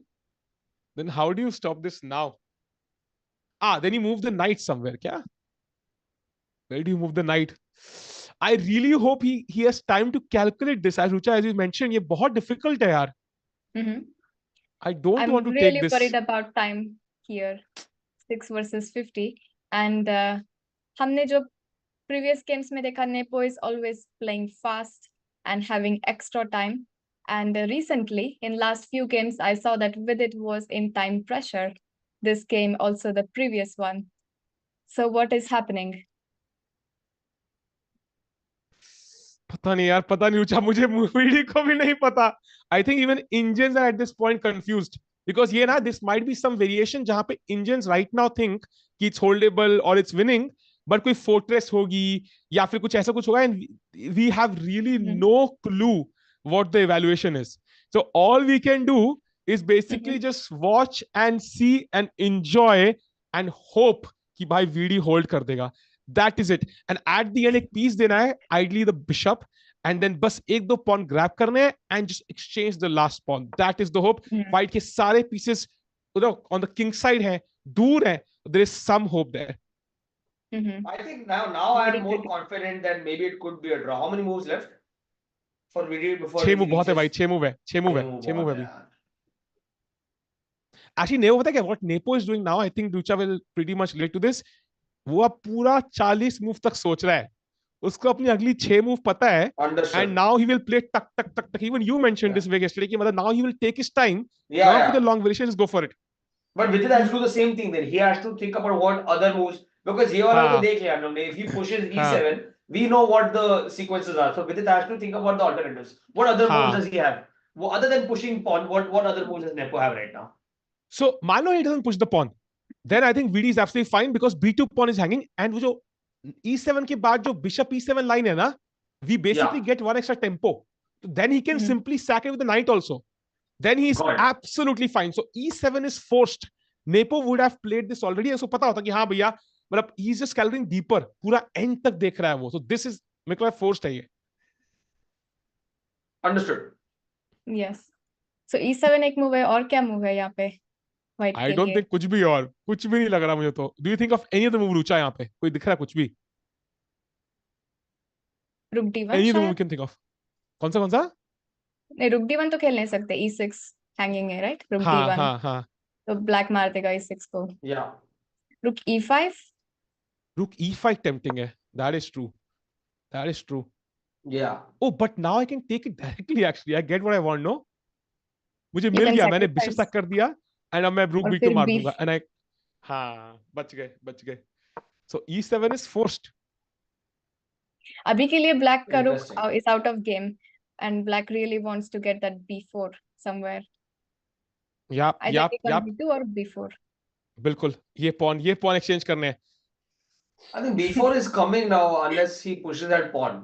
Then how do you stop this now? Then you move the knight somewhere. क्या? Where do you move the knight? I really hope he has time to calculate this. As Rucha, as you mentioned, ये बहुत difficult है यार. I don't I'm want to really take this. worried about time here. 6 versus 50. And हमने जो previous games में देखा, Nepo is always playing fast and having extra time. And recently, in last few games, I saw that Vidit was in time pressure. This game, also the previous one. So what is happening? पता नहीं यार, पता नहीं रुचा, मुझे VD को भी नहीं पता. I think even Indians are at this point confused because ये ना, this might be some variation जहाँ पे Indians right now think कि it's holdable or it's winning, but कोई fortress होगी या फिर कुछ ऐसा कुछ होगा, and we have really no clue what the evaluation is. So all we can do is basically just watch and see and enjoy and hope कि भाई वीडी hold कर देगा. That is it. And at the end, एक piece देना है, ideally the bishop, and then बस एक दो pawn grab करने हैं and just exchange the last pawn. That is the hope. White के सारे pieces उधर on the king side हैं, दूर हैं. There is some hope there. I think now I am more confident that maybe it could be a draw. How many moves left for Vidit before? 6 move बहुत है भाई, 6 move है, 6 move है, 6 move है अभी. Actually, Nepo पता है क्या? What Nepo is doing now, I think Ducha will pretty much relate to this. वो अब पूरा 40 मूव तक सोच रहा है. उसको अपनी अगली 6 मूव पता है. Understood. And now he will play tuck tuck tuck tuck. Even you mentioned this way yesterday कि मतलब now he will take his time. Yeah, Not yeah. with the long variation, just go for it. But Vidit has to do the same thing then. He has to think about what other moves, because ये वाला तो देख लिया हमने. If he pushes e7, we know what the sequences are. So Vidit has to think about the alternatives. What other moves does he have? Well, other than pushing pawn, what other moves does Nepo have right now? So मान लो he doesn't push the pawn. Then I think VD is absolutely fine because b2 pawn is hanging, and वो जो e7 के बाद जो bishop e7 line है ना, we basically get one extra tempo. So then he can simply sack it with the knight also. Then he is absolutely fine. So e7 is forced. Nepo would have played this already. उसको पता होता कि हाँ भैया, मतलब he is just calculating deeper. पूरा end तक देख रहा है वो. So this is मेरे को forced है ये. Understood. Yes. So e7 एक move है, और क्या move है यहाँ पे? व्हाइट आई के डोंट लिए। थिंक कुछ भी, और कुछ भी नहीं लग रहा मुझे तो। Do you think of any of the move Rucha यहाँ पे? कोई दिख रहा है कुछ भी? रुक D1 any of the move शायद। Can think of? कौन सा? नहीं, रुक D1 तो खेल नहीं सकते, E6 हैंगिंग है राइट, रुक हाँ D1 हाँ हाँ। तो ब्लैक मार देगा E6 को। या रुक E5। रुक E5 टेम्पटिंग है, that is true, that is true. या Oh, but now I can take it directly actually. I get what I want, no? मुझे यू मिल कैन गया, मैंने बिशप सैक्रिफाइस सैक कर दिया एंड अब मैं रूक और B2 फिर मार B। दूंगा एंड आई, हाँ बच गए। So E7 is forced. अभी के लिए ब्लैक का rook interesting. Is out of game and black really wants to get that B4 somewhere, either take on B2 और B4। बिल्कुल, ये पॉन एक्सचेंज करने हैं। I think B4 is coming now unless he pushes that pawn.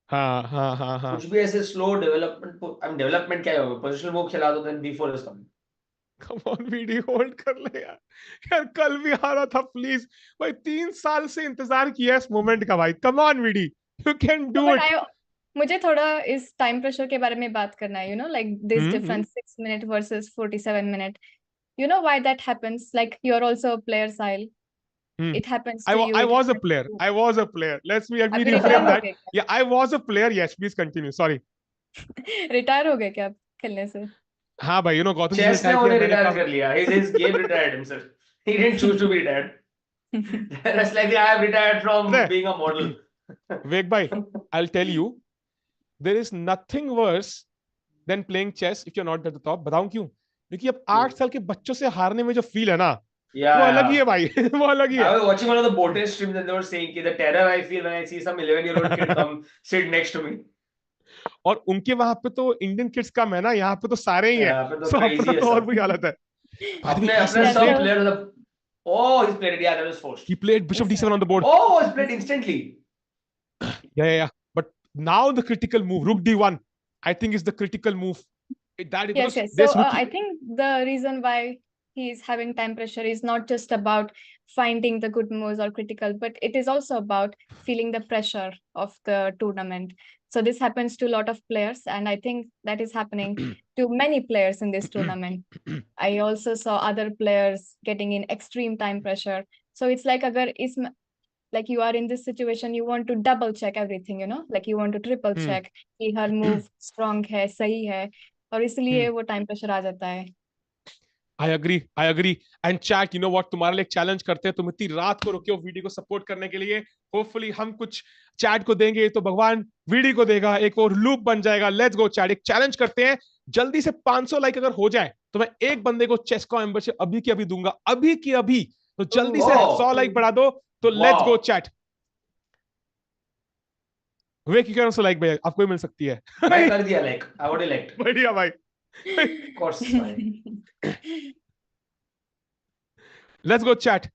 हाँ। कुछ भी ऐसे slow development, I mean development क्या होगा, पोजीशनल मूव खिला दो then B4 is coming. Come on Vidit, hold कर ले यार। यार कल भी आ रहा था प्लीज भाई, 3 साल से इंतजार किया इस मोमेंट का भाई। Come on Vidit, you can do it. मुझे थोड़ा इस टाइम प्रेशर के बारे में बात करना है, you know like this difference 6 minute versus 47 minute, you know why that happens, like you're also a player, Sahil. It happens to you. I it was a happens player. to you. I was a player. Let me अभी reframe retire हो that. गए Yeah, I was a player. Yes, please continue. Sorry. क्या? Retire हो गए क्या आप खेलने से? हाँ भाई, गौतम जी चेस ने retire उन्हें किया, मैंने रिटायर कहा कर लिया, his game retired himself. He didn't choose to be retired. That's like I have retired from being a model. Vivek bhai, I'll tell you, there is nothing worse than playing chess if you're not at the top. बताऊं क्यों? क्योंकि अब 8 साल के बच्चों से हारने में जो फील है ना, वो अलग ही है भाई। वो अलग ही है। I was watching one of the Bote streams and they were saying कि the terror I feel when I see some 11-year-old kid come sit next to me. और उनके वहां पे तो इंडियन किड्स कम है ना, यहाँ पे तो सारे ही हैं। यहाँ पे तो So crazy अपना है तो और सब। बुरी हालत है। अपने सब players oh, he's played it, yeah, that was forced. He played bishop d7 on the board. Oh, he's played instantly. Yeah. But now the critical move, rook d1, I think is the critical move. Yes. So I think the reason why he is having time pressure is not just about finding the good moves or critical, but it is also about feeling the pressure of the tournament. So this happens to a lot of players, and I think that is happening to many players in this tournament. I also saw other players getting in extreme time pressure. So it's like agar is like you are in this situation, you want to double check everything, you know, like you want to triple check कि हर move strong है, सही है, और इसलिए वो time pressure आ जाता है। I agree. And chat, you know what, तुम्हारे लिए चैलेंज करते हैं, तुम इतनी रात को रुके हो वीडियो को सपोर्ट करने के लिए। होपफुली हम कुछ चैट को देंगे तो भगवान वीडियो को देगा, एक और लूप बन जाएगा। लेट्स गो चैट, एक चैलेंज करते हैं जल्दी से। 500 लाइक अगर हो जाए तो मैं एक बंदे को चेसकॉम मेंबरशिप अभी की अभी दूंगा, अभी की अभी। तो जल्दी से 100 लाइक बढ़ा दो। तो लेट्स गो चैट। वे की कौन सा लाइक भाई आपको मिल सकती है? मैं कर दिया लाइक, आई वुड लाइक। बढ़िया भाई। Of course. Let's go chat.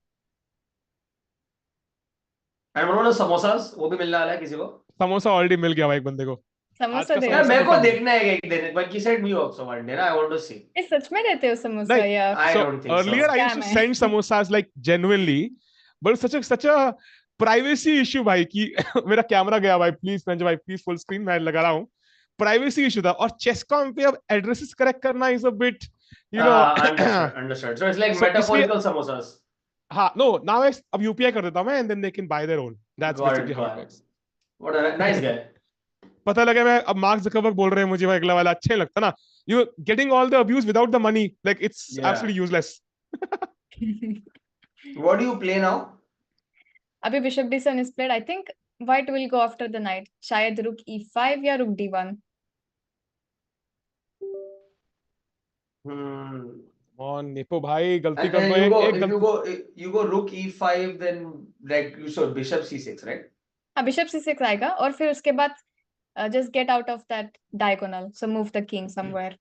And what about samosas? वो भी मिलने वाला है किसी को? समोसा ऑलरेडी मिल गया भाई एक बंदे को। समोसा दे। यार मेरे को देखना है एक दिन, but he said me also one day, I want to see. ये सच में देते हो समोसा या? I don't think so. Earlier I used to send samosas like genuinely, but such a privacy issue भाई कि मेरा कैमरा गया भाई, प्लीज संजय भाई प्लीज फुल स्क्रीन मैं लगा रहा हूँ। प्राइवेसी इशू था, और चेसकॉम पे अब एड्रेसेस करेक्ट करना is a bit, you know. Understood. So it's like metaphorical samosas. हाँ, no, now अब यूपीआई कर देता हूँ मैं, and then they can buy their own. That's basically how it works. What a nice guy. पता लगा मैं अब मार्क ज़करबर्ग बोल रहे हैं मुझे भाई, अगला वाला अच्छा लगता ना। You getting all the abuse without the money, like it's absolutely useless. What do you play now? अभी bishop d7 is played. I think white will go after the knight. शायद rook e5 या rook d1. On Nepo भाई, गलती कर दो एक you go rook e5, then like you saw bishop c6, right? हाँ, bishop c6 आएगा और फिर उसके बाद just get out of that diagonal, so move the king somewhere.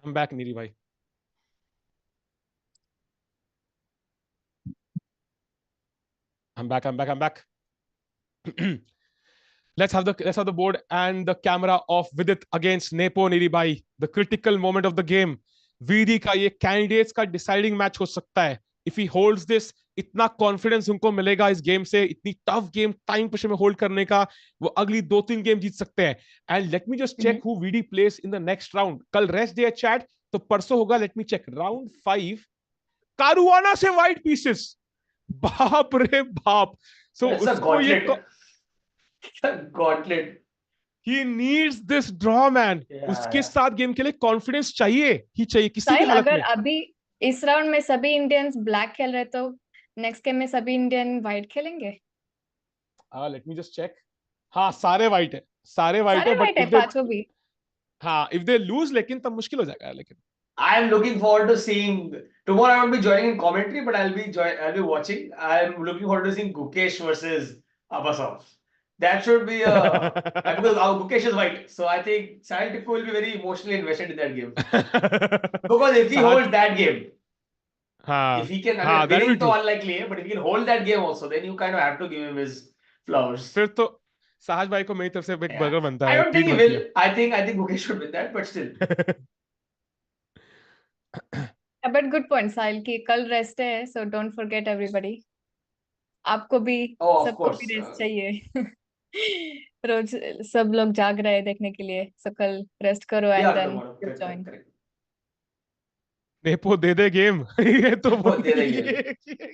I'm back NEERI भाई। I'm back. Let's have the board and the camera of Vidit against Nepo Niri bhai. The critical moment of the game. VD का ये candidates का deciding match हो सकता है. If he holds this, इतना confidence उनको मिलेगा इस game से, इतनी tough game time pressure में hold करने का, वो अगली 2-3 game जीत सकते हैं. And let me just check who VD plays in the next round. कल rest day है chat. तो परसों होगा, let me check, round 5 Caruana से वाइट पीसेस, बाप रे बाप. सो It's a उसको ये gauntlet. It's a gauntlet. he needs this draw man. उसके साथ गेम के लिए कॉन्फिडेंस चाहिए ही चाहिए किसी भी साहिल, हालत अगर में. अभी इस राउंड में सभी इंडियंस ब्लैक खेल रहे तो नेक्स्ट गेम में सभी इंडियन व्हाइट खेलेंगे. Let me just check. हाँ, सारे वाइट है, सारे वाइट सारे है, व्हाइट बट है पांचों भी. हाँ, इफ दे लूज लेकिन तब मुश्किल हो जाएगा. लेकिन I am looking forward to seeing. Tomorrow I won't be joining in commentary, but I'll be watching. I am looking forward to seeing Gukesh versus Abbasov. That should be because our Gukesh is white, so I think Sahil Tikku will be very emotionally invested in that game. Because if he holds that game, if he can, I mean, winning तो unlikely है, but if he can hold that game also, then you kind of have to give him his flowers. फिर तो साहज भाई को मेरी तरफ से एक बर्गर बनता है. I don't think he will. I think Gukesh should win that, but still. But good point Sahil कि कल रेस्ट है, सो डोंट फॉरगेट एवरीबॉडी. आपको भी सबको भी रेस्ट चाहिए. रोज सब लोग जाग रहे हैं देखने के लिए, सो कल रेस्ट करो एंड देन जॉइन. नेपो दे दे गेम. ये तो दे दे गेम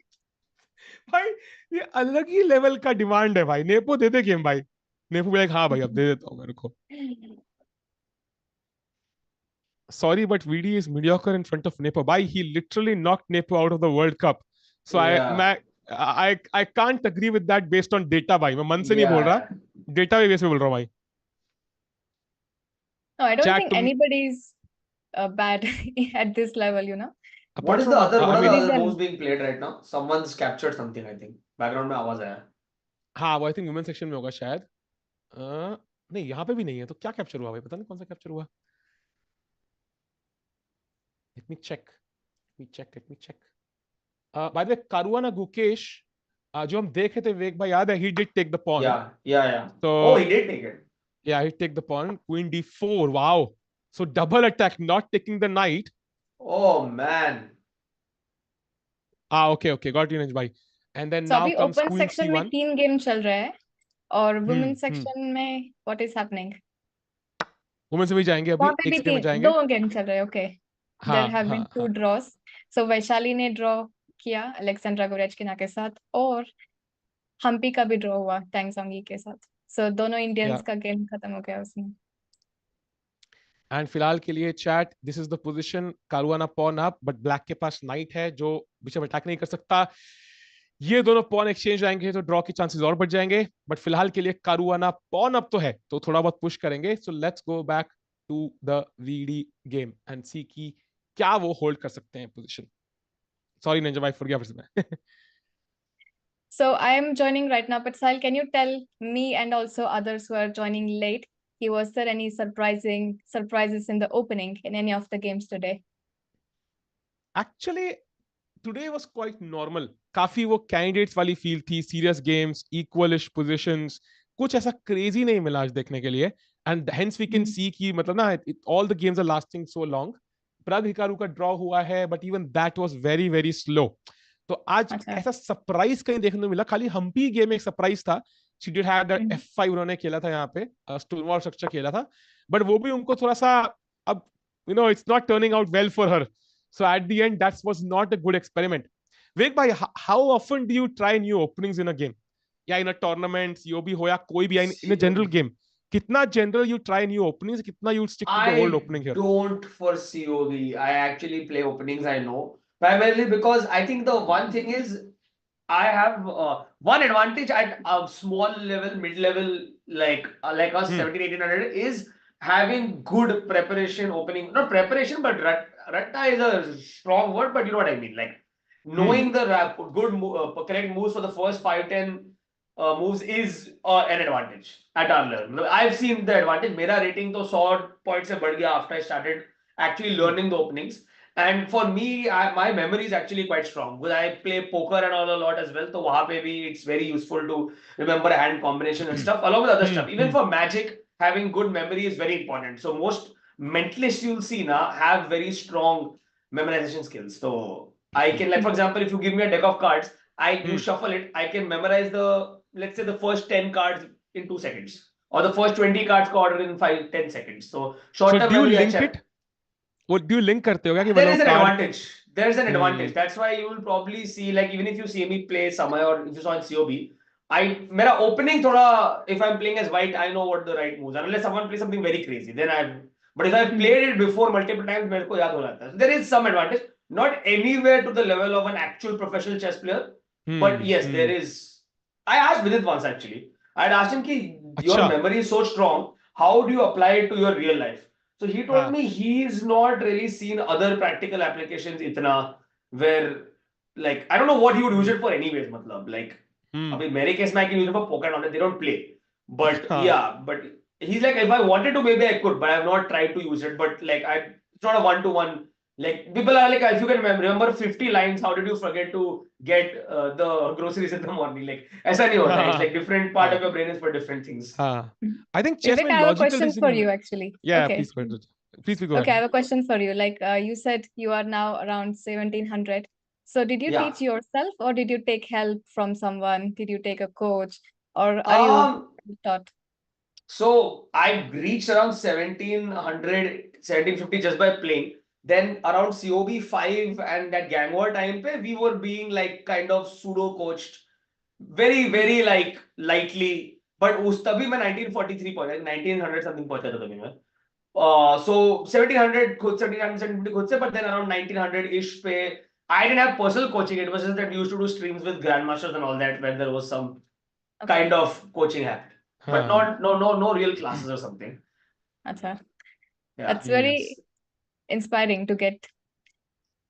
भाई, ये अलग ही लेवल का डिमांड है भाई. नेपो दे दे गेम भाई. नेपो भी हाँ भाई अब दे देता हूँ मेरे को. Sorry, but VD is mediocre in front of Nepo. Bhai, he literally knocked Nepo out of the World Cup. So I can't agree with that based on data, bhai. मैं मन से नहीं बोल रहा, data पे बेस पे बोल रहा हूँ भाई. No, I don't think anybody is bad at this level, you know. What is the other moves being played right now? Someone's captured something, I think. Background में आवाज आया. हाँ, वो I think women section में होगा शायद. नहीं, यहाँ पे भी नहीं है, तो क्या कैप्चर हुआ भाई? पता नहीं कौन सा कैप्चर हुआ. Let me check. By the way, Caruana Gukesh, जो हम देख रहे थे वेग भाई, याद है? He did take the pawn. Yeah. So, he did take it. Yeah, he take the pawn. Queen d4. Wow. So double attack, not taking the knight. Oh man. Okay. Got you, Ninj bhai. And then now comes open Queen section c1. में 3 game चल रहे हैं और women section में what is happening? Women से भी जाएंगे अभी, एक सेकंड में जाएंगे. 2 गेम चल रहे हैं. Okay. There have been 2 draws. So Vaishali ने ड्रॉ किया अलेक्जेंड्रा गोरेचकिना के साथ और हम्पी का भी ड्रॉ हुआ टैंग सोंगी के साथ. So दोनों इंडियंस का गेम खत्म हो गया उसमें. एंड फिलहाल के लिए chat, this is the position. Caruana pawn up, but black के पास नाइट है जो बिशप अटैक नहीं कर सकता. ये दोनों पॉन एक्सचेंज आएंगे तो ड्रॉ के चांसेस और बढ़ जाएंगे. बट फिलहाल के लिए कारुआना पॉन अप तो है, तो थोड़ा बहुत पुश करेंगे. So let's go back to the VD game and see की क्या वो होल्ड कर सकते हैं पोजीशन. सॉरी निंजा भाई, फॉर गया फिर से. So I am joining right now, but Sahil, can you tell me and also others who are joining late, was there any surprises in the opening in any of the games today? Actually, today was quite normal. काफी वो candidates वाली feel थी. Serious games, इक्वलिश positions, कुछ ऐसा crazy नहीं मिला आज देखने के लिए. And hence we can see कि मतलब ना, all the games are lasting so long. Pragg Hikaru का ड्रॉ हुआ है, but even that was very very slow. तो आज ऐसा सरप्राइज कहीं देखने को मिला. खाली हम्पी गेम एक सरप्राइज था. She did have that f5 उन्होंने खेला था यहाँ पे, स्टोनवॉल स्ट्रक्चर खेला था, बट वो भी उनको थोड़ा सा अब it's not turning out well for her. So at the end that was not a good experiment. वेग भाई, how often do you try new openings in a game, या इन अ टूर्नामेंट, यो भी हो या कोई भी इन अ जनरल गेम? कितना general you try new openings, कितना you stick to the old opening here? I don't for COV. I actually play openings, I know. Primarily because I think the one thing is I have one advantage at a small level, mid-level, like us 1700-1800 is having good preparation opening. Not preparation, but ratta is a strong word, but you know what I mean. Like knowing the good correct moves for the first 5-10 moves is an advantage at our level. I've seen the advantage. Mera rating to 100 points se badh gaya after I started actually learning the openings. And for me, my memory is actually quite strong because I play poker and all a lot as well. So wahan pe bhi it's very useful to remember hand combination and stuff along with other stuff. Even for Magic, having good memory is very important. So most mentalists you'll see now have very strong memorization skills. So I can, like for example, if you give me a deck of cards, you shuffle it, I can memorize let's say the first 10 cards in 2 seconds, or the first 20 cards order in 5-10 seconds. So short term memory. What do you link करते हो क्या कि There मतलब is an card? advantage. There's an advantage. That's why you will probably see, like, even if you see me play Samay or if you saw in COB, मेरा opening थोड़ा, if I'm playing as white, I know what the right moves are. Unless someone plays something very crazy, then but if I've played it before multiple times, मेरे को याद हो जाता है. So there is some advantage. Not anywhere to the level of an actual professional chess player, but yes, there is. I asked Vidit once actually. I had asked him कि your memory is so strong, how do you apply it to your real life? So he told me he's not really seen other practical applications itna, where, like, I don't know what he would use it for anyways, matlab, like, in my case I can use it for poker knowledge, they don't play. But yeah, but he's like, if I wanted to, maybe I could, but I have not tried to use it. But like, it's not a one-to-one. Like, people are like, if you can remember 50 lines, how did you forget to get the groceries in the morning? Like, aisa nahi hota. It's like different part of your brain is for different things. I think chess Vivek, I have a question for you actually. Yeah, okay. Please go ahead. Please go Okay, ahead. I have a question for you. Like you said, you are now around 1700. So did you teach yourself or did you take help from someone? Did you take a coach or are you taught? So I reached around 1700, 1750 just by playing. Then around COB 5 and that gang war time pe, we were being like kind of pseudo coached, very very like lightly. But उस तभी मैं 1943 पहुंचा, 1900 something पहुंचा था तभी मैं. So 1700 खुद 1700 1750 खुद से, but then around 1900 ish पे I didn't have personal coaching. It was just that we used to do streams with grandmasters and all that, where there was some kind of coaching happened, but not no real classes or something. Acha. Yeah, that's very inspiring to get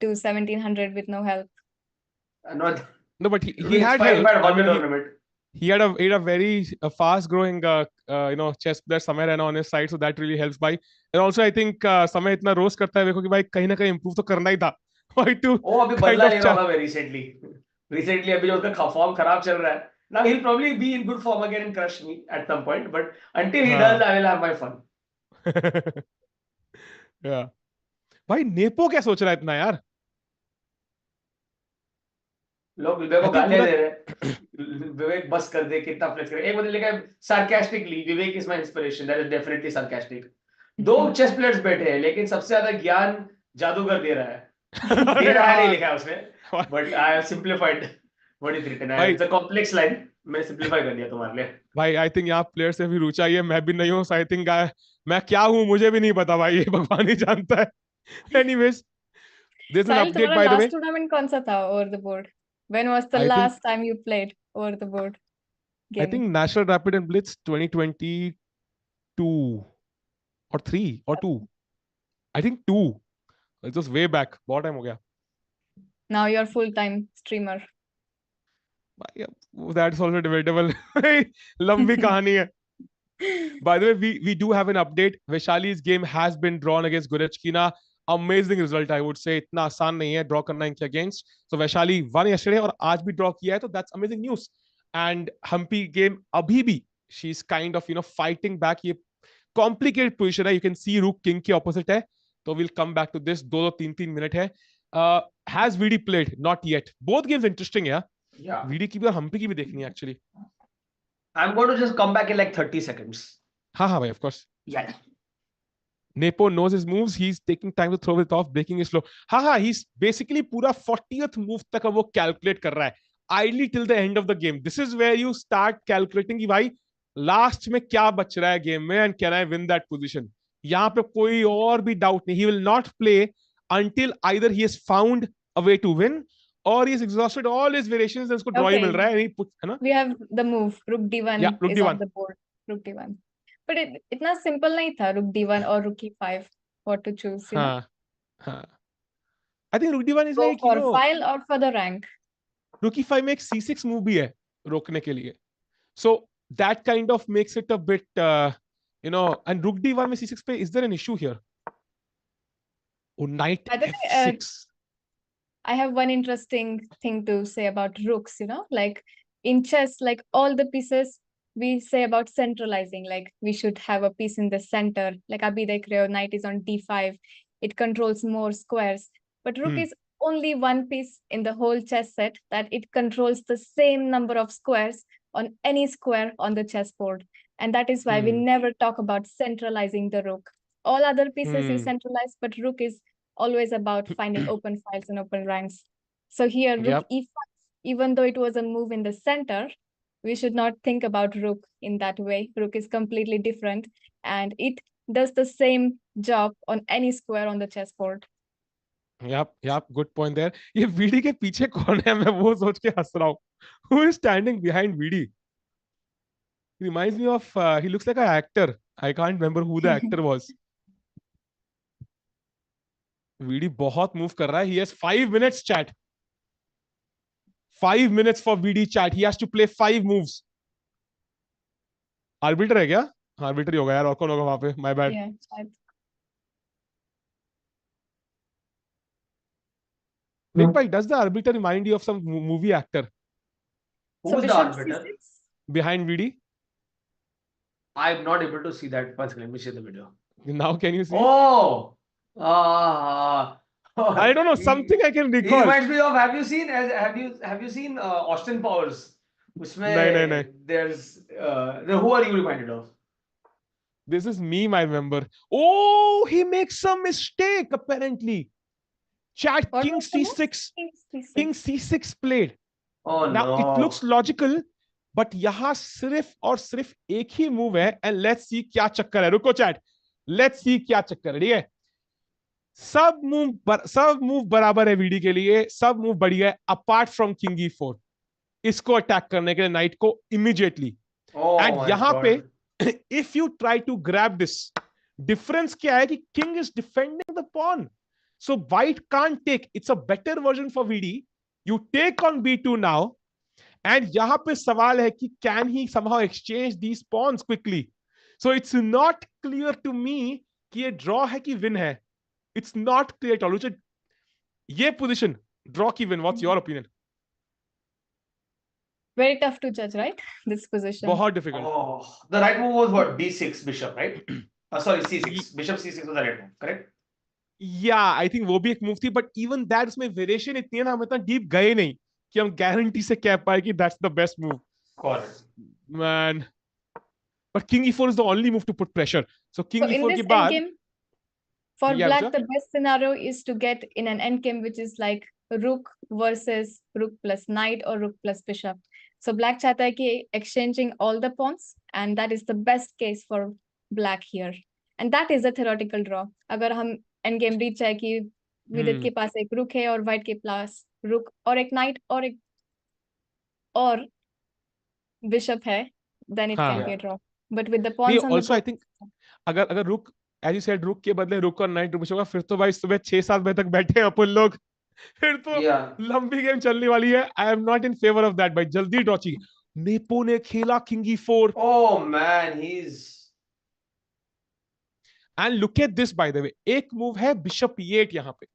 to 1700 with no help. No, but he had help. I mean, he had a very fast growing chess player Samay on his side, so that really helps. By and also I think Samay इतना roast करता है देखो कि भाई कहीं ना कहीं improve तो करना ही था. Why to? अभी बदला ले रहा होगा मैं recently अभी जो उसका फॉर्म खराब चल रहा है. Now he'll probably be in good form again and crush me at some point, but until he does, I will have my fun. Yeah. भाई नेपो क्या सोच रहा है इतना यार? लोग विवेक को गालियां दे रहे हैं. विवेक बस कर दे, कितना फ्लेक्स करे. एक बंदे लिखा है sarcastically, Vivek is my inspiration. That is definitely sarcastic. दो चेस प्लेयर्स बैठे हैं लेकिन सबसे ज्यादा ज्ञान जादूगर दे रहा है. दे रहा है नहीं लिखा है उसने, but I have simplified what is written. It's a complex line. मैं simplify कर दिया तुम्हारे लिए. भाई I think यहाँ प्लेयर से भी रुचि है, मैं भी नहीं हूँ. I think मैं क्या हूँ मुझे भी नहीं पता भाई, ये भगवान ही जानता है. Anyways, there's an update by the way. Last tournament कौन सा था over the board? When was the last time you played over the board game? I think National Rapid and Blitz 2022 or 3 or 2. I think 2. It was way back. बहुत time हो गया. Now you're full-time streamer. Yeah, that's also debatable. लंबी कहानी है. By the way, we do have an update. Vaishali's game has been drawn against Goryachkina. Amazing result, I would say. इतना आसान नहीं है draw करना इनके against. So Vaishali won yesterday और आज भी draw किया है, तो that's amazing news. And Humpy game अभी भी she's kind of fighting back. ये complicated position है. You can see rook king के opposite है. So we'll come back to this. 2-3 minute है. Has VD played? Not yet. Both games interesting, yeah. Yeah. VD की भी और Humpy की भी देखनी है actually. I'm going to just come back in like 30 seconds. हाँ भाई, of course. Yeah. Nepo knows his moves. He's taking time to throw it off, breaking it slow. He's basically पूरा 40th move तक वो calculate कर रहा है. Idly till the end of the game. This is where you start calculating कि भाई last में क्या बच रहा है game में and can I win that position. यहाँ पे कोई और भी doubt नहीं. He will not play until either he has found a way to win or he has exhausted all his variations and उसको draw ही मिल रहा है. है ना? We have the move rook d1 rook is d1. on the board. Rook d1. But इतना simple नहीं था rook d1 or rook e5 what to choose. You know? I think rook d1 is Go like for file or for the rank. Rook e5 में एक c6 move भी है रोकने के लिए. So that kind of makes it a bit and rook d1 में c6 पे, is there an issue here? Oh, knight f6. I have one interesting thing to say about rooks, like in chess, like all the pieces we say about centralizing, like we should have a piece in the center, like abhi dekh rahe ho, knight is on d5, it controls more squares, but rook is only one piece in the whole chess set that it controls the same number of squares on any square on the chessboard. And that is why we never talk about centralizing the rook. All other pieces is centralized, but rook is always about finding open files and open ranks. So here, rook Yep. e5, even though it was a move in the center, we should not think about rook in that way. Rook is completely different, and it does the same job on any square on the chessboard. Yep, good point there. ये VD के पीछे कौन है? मैं वो सोच के हंस रहा हूँ. Who is standing behind VD? He reminds me of, he looks like an actor. I can't remember who the actor was. VD बहुत move कर रहा है. He has 5 minutes chat. 5 minutes for VD chat. He has to play 5 moves. Arbiter है क्या? Arbiter ही होगा यार. और कौन होगा वहाँ पे? My bad. Yeah, शायद. Nick Pai, does the arbiter remind you of some movie actor Who's So the bishop arbiter? c6. behind VD? I'm not able to see that. Once let me see the video. Now can you see? Oh, I don't know, something I can He recall. reminds me of. Have you seen Austin Powers? No. There's who are you reminded of? This is meme, I remember. Oh, he makes some mistake apparently. Chat What king was the move? c6. King c6. King c6 played. Oh Now no. it looks logical, but यहाँ सिर्फ और सिर्फ एक ही move है. And let's see क्या चक्कर है. रुको chat. Let's see क्या चक्कर है. ठीक है. सब move बराबर है VD के लिए. सब move बढ़िया है apart from king e4. इसको अटैक करने के लिए नाइट को immediately. Oh And my यहाँ God. पे if you try to grab this, difference क्या है कि king is defending the pawn. So white can't take. It's a better version for VD. You take on b2 now. And यहाँ पे सवाल है कि can he somehow exchange these pawns quickly? So it's not clear to me कि ये draw है कि win है. It's not clear at all. ये position draw की win. What's your opinion? Very tough to judge, right? This position. बहुत difficult. Oh, the right move was what? D6 bishop, right? Sorry, C6. Bishop C6 was the right move, correct? Yeah, I think वो भी एक move थी, but even that उसमें variation इतनी है ना, हम इतना deep गए नहीं कि हम guarantee से कह पाए कि that's the best move. Correct. Man. But king e4 is the only move to put pressure. So king So in e4 this के बाद endgame, for Yeah, black, sir. the best scenario is to get in an endgame which is like rook versus rook plus knight or rook plus bishop. So black चाहता है कि exchanging all the pawns, and that is the best case for black here. And that is a theoretical draw. अगर हम endgame reach है कि विदित के पास एक rook है और white के पास rook और एक knight और bishop है, then it can be a draw. But with the pawns on also the I think अगर रुक as you said रुक के बदले रुक और नाइट रुक होगा, फिर तो भाई सुबह 6-7 बजे तक बैठे हैं अपन लोग. फिर तो लंबी गेम चलने वाली है. I am not in favor of that. भाई जल्दी ड्रॉ चाहिए. नेपो ने खेला king e4. Oh man, he's. And look at this, by the way. एक move है bishop e8 यहाँ पे.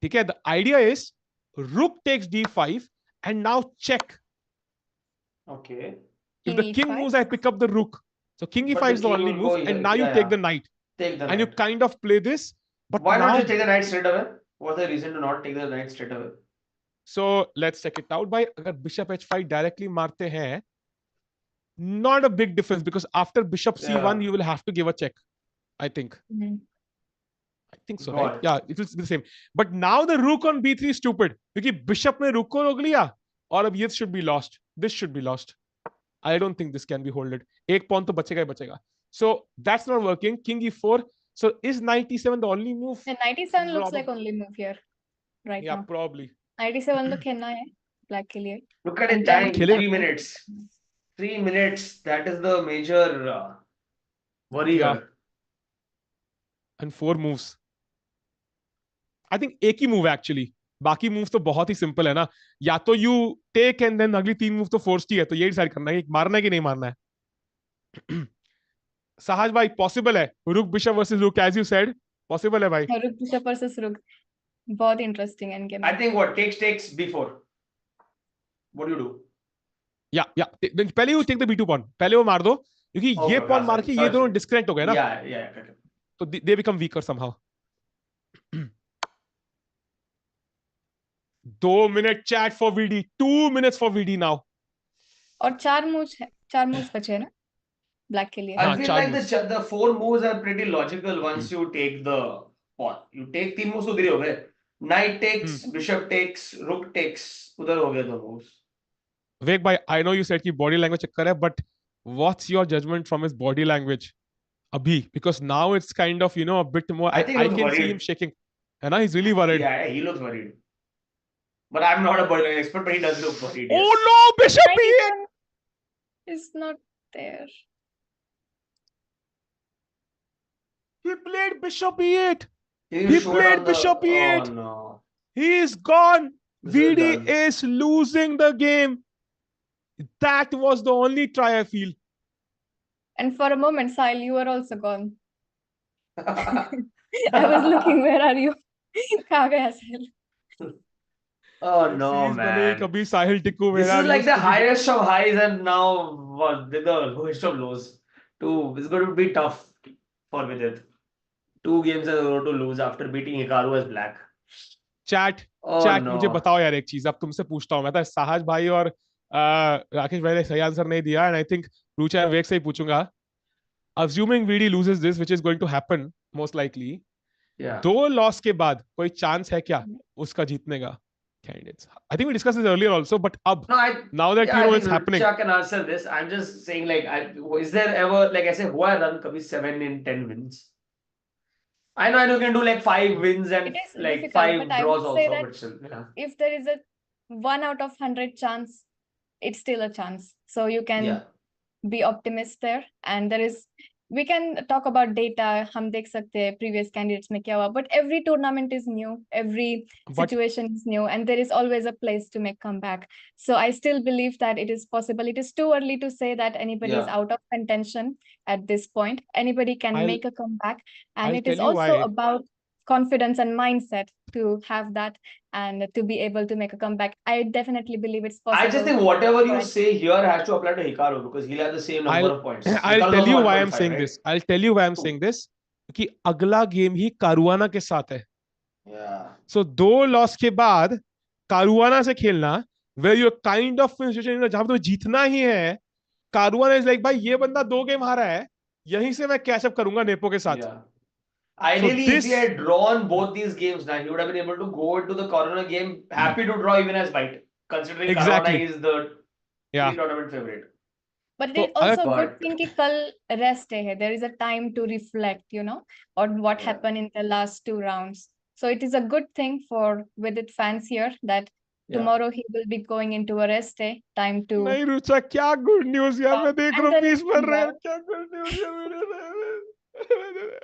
ठीक है. The idea is rook takes d5 and now check. Okay. If the king moves, I pick up the rook. So king But e5 the is the king only will go move, here. and now you Yeah, take yeah. the knight. Take the And you knight. kind of play this. But Why now, not just take the knight straight away? What's the reason to not take the knight straight away? so let's check it out. By अगर bishop h5 directly मारते हैं, not a big difference because after bishop c1 you will have to give a check. I think. I think so, right? Yeah, it will be the same. But now the rook on b3 is stupid because bishop ने rook को रोक लिया और अब this should be lost. This should be lost. I don't think this can be holded. एक pawn तो बचेगा ही बचेगा. So that's not working. King e4. So is knight e7 the only move? And 97 looks like only move here right Yeah, now. probably. 97 तो खेलना है black के लिए. Look at it, And time. then- 3 minutes. 3 minutes. That is the major worry Yeah. here. And 4 moves. I think एक ही move actually. बाकी moves तो बहुत ही simple है ना. या तो you take and then अगली 3 move तो forced ही है. तो ये decide करना है कि मारना है कि नहीं मारना है. सहज भाई possible है. Rook bishop versus rook as you said. Possible है भाई. Rook bishop versus rook. बहुत interesting endgame. I think what? Takes b4. What do you do? Yeah. Then पहले you take the b2 pawn. पहले वो मार दो. क्योंकि Okay, ये pawn मार के ये दोनों sorry. disconnect हो गए ना. Yeah. Okay. So they become weaker somehow. 2 minute chat for VD. 2 minutes for VD now. और 4 moves बचे हैं ना black के लिए. I हाँ, feel 4 like moves. the 4 moves are pretty logical once you take the pawn. You take 3 moves, udhar hi ho gaye. Knight takes, bishop takes, rook takes. Udhar ho gaye 2 moves. Vivek bhai, I know you said ki body language chakkar hai, but what's your judgment from his body language? Abhi, because now it's kind of, a bit more. I think I he looks can see worried. him shaking. And he's really worried. Yeah, he looks worried. But I'm not a body language expert, but he does look worried. Yes. Oh no, bishop Knight e8! is not there. He played bishop e8. He He showed played on the. bishop e8. Oh no. He is gone. This is VD done. is losing the game. That was the only try, I feel. And for a moment, Sahil, you were also gone. I was looking, where are you? Kahan gaya Sahil? Oh no, Sees man. Kabhi Sahil Tikku, This where are is like you? the highest of highs, and now what, with the lowest of lows. It's going to be tough for Vidit. 2 games in a row to lose after beating Hikaru as black. Chat Oh chat no. मुझे बताओ यार एक चीज, अब तुमसे पूछता हूँ मैं तो साहज भाई और राकेश भाई ने सही आंसर नहीं दिया, एंड आई थिंक रुचा विवेक से ही पूछूंगा. Assuming VD loses this, which is going to happen most likely, Yeah. 2 loss के बाद कोई चांस है क्या उसका जीतने का? Candidates. I think we discussed this earlier also, but अब No, now that I it's think happening. Richa can answer this. I'm just saying, like, is there ever, like I say, हुआ है run कभी 7 in 10 wins? I know you can do like 5 wins and It is like difficult, 5 but I draws would say also, that but still, yeah. if there is a 1 out of 100 chance, it's still a chance. So you can Yeah. be optimist there. And we can talk about data. हम देख सकते हैं previous candidates में क्या हुआ. But every tournament is new. Every situation is new. And there is always a place to make comeback. So I still believe that it is possible. It is too early to say that anybody is out of contention at this point. Anybody can make a comeback. And I'll it is tell you also why. about confidence and mindset to have that and to be able to make a comeback. I definitely believe it's possible. I just think whatever you say here has to apply to Hikaru because he'll have the same number of points. I'll Hikaru's tell you also why 1.5, I'm saying right? this. I'll tell you why I'm saying this. कि अगला game ही Caruana के साथ है. Yeah. So 2 loss के बाद Caruana से खेलना, where you're kind of in a situation जहां तुम्हें जीतना ही है. कारुआना is like, भाई ये बंदा 2 गेम हारा है, यहीं से मैं कैच अप करूंगा नेपो के साथ. Yeah. Ideally, if he had drawn both these games now, he would have been able to go into the Caruana game happy to draw even as white, considering Caruana is the pre-tournament favorite. But it's also a good thing that kal rest day hai. There is a time to reflect, on what happened in the last 2 rounds. So it is a good thing for Vidit fans here that tomorrow he will be going into a rest day. Time to. नहीं रुचा, क्या good news यार, मैं देख रहा हूँ piece भर रहे हैं, क्या गुड न्यूज है मेरे.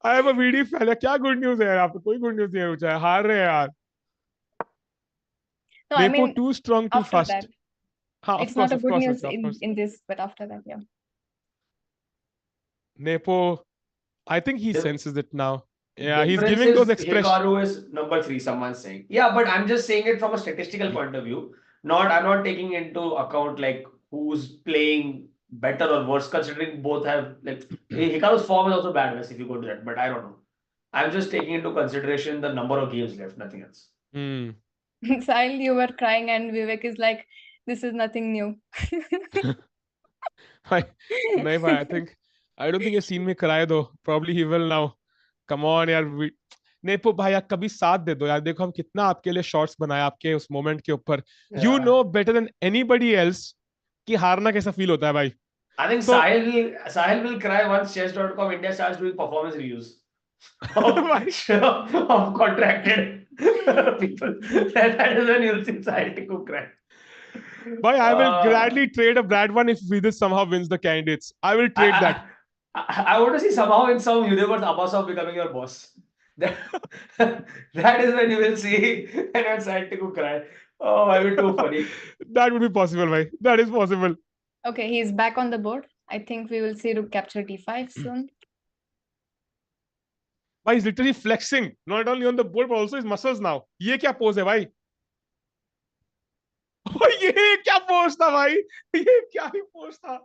I am a VD fan. क्या गुड न्यूज है यार, आप कोई गुड न्यूज नहीं है रुचा, हार रहे हैं यार. No, I mean, too strong, too after fast. that. It's not a good news in this, but after that, yeah. Nepo, I think he senses it now. Yeah, he's Difference giving is those expressions. Hikaru is number 3, someone's saying. Yeah, but I'm just saying it from a statistical point of view. I'm not taking into account like who's playing better or worse, considering both have like Hikaru's form is also bad if you go to that, but I don't know. I'm just taking into consideration the number of games left, nothing else. Sahil, you were crying and Vivek is like, this is nothing new. नहीं भाई, I don't think you've seen me cry though. Probably he will now. Come on यार, nepo भाई यार कभी साथ दे दो यार. देखो हम कितना आपके लिए शॉट्स बनाए आपके उस मोमेंट के ऊपर. You know better than anybody else कि हारना कैसा फील होता है भाई. I think Sahil will cry once Chess.com India starts doing performance reviews of contracted people. That is when you'll see Sahil Tikku cry. Boy, I will gladly trade a Brad one if Vidit somehow wins the candidates. I will trade that. I want to see somehow in some universe Abbasov becoming your boss. That is when you will see and when Sahil Tikku cry. Oh, I will be too funny. That would be possible, bhai. That is possible. Okay, he's back on the board. I think we will see Rook capture d5 soon. Bhai, he's literally flexing, not only on the board but also his muscles now. ये क्या pose है भाई? ये क्या pose था भाई? ये क्या ही pose था?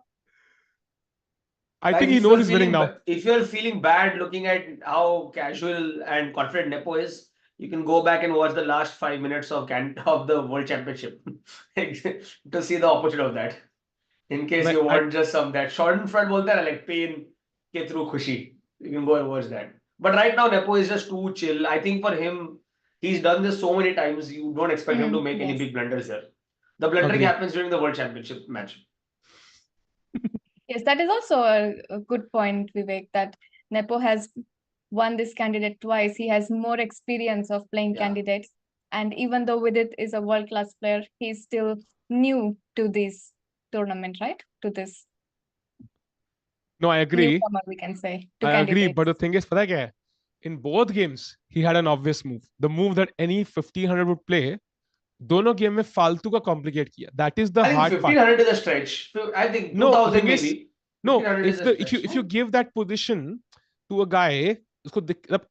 I think he knows he's winning now. If you're feeling bad looking at how casual and confident Nepo is, you can go back and watch the last 5 minutes of the World Championship to see the opposite of that. In case you want just some that short in front bolte hai like pain ke through khushi. You can go and watch that. But right now, Nepo is just too chill. I think for him, he's done this so many times. You don't expect him to make any Yes. big blunders here. The blundering Agree. happens during the World Championship match. Yes, that is also a good point, Vivek, that Nepo has won this candidate twice. He has more experience of playing Yeah. candidates. And even though Vidit is a world-class player, he's still new to this tournament, right? To this No, I agree. newcomer, we can say, to I agree. candidates. But the thing is, पता क्या है? In both games, he had an obvious move. The move that any 1500 would play, दोनों game में फालतू का complicate किया. That is the I think hard part. 1500 is a stretch. I think No, 2000 thing is, maybe. no, 1500 is a if you stretch. give that position to a guy,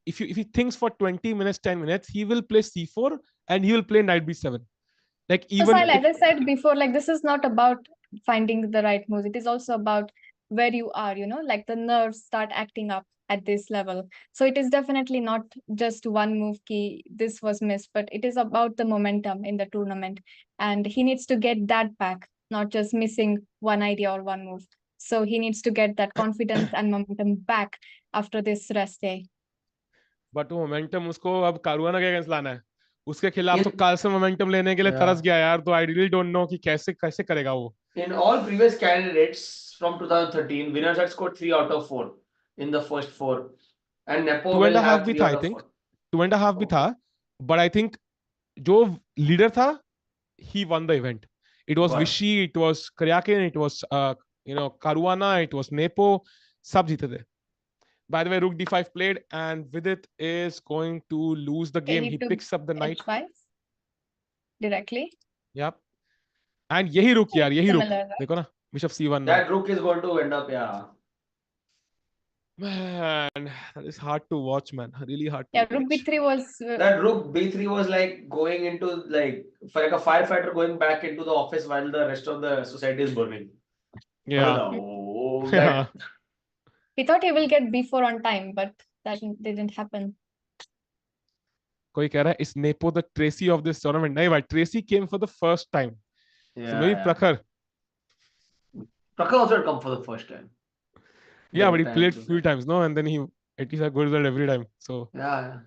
if he thinks for 20 minutes, 10 minutes, he will play c4 and he will play knight b7. Like So, even Sahil, if, as I said before, like this is not about finding the right moves. It is also about where you are, you know, like the nerves start acting up at this level. So it is definitely not just one move key, this was missed, but it is about the momentum in the tournament. And he needs to get that back, not just missing one idea or one move. So he needs to get that confidence and momentum back after this rest day. but वो momentum उसको अब Caruana के against लाना है. उसके खिलाफ तो In- काल से momentum लेने के लिए Yeah. तरस गया यार. तो I really don't know कि कैसे करेगा वो. In all previous candidates from 2013, winners had scored 3 out of 4 in the first 4. And Nepo 2.5 will have भी 3 था, out I of think. 4. 2.5 भी था. But I think जो leader था, he won the event. It was Right. Vichy, it was Goryachkina, it was Caruana, it was Nepo. सब जीते थे. By the way, Rook d5 played, and Vidit is going to lose the game. He took picks up the knight. H5 directly. Yep. And यही रुक यार, यही रुक. Similar, right? देखो ना, Bishop c1 now. That rook is going to end up, yeah. Man, that is hard to watch, man. Really hard to Yeah, Rook watch. B3 was That rook b3 was like going into like a firefighter going back into the office while the rest of the society is burning. Yeah. Oh, Yeah. he thought he will get B4 on time, but that didn't happen. कोई कह रहा है इस Nepo the Tracy of this tournament. नहीं भाई, Tracy came for the first time. Yeah, So maybe yeah. Pragg. Pragg also had come for the first time. Yeah, but he Time played to- few times, no? And then he at least had good result every time. So Yeah.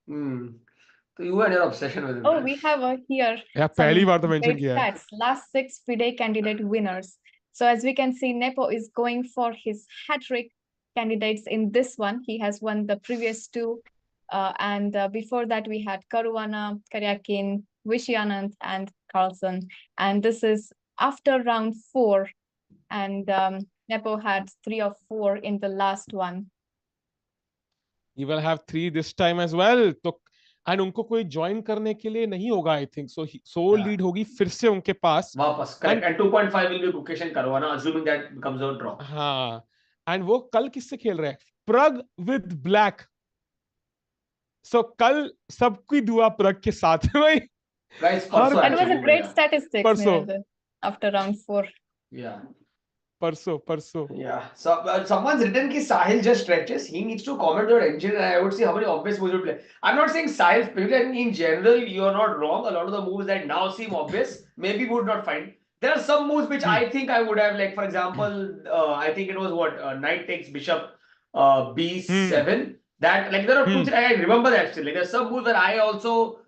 So you and your obsession with him. Oh, man. we have here yeah, some पहली बार तो mention great किया है. stats. Last 6 FIDE candidate winners. So as we can see, Nepo is going for his hat-trick candidates in this one. He has won the previous 2. And before that, we had Caruana, Goryachkina, Vishianand, and Carlson. And this is after round 4. And Nepo had 3 of 4 in the last one. He will have 3 this time as well. तो and उनको कोई join करने के लिए नहीं होगा, I think. So sole Yeah. lead होगी फिर से उनके पास. वापस correct. And 2.5 will be Gukesh and Caruana, assuming that becomes a draw. हाँ. And वो कल किससे खेल रहे हैं? Pragg with black. So कल सबकी दुआ Pragg के साथ है भाई. Guys, Har- परसों That was a actually, great yeah. statistic Parso. after round 4. Yeah. परसों. Yeah. So someone's written कि Sahil just stretches. He needs to comment on engine, and I would see how many obvious moves will play. I'm not saying Sahil, in general, you're not wrong. A lot of the moves that now seem obvious, maybe would not find. There are some moves which I think I would have, like for example, I think it was knight takes bishop b7. That like there are 2, 3, I remember that still. Like there's some moves that I also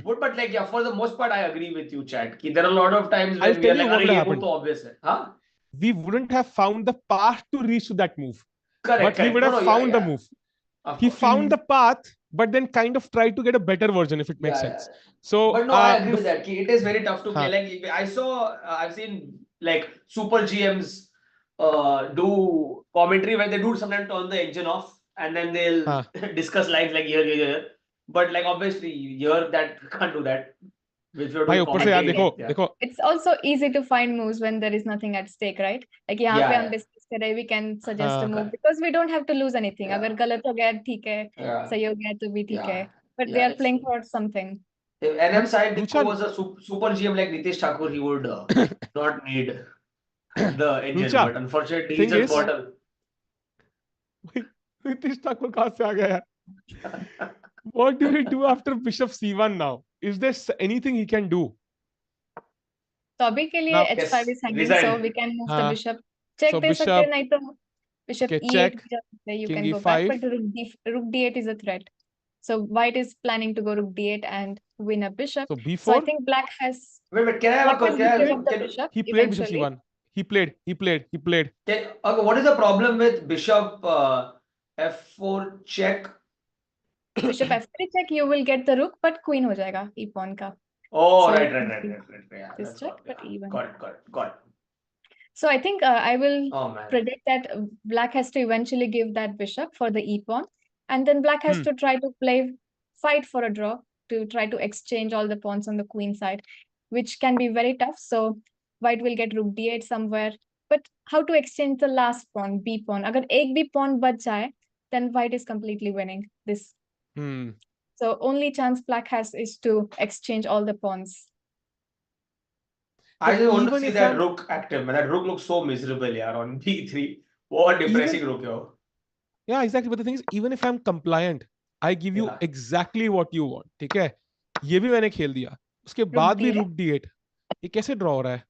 would, but like yeah, for the most part, I agree with you, Chad. Ki there are a lot of times I'll when we are tell you like, what "Arey, would ye happen. move to obvious hai." Huh? We wouldn't have found the path to reach to that move. Correct. But he would No, have no, found yeah, the yeah. move. Of He course. found the path, but then kind of tried to get a better version, if it makes Yeah, sense. So, But no, I agree with that. Ki it is very tough to play. Huh. Like I saw, I've seen like super GMs do commentary where they do sometimes turn the engine off and then they'll Huh. discuss lines like here. But like obviously here that can't do that. If you're भाई doing ऊपर से यार commentary, देखो. It's also easy to find moves when there is nothing at stake, right? Like यहाँ Yeah, पे हम yeah. discuss करें, we can suggest a हाँ. move because we don't have to lose anything. Yeah. अगर गलत हो गया ठीक है, Yeah. सही हो गया तो भी ठीक है. Yeah. But Yeah, they are it's playing true. for something. If NM side Ruchan- was a super GM like Nitish Thakur, he would not need the engine. Rucha, But unfortunately, thing he's just is- bottle. Nitish Thakur कहाँ से आ गया यार? What do we do after Bishop C1 now? Is there anything he can do? तो अभी के लिए Now- H5 Yes, is hanging, resign. so we can move the हाँ. bishop. Check So दे सकते bishop- हैं, नहीं तो Bishop Okay, E8, check. you King can go back, E5. but rook D8 is a threat. So white is planning to go rook D8 and win a bishop. So B4. So I think black has. Wait, can I have a Black has question? given up the bishop He played bishop eventually. C1. He played. Okay, what is the problem with bishop F4 check? Bishop F3 check, you will get the rook, but queen हो जाएगा e pawn का. Oh, So right. Yeah, this that's check, got, but yeah. E1. Got it. So I think I will Oh, man. predict that black has to eventually give that bishop for the e pawn, and then black has to try to fight for a draw to try to exchange all the pawns on the queen side, which can be very tough. So white will get rook d8 somewhere. But how to exchange the last pawn, b pawn? अगर एक भी pawn बच जाए, then white is completely winning this. So only chance black has is to exchange all the pawns. I just want to see that rook active, man. That rook looks so miserable, yeah, on b3. What depressing rook, yo. Yeah, exactly. But the thing is, even if I'm compliant, I give you exactly what you want. ठीक है? ये भी मैंने खेल दिया. उसके बाद भी rook d8. ये कैसे draw हो रहा है?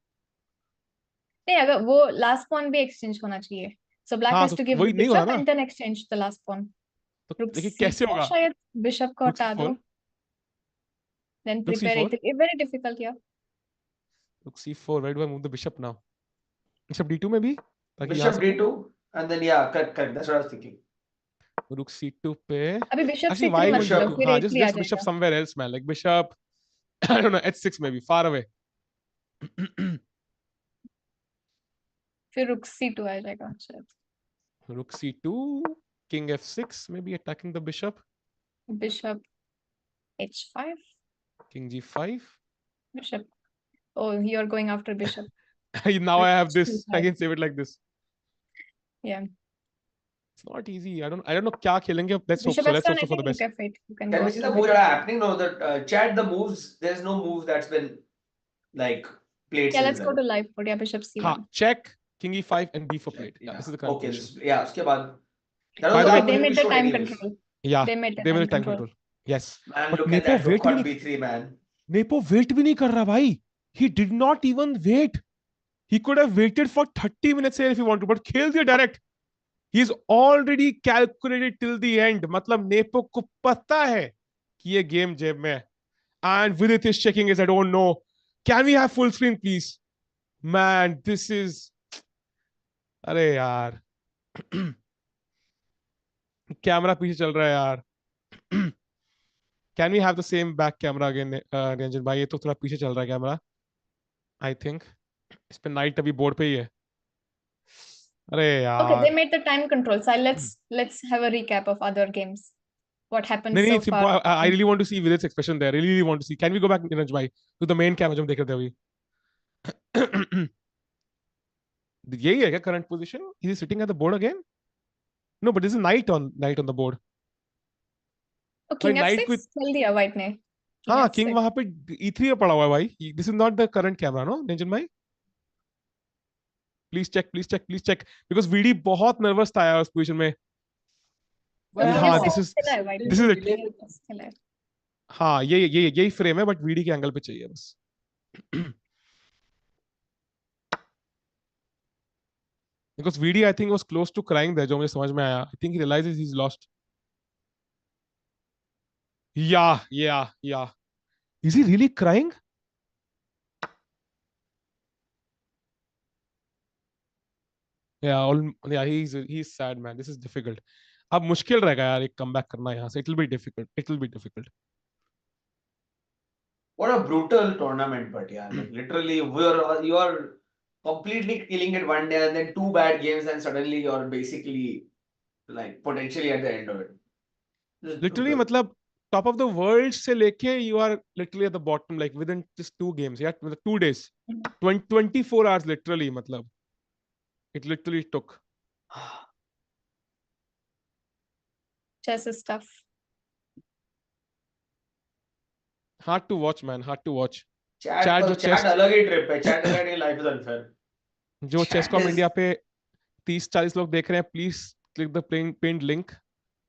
नहीं, अगर वो last pawn भी exchange होना चाहिए. So black has to give the bishop and then exchange the last pawn. लेकिन कैसे होगा? शायद bishop को हटा दो. Then prepare it. Very difficult here. Rook c4. Where do I move the bishop now? Bishop d2 maybe? Bishop d2 and then correct. That's what I was thinking. Rook c2 पे. अभी bishop Actually, c3 why मत bishop? लो, फिर Just bishop somewhere else, man. Like bishop, I don't know, h6 maybe, far away. फिर rook c2 आ जाएगा शायद. Rook c2, king f6, maybe attacking the bishop. Bishop h5. King g5. Bishop. Oh, you're going after bishop. Now I have this. I can save it like this. Yeah. It's not easy. I don't know क्या खेलेंगे. Let's hope Bishop so. Let's hope F1, so I for the think best. Can we see the moves that are happening? No, the chat, the moves. There's no move that's been like played. Yeah, let's go to live mode. Yeah, bishop c1. Check, king e5 and b for plate. Yeah, this is the current position. Yeah, उसके बाद. By the way, they made the time control. Yeah, they made the time control. Yes. Man, but look Nepo at that rook on wait b3, man. Nepo wait भी नहीं कर रहा भाई. He did not even wait. He could have waited for 30 minutes here if he wanted to, but खेल दिया direct. He's already calculated till the end. मतलब Nepo को पता है कि ये game जेब में है. And Vidit is checking his, I don't know. Can we have full screen, please? Man, this is. अरे यार. Camera पीछे चल रहा है यार. Can we have the same back camera again, Ranjan भाई? ये तो थोड़ा पीछे चल रहा है कैमरा. I think. इस पे night अभी board पे ही है. अरे यार. Okay, they made the time control. So let's have a recap of other games. What happened so far? I really want to see Vidit's expression there. Really want to see. Can we go back, Ranjan भाई, to the main camera जो हम देख रहे थे अभी? यही है क्या current position? Is he sitting at the board again? No, but this is night on the board. Okay, king f6 खेल दिया white ने. हाँ, king वहाँ पे e3 पे पड़ा हुआ है भाई. This is not the current camera, no, Ranjan भाई? Please check. Because VD बहुत nervous था यार उस position में. हाँ, this is it. हाँ, यही frame है, but VD के angle पे चाहिए बस. Because VD, I think, was close to crying there, जो मुझे समझ में आया. I think he realizes he's lost. Yeah. Is he really crying? Yeah, he's sad, man. This is difficult. अब मुश्किल रहेगा यार एक comeback करना यहाँ से. It will be difficult. What a brutal tournament, but yeah, like literally, you are completely killing it one day, and then 2 bad games, and suddenly you're basically like potentially at the end of it. Literally, मतलब top of the world से लेके you are literally at the bottom, like within just 2 games. Yeah, 2 days, 24 hours literally. मतलब it literally took. Chess is tough. Hard to watch, man. Chat अलग ही trip है. Chat अलग ही life is unfair. जो Chesscom India पे 30-40 लोग देख रहे हैं, please click the pinned link.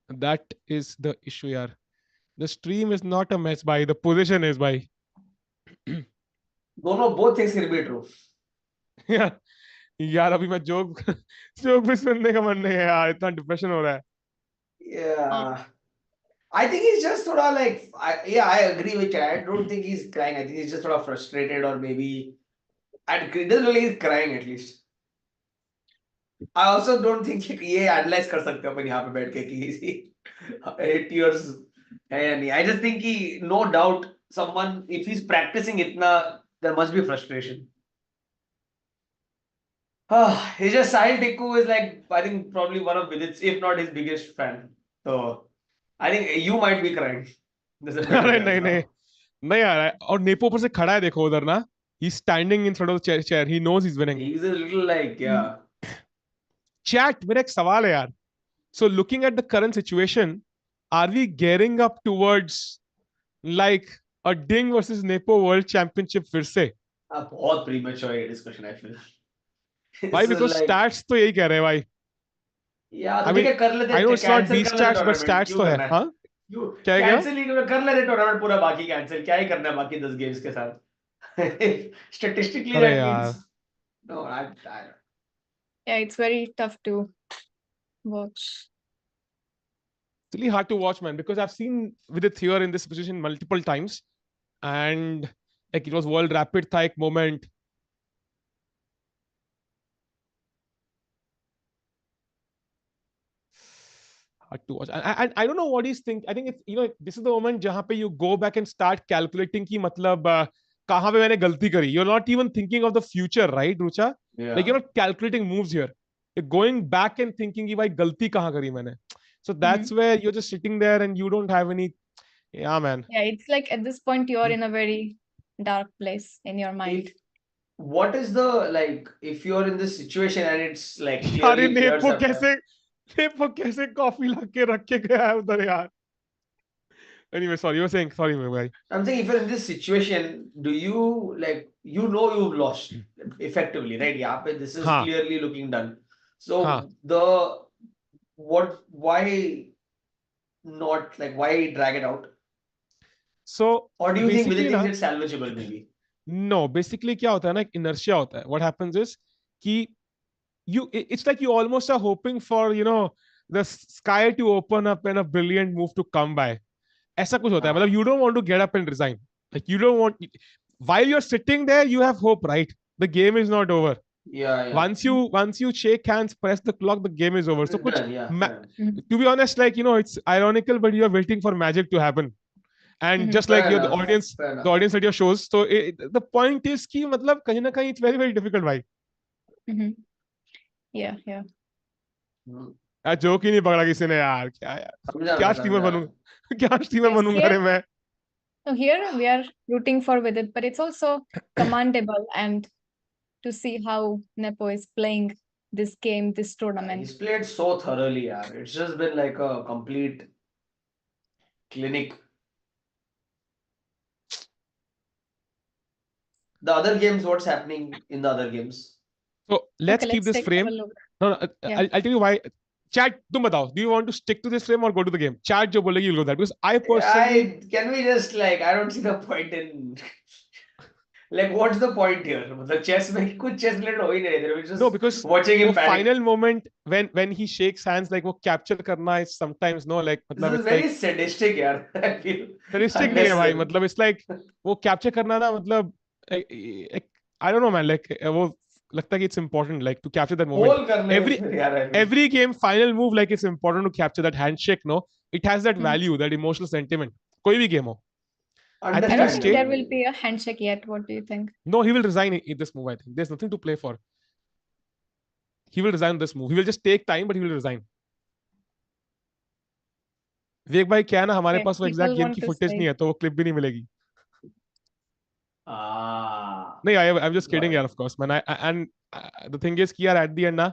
That is the issue, यार. The stream is not a mess, by the position is by. Both things can be true. Yeah. यार अभी मैं जोक जोक भी सुनने का मन नहीं है यार, इतना डिप्रेशन हो रहा है. Yeah. I think he's just sort of like, I agree with you. I don't think he's crying. I think he's just sort of frustrated, or maybe, it doesn't look like he's crying at least. I also don't think कि ये analyze कर सकते हो अपन यहाँ पे बैठ के कि tears है या नहीं. I just think कि no doubt someone, if he's practicing इतना, there must be frustration. He's just Sahil Tikku is like, I think probably one of Vidit's, if not his biggest fan. So I think you might be crying. There's a better अरे chance नहीं now. नहीं नहीं आ रहा है. और nepo पर से खड़ा है, देखो उधर ना. He's standing in front of the chair. He knows he's winning. He's a little like, yeah. Chat, मेरा एक सवाल है यार. So looking at the current situation, are we gearing up towards like a Ding versus Nepo World Championship फिर से? बहुत premature ये discussion I feel. भाई because stats तो यही कह रहे हैं भाई. Yeah, I तो mean, ठीक है, कर लेते I know हैं, it's not cancel these कर लेते stats, but tournament, stats क्यों तो है. करना है? हाँ? क्यों? क्या है Cancel ही कर लेते tournament पूरा बाकी cancel, क्या ही करना है बाकी 10 games के साथ? Statistically अरे that यार. means no. Yeah, it's very tough to watch. It's really hard to watch, man, because I've seen Vidit here in this position multiple times, and like it was world rapid thike moment. Hard to watch. And I don't know what he's thinking. I think it's, you know, this is the moment जहाँ पे you go back and start calculating कि मतलब कहाँ पे मैंने गलती करी. You're not even thinking of the future, right, Rucha? Yeah. Like you're not calculating moves here. You're going back and thinking कि भाई गलती कहाँ करी मैंने. So that's where you're just sitting there and you don't have any. Yeah, man. Yeah, it's like at this point you're in a very dark place in your mind. What is the, like, if you're in this situation and it's like यार ये clearly players have nepo कैसे coffee ला के रख के गया है उधर यार. Anyway, sorry, you were saying, sorry, my guy. I'm saying if you're in this situation, do you, like, you know you've lost effectively, right? Yeah, but this is clearly looking done. So why not, like, why drag it out? So, or do you think basically Vidit thinks it's salvageable maybe? No, basically क्या होता है ना, एक inertia होता है. What happens is कि it's like you almost are hoping for, you know, the sky to open up and a brilliant move to come by. ऐसा कुछ होता है. मतलब you don't want to get up and resign. Like you don't want, while you're sitting there, you have hope, right? The game is not over. Yeah. Once you shake hands, press the clock, the game is over. So कुछ, to be honest, like, you know, it's ironical, but you're waiting for magic to happen. And just like the audience at your shows. So the point is कि मतलब कहीं ना कहीं it's very very difficult, भाई. Yeah. यार joke ही नहीं पकड़ा किसी ने यार. क्या स्ट्रीमर बनूंगा रे मैं. So here we are rooting for Vidit, but it's also commendable and to see how Nepo is playing this game, this tournament. He's played so thoroughly, yaar. It's just been like a complete clinic. The other games, what's happening in the other games? So let's keep this frame. No, I'll tell you why. Chat, तुम बताओ. Do you want to stick to this frame or go to the game? Chat जो बोलेगी you'll go that, because I personally. Can we just, like, I don't see the point in. Like, what's the point here? The chess में कुछ chess related हो ही नहीं रहे. Just no, because watching him panic. Final moment when he shakes hands, like वो capture करना is sometimes no, like मतलब this is very like, sadistic यार. I feel sadistic नहीं है भाई. मतलब it's like वो capture करना ना, मतलब I don't know, man, like वो लगता है कि it's important, like to capture that moment. Every game final move, like it's important to capture that handshake. No, it has that value, that emotional sentiment. कोई भी game हो. I don't think there will be a handshake yet. What do you think? No, he will resign in this move. I think there's nothing to play for. He will resign this move. He will just take time, but he will resign. वेग भाई क्या है ना, हमारे पास वो exact game की footage नहीं है, तो वो clip भी नहीं मिलेगी. नहीं, I'm just kidding, yeah, of course, man. And the thing is, कि यार at the end ना,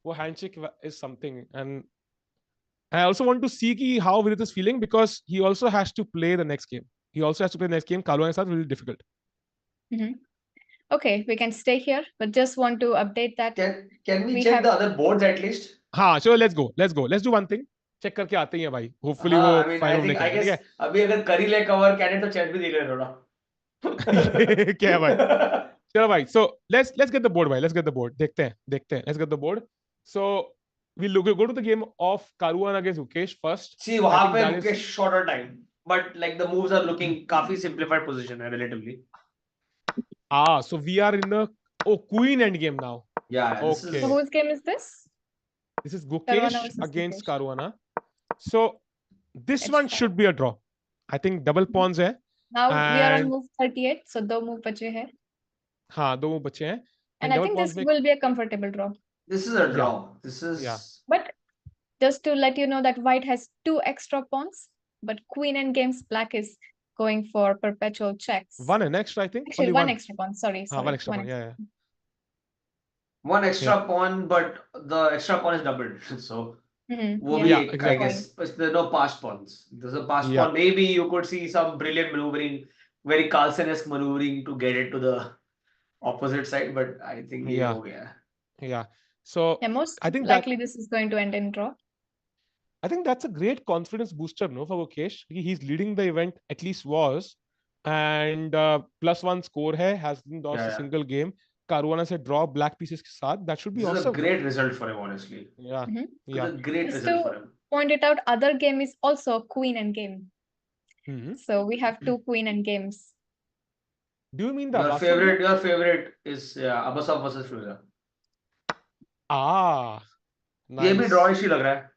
वो handshake is something, and I also want to see कि how Vidit is feeling, because he also has to play the next game. Caruana के साथ really difficult. Okay, we can stay here, but just want to update that. Can we check the other boards at least? हाँ, so let's go. Let's do one thing. Check करके आते हैं भाई. Hopefully वो final I guess अभी अगर करी ले cover कैंडिडेट तो chat भी देख ले थोड़ा. क्या है भाई? चलो भाई, so let's get the board भाई, let's get the board. देखते हैं, let's get the board. So we go to the game of Caruana against Gukesh first. See, वहां पे Gukesh shorter time, but like the moves are looking काफी simplified position है relatively. So we are in the Queen Endgame now. Yeah. Okay. So whose game is this? This is Caruana Gukesh versus against Gukesh. Caruana. So this It's one fine. should be a draw. I think double pawns है. Now we are on And move 38, so 2 move बचे हैं. हाँ, 2 move बचे हैं. And I double think pawns this में will be a comfortable draw. This is a draw. This is. Yeah. But just to let you know that white has 2 extra pawns, but queen and games black is going for perpetual checks. One extra, I think. Actually, Only one extra pawn. Sorry. One extra pawn. Yeah. One extra pawn, but the extra pawn is doubled. So वो भी exactly. I guess there's no passed pawns. There's a passed pawn. Maybe you could see some brilliant maneuvering, very Carlsen-esque maneuvering to get it to the opposite side, but I think ये हो गया. Yeah. So most I think likely this is going to end in draw. I think that's a great confidence booster, no, for Gukesh. He's leading the event, at least was, and +1 score hai, hasn't lost a single game. Caruana said draw black pieces ke saath. That should be awesome. This is a great result for him, honestly. Yeah. It's a great Just result to for him. point it out, other game is also queen and game. So we have 2 queen and games. Do you mean the your favorite is Abasov versus Firouzja? Nice. ये भी drawish ही लग रहा है.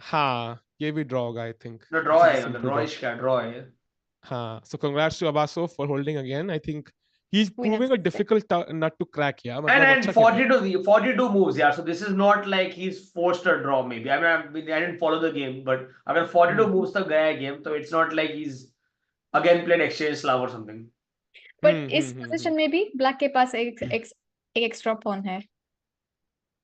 हाँ, ये भी draw होगा, I think. No, draw है, drawish क्या draw है. हाँ, so congrats to Abasov for holding again. I think he's proving a difficult nut to crack, yeah. And 42 moves, yeah. So this is not like he's forced a draw. Maybe I didn't follow the game, but अगर 42 moves तक गया है game, so it's not like he's again played exchange Slav or something. But इस position में भी black के पास एक extra pawn है.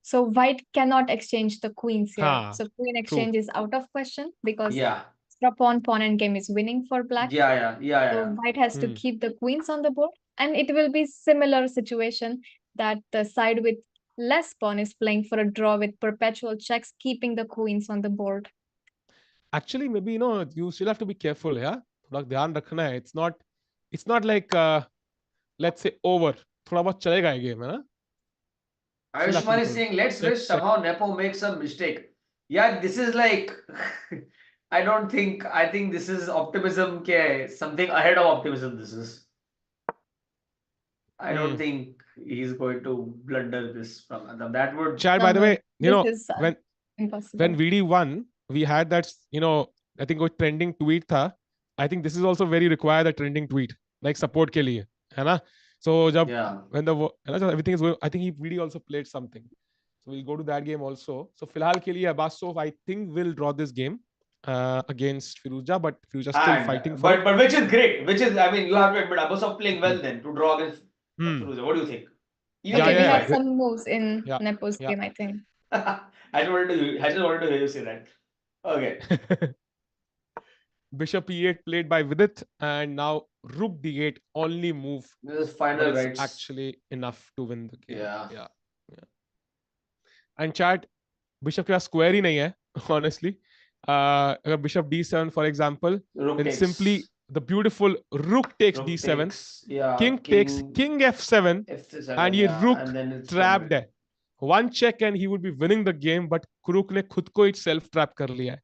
So white cannot exchange the queens here. So queen exchange is out of question because extra pawn and game is winning for black. So white has to keep the queens on the board, and it will be similar situation that the side with less pawn is playing for a draw with perpetual checks, keeping the queens on the board. Actually, maybe you still have to be careful, yeah. थोड़ा ध्यान रखना है. It's not like let's say over. थोड़ा बहुत चलेगा ये game, है ना? Ayushman is saying, let's wish somehow Nepo makes some mistake. Yeah, this is like, I think this is optimism, something ahead of optimism this is. I don't think he's going to blunder this from that would... Chad, by the way, when VD won, we had that, I think a trending tweet tha. I think this is also very required, a trending tweet, like support ke liye, hai na? So when everything is going, I think he really also played something. So we'll go to that game also. So फिलहाल के लिए Abasov, I think, will draw this game against Firouzja, but Firouzja still fighting for but which is great. Which is, I mean, you have to admit Abasov playing well then to draw against Firouzja. What do you think? We had some moves in Nepo's game, I think. I just wanted to hear you say that. Okay. Bishop E8 played by Vidit, and now Rook D8 only move. This is final rights. Actually enough to win the game. Yeah. And Chad, Bishop के पास square ही नहीं है, honestly. अगर Bishop D7 for example, then simply the beautiful Rook takes D7, King takes King F7, and ये Rook trapped है. One check and he would be winning the game, but Rook ने खुद को ही self trap कर लिया है.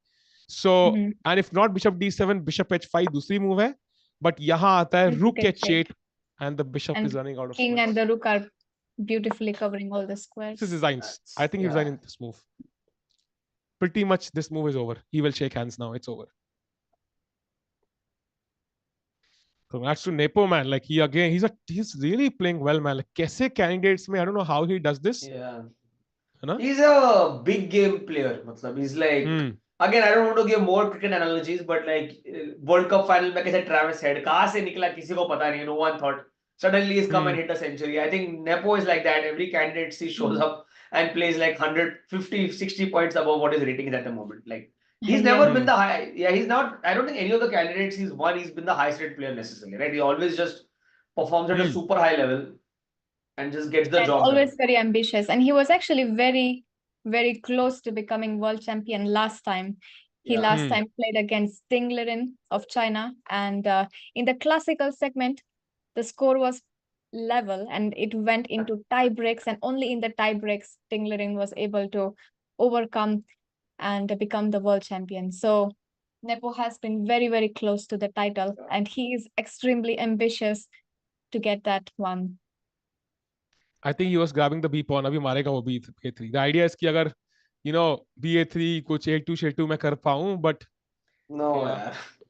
So and if not Bishop D7, Bishop H5 दूसरी move है, but यहाँ आता है Rook H8 and the Bishop is running out of King squares. And the Rook are beautifully covering all the squares. This is designs. I think he's designing this move. Pretty much this move is over. He will shake hands now. It's over. Congrats to Nepo, man. Like he's really playing well, man. Like कैसे candidates में, I don't know how he does this. He's a big game player. मतलब he's like again, I don't want to give more cricket analogies, but like World Cup final में कैसे Travis Head कहाँ से निकला किसी को पता नहीं. No one thought. Suddenly he's come and hit a century. I think Nepo is like that. Every candidate shows up and plays like 150, 60 points above what his rating is at the moment. Like he's never been the high. Yeah, he's not. I don't think any of the candidates he's won, he's been the highest rated player necessarily. Right? He always just performs at a super high level and just gets the job. Always very ambitious, and he was actually very, very close to becoming world champion last time. He last time played against Ding Liren of China, and in the classical segment, the score was level, and it went into tie breaks, and only in the tie breaks Tinglerin was able to overcome and become the world champion. So Nepo has been very, very close to the title, and he is extremely ambitious to get that one. I think he was grabbing the B pawn. अभी मारेगा वो B3. The idea is कि अगर BA3 कुछ A2 शेटू मैं कर पाऊं, but No,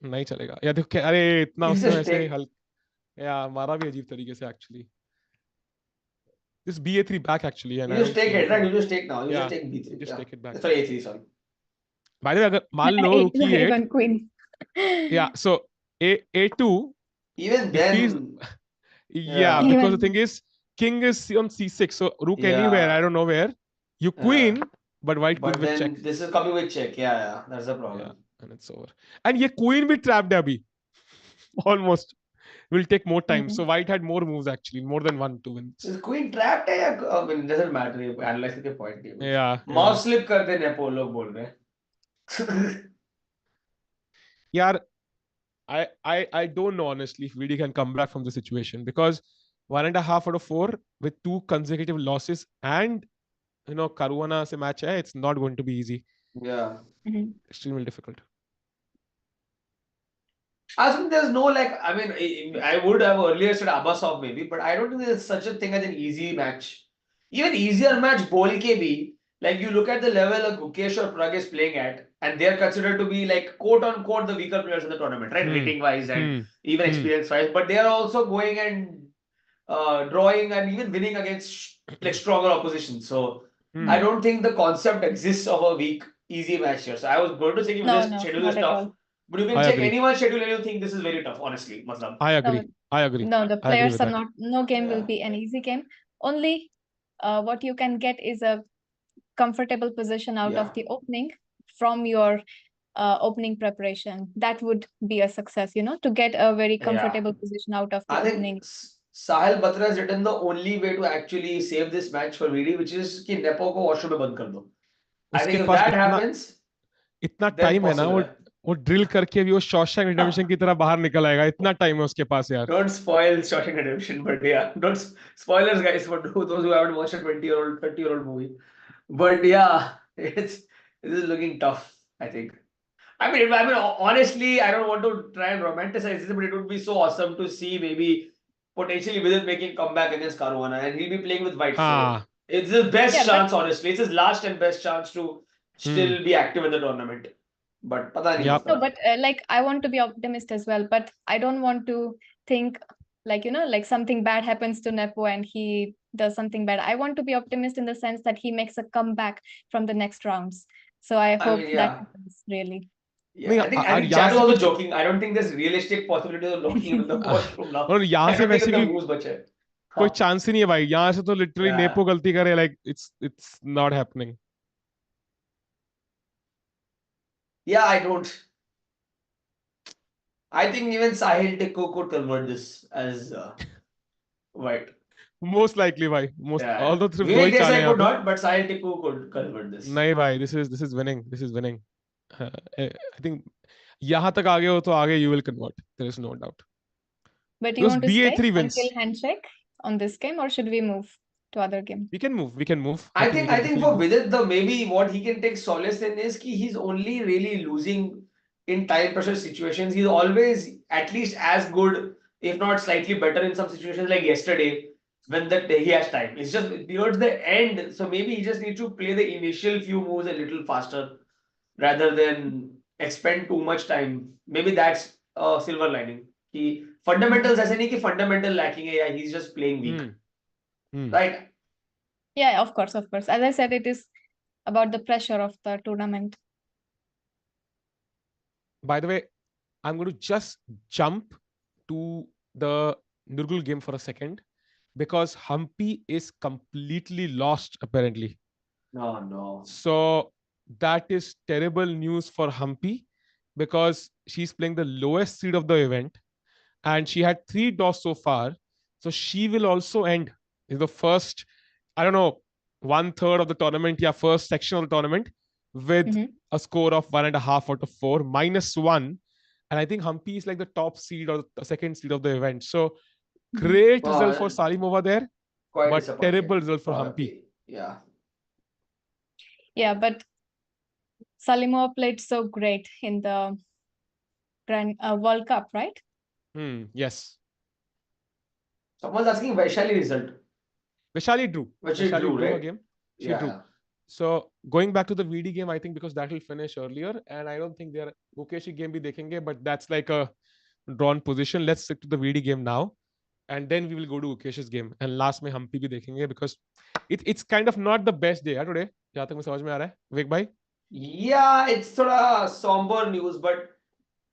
नहीं चलेगा. या देखो अरे इतना You उसने just ऐसे take- या मारा भी अजीब तरीके से actually. This BA3 back actually. You just take it, right? You just take now. You Yeah, just take B3. just take it back. Sorry, A3, sorry. By the way, अगर मान लो rook E8. Even queen. Yeah, so A2. Even then. Yeah, because the thing is, king is on C6, so rook anywhere, I don't know where. You queen, but white queen with check. This is coming with check. Yeah, that's the problem. Yeah, and it's over. And ये queen भी trapped है अभी. Almost. Will take more time. So white had more moves actually, more than one to win. Is queen trapped है या I mean, it doesn't matter. Analyze the point. Yeah. Mouse slip कर दे Nepo लोग बोल रहे हैं. यार, I don't know honestly if Vidit can come back from the situation, because 1.5 out of 4 with 2 consecutive losses and Caruana se match hai, it's not going to be easy. Yeah. Extremely difficult. I think there's no I mean, I would have earlier said Abbasov maybe, but I don't think there's such a thing as an easy match. Even easier match bol ke bhi, like you look at the level of Gukesh or Pragg is playing at, and they're considered to be like quote unquote the weaker players in the tournament, right? Rating wise and even experience wise, but they are also going and drawing and even winning against like stronger opposition. So I don't think the concept exists of a weak easy match here. So I was going to say this schedule is tough, but you can check anyone's schedule and you think this is very tough, honestly. Matlab. I agree. No, the players are not. No game will be an easy game. Only what you can get is a comfortable position out of the opening from your opening preparation. That would be a success, to get a very comfortable position out of the opening. Sahil Batra has written the only way to actually save this match for VD, which is कि Nepo को washroom में बंद कर दो. I think if that happens, इतना time है ना, वो ड्रिल करके भी वो शॉशैंक रिडेम्पशन की तरह बाहर निकल आएगा. इतना टाइम है उसके पास यार. Don't spoil Shawshank Redemption, but yeah, don't spoilers guys for those who haven't watched a 20-year-old, 30-year-old movie. But yeah, this is looking tough, I think. I mean, honestly, I don't want to try and romanticize this, but it would be so awesome to see maybe potentially Vidit making comeback against Caruana, and he'll be playing with white. So it's his best chance, honestly. It's his last and best chance to still be active in the tournament. But pata nahi. No, but I want to be optimist as well, but I don't want to think like something bad happens to Nepo and he does something bad. I want to be optimist in the sense that he makes a comeback from the next rounds. So I hope that happens really. Yeah, I think Chad was also joking. I don't think there's realistic possibility of locking him in the washroom now. और यहाँ से वैसे भी कोई हाँ. Chance ही नहीं है भाई. यहाँ से तो literally Nepo गलती करे, like it's not happening. Yeah, I don't. I think even Sahil Tikku could convert this as white. Most likely, bhai. Although Vivek Desai could not, but Sahil Tikku could convert this. नहीं भाई, this is winning. This is winning. I think यहाँ तक आगे हो तो आगे you will convert. There is no doubt. But you want to stay until handshake on this game, or should we move to other game? We can move. I think for Vidit, maybe what he can take solace in is that he's only really losing in time pressure situations. He's always at least as good, if not slightly better in some situations like yesterday when he has time. It's just towards the end, so maybe he just needs to play the initial few moves a little faster rather than expend too much time. Maybe that's a silver lining. Fundamentals ऐसे नहीं कि fundamental lacking है, he's just playing weak. Right? Yeah, of course. As I said, it is about the pressure of the tournament. By the way, I'm going to just jump to the Nurgul game for a second, because Humpy is completely lost apparently. No. So that is terrible news for Humpy, because she's playing the lowest seed of the event and she had 3 draws so far. So she will also end in the first, I don't know, 1/3 of the tournament, first section of the tournament with a score of 1.5 out of 4, -1. And I think Humpy is like the top seed or the second seed of the event. So Great result for and Salimova there, quite but disappointing terrible result for Humpy. Humpy. Yeah. Yeah, but Salimova played so great in the World Cup, right? Yes. Someone's asking Vaishali result. Vaishali drew. Vaishali drew, her right? game. She Yeah. drew. So going back to the VD game, I think because that will finish earlier, and I don't think they're Gukesh game bhi dekhenge, but that's like a drawn position. Let's stick to the VD game now, and then we will go to Gukesh's game. And last mein Humpy bhi dekhenge because it's kind of not the best day today. Jahan tak mujhe samajh mein aa raha hai. Vivek bhai? Yeah, it's thoda somber news, but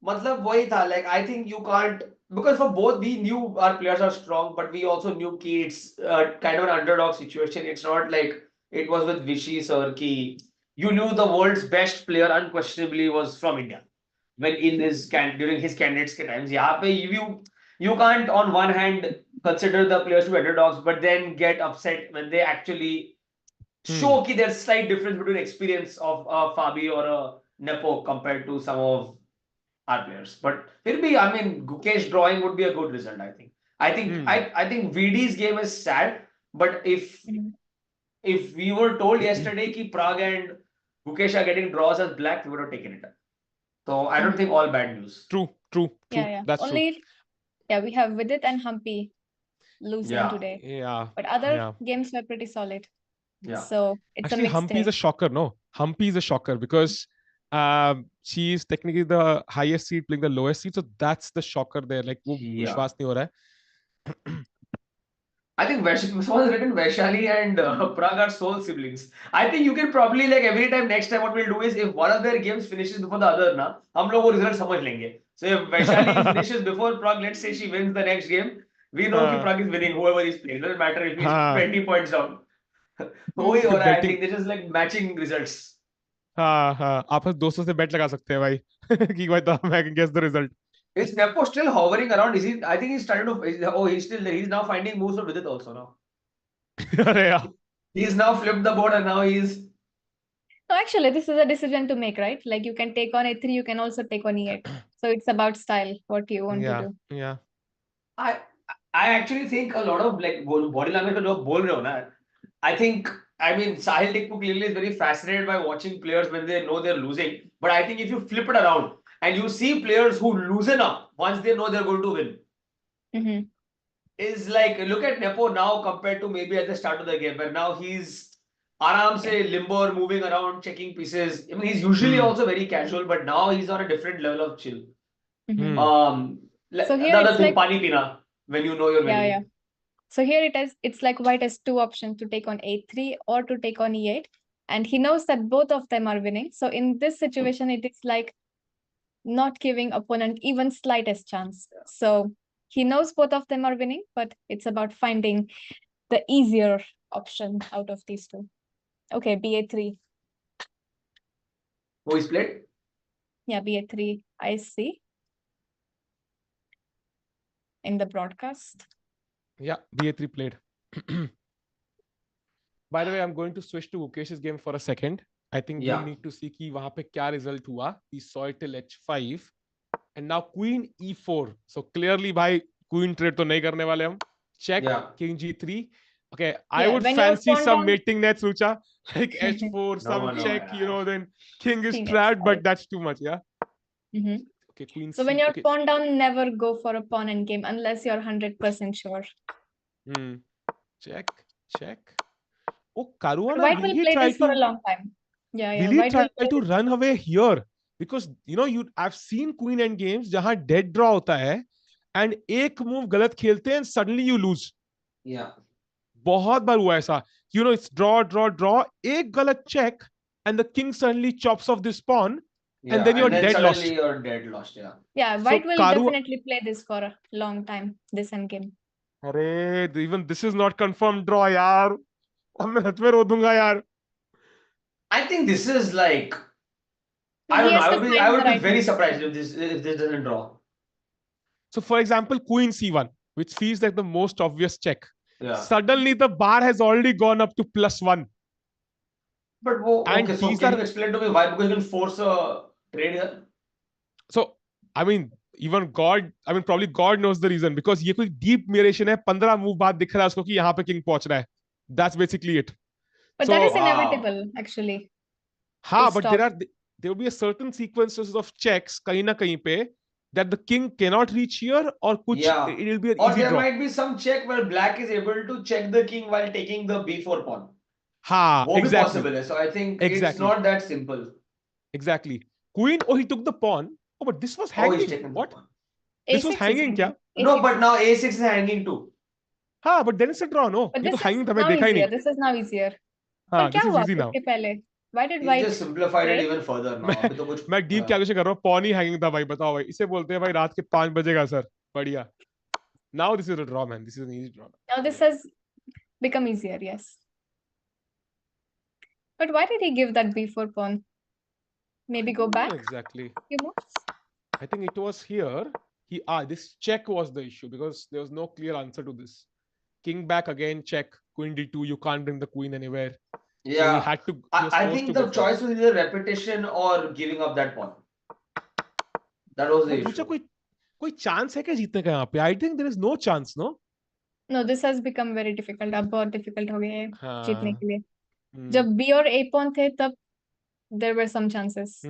matlab wahi tha, like I think you can't, because for both we knew our players are strong, but we also knew ki it's kind of an underdog situation. It's not like it was with Vishy sir ki you knew the world's best player unquestionably was from India when in his during his candidates ke times. Yahan pe you can't on one hand consider the players to be underdogs, but then get upset when they actually show ki there's slight difference between experience of a Fabi or a Nepo compared to some of our players. But will be, I mean, Gukesh drawing would be a good result, I think. I think VD's game is sad, but if we were told yesterday ki Pragg and Gukesh are getting draws as black, we would have taken it. So I don't think all bad news. True. Yeah. That's Only, true. yeah, we have Vidit and Humpy losing Yeah. today. Yeah. But other games were pretty solid. Yeah. So it's Actually, a mixed Humpy day. is a shocker. No, Humpy is a shocker because she is technically the highest seed playing the lowest seed. So that's the shocker there. Like, wo vishwas nahi ho raha hai. I think someone has written Vaishali and Pragg are soul siblings. I think you can probably, like, every time, next time what we'll do is if one of their games finishes before the other, na, hum log wo result samajh lenge. So if Vaishali finishes before Pragg, let's say she wins the next game, we know ki Pragg is winning whoever is playing. It doesn't matter if he's 20 points down. वही हो रहा है. I think this is like matching results. हाँ आपस दोस्तों से bet लगा सकते हैं भाई कि भाई I can guess the result. Is Nepo still hovering around? Is he? I think he's starting to. Oh, he's still there. He's now finding moves for Vidit also now. अरे यार. He's now flipped the board and now he's. So actually, this is a decision to make, right? Like you can take on A3, you can also take on E8. So it's about style, what you want to do. Yeah. I actually think a lot of like body language का जो बोल रहे हो ना, I think, I mean, Sahil Tikku clearly is very fascinated by watching players when they know they're losing. But I think if you flip it around and you see players who loosen up once they know they're going to win, is like, look at Nepo now compared to maybe at the start of the game, where now he's aram se limber, moving around, checking pieces. I mean, he's usually also very casual, but now he's on a different level of chill. So here the other it's thing, like pani pina, when you know you're winning. yeah. So here it's like white has two options to take on A3 or to take on E8. And he knows that both of them are winning. So in this situation, it is like not giving opponent even slightest chance. So he knows both of them are winning, but it's about finding the easier option out of these two. Okay, BA3. Who is played? Yeah, BA3, I see. In the broadcast. Yeah, BA3 played. By the way, I'm going to switch to Gukesh's game for a second. I think we need to see ki wahan pe kya result hua. We saw it till H5. And now Queen E4. So clearly, bhai, Queen trade to nahi karne wale hum. Check, King G3. Okay, I would fancy some mating nets, Rucha. Like H4, some check, you know, then King is trapped, but that's too much, yeah? Okay, Queen So C. when you're pawn down, never go for a pawn endgame unless you're 100% sure. Check. Oh, Caruana, White will play this for a long time. Yeah. Will he try to run away here? Because, you know, I've seen Queen endgames jahan dead draw hota hai and ek move galat khelte and suddenly you lose. Yeah. बहुत बार हुआ ऐसा. You know, it's draw. एक galat check and the king suddenly chops off this pawn. And then you're dead lost. You're dead lost, Yeah, White will definitely play this for a long time, this endgame. Arey, even this is not confirmed draw, yaar. मैं सच में रो दूंगा यार. I think this is like, I don't know. I would be very surprised if this doesn't draw. So, for example, Queen C1, which feels like the most obvious check. Yeah. Suddenly, the bar has already gone up to +1. But okay, so can you explain to me why? Because you can force a trade here. So, I mean, Even God, I mean probably God knows the reason, because ये कोई deep narration है, 15 move बाद दिख रहा है उसको कि यहाँ पे king पहुंच रहा है. That's basically it. But So that is inevitable, actually. हाँ, They but stop. there will be a certain sequences of checks कहीं ना कहीं पे that the king cannot reach here, or कुछ it will be an Or easy there draw. might be some check where black is able to check the king while taking the b4 pawn. हाँ, वो भी exactly. possible है. So I think it's Exactly. not that simple. Exactly. Queen, oh, he took the pawn. Oh, but this was Oh, he's hanging. taken the What? pawn. This was A6 is hanging क्या? No, A6 but now a6 is hanging too. हाँ, but then it's a draw, no? But ये तो this is hanging था, मैं now देखा ही easier. नहीं. This is now easier. हाँ, पर क्या this is हुआ easy now. इसके पहले? Why did He white just simplified it play? even further now. मैं अभी तो कुछ मैं deep calculation कर रहा हूँ. pawn ही hanging था भाई, बताओ भाई. इसे बोलते हैं भाई रात के 5 बजेगा सर. बढ़िया. Now this is a draw, man. This is an easy draw. Now this has become easier, yes. But why did he give that b4 pawn? Maybe go back? Exactly. Few moves? I think it was here. This check was the issue because there was no clear answer to this. King back again, check. Queen d2. You can't bring the queen anywhere. So he had to. I think the choice was either repetition or giving up that pawn. That was the issue. कोई chance है क्या जीतने का यहाँ पे? I think there is no chance, no? No, this has become very difficult. अब बहुत difficult हो गया है जीतने हाँ. के लिए. जब b और a pawn थे तब there were some chances.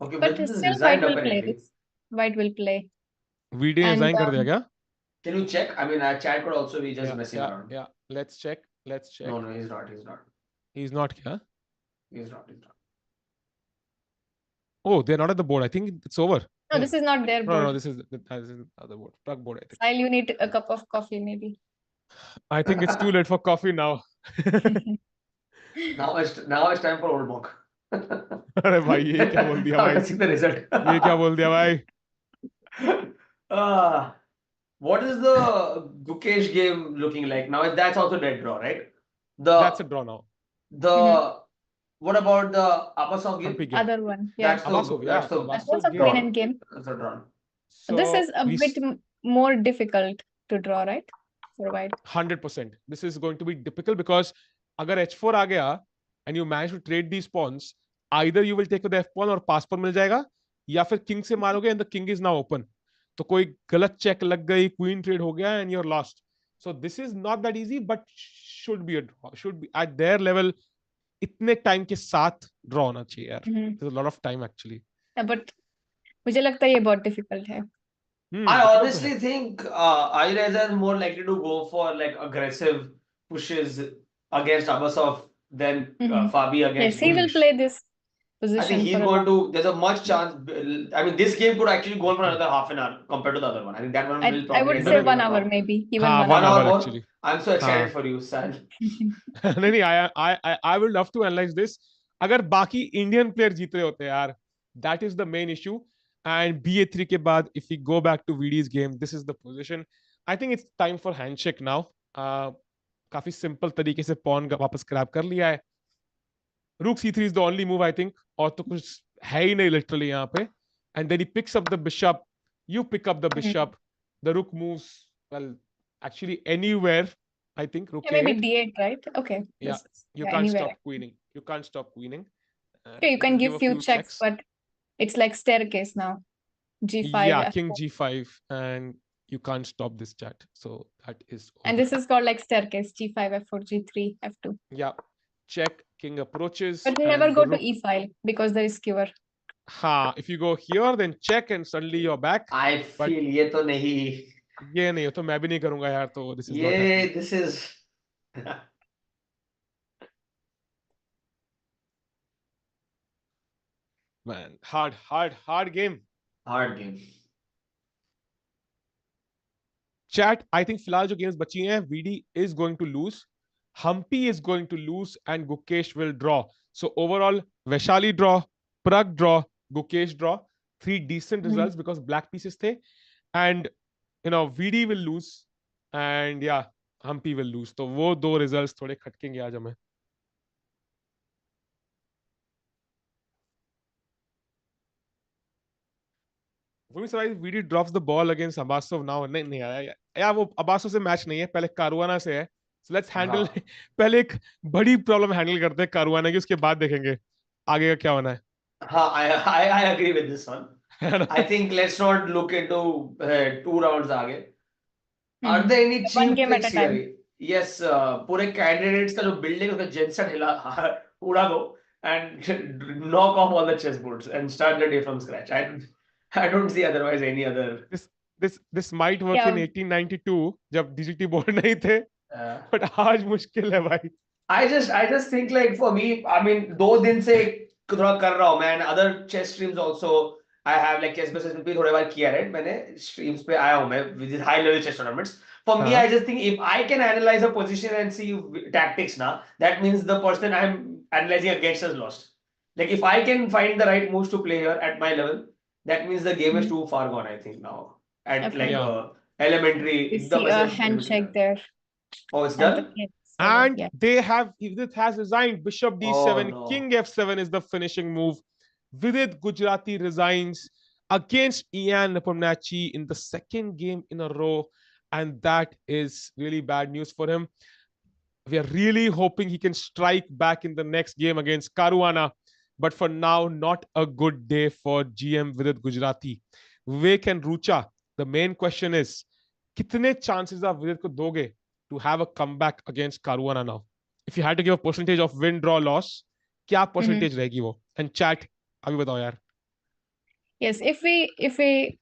Okay, But this still resigned white will play apparently. this. White will play. VD ने And, resign कर दिया क्या? Can you check? I mean, our chat could also be just messing around. Yeah. Let's check. No, he's not. He's not here. He's not. Oh, they're not at the board. I think it's over. No, this is not their board. No, this is the other board. Pragg board, I think. While you need a cup of coffee, maybe. I think it's too late for coffee now. Now it's time for old monk. अरे भाई ये क्या बोल दिया भाई? The result. ये क्या बोल दिया भाई? What is the Gukesh game looking like now? That's also dead draw, right? That's a draw now. What about the Abasov game? Other one, yeah. That's a queen and game. That's a draw. So this is a bit more difficult to draw, right? For white. 100%. This is going to be difficult because अगर h4 आ गया and you manage to trade these pawns, either you will take with the f pawn और pass pawn मिल जाएगा, या फिर king से मारोगे and the king is now open. तो कोई गलत check लग गई, queen trade हो गया and you're lost. So this is not that easy, but should be a draw. Should be at their level. इतने टाइम के साथ ड्रॉ होना चाहिए यार. There's a lot of time actually. Yeah, but मुझे लगता है ये बहुत difficult है. I honestly think Ireza is more likely to go for like aggressive pushes against Abasov than Fabi against. Yes, he will play this position. I think he's going to. There's a much chance. I mean, this game could actually go on for another half an hour compared to the other one. I think that one will probably. I would say 1 hour maybe. Even 1 hour more. Actually. I'm so excited for you, Sal. नहीं, I will love to analyze this. अगर बाकी Indian player जीत रहे होते यार, that is the main issue. And BA3 के बाद, if we go back to VD's game, this is the position. I think it's time for handshake now. काफी simple तरीके से pawn वापस grab कर लिया है. Rook C3 is the only move I think. और तो कुछ है ही नहीं literally यहाँ पे. And then he picks up the bishop. You pick up the bishop. The rook moves well. Actually, anywhere, I think. Rook maybe D8, right? Okay. Yeah, you can't anywhere. stop queening. You can't stop queening. Okay, you can give few checks, but it's like staircase now. G5. Yeah, F4. king G5, and you can't stop this chat. So that is. And this is called like staircase. G5, F4, G3, F2. Yeah, check. King approaches. But never go to E file because there is skewer. Ha! If you go here, then check, and suddenly you're back. I feel ये तो नहीं. ये नहीं, तो मैं भी नहीं करूँगा यार, तो this is not Yeah, happening. this is. Man, hard game. Hard game. Chat, I think फिलहाल जो games बची हैं, VD is going to lose, Humpy is going to lose, and Gukesh will draw. So overall, Vaishali draw, Pragg draw, Gukesh draw. 3 decent results because black pieces थे, and you know VD will lose, and yeah, Humpy will lose. तो वो 2 results थोड़े खटकेंगे आज हमें. VD drops the ball against Abasov now. नहीं यार वो Abasov से मैच नहीं है, पहले कारुआना से है. So let's handle पहले एक बड़ी प्रॉब्लम हैंडल करते हैं कारुआना की, उसके बाद देखेंगे आगे का क्या होना है. I agree with this one. I think let's not look into 2 rounds आगे. Are there any One cheap game at tricks a time. here? Yes, पूरे candidates का जो building उसका genset हिला उड़ा दो and knock off all the chessboards and start the day from scratch. I don't see otherwise any other. This might work in 1892 जब digital board नहीं थे, but आज मुश्किल है भाई. I just think like for me, I mean 2 दिन से थोड़ा कर रहा हूँ man. Other chess streams also I have like chess business में भी थोड़े बार किया है. मैंने streams पे आया हूँ मैं with high level chess tournaments. For me, I just think if I can analyze a position and see tactics now, that means the person I'm analyzing against has lost. Like if I can find the right moves to play here at my level, that means the game is too far gone. I think now at like elementary. You see a handshake there. Oh, it's done. And they have Vidit has resigned. Bishop d7, King f7 is the finishing move. Vidit Gujrathi resigns against Ian Nepomniachtchi in the second game in a row, and that is really bad news for him. We are really hoping he can strike back in the next game against Caruana, but for now, not a good day for GM Vidit Gujrathi. Vivek and Rucha, the main question is, kitne chances are Vidit ko doge to have a comeback against Caruana now? If you had to give a percentage of win, draw, loss, क्या percentage रहेगी वो? And chat, अभी बताओ यार. Yes, if we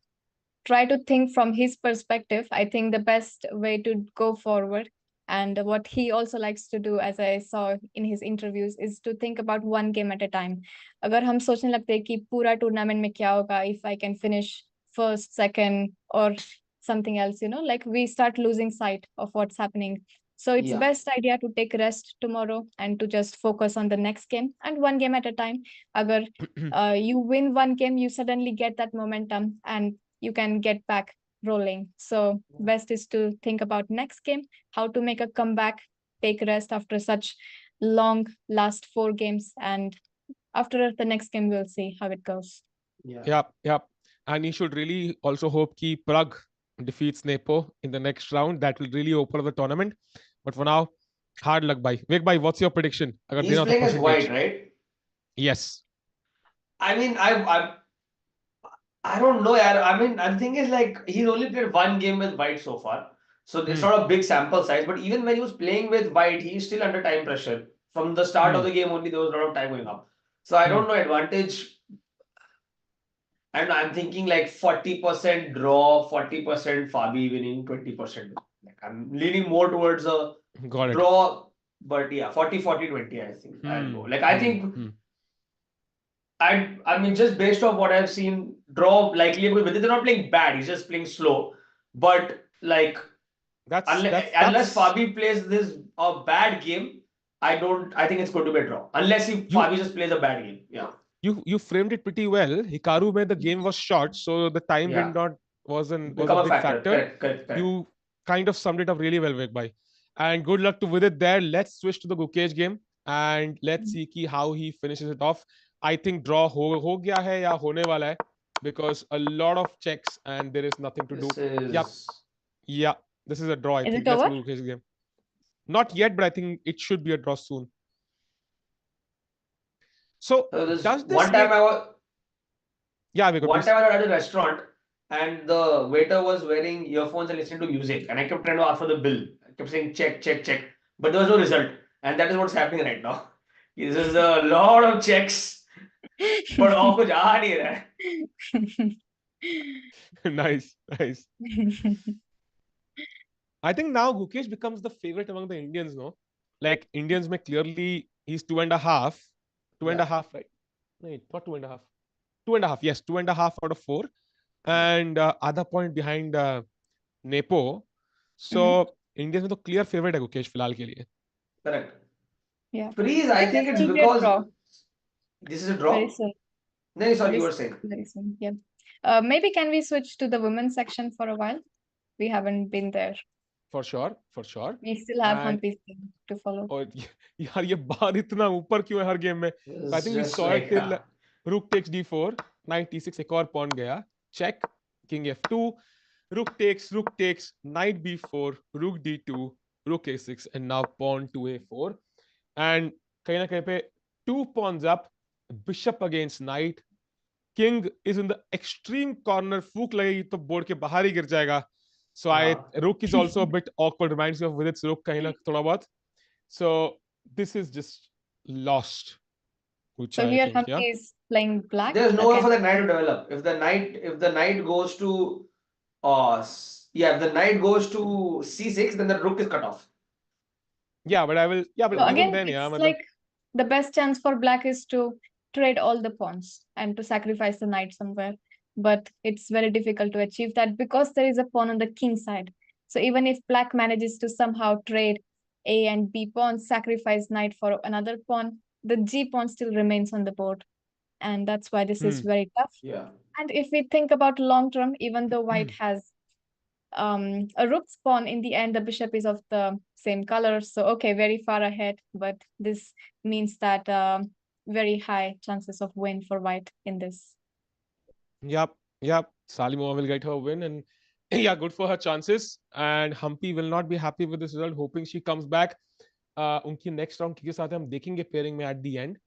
try to think from his perspective, I think the best way to go forward and what he also likes to do, as I saw in his interviews, is to think about one game at a time. अगर हम सोचने लगते हैं कि पूरा tournament में क्या होगा, if I can finish first, second, or something else, you know, like we start losing sight of what's happening. So it's best idea to take rest tomorrow and to just focus on the next game and one game at a time. Agar you win one game, you suddenly get that momentum and you can get back rolling. So best is to think about next game, how to make a comeback, take rest after such long last 4 games, and after the next game we'll see how it goes. Yep. And you should really also hope that Pragg defeats Nepo in the next round. That will really open up the tournament. But for now, hard luck, bhai. Vivek bhai, what's your prediction? He's playing as white, right? Yes. I mean, I don't know, yaar. I mean, the thing is like he's only played one game with white so far, so it's not a big sample size. But even when he was playing with white, he's still under time pressure. From the start of the game, only there was a lot of time going up. So I don't know advantage. And I'm thinking like 40% draw, 40% Fabi winning, 20%. Like I'm leaning more towards a draw, but yeah, 40-40-20, I think. I'll go. Like I think I mean, just based off what I've seen, draw likely because they're not playing bad, he's just playing slow. But like unless Fabi plays this a bad game, I think it's going to be a draw. Unless Fabi just plays a bad game. Yeah. You framed it pretty well. Hikaru, where the game was short, so the time was a big factor. Correct. You kind of summed it up really well, Vivek bhai. And good luck to Vidit there. Let's switch to the Gukesh game and let's see how he finishes it off. I think draw ho gaya hai ya hone wala hai because a lot of checks and there is nothing to do. Yeah, this is a draw. I think. Let's go to Gukesh game. Not yet, but I think it should be a draw soon. So does this one time I was at a restaurant and the waiter was wearing earphones and listening to music, and I kept trying to ask for the bill. I kept saying check, but there was no result, and that is what's happening right now. This is a lot of checks, but all kuch aa nahi raha. Nice. I think now Gukesh becomes the favorite among the Indians, no? Like Indians may clearly he's 2.5. 2.5, right? No, not 2.5. 2.5, yes, 2.5 out of 4. And other point behind Nepo. So Indians are the clear favorite है Gukesh फिलहाल के लिए. Correct. Yeah. Please, I think it's because this is a draw. Very soon. No, sorry, you were saying. Very soon. Yeah. Maybe can we switch to the women's section for a while? We haven't been there. For sure. We still have Humpy to follow. और यार ये बार इतना ऊपर क्यों है हर game में? I think we saw it till Rook takes d4, Knight t6 एक और pawn गया, check, King f2, Rook takes, Knight b4, Rook d2, Rook a6, and now pawn to a4. And कहीं ना कहीं पे 2 pawns up, Bishop against knight. King is in the extreme corner. Fook लगेगी तो board के बाहर ही गिर जाएगा. So rook is also a bit awkward. Reminds me of Vidit's rook कहीं ना थोड़ा बहुत. So this is just lost. So here Humpy is playing black. There's no way for the knight to develop. If the knight goes to if the knight goes to c6, then the rook is cut off. Yeah, but so again, then, it's like the best chance for black is to trade all the pawns and to sacrifice the knight somewhere. But it's very difficult to achieve that because there is a pawn on the king side. So even if black manages to somehow trade A and B pawns, sacrifice knight for another pawn, the G pawn still remains on the board. And that's why this is very tough. Yeah. And if we think about long term, even though white has a rook pawn, in the end the bishop is of the same color, so okay, very far ahead, but this means that very high chances of win for white in this. Yep. Salimova will get her win, and yeah, good for her chances. And Humpy will not be happy with this result, hoping she comes back. उनकी next round के साथ हम देखेंगे pairing में at the end.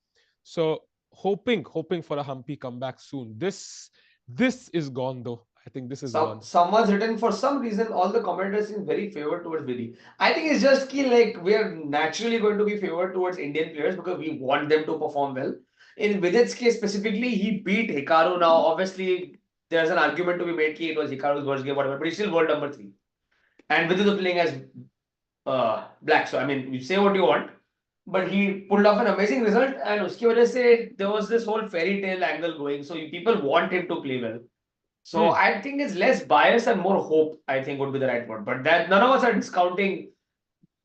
So hoping for a Humpy comeback soon. This is gone though. I think this is gone. Someone's written, for some reason all the commenters seem very favored towards Vidit. I think it's just like we are naturally going to be favored towards Indian players because we want them to perform well. In Vidit's case specifically, he beat Hikaru. Now obviously there's an argument to be made that it was Hikaru's worst game, whatever, but he's still world number 3. And Vidit is playing as black. So I mean, you say what you want, but he pulled off an amazing result, and uski wajah se there was this whole fairy tale angle going. So people want him to play well. So I think it's less bias and more hope, I think, would be the right word. But that none of us are discounting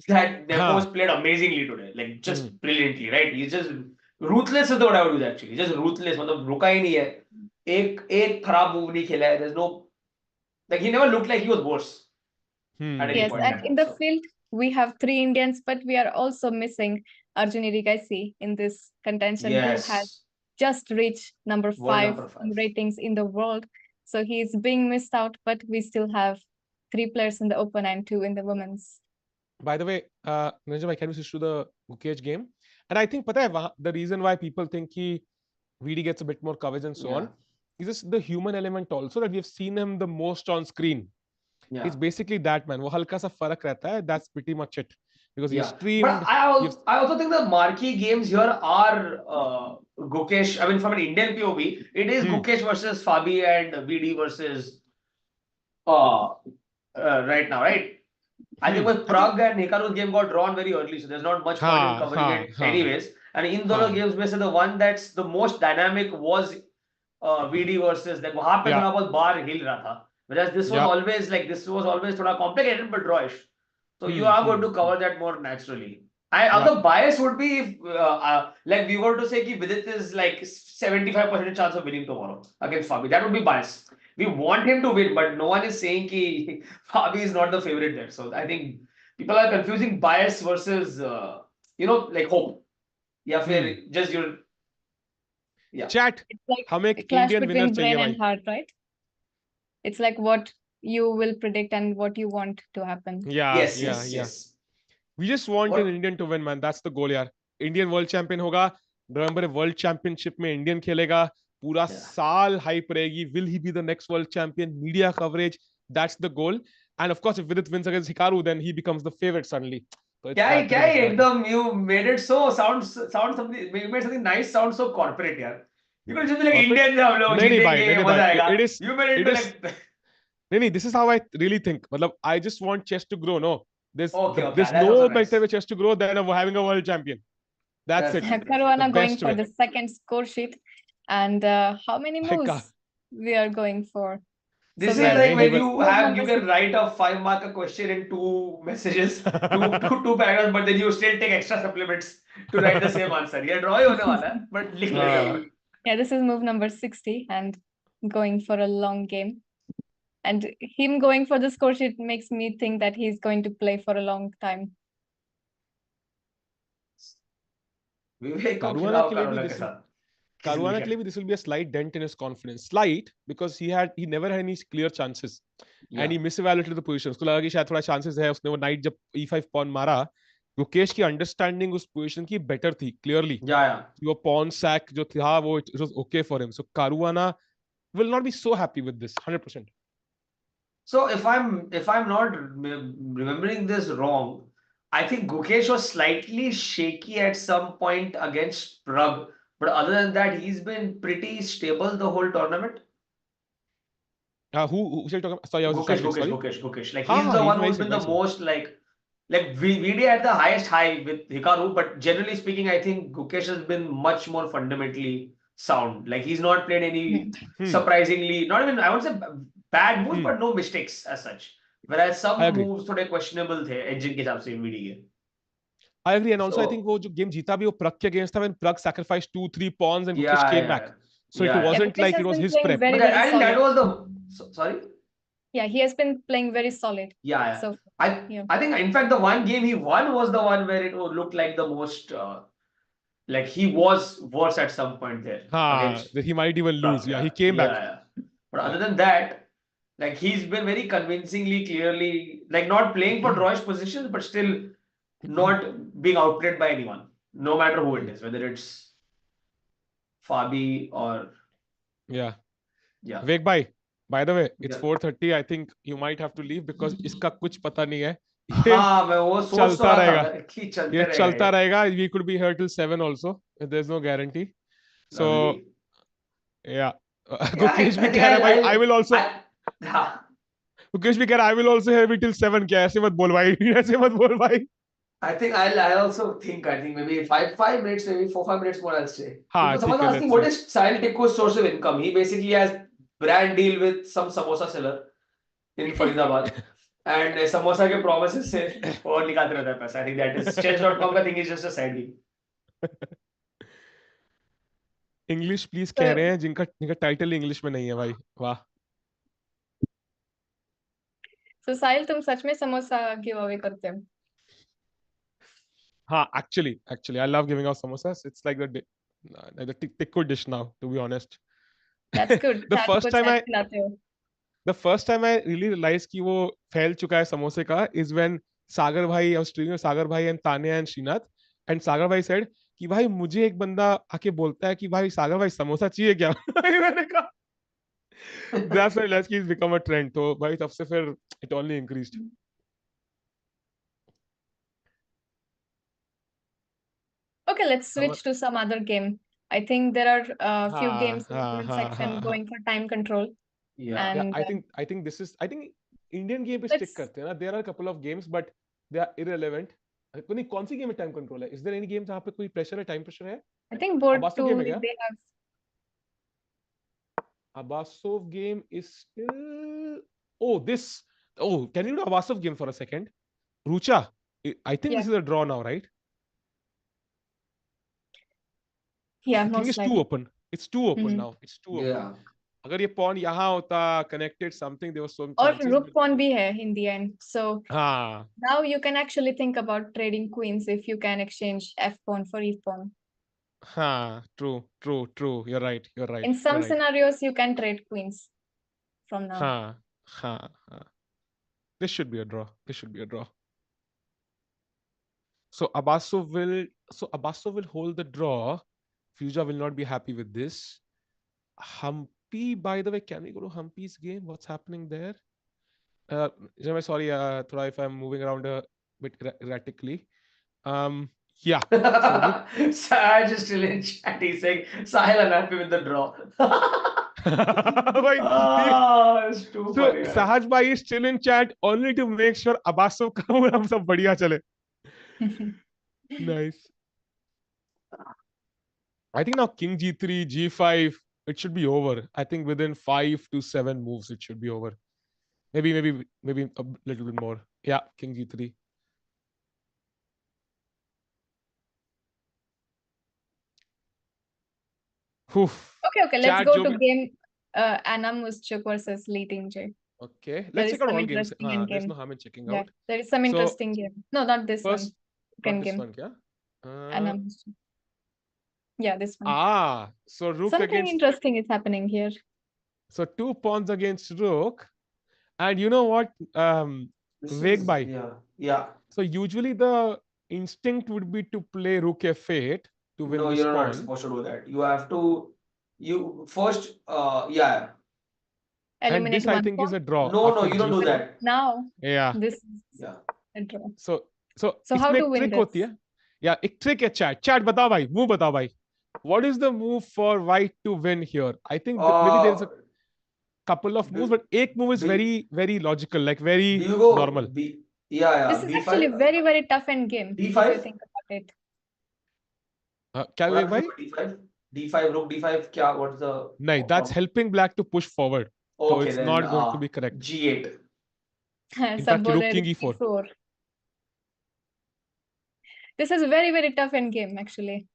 that Nepo has played amazingly today, like just brilliantly, right? He's just ruthless is the word I would use actually. Just ruthless. मतलब रुका ही नहीं है. एक खराब move नहीं खेला है. There's no, like, he never looked like he was worse. Yes, and in the field we have 3 Indians, but we are also missing Arjun Irikaisi in this contention, who has just reached number 5 ratings in the world. So he's being missed out, but we still have 3 players in the open and 2 in the women's. By the way, Niranjan, can we switch to the Gukesh game? And I think the reason why people think VD gets a bit more coverage and so on is just the human element also, that we have seen him the most on screen. It's basically that, man. वो हल्का सा फर्क रहता है. That's pretty much it. Because he streamed. But I also think the marquee games here are Gukesh. I mean, from an Indian POV, it is Gukesh versus Fabi and VD versus right now, right? I think with Pragg and Hikaru's game got drawn very early, so there's not much point in covering it anyways. And in those games, में से the one that's the most dynamic was VD versus that. वहाँ पे थोड़ा बहुत बार हिल रहा था. Whereas this was always थोड़ा complicated but drawish. So you are going to cover that more naturally. The bias would be if, like we were to say that Vidit is like 75% chance of winning tomorrow against Fabi. That would be bias. We want him to win, but no one is saying that Fabi is not the favorite there. So I think people are confusing bias versus, like hope. Just your... Chat. It's like a clash between brain and heart, right? It's like what you will predict and what you want to happen. Yes. We just want an Indian to win, man. That's the goal, yaar. Indian world champion hoga. November world championship mein Indian khelega. Pura saal hype rahegi. Will he be the next world champion? Media coverage. That's the goal. And of course, if Vidit wins against Hikaru, then he becomes the favorite suddenly. So you made it so sound something. You made something nice sound so corporate, yaar. You could just be like Indian. You made it like. This is how I really think. I just want chess to grow. No, there's no better way chess to grow than having a world champion. That's it. Caruana going for the second score sheet, and how many moves we are going for? This is like when you can write a 5-marker question in 2 messages, two paragraphs, but then you still take extra supplements to write the same answer. Yeah, draw ही होने वाला है, but लिख लेगा. Yeah, this is move number 60 and going for a long game. And him going for the score sheet makes me think that he's going to play for a long time. Caruana this will be a slight dent in his confidence. Slight, because he never had any clear chances. And he misevaluated the position. उसको लगा कि शायद थोड़ा chances है. उसने वो knight जब e5 pawn मारा, गुकेश की अंडरस्टैंडिंग उस पोजीशन की बेटर थी, क्लियरली Yeah. वो pawn sack जो था वो it was okay for him. So Caruana will not be so happy with this 100%. So if I'm not remembering this wrong, I think Gukesh was slightly shaky at some point against Pragg, but other than that, he's been pretty stable the whole tournament. Who shall talk about? Sorry, I was distracted. Gukesh. Like he's the one who's been the most like VD at the highest high with Hikaru, but generally speaking, I think Gukesh has been much more fundamentally sound. Like he's not played any surprisingly, not even I won't say bad moves, but no mistakes as such. Whereas some moves थोड़े questionable थे engine के हिसाब से VD के. I agree, and also I think वो जो game जीता भी वो Pragg के against था when Pragg sacrificed 2-3 pawns and Gukesh came back. So it wasn't like it was his prep. But I think that was the sorry. Yeah, he has been playing very solid. Yeah. So I think in fact the one game he won was the one where it looked like the most like he was worse at some point there. That he might even lose. Yeah, he came back. But other than that, like he's been very convincingly, clearly, like not playing for drawish positions, but still not being outplayed by anyone, no matter who it is, whether it's Fabi or Vek bhai, by the way, it's 4:30. I think you might have to leave because इसका कुछ पता नहीं है. मैं वो सोच रहा था ये चलता रहेगा. We could be here till 7 also. There's no guarantee. So Gukesh भी कह रहा है I will also. Gukesh भी कह रहा I will also here till 7. क्या ऐसे मत बोल भाई. ऐसे मत बोल भाई. I think I also think maybe 5 minutes, maybe 4-5 minutes more I'll stay. Someone asking what is Sahil Tikku's source of income? He basically has brand deal with some samosa seller in Faridabad. And samosa के promises से और निकालते रहता है पैसा. I think that is chess.com का thing is just a side deal. English please कह रहे हैं जिनका title English में नहीं है भाई. वाह. So Sahil तुम सच में समोसा giveaway करते हो? Actually, I love giving out samosas. It's like the tikku dish now, to be honest. That's good. The first time I really realized कि वो फैल चुका है समोसे का is when सागर भाई, I was streaming with सागर भाई and Tanya and Srinath, and सागर भाई said कि भाई मुझे एक बंदा आके बोलता है कि भाई सागर भाई समोसा चाहिए क्या? मैंने कहा that's why he's become a trend. तो भाई तब से फिर it only increased. Okay, let's switch to some other game. I think there are a few games in the comment section going for time control. And I think this is Indian game पे stick करते हैं ना. There are a couple of games but they are irrelevant. कौन सी game में time control है? Is there any game जहाँ पे कोई pressure है, time pressure है? I think board 2 they have. Abasov game is still. Can you do Abasov game for a second? Rucha, I think this is a draw now, right? Yeah, King is too open. It's too open now. It's too open. अगर ये pawn यहाँ होता connected something, there was some chances. और rook pawn भी है in the end. So now you can actually think about trading queens if you can exchange f pawn for e pawn. True. You're right. In some scenarios, you can trade queens from now. This should be a draw. So Abasov will hold the draw. Fuja will not be happy with this. Humpy, by the way, can we go to Humpy's game? What's happening there? Sorry, Thora, if I'm moving around a bit erratically. Yeah. Sahaj is still in chat. He's saying, Sahil, I'm happy with the draw. It's too funny. Sahaj bhai is still in chat only to make sure Abasov ka hum sab badhiya chale. Nice. I think now King G3, G5, it should be over. I think within 5 to 7 moves, it should be over. Maybe a little bit more. Yeah, King G3. Okay. Let's go to game Anam Muschuk versus Lee Ting-jae. Okay. Let's check out all games. There's no harm in checking out. There is some interesting game. No, not this one. Not this one, yeah? Anam Muschuk. Yeah, this one. So rook something interesting is happening here. So 2 pawns against rook. And you know what? Vek bhai. Yeah. So usually the instinct would be to play rook f8 to win No, this you're not pawn. supposed to do that. You have to. You first. Yeah. And Eliminate this I one think is pawn. a draw. No, After you don't do g4. that. Now Yeah. this is Yeah. a draw. So So how इसमें to एक win trick this? होती है. Yeah, एक trick है chat. Chat बताओ भाई. Move बताओ भाई. What is the move for white to win here? I think maybe there is a couple of moves, but एक move is very logical, like Do very you go normal. Yeah. This is B5. actually very tough end game if D5? you think about it. क्या हुआ भाई? D5, rook D5. क्या? What's the? नहीं, that's helping black to push forward. So Okay, it's then, not going to be correct. G8. In Sab fact, bol rook rahe king rook e4. e4. This is very tough end game actually,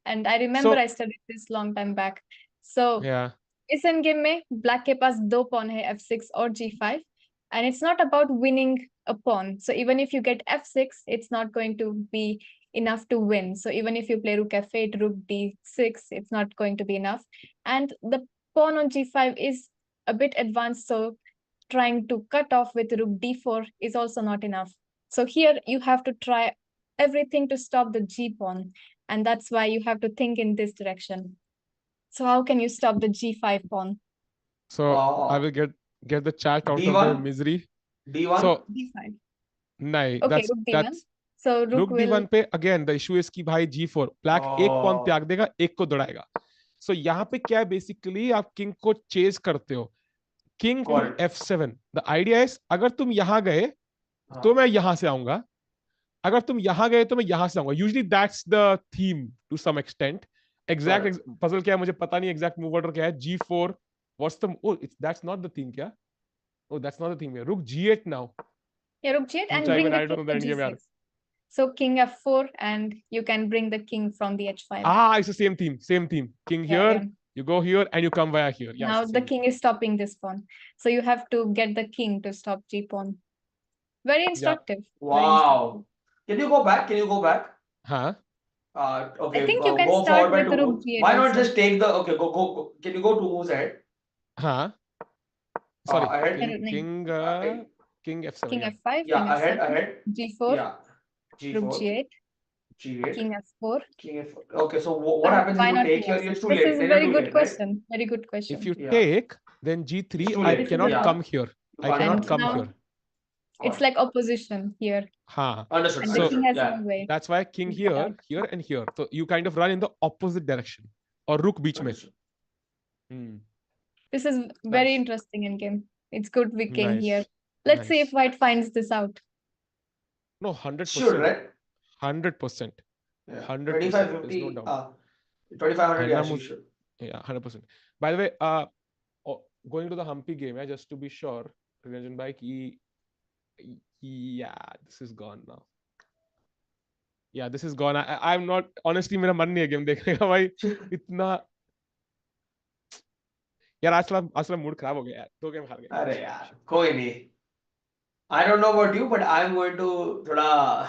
and I remember I studied this long time back. So yeah, इस end game में black के पास दो pawn है f6 और g5, and it's not about winning a pawn. So even if you get f6, it's not going to be enough to win. So even if you play rook f8, rook d6, it's not going to be enough. And the pawn on g5 is a bit advanced, so trying to cut off with rook d4 is also not enough. So here you have to try everything to stop the g pawn, and that's why you have to think in this direction. So how can you stop the g5 pawn? So I will get the chat out D1? of their misery. D1? So d5. नहीं, Okay, rook d1. that's So rook will... d1 पे again the issue is कि भाई g4 black एक pawn त्याग देगा, एक को दौड़ाएगा. So यहाँ पे क्या है, basically आप king को chase करते हो. King to f7. The idea is अगर तुम यहाँ गए तो मैं यहाँ से आऊंगा, अगर तुम यहाँ गए तो मैं यहाँ से आऊंगा. Usually that's the theme to some extent. Exact puzzle क्या है मुझे पता नहीं, exact move order क्या है. g4 what's the that's not the theme क्या? Oh, that's not the theme here. Rook g8 now. Yeah, rook g8 and bring the king to g6. So king f4 and you can bring the king from the h5. Ah, it's the same theme. King here, you go here and you come via here. Yeah, now the king is stopping this pawn. So you have to get the king to stop g pawn. Very instructive. Yeah. Wow. Can you go back? Huh? Okay. I think you can go start forward with rook g8. Why not just take the... Okay, go. Can you go 2 moves ahead? Huh? Sorry. Ahead. King f7. King f5. Yeah, king ahead. f7, g4. Yeah. G4. Rook g8. King f4. King f4. Okay, so what happens if you take here? It's too late. This is a very good question. Very good question. If you take, then g3, I cannot come here. I cannot come here. It's like opposition here. Understood. And the king has no way. That's why king here, here and here. So you kind of run in the opposite direction. Or rook beach mein. This is very interesting in game. It's good we came here. Let's see if white finds this out. No, 100%. Sure, right? 100%. 100%. 2550. No doubt. 2500, yeah, sure. Yeah, 100%. By the way, going to the Humpy game, just to be sure, Ranjan bhai, yeah, this is gone now. Yeah, this is gone. I'm not, honestly, मेरा मन नहीं है game देखने का भाई. इतना यार आज मूड खराब हो गया यार. 2 गेम हार गए. अरे यार, कोई नहीं. I don't know about you, but I'm going to थोड़ा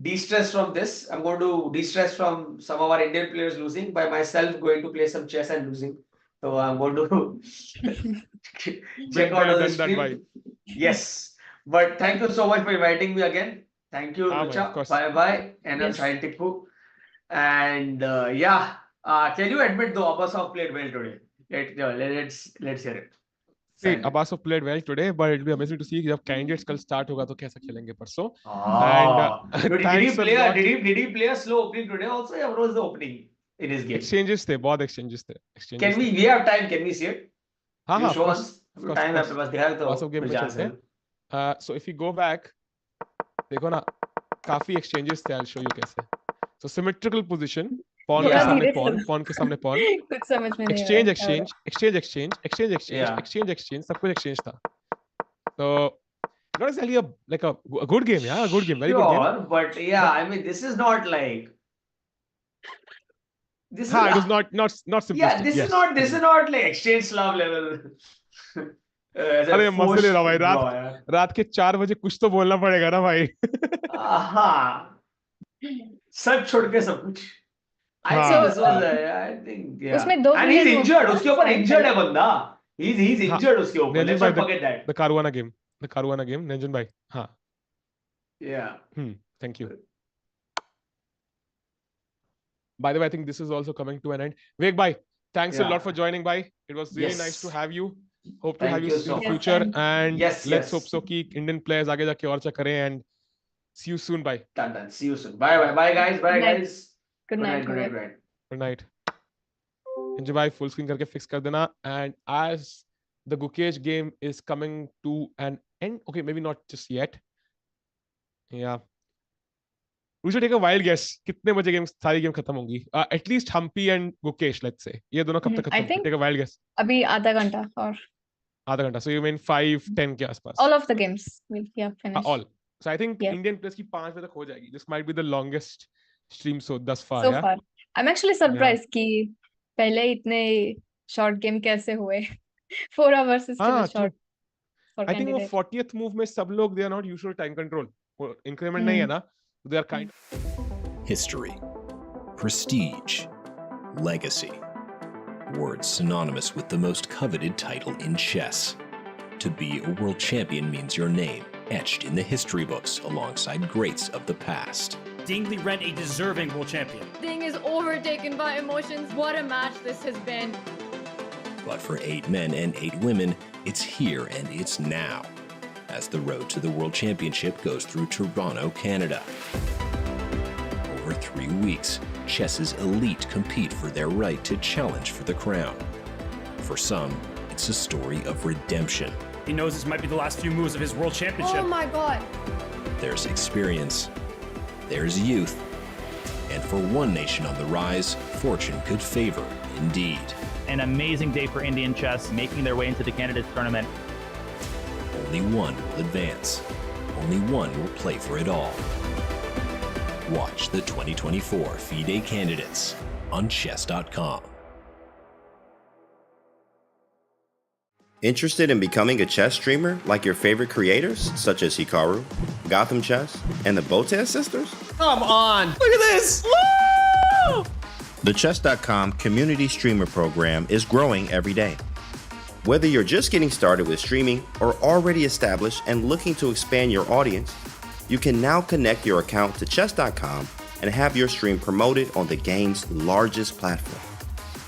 de-stress from this. I'm going to de-stress from some of our Indian players losing by myself going to play some chess and losing. So I'm going to check out the stream. Yes. But thank you so much for inviting me again. Thank you, Rucha. Bye-bye. And I'm Sahil Tippu. And can you admit though Abbasov played well today? Let's hear it. See, Abbasov played well today, but it'll be amazing to see जब candidates कल start होगा तो कैसा खेलेंगे परसों. Did he play a slow opening today also? Or what was the opening in his game? Exchanges थे, बहुत exchanges थे. Can we have time? Can we see it? हाँ, show us time है पास दिखा तो Abbasov game पे चलते हैं. So if you go back, देखो ना, काफी exchanges थे. I'll show you कैसे. So symmetrical position. Pawn के सामने pawn के सामने pawn. कुछ समझ में नहीं आ रहा. exchange, सब कुछ exchange था. So not exactly a good game, yeah, a good game, very good game. Sure, but I mean, this is not like it is not simplistic. Yeah, this is not like exchange love level. अरे मजे ले रहा भाई. रात के 4 बजे कुछ तो बोलना पड़ेगा ना भाई. सब छोड़ के सब कुछ. I think and he's injured. उसके ऊपर injured है बंदा. He's injured उसके ऊपर. Let's not forget that. The Caruana game, Ranjan bhai. हाँ. Yeah. Thank you. By the way, I think this is also coming to an end. Vivek bhai, thanks a lot for joining, bhai. It was really nice to have you. Hope to have you in the future. And let's hope so कि Indian players आगे जाके और अच्छा करें. And see you soon, bye. Done. See you soon. Bye guys. Bye guys. Good night. Good night. Enjoy bhai, full screen करके fix कर देना. And as the Gukesh game is coming to an end, okay, maybe not just yet. Yeah. We should take a wild guess. कितने बजे game सारी game खत्म होंगी? At least Humpy and Gukesh, let's say. ये दोनों कब तक खत्म? I think Take a wild guess. अभी आधा घंटा और आधा घंटा. So you mean 5-10 के आसपास? all of the games will finish. All. So I think Yeah. Indian players की 5 बजे तक हो जाएगी. This might be the longest stream thus far. So yeah? far. I'm actually surprised कि पहले इतने short game कैसे हुए? 4 hours is still short. For I think वो candidate. 40th move में सब लोग they are not usual time control. वो increment नहीं है ना? They are kind. History, prestige, legacy. Words synonymous with the most coveted title in chess. To be a world champion means your name etched in the history books alongside greats of the past. Dingley Rent a deserving world champion. Thing is overtaken by emotions. What a match this has been. But for 8 men and 8 women, it's here and it's now, as the road to the World Championship goes through Toronto, Canada. Over 3 weeks, chess's elite compete for their right to challenge for the crown. For some, it's a story of redemption. He knows this might be the last few moves of his world championship. Oh my god. There's experience, there's youth, and for one nation on the rise, fortune could favor indeed. An amazing day for Indian chess, making their way into the Candidates tournament. Only one will advance. Only one will play for it all. Watch the 2024 FIDE Candidates on chess.com. Interested in becoming a chess streamer like your favorite creators, such as Hikaru, Gotham Chess, and the Botez sisters? Come on. Look at this. Woo! The Chess.com community streamer program is growing every day. Whether you're just getting started with streaming or already established and looking to expand your audience, you can now connect your account to Chess.com and have your stream promoted on the game's largest platform.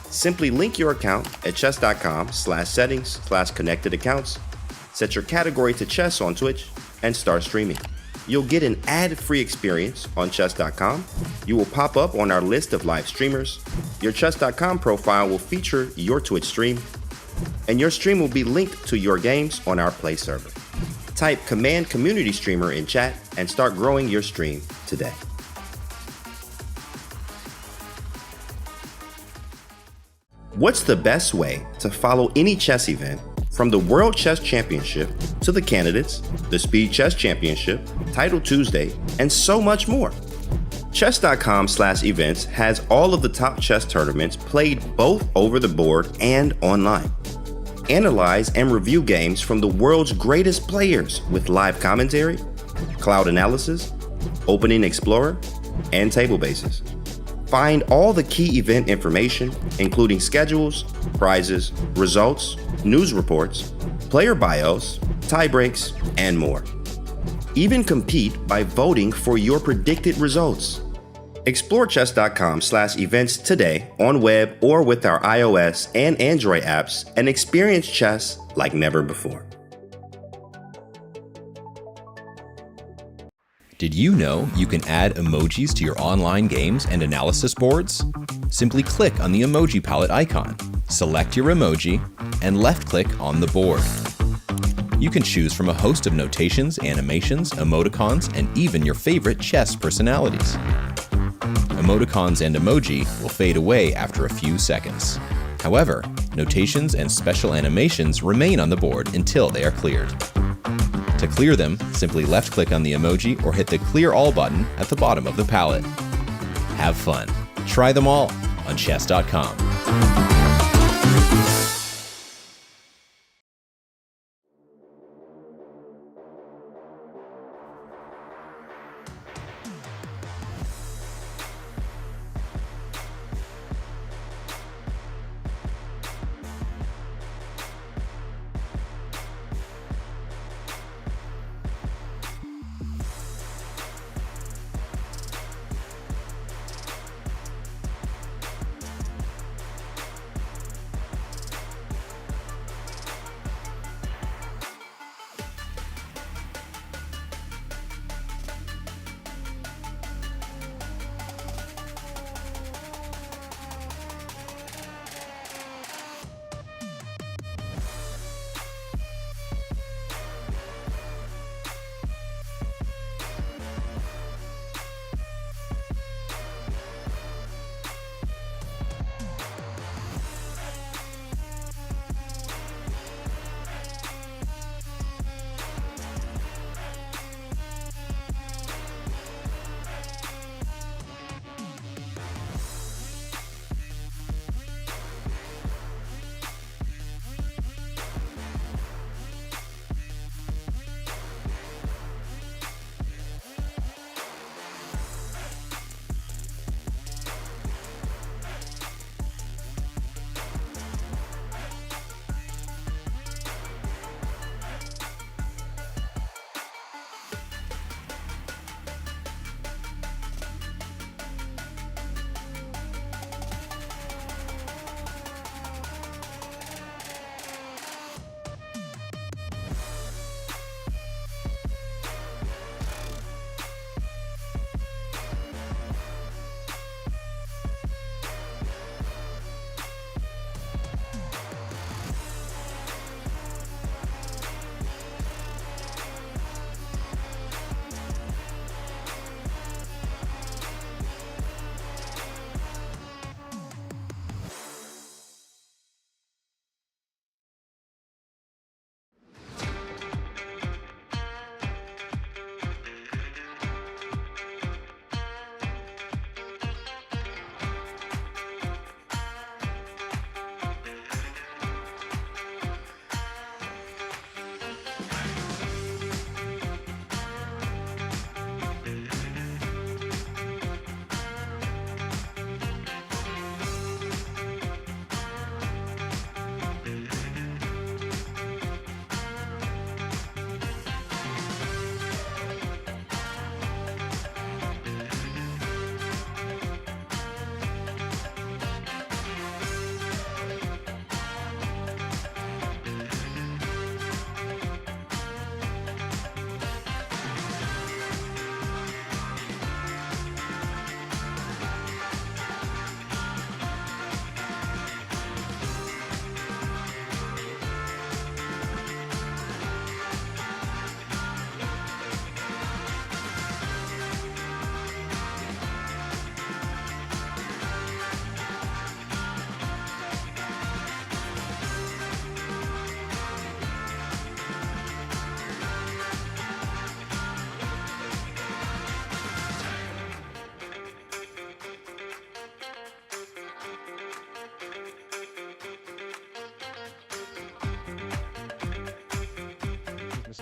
Simply link your account at chess.com/settings/connected accounts, set your category to chess on Twitch, and start streaming. You'll get an ad-free experience on chess.com. You will pop up on our list of live streamers. Your chess.com profile will feature your Twitch stream, and your stream will be linked to your games on our Play server. Type Command Community Streamer in chat and start growing your stream today. What's the best way to follow any chess event, from the World Chess Championship to the Candidates, the Speed Chess Championship, Title Tuesday, and so much more? Chess.com/events has all of the top chess tournaments played both over the board and online. Analyze and review games from the world's greatest players with live commentary, cloud analysis, Opening Explorer, and table bases. Find all the key event information, including schedules, prizes, results, news reports, player bios, tiebreaks, and more. Even compete by voting for your predicted results. Explore chess.com/events today on web or with our iOS and Android apps and experience chess like never before. Did you know you can add emojis to your online games and analysis boards? Simply click on the emoji palette icon, select your emoji, and left-click on the board. You can choose from a host of notations, animations, emoticons, and even your favorite chess personalities. Emoticons and emoji will fade away after a few seconds. However, notations and special animations remain on the board until they are cleared. To clear them, simply left-click on the emoji or hit the Clear All button at the bottom of the palette. Have fun. Try them all on chess.com.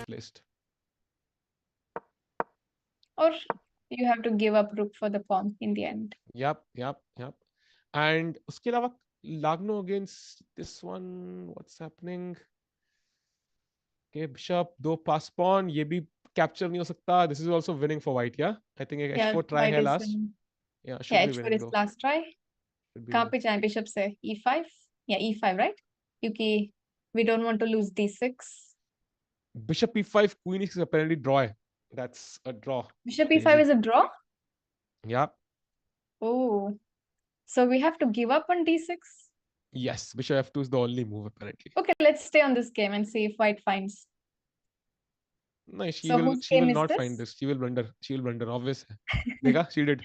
placed. Or you have to give up rook for the pawn in the end. Yep. And उसके अलावा Lagno against this one, what's happening? Okay, bishop, दो pass pawn, ये भी capture नहीं हो सकता. This is also winning for white, yeah? I think एक Yeah, h4 try white है is last. winning. Yeah, should Yeah, be h4 winning is though. last try. Should be कहाँ winning. पे जाए bishop से? e5? Yeah, e5, right? क्योंकि we don't want to lose d6. Bishop e5, queen e6 apparently draw है. That's a draw. Bishop Crazy. e5 is a draw? Yeah. Oh. So we have to give up on d6? Yes, bishop f2 is the only move apparently. Okay, let's stay on this game and see if white finds. No, she So will whose game is not this? find this. She will blunder. Obvious है. देखा? She did.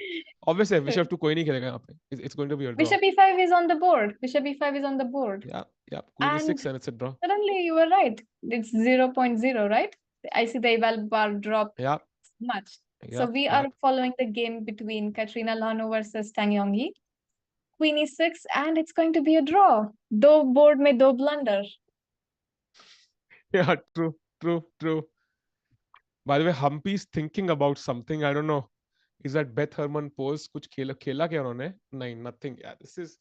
Obvious है. Bishop f2 कोई नहीं खेलेगा यहाँ पे. It's going to be a draw. Bishop e5 is on the board. Bishop e5 is on the board. Yeah. Queen e6 and it's a draw. Suddenly you were right. It's 0.0, right? I see the eval bar drop Yeah. much. Yeah, So we are following the game between Katrina Lano versus Tang Yongyi. Queen e6 and it's going to be a draw. Do board mein do blunder. Yeah, true. By the way, Humpy is thinking about something. I don't know. Is that Beth Herman pose? कुछ खेला क्या उन्होंने? नहीं, nothing. Yeah, this is.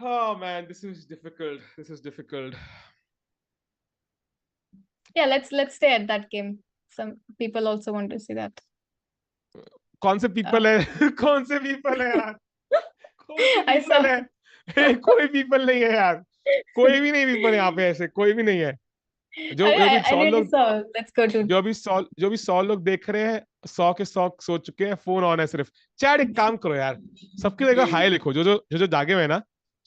Oh man, this is difficult. Yeah, let's stay at that game. Some people also want to see that. कौन से people है? कौन से people है यार? I saw. कोई people नहीं है यार. कोई भी नहीं people यहाँ पे ऐसे. कोई भी नहीं है. जो I really saw. Let's go to. जो भी 100 लोग देख रहे हैं 100 के 100 सो चुके हैं. फोन ऑन है सिर्फ. चैट एक काम करो यार. सबके देखो हाई लिखो. जो जागे हुए हैं ना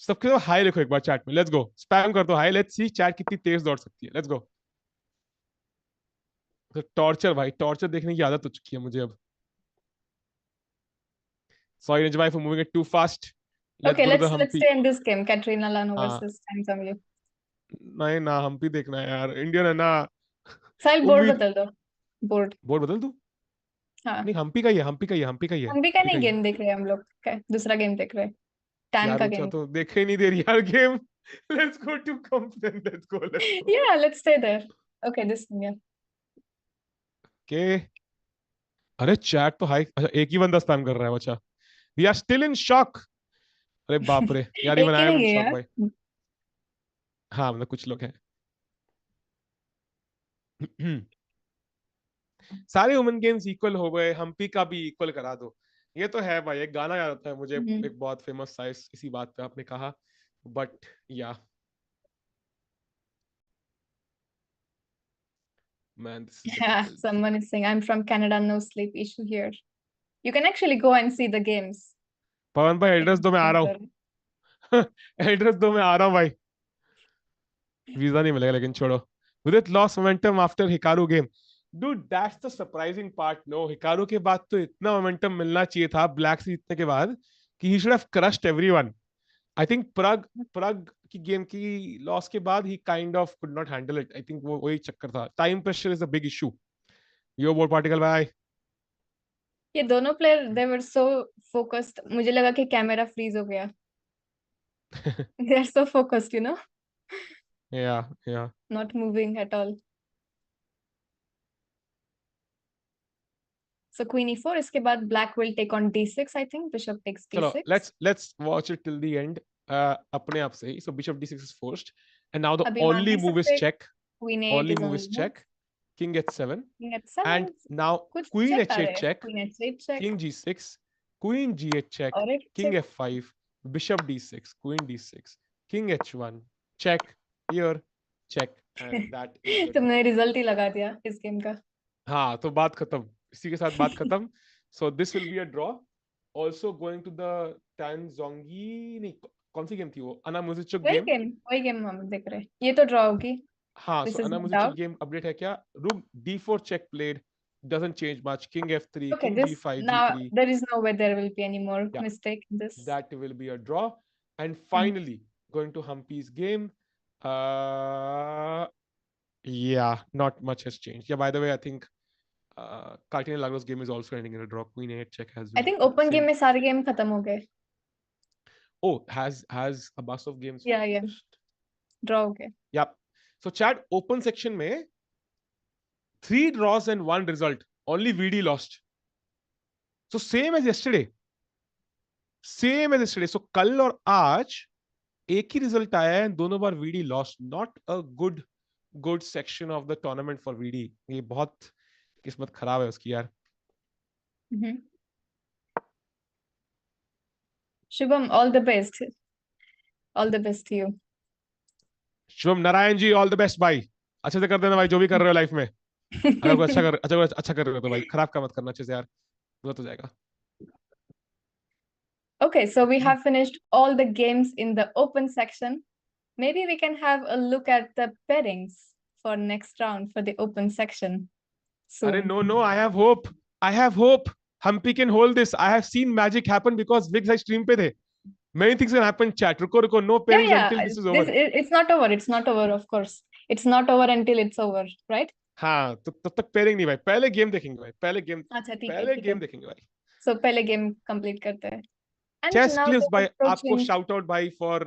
सबके देखो हाई लिखो एक बार चैट में. Let's go. स्पैम कर दो हाई. लेट्स सी चैट कितनी तेज दौड़ सकती है. Let's go. टॉर्चर भाई. टॉर्चर देखने की आदत हो चुकी है मुझे अब. Sorry Nijbai for moving it too fast. Okay, let's stay in this game. Katrina Lano versus Tang Yongyi. नहीं ना हम्पी देखना है यार. इंडियन है ना. साहिल बोर्ड बदल दो. बोर्ड बदल दूं? हाँ. नहीं हम्पी का ही है. हम्पी का नहीं गेम देख रहे हैं हम लोग. दूसरा गेम देख रहे हैं. टैन का गेम. तो देखे ही नहीं दे रही यार game. Let's go to comp then. Let's go. Yeah, let's stay there. Okay, this one, yeah. Okay. अरे चैट तो हाई. अच्छा एक ही बंदा स्पैम कर रहा है. अच्छा. We are still in shock. अरे बाप रे यार. even I am in shock भाई. हाँ मतलब कुछ लोग हैं. सारे वुमेन गेम्स इक्वल हो गए. हम्पी का भी इक्वल करा दो. ये तो है भाई. एक गाना याद आता है मुझे. एक बहुत फेमस सा इसी बात पे आपने कहा. बट या man, this is Yeah, someone is saying I'm from Canada, no sleep issue here. You can actually go and see the games. पवन भाई एड्रेस दो मैं आ रहा हूँ. एड्रेस दो मैं आ रहा हूँ भाई. वीजा नहीं मिलेगा लेकिन छोड़ो. Vidit lost momentum after Hikaru game. Dude, that's the surprising part. No, Hikaru के बाद तो इतना momentum मिलना चाहिए था ब्लैक से जीतने के बाद कि he should have crushed everyone. I think Pragg की गेम की लॉस के बाद he kind of could not handle it. I think वो वही चक्कर था. Time pressure is a big issue. Yo board particle भाई. ये दोनों player they were so focused. मुझे लगा कि कैमरा फ्रीज हो गया. They are so focused, you know. Yeah. Not moving at all. So queen e4. इसके बाद black will take on d6. I think bishop takes d6. चलो let's watch it till the end. अपने आप से ही. So bishop d6 is forced, and now the only move is check. Queen a8 only move is check. King h7. King h7. And now queen h8 check. Queen h8 check. King g6. Queen g8 check. King f5. Bishop d6. Queen d6. King h1 check. Here check. And that is तुमने result ही लगा दिया इस game का. हाँ तो बात खत्म. इसी के साथ बात खत्म. So this will be a draw. Also going to the Tan Zongyi. नहीं कौन सी गेम थी वो? Anna Muzichuk game. वही गेम हम देख रहे हैं. ये तो ड्रॉ होगी. हाँ, so Anna Muzichuk game update है क्या? Rook d4 check played. Doesn't change much. King f3. Okay, King this d5 now g3. there is no way there will be any more mistake in this. That will be a draw. And finally going to Humpy's game. Yeah, not much has changed. Yeah, by the way, I think Katrina Lagno's game is also ending in a draw. Queen a8 check has been. I think open game में सारे game खत्म हो गए. Oh, has Abbasov games? Yeah. Draw हो गए. Yep. So chat open section में 3 draws and 1 result. Only VD lost. So same as yesterday. Same as yesterday. So कल और आज एक ही रिजल्ट आया है, दोनों बार VD lost. Not a good section of the tournament for VD. ये बहुत किस्मत खराब है उसकी यार. Shubham, all the best. All the best to you. Shubham Narayan ji, all the best भाई. अच्छे से कर देना भाई, जो भी कर रहे हो लाइफ में. अगर कोई अच्छा कर रहे हो तो भाई खराब का मत करना, अच्छे से यार, वो तो जाएगा. Okay, so we have finished all the games in the open section. Maybe we can have a look at the pairings for next round for the open section. Arey, no, I have hope. Humpy can hold this. I have seen magic happen because Vigs I stream pe the. Many things can happen, chat. Ruko, no pairings until this is over. It's not over. It's not over, of course. It's not over until it's over, right? हाँ, तो तब तक pairing नहीं भाई, पहले game देखेंगे भाई, पहले गेम देखेंगे भाई. So पहले गेम कंप्लीट करते हैं. चेस क्लिप्स भाई, आपको शाउट आउट भाई फॉर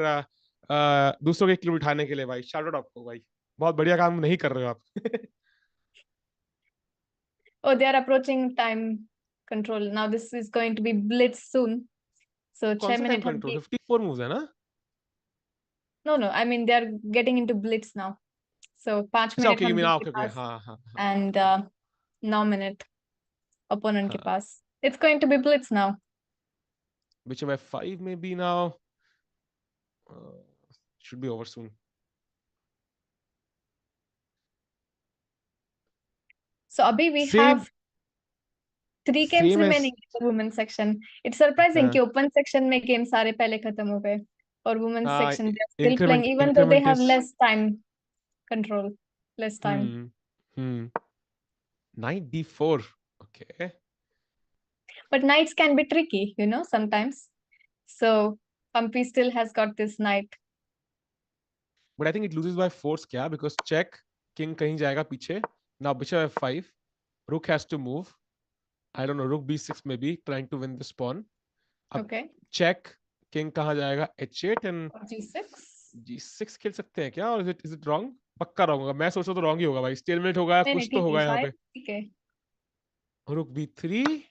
दूसरों के क्लिप उठाने के लिए भाई, शाउट आउट आपको भाई, बहुत बढ़िया काम नहीं कर रहे हो आप. Oh, they are approaching time control. Now this is going to be blitz soon. So 6 minutes. Control 54 moves है ना? No, I mean they are getting into blitz now. So 5 minutes. Okay, you mean okay. हाँ. And 9 minutes opponent के पास. It's going to be blitz now. Bishop f5 maybe now. Should be over soon. So Abhi, we have 3 games remaining in the women's section. It's surprising कि open section में games सारे पहले खत्म हो गए, और women's section they are still playing even though they have less time control, less time. Knight d4. Okay. But knights can be tricky, sometimes. So Humpy still has got this knight. But I think it loses by force, kya? Because check, king kahin jayega piche. Now bishop f5. Rook has to move. I don't know, rook b6 maybe, trying to win this pawn. Okay. Check, king kahan jayega? h8 and g6. g6 खेल सकते हैं क्या? Or is it wrong? पक्का wrong होगा. मैं सोच रहा तो wrong ही होगा भाई. Stalemate होगा, कुछ तो होगा यहाँ पे. ठीक है. Rook b3.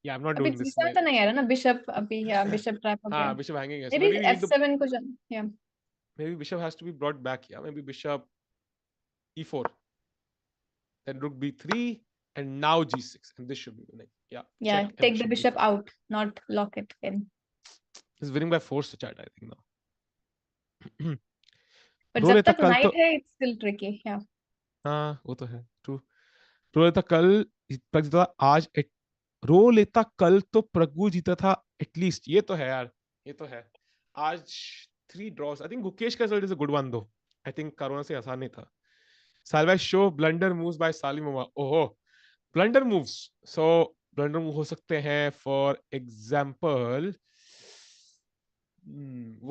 Yeah, I'm not doing this. Bishop तो नहीं आ रहा ना, bishop अभी bishop trap हो गया. हाँ, bishop hanging है. So maybe f7 को yeah. Maybe bishop has to be brought back. Yeah, maybe bishop e4. Then rook b3 and now g6, and this should be winning. Yeah. Yeah, take the bishop out, not lock it in. He's winning by force to chat, I think now. But जब तक knight है, it's still tricky. Yeah. हाँ, वो तो है. True. रो लेता कल प्रग जीता था, आज रो लेता कल तो प्रगु जीता था एटलीस्ट. ये तो है यार, ये तो है. आज 3 draws. I think Gukesh का result is a good one though. I think Caruana से आसान नहीं था. Salvai show blunder moves by Salimova. Oh, blunder moves. So blunder move हो सकते हैं. For example,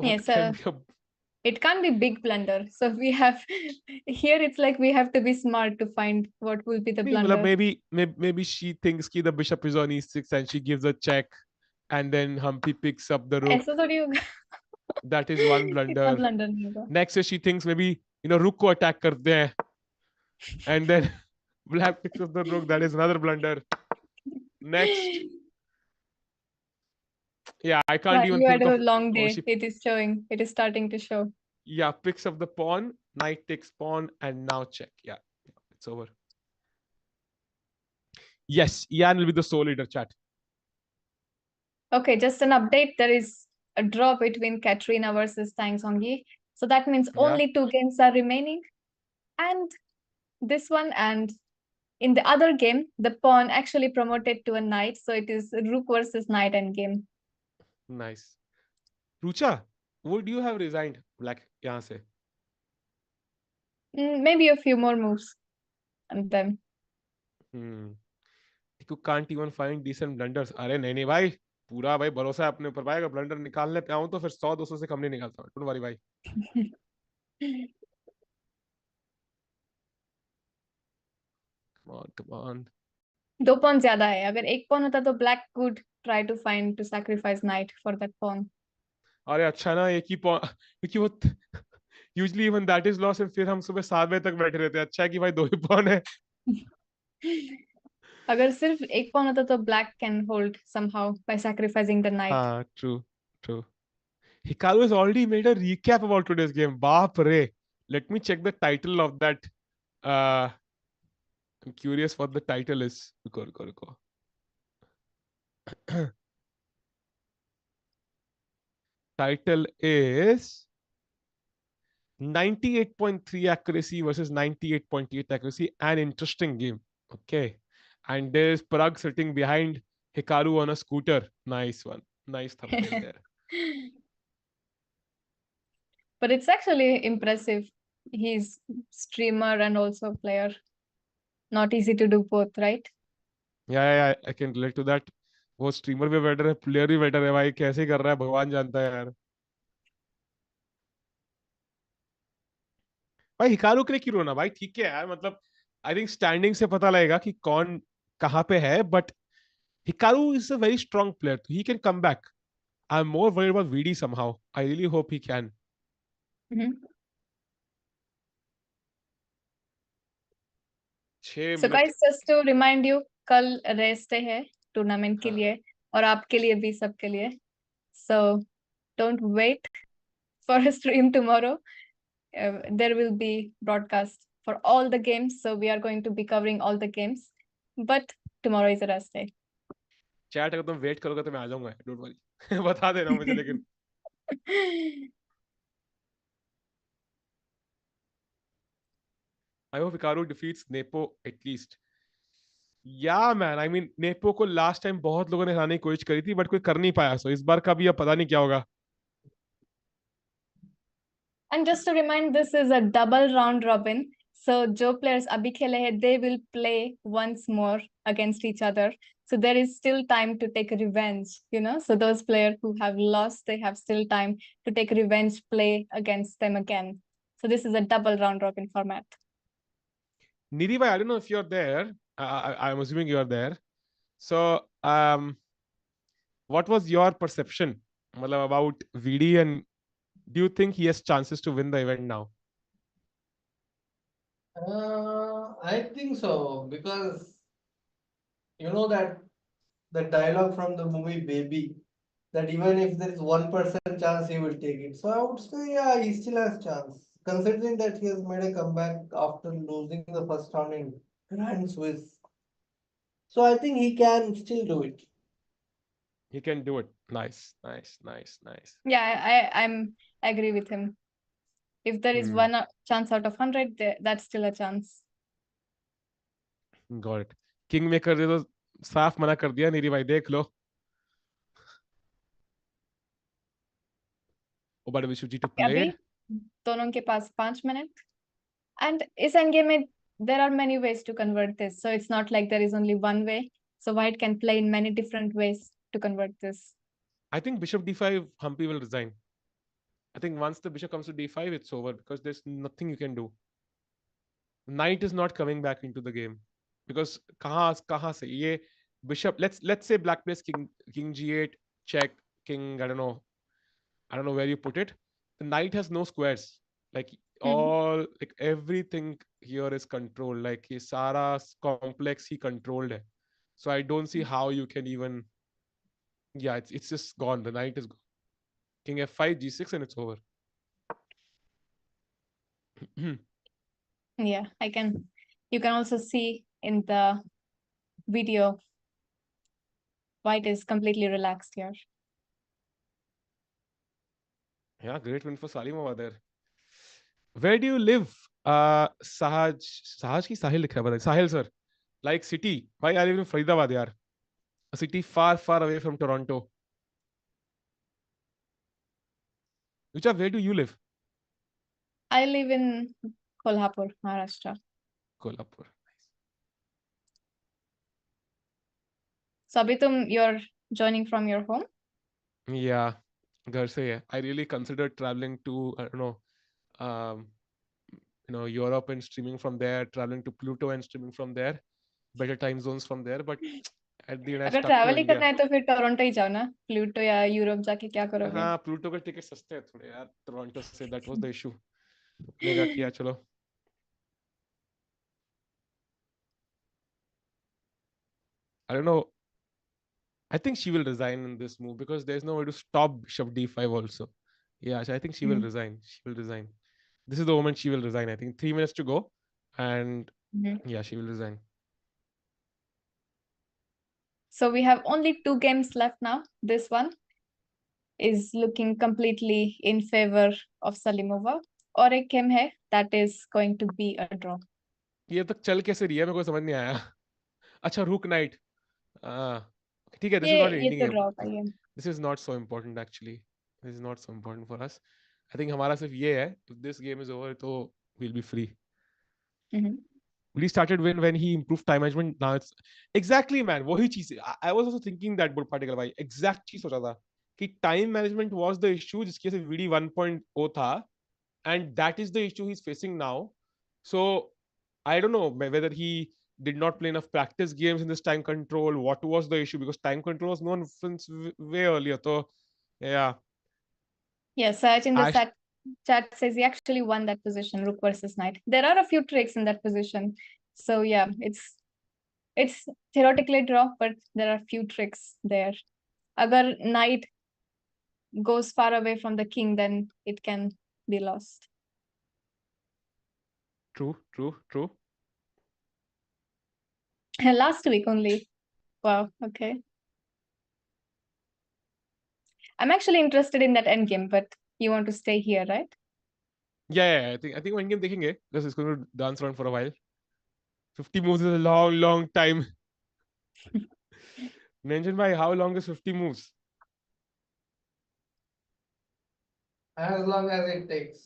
yes, it can't be big blunder. So we have here. It's like we have to be smart to find what will be the blunder. Maybe she thinks कि the bishop is on e6 and she gives a check, and then Humpy picks up the rook. ऐसा थोड़ी होगा. That is one blunder. Next is she thinks maybe rook को attack करते हैं, and then black picks up the rook. That is another blunder. Next, yeah, I can't even. You had a long day. It is showing. It is starting to show. Yeah, picks up the pawn. Knight takes pawn, and now check. Yeah, it's over. Yes, Ian will be the sole leader. Chat. Okay, just an update. There is a draw between Caruana versus Tang Songyi. So that means only 2 games are remaining. And this one, and in the other game, the pawn actually promoted to a knight. So it is rook versus knight endgame. Nice. Rucha, would you have resigned black यहाँ से? Maybe a few more moves. And then. You can't even find decent blunders. अरे नहीं भाई, पूरा भाई भरोसा है अपने ऊपर भाई. अगर ब्लंडर निकालने पे आऊं तो फिर 100-200 से कम नहीं निकालता. Don't worry भाई. Come on. 2 pawn ज्यादा है. अगर 1 pawn होता तो black could try to find to sacrifice knight for that pawn. अरे अच्छा ना, एक ही pawn, क्योंकि वो Usually even that is lost and फिर हम सुबह 7 बजे तक बैठे रहते हैं. अच्छा है कि भाई 2 ही pawn है. अगर सिर्फ एक pawn होता तो black can hold somehow by sacrificing the knight. हाँ, true. Hikaru has already made a recap about today's game. Baap re. Let me check the title of that. I'm curious what the title is. Ruko. Title is 98.3 accuracy versus 98.8 accuracy. An interesting game. Okay. And there's Pragg sitting behind Hikaru on a scooter. Nice one. Nice thumbnail there. But it's actually impressive. He's streamer and also player. Not easy to do both, right? Yeah, I can relate to that. वो streamer भी better है, player भी better है भाई. कैसे कर रहा है भगवान जानता है यार. भाई हिकारू के लिए क्यों रोना भाई? ठीक है यार, मतलब आई थिंक स्टैंडिंग से पता लगेगा कि कौन कहाँ पे है. But Hikaru is a very strong player, he can come back. I am more worried about Vidit somehow. I really hope he can. So guys, just to remind you, कल rest day है टूर्नामेंट के लिए और आपके लिए भी, सबके लिए. So don't wait for a stream tomorrow. There will be broadcast for all the games. So we are going to be covering all the games. But tomorrow is a rest day. Chat अगर तुम wait करोगे तो मैं आ जाऊंगा, don't worry. बता देना मुझे. लेकिन I hope Hikaru defeats Nepo at least. Yeah man, I mean Nepo को लास्ट टाइम बहुत लोगों ने हराने की कोशिश करी थी बट कोई कर नहीं पाया. सो इस बार का भी अब पता नहीं क्या होगा. And just to remind, this is a double round robin. So जो players अभी खेले हैं, they will play once more against each other. So there is still time to take revenge, you know. So those players who have lost, they have still time to take revenge play against them again. So this is a double round robin format. Nidhi bhai, I don't know if you're there. I'm assuming you're there. So what was your perception about VD, and do you think he has chances to win the event now? I think so, because you know that the dialogue from the movie Baby, that even if there is 1% chance, he will take it. So I would say, yeah, he still has chance, considering that he has made a comeback after losing the first round in Grand Swiss. So I think he can still do it. He can do it. Nice. Yeah, I agree with him. If there is one chance out of 100, that's still a chance. Got it. Kingmaker ने तो साफ मना कर दिया. नीरी भाई देख लो. But Vishwajit to play. दोनों के पास 5 मिनट. And इस endgame में there are many ways to convert this. So it's not like there is only one way. So white can play in many different ways to convert this. I think bishop d5, Humpy will resign. I think once the bishop comes to d5, it's over because there's nothing you can do. Knight is not coming back into the game because kahan se ye bishop. Let's say black plays king g8, check, king. I don't know where you put it. The knight has no squares. Like everything here is controlled. Like his Sara's complex he controlled it. So I don't see how you can even. Yeah, it's just gone. The knight is gone. King f5, g6, and it's over. Yeah, you can also see in the video, white is completely relaxed here. Yeah, great win for Salimova there. Where do you live? Sahaj ki Sahil likha hai, Sahil sir. Like city. Why I live in Faridabad, yaar. A city far away from Toronto. Richa, where do you live? I live in Kolhapur, Maharashtra. Kolhapur. So abhi you're joining from your home? Yeah, घर से है. I really considered traveling to, I don't know, Europe and streaming from there, traveling to Pluto and streaming from there, better time zones from there, but at the end I अगर stuck travel to ही करना India. है तो फिर Toronto ही जाओ ना. Pluto या Europe जाके क्या करोगे? हाँ, प्लूटो के टिकट सस्ते हैं थोड़े यार टोरंटो से. That was the issue. मैंने कहा किया चलो. I don't know. I think she will resign in this move because there's no way to stop bishop d5 also. Yeah, so I think she will resign. She will resign. This is the moment she will resign. I think 3 minutes to go, and yeah, she will resign. So we have only 2 games left now. This one is looking completely in favor of Salimova. और एक game है that is going to be a draw. ये तक चल कैसे रही है मेरे को समझ नहीं आया. अच्छा रुक नाइट. ठीक है. This is not an ये ending तो game. draw का game. This is not so important actually. This is not so important for us. I think हमारा सिर्फ ये है. If this game is over, तो we'll be free. We started when he improved time management. Now it's exactly man. वही चीज. I was also thinking that bull Padikkal भाई. Exact चीज सोचा था कि time management was the issue जिसकी वजह से VD 1.0 था, and that is the issue he's facing now. So I don't know whether he did not play enough practice games in this time control. What was the issue? Because time control was known since way earlier. So yeah. Yeah, Saj in the chat says he actually won that position, rook versus knight. There are a few tricks in that position. So yeah, it's theoretically draw, but there are few tricks there. Agar knight goes far away from the king, then it can be lost. True. Last week only. Wow, okay. I'm actually interested in that endgame, but you want to stay here, right? Yeah. I think endgame देखेंगे because it's going to dance around for a while. 50 moves is a long time. Nanjan bhai, how long is 50 moves? As long as it takes.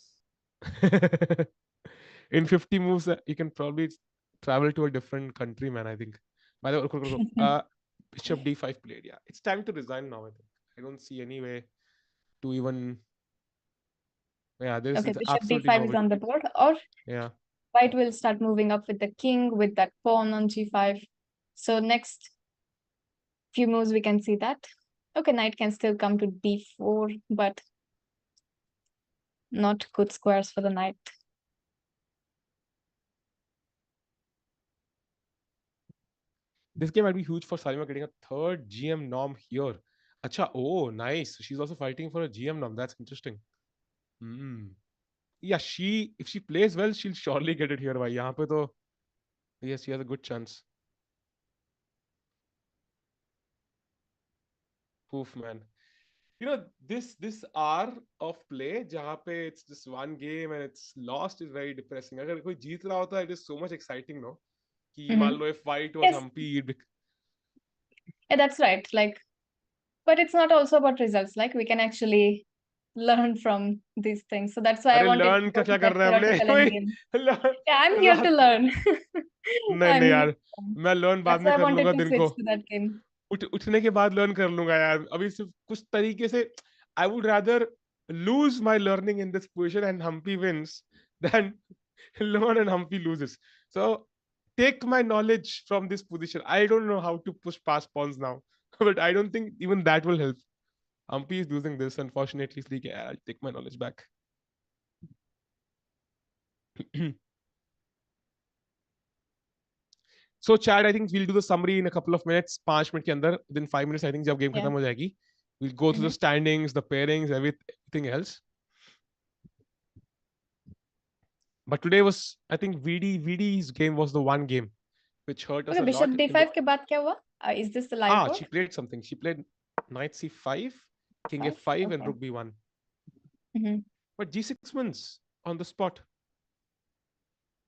In 50 moves, you can probably travel to a different country, man. I think. By the way, bishop d5 played. Yeah, it's time to resign now. I think. I don't see any way to even. Yeah, there's okay. Bishop absolutely d5 no is way. on the board, or yeah, white will start moving up with the king with that pawn on g5. So next few moves we can see that. Okay, knight can still come to d4, but not good squares for the knight. this game might be huge for Salimova getting a third GM norm here. Acha, oh, nice. She's also fighting for a GM norm. That's interesting. Yeah, if she plays well, she'll surely get it here. Bhai. Yahan pe to, yes, she has a good chance. Poof, man. You know, this hour of play, jahan pe it's just one game and it's lost, is very depressing. Agar koi jeet raha hota, it is so much exciting, no? Ki maan lo if white was Humpy, Yeah, that's right. Like, but it's not also about results. Like, we can actually learn from these things. So that's why I wanted learn to go क्या to that कर रहे हैं theoretical हमने? endgame. Yeah, I'm here to learn. नहीं यार, मैं learn बाद That's में why I कर wanted लूंगा to दिन को. switch to that game. उठने के बाद learn कर लूंगा यार. अभी सिर्फ कुछ तरीके से I would rather lose my learning in this position and Humpy wins than learn and Humpy loses. So take my knowledge from this position. I don't know how to push past pawns now, but I don't think even that will help. Humpy is losing this, unfortunately. So I'll take my knowledge back. So Chad, I think we'll do the summary in a couple of minutes. 5 minutes के अंदर, within 5 minutes, I think जब game खत्म हो जाएगी, we'll go through the standings, the pairings, everything else. But today was, I think VD's game was the one game which hurt us a lot. Bishop d5 के बाद क्या हुआ? Is this the live board? She played something. She played knight c5, king f5, and rook b1. But g6 wins on the spot.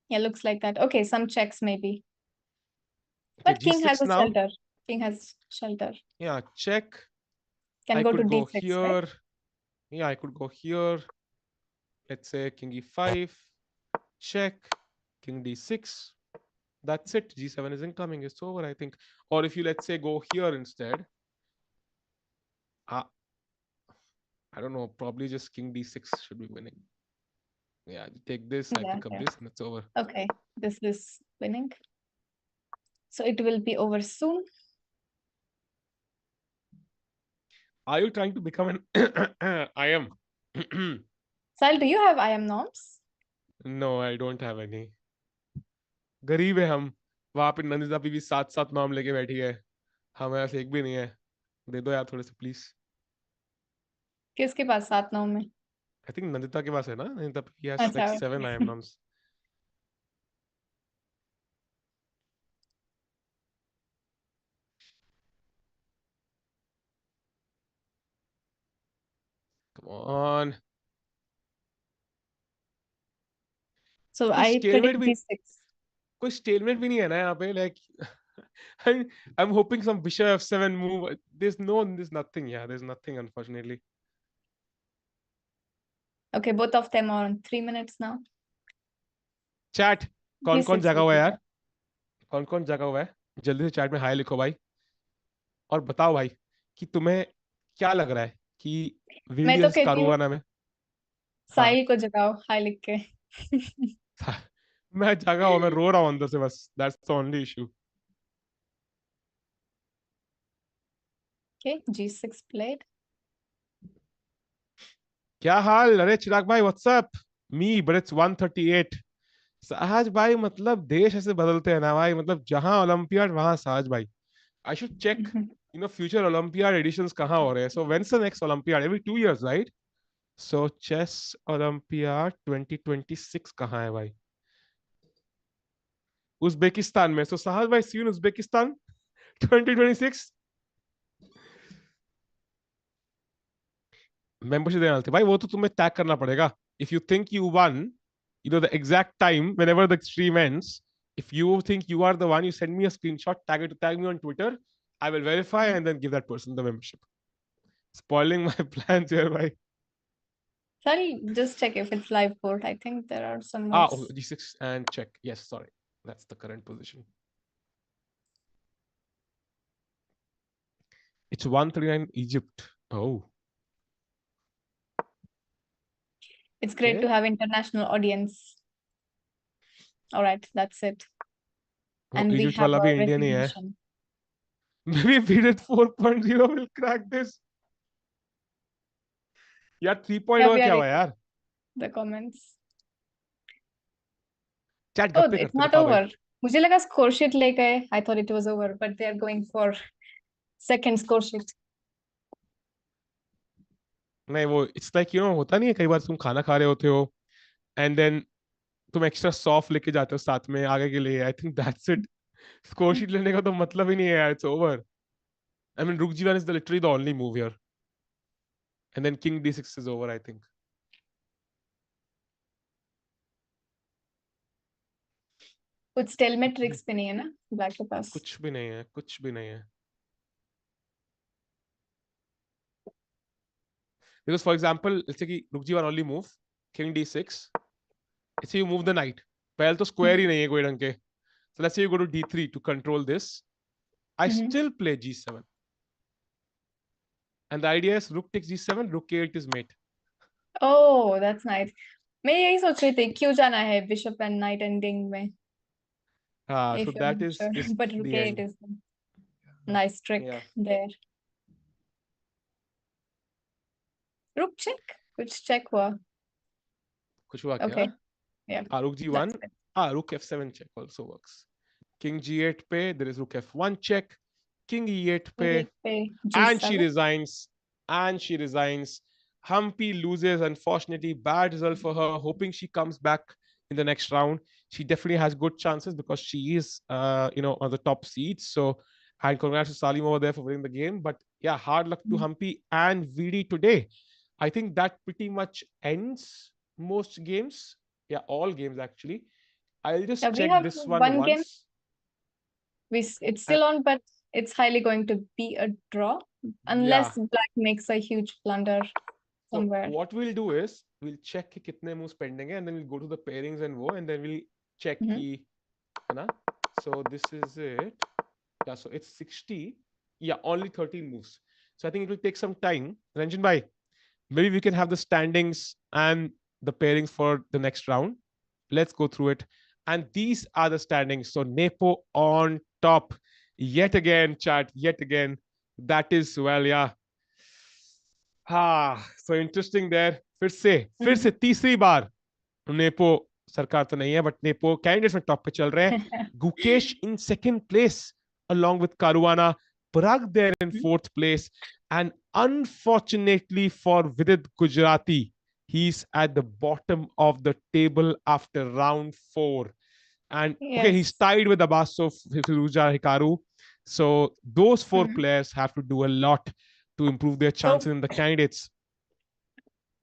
Yeah, looks like that. Okay, some checks maybe. But king has a shelter. King has shelter. Yeah, check. Can go to d6, here. Right? Yeah, I could go here. Let's say king e5. Check. King d6. That's it. g7 is incoming. It's over, I think. Or if you, let's say, go here instead. I don't know. Probably just king d6 should be winning. Yeah, take this. I pick up this, and it's over. Okay, this is winning. So it will be over soon. Are you trying to become an I am? Sal, do you have I am norms? No, I don't have any. गरीब है हम. वहां पे नंदिता भी 7 नाम लेके बैठी है. हमारे पास एक भी नहीं है. दे दो यार थोड़े से प्लीज. किसके पास 7 नाम में? I think Nandita के पास है ना. Nandita he has like अच्छा 7 I am names. Come on. So कोई I stalemate predict भी D6. कोई stalemate भी नहीं है ना यहाँ पे. Like I'm hoping some bishop f7 move. There's nothing. Yeah, there's nothing unfortunately. Okay, both of them are on 3 minutes now. Chat. कौन-कौन D6 जगा will हुआ है be यार? there. कौन-कौन जगा हुआ है? जल्दी से चैट में हाय लिखो भाई. और बताओ भाई कि तुम्हें क्या लग रहा है कि मैं तो वीडियोस कहती हूँ कारुआना में. हाँ. साहिल को जगाओ हाय लिख के. मैं जगा हुआ. मैं रो रहा हूँ अंदर से बस. That's the only issue. Okay, G6 played. क्या हाल? अरे चिराग भाई व्हाट्सअप. Me but it's 138. सहज भाई मतलब देश ऐसे बदलते हैं ना भाई. मतलब जहां ओलंपियाड वहां सहज भाई. I should check future olympiad editions कहाँ हो रहे हैं. So when's the next olympiad? Every 2 years right? So chess olympiad 2026 कहाँ है भाई? उज्बेकिस्तान में. सो सहज भाई see you in Uzbekistan 2026. Membership देना थे भाई. वो तो तुम्हें टैग करना पड़ेगा. If you think you won, the exact time whenever the stream ends, if you think you are the one, you send me a screenshot, tag me on Twitter. I will verify and then give that person the membership. Spoiling my plans here, bhai. Sorry, just check if it's live court. I think there are some moves. G6 and check. Yes, sorry. That's the current position. It's 139 Egypt. Oh. It's great Okay. to have international audience. All right, that's it. And we Egypt have wala a bhi Indian hi hai. resolution. Maybe Vidit 4.0 will crack this. यार 3.0 Yeah, we क्या are हुआ reading यार? the comments. Chat Oh, गप्पे it's करते not बताओ भाई. over. मुझे लगा score sheet ले गए. I thought it was over, but they are going for second score sheet. नहीं वो इट्स लाइक होता नहीं है कई बार तुम खाना खा रहे होते हो एंड देन तुम एक्स्ट्रा सॉफ्ट लेके जाते हो साथ में आगे के लिए. I think that's it. Score sheet लेने का तो मतलब ही नहीं है यार. It's over. I mean rook जी1 is the literally the only move here and then king d6 is over. I think कुछ stalemate tricks भी नहीं है ना ब्लैक के पास. कुछ भी नहीं है. कुछ भी नहीं है. Because for example, let's say कि रुक G1 only move king d6. Let's say you move the knight. पहले तो स्क्वायर ही नहीं है कोई ढंग के. So let's say you go to d3 to control this. I still play g7. And the idea is rook takes g7, rook a8 is mate. Oh, that's nice. मैं यही सोच रही थी क्यों जाना है bishop and knight ending में. So If you're that not is sure. But the rook end. a8 is nice trick there. Rook check. कुछ check हुआ. कुछ हुआ क्या? Okay. Yeah. Rook g1. Rook f7 check also works. King g8 पे there is rook f1 check. King e8 पे and she resigns. And she resigns. Humpy loses, unfortunately. Bad result for her. Hoping she comes back in the next round. She definitely has good chances because she is, on the top seeds. So, and congrats to Salimova there for winning the game. But yeah, hard luck to Humpy and VD today. I think that pretty much ends most games. Yeah, all games actually. I'll just check this one once. Game. It's still on, but it's highly going to be a draw unless black makes a huge blunder somewhere. So what we'll do is we'll check कि कितने moves pending है and then we'll go to the pairings and then we'll check कि है ना. So this is it. Yeah, so it's 60. Yeah, only 13 moves. So I think it will take some time. Ranjan bhai, maybe we can have the standings and the pairings for the next round. Let's go through it. And these are the standings. So Nepo on top. Yet again, chat, yet again. That is, well, yeah. So interesting there. फिर से तीसरी बार Nepo सरकार तो नहीं है, but Nepo candidates में top पे चल रहे हैं. Gukesh in second place along with Caruana. Pragg there in fourth place. And unfortunately for Vidit Gujrathi, he's at the bottom of the table after round 4. And okay, he's tied with Abbasov, Firuza, Hikaru. So those 4 players have to do a lot to improve their chances in the candidates.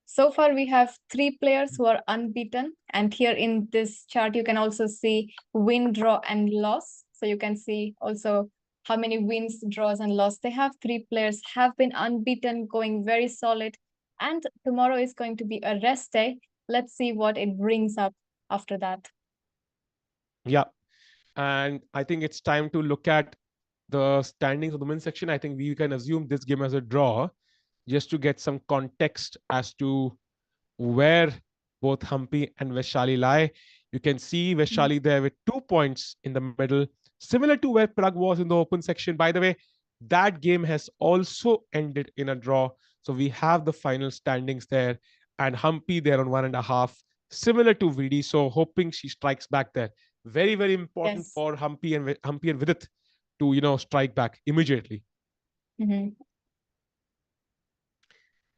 So far, we have 3 players who are unbeaten. And here in this chart, you can also see win, draw, and loss. So you can see also how many wins, draws, and loss they have. 3 players have been unbeaten, going very solid. And tomorrow is going to be a rest day. Let's see what it brings up after that. Yeah. And I think it's time to look at the standings of the men's section. I think we can assume this game as a draw, just to get some context as to where both Humpy and Vaishali lie. You can see Vaishali there with 2 points in the middle, similar to where Pragg was in the open section. By the way, that game has also ended in a draw. So we have the final standings there, and Humpy there on 1.5, similar to Vidi. So hoping she strikes back there. Very, very important for Humpy and Vidit to strike back immediately. And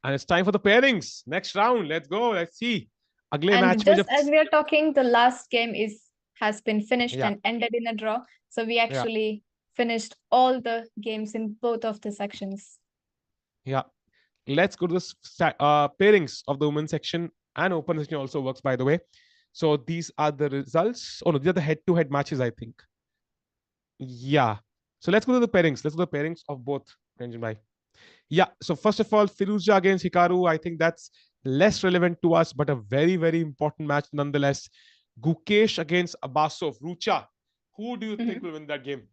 it's time for the pairings. Next round. Let's go. Let's see. And just as we are talking, the last game has been finished and ended in a draw. So we actually finished all the games in both of the sections. Yeah. Let's go to the pairings of the women's section, and open section also works, by the way. So these are the results. Oh no, these are the head-to-head matches, I think. Yeah. So let's go to the pairings. Let's go to the pairings of both Ranjan bhai. Yeah. So first of all, Firuza against Hikaru. I think that's less relevant to us, but a very, very important match nonetheless. Gukesh against Abbasov. Rucha, who do you think will win that game?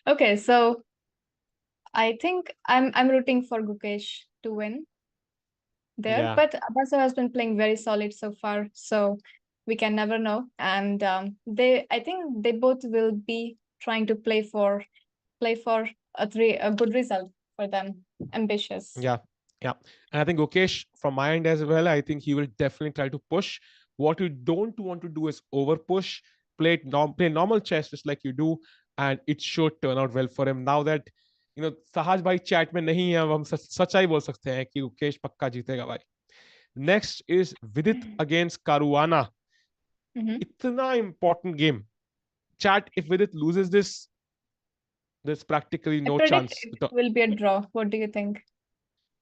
Okay, so I think I'm rooting for Gukesh to win there, but Abbasov has been playing very solid so far, so we can never know. And I think they both will be trying to play for a good result for them. Ambitious. Yeah. And I think Gukesh, from my end as well, I think he will definitely try to push. What you don't want to do is over push. Play normal chess just like you do, and it should turn out well for him. Now that Sahaj bhai chat में नहीं है, हम सच्चाई बोल सकते हैं कि गुकेश पक्का जीतेगा भाई. Next is Vidit against Caruana. Itna important game. Chat, if Vidit loses this, there's practically no chance. It will be a draw. What do you think?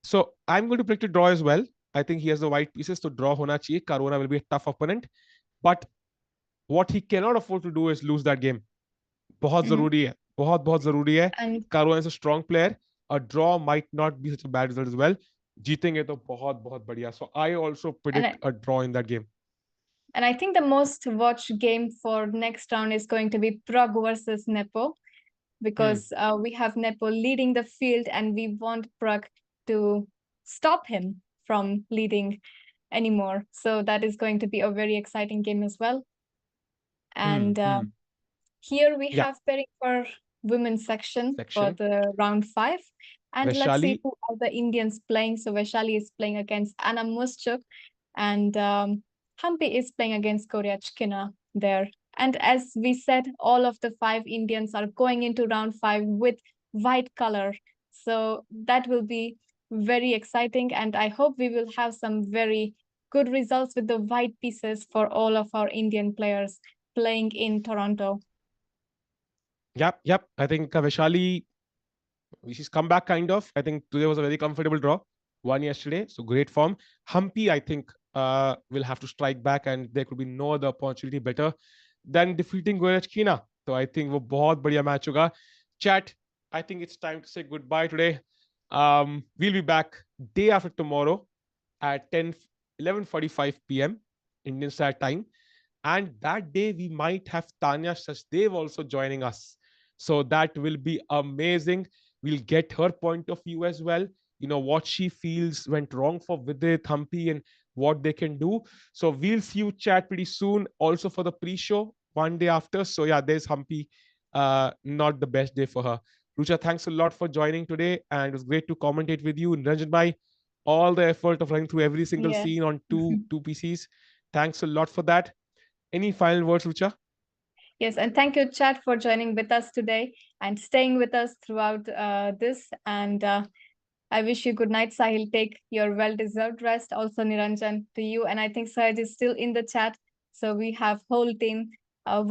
So I'm going to predict a draw as well. I think he has the white pieces to draw hona chahiye. Caruana will be a tough opponent, but what he cannot afford to do is lose that game. बहुत जरूरी है, बहुत जरूरी है. Caruana is a strong player. A draw might not be such a bad result as well. जीतेंगे तो बहुत बढ़िया. So I also predict a draw in that game. And I think the most watched game for next round is going to be Pragg versus Nepo, because we have Nepo leading the field, and we want Pragg to stop him from leading anymore. So that is going to be a very exciting game as well. And here we have pairing for women's section for the round 5. And Vaishali. Let's see who are the Indians playing. So Vaishali is playing against Anna Muschuk, and Humpy is playing against Goryachkina there. And as we said, all of the 5 Indians are going into round 5 with white color. So that will be very exciting. And I hope we will have some very good results with the white pieces for all of our Indian players playing in Toronto. Yep. I think Vaishali, she's come back kind of. I think today was a very comfortable draw. Won yesterday, so great form. Humpy, I think, will have to strike back, and there could be no other opportunity better than defeating Goryachkina. So I think वो बहुत बढ़िया match होगा. Chat, I think it's time to say goodbye today. We'll be back day after tomorrow at 11:45 p.m. Indian Standard Time. And that day we might have Tanya Sachdev also joining us. So that will be amazing. We'll get her point of view as well. What she feels went wrong for Vidit, Humpy, and what they can do. So we'll see you chat pretty soon. Also for the pre-show, one day after. So yeah, there's Humpy. Not the best day for her. Rucha, thanks a lot for joining today. And it was great to commentate with you. Ranjan bhai, all the effort of running through every single scene on two PCs. Thanks a lot for that. Any final words, Rucha? Yes, and thank you, chat, for joining with us today and staying with us throughout this. And I wish you good night, Sahil. Take your well-deserved rest. Also, Niranjan, to you. And I think Sahaj is still in the chat. So we have whole team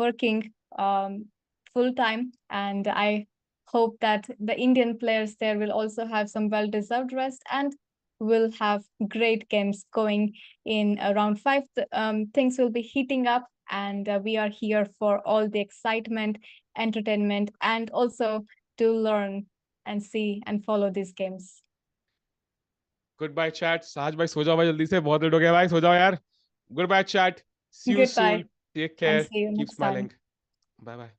working full time. And I hope that the Indian players there will also have some well-deserved rest and will have great games going in round 5. Things will be heating up, and we are here for all the excitement, entertainment, and also to learn and see and follow these games. Goodbye, chat. Sahaj bhai, so jao bhai, jaldi se. Bahut late ho gaya bhai, so jao yaar. Goodbye, chat. See you Goodbye. soon. Take And care. see you Keep next time. smiling. Bye bye.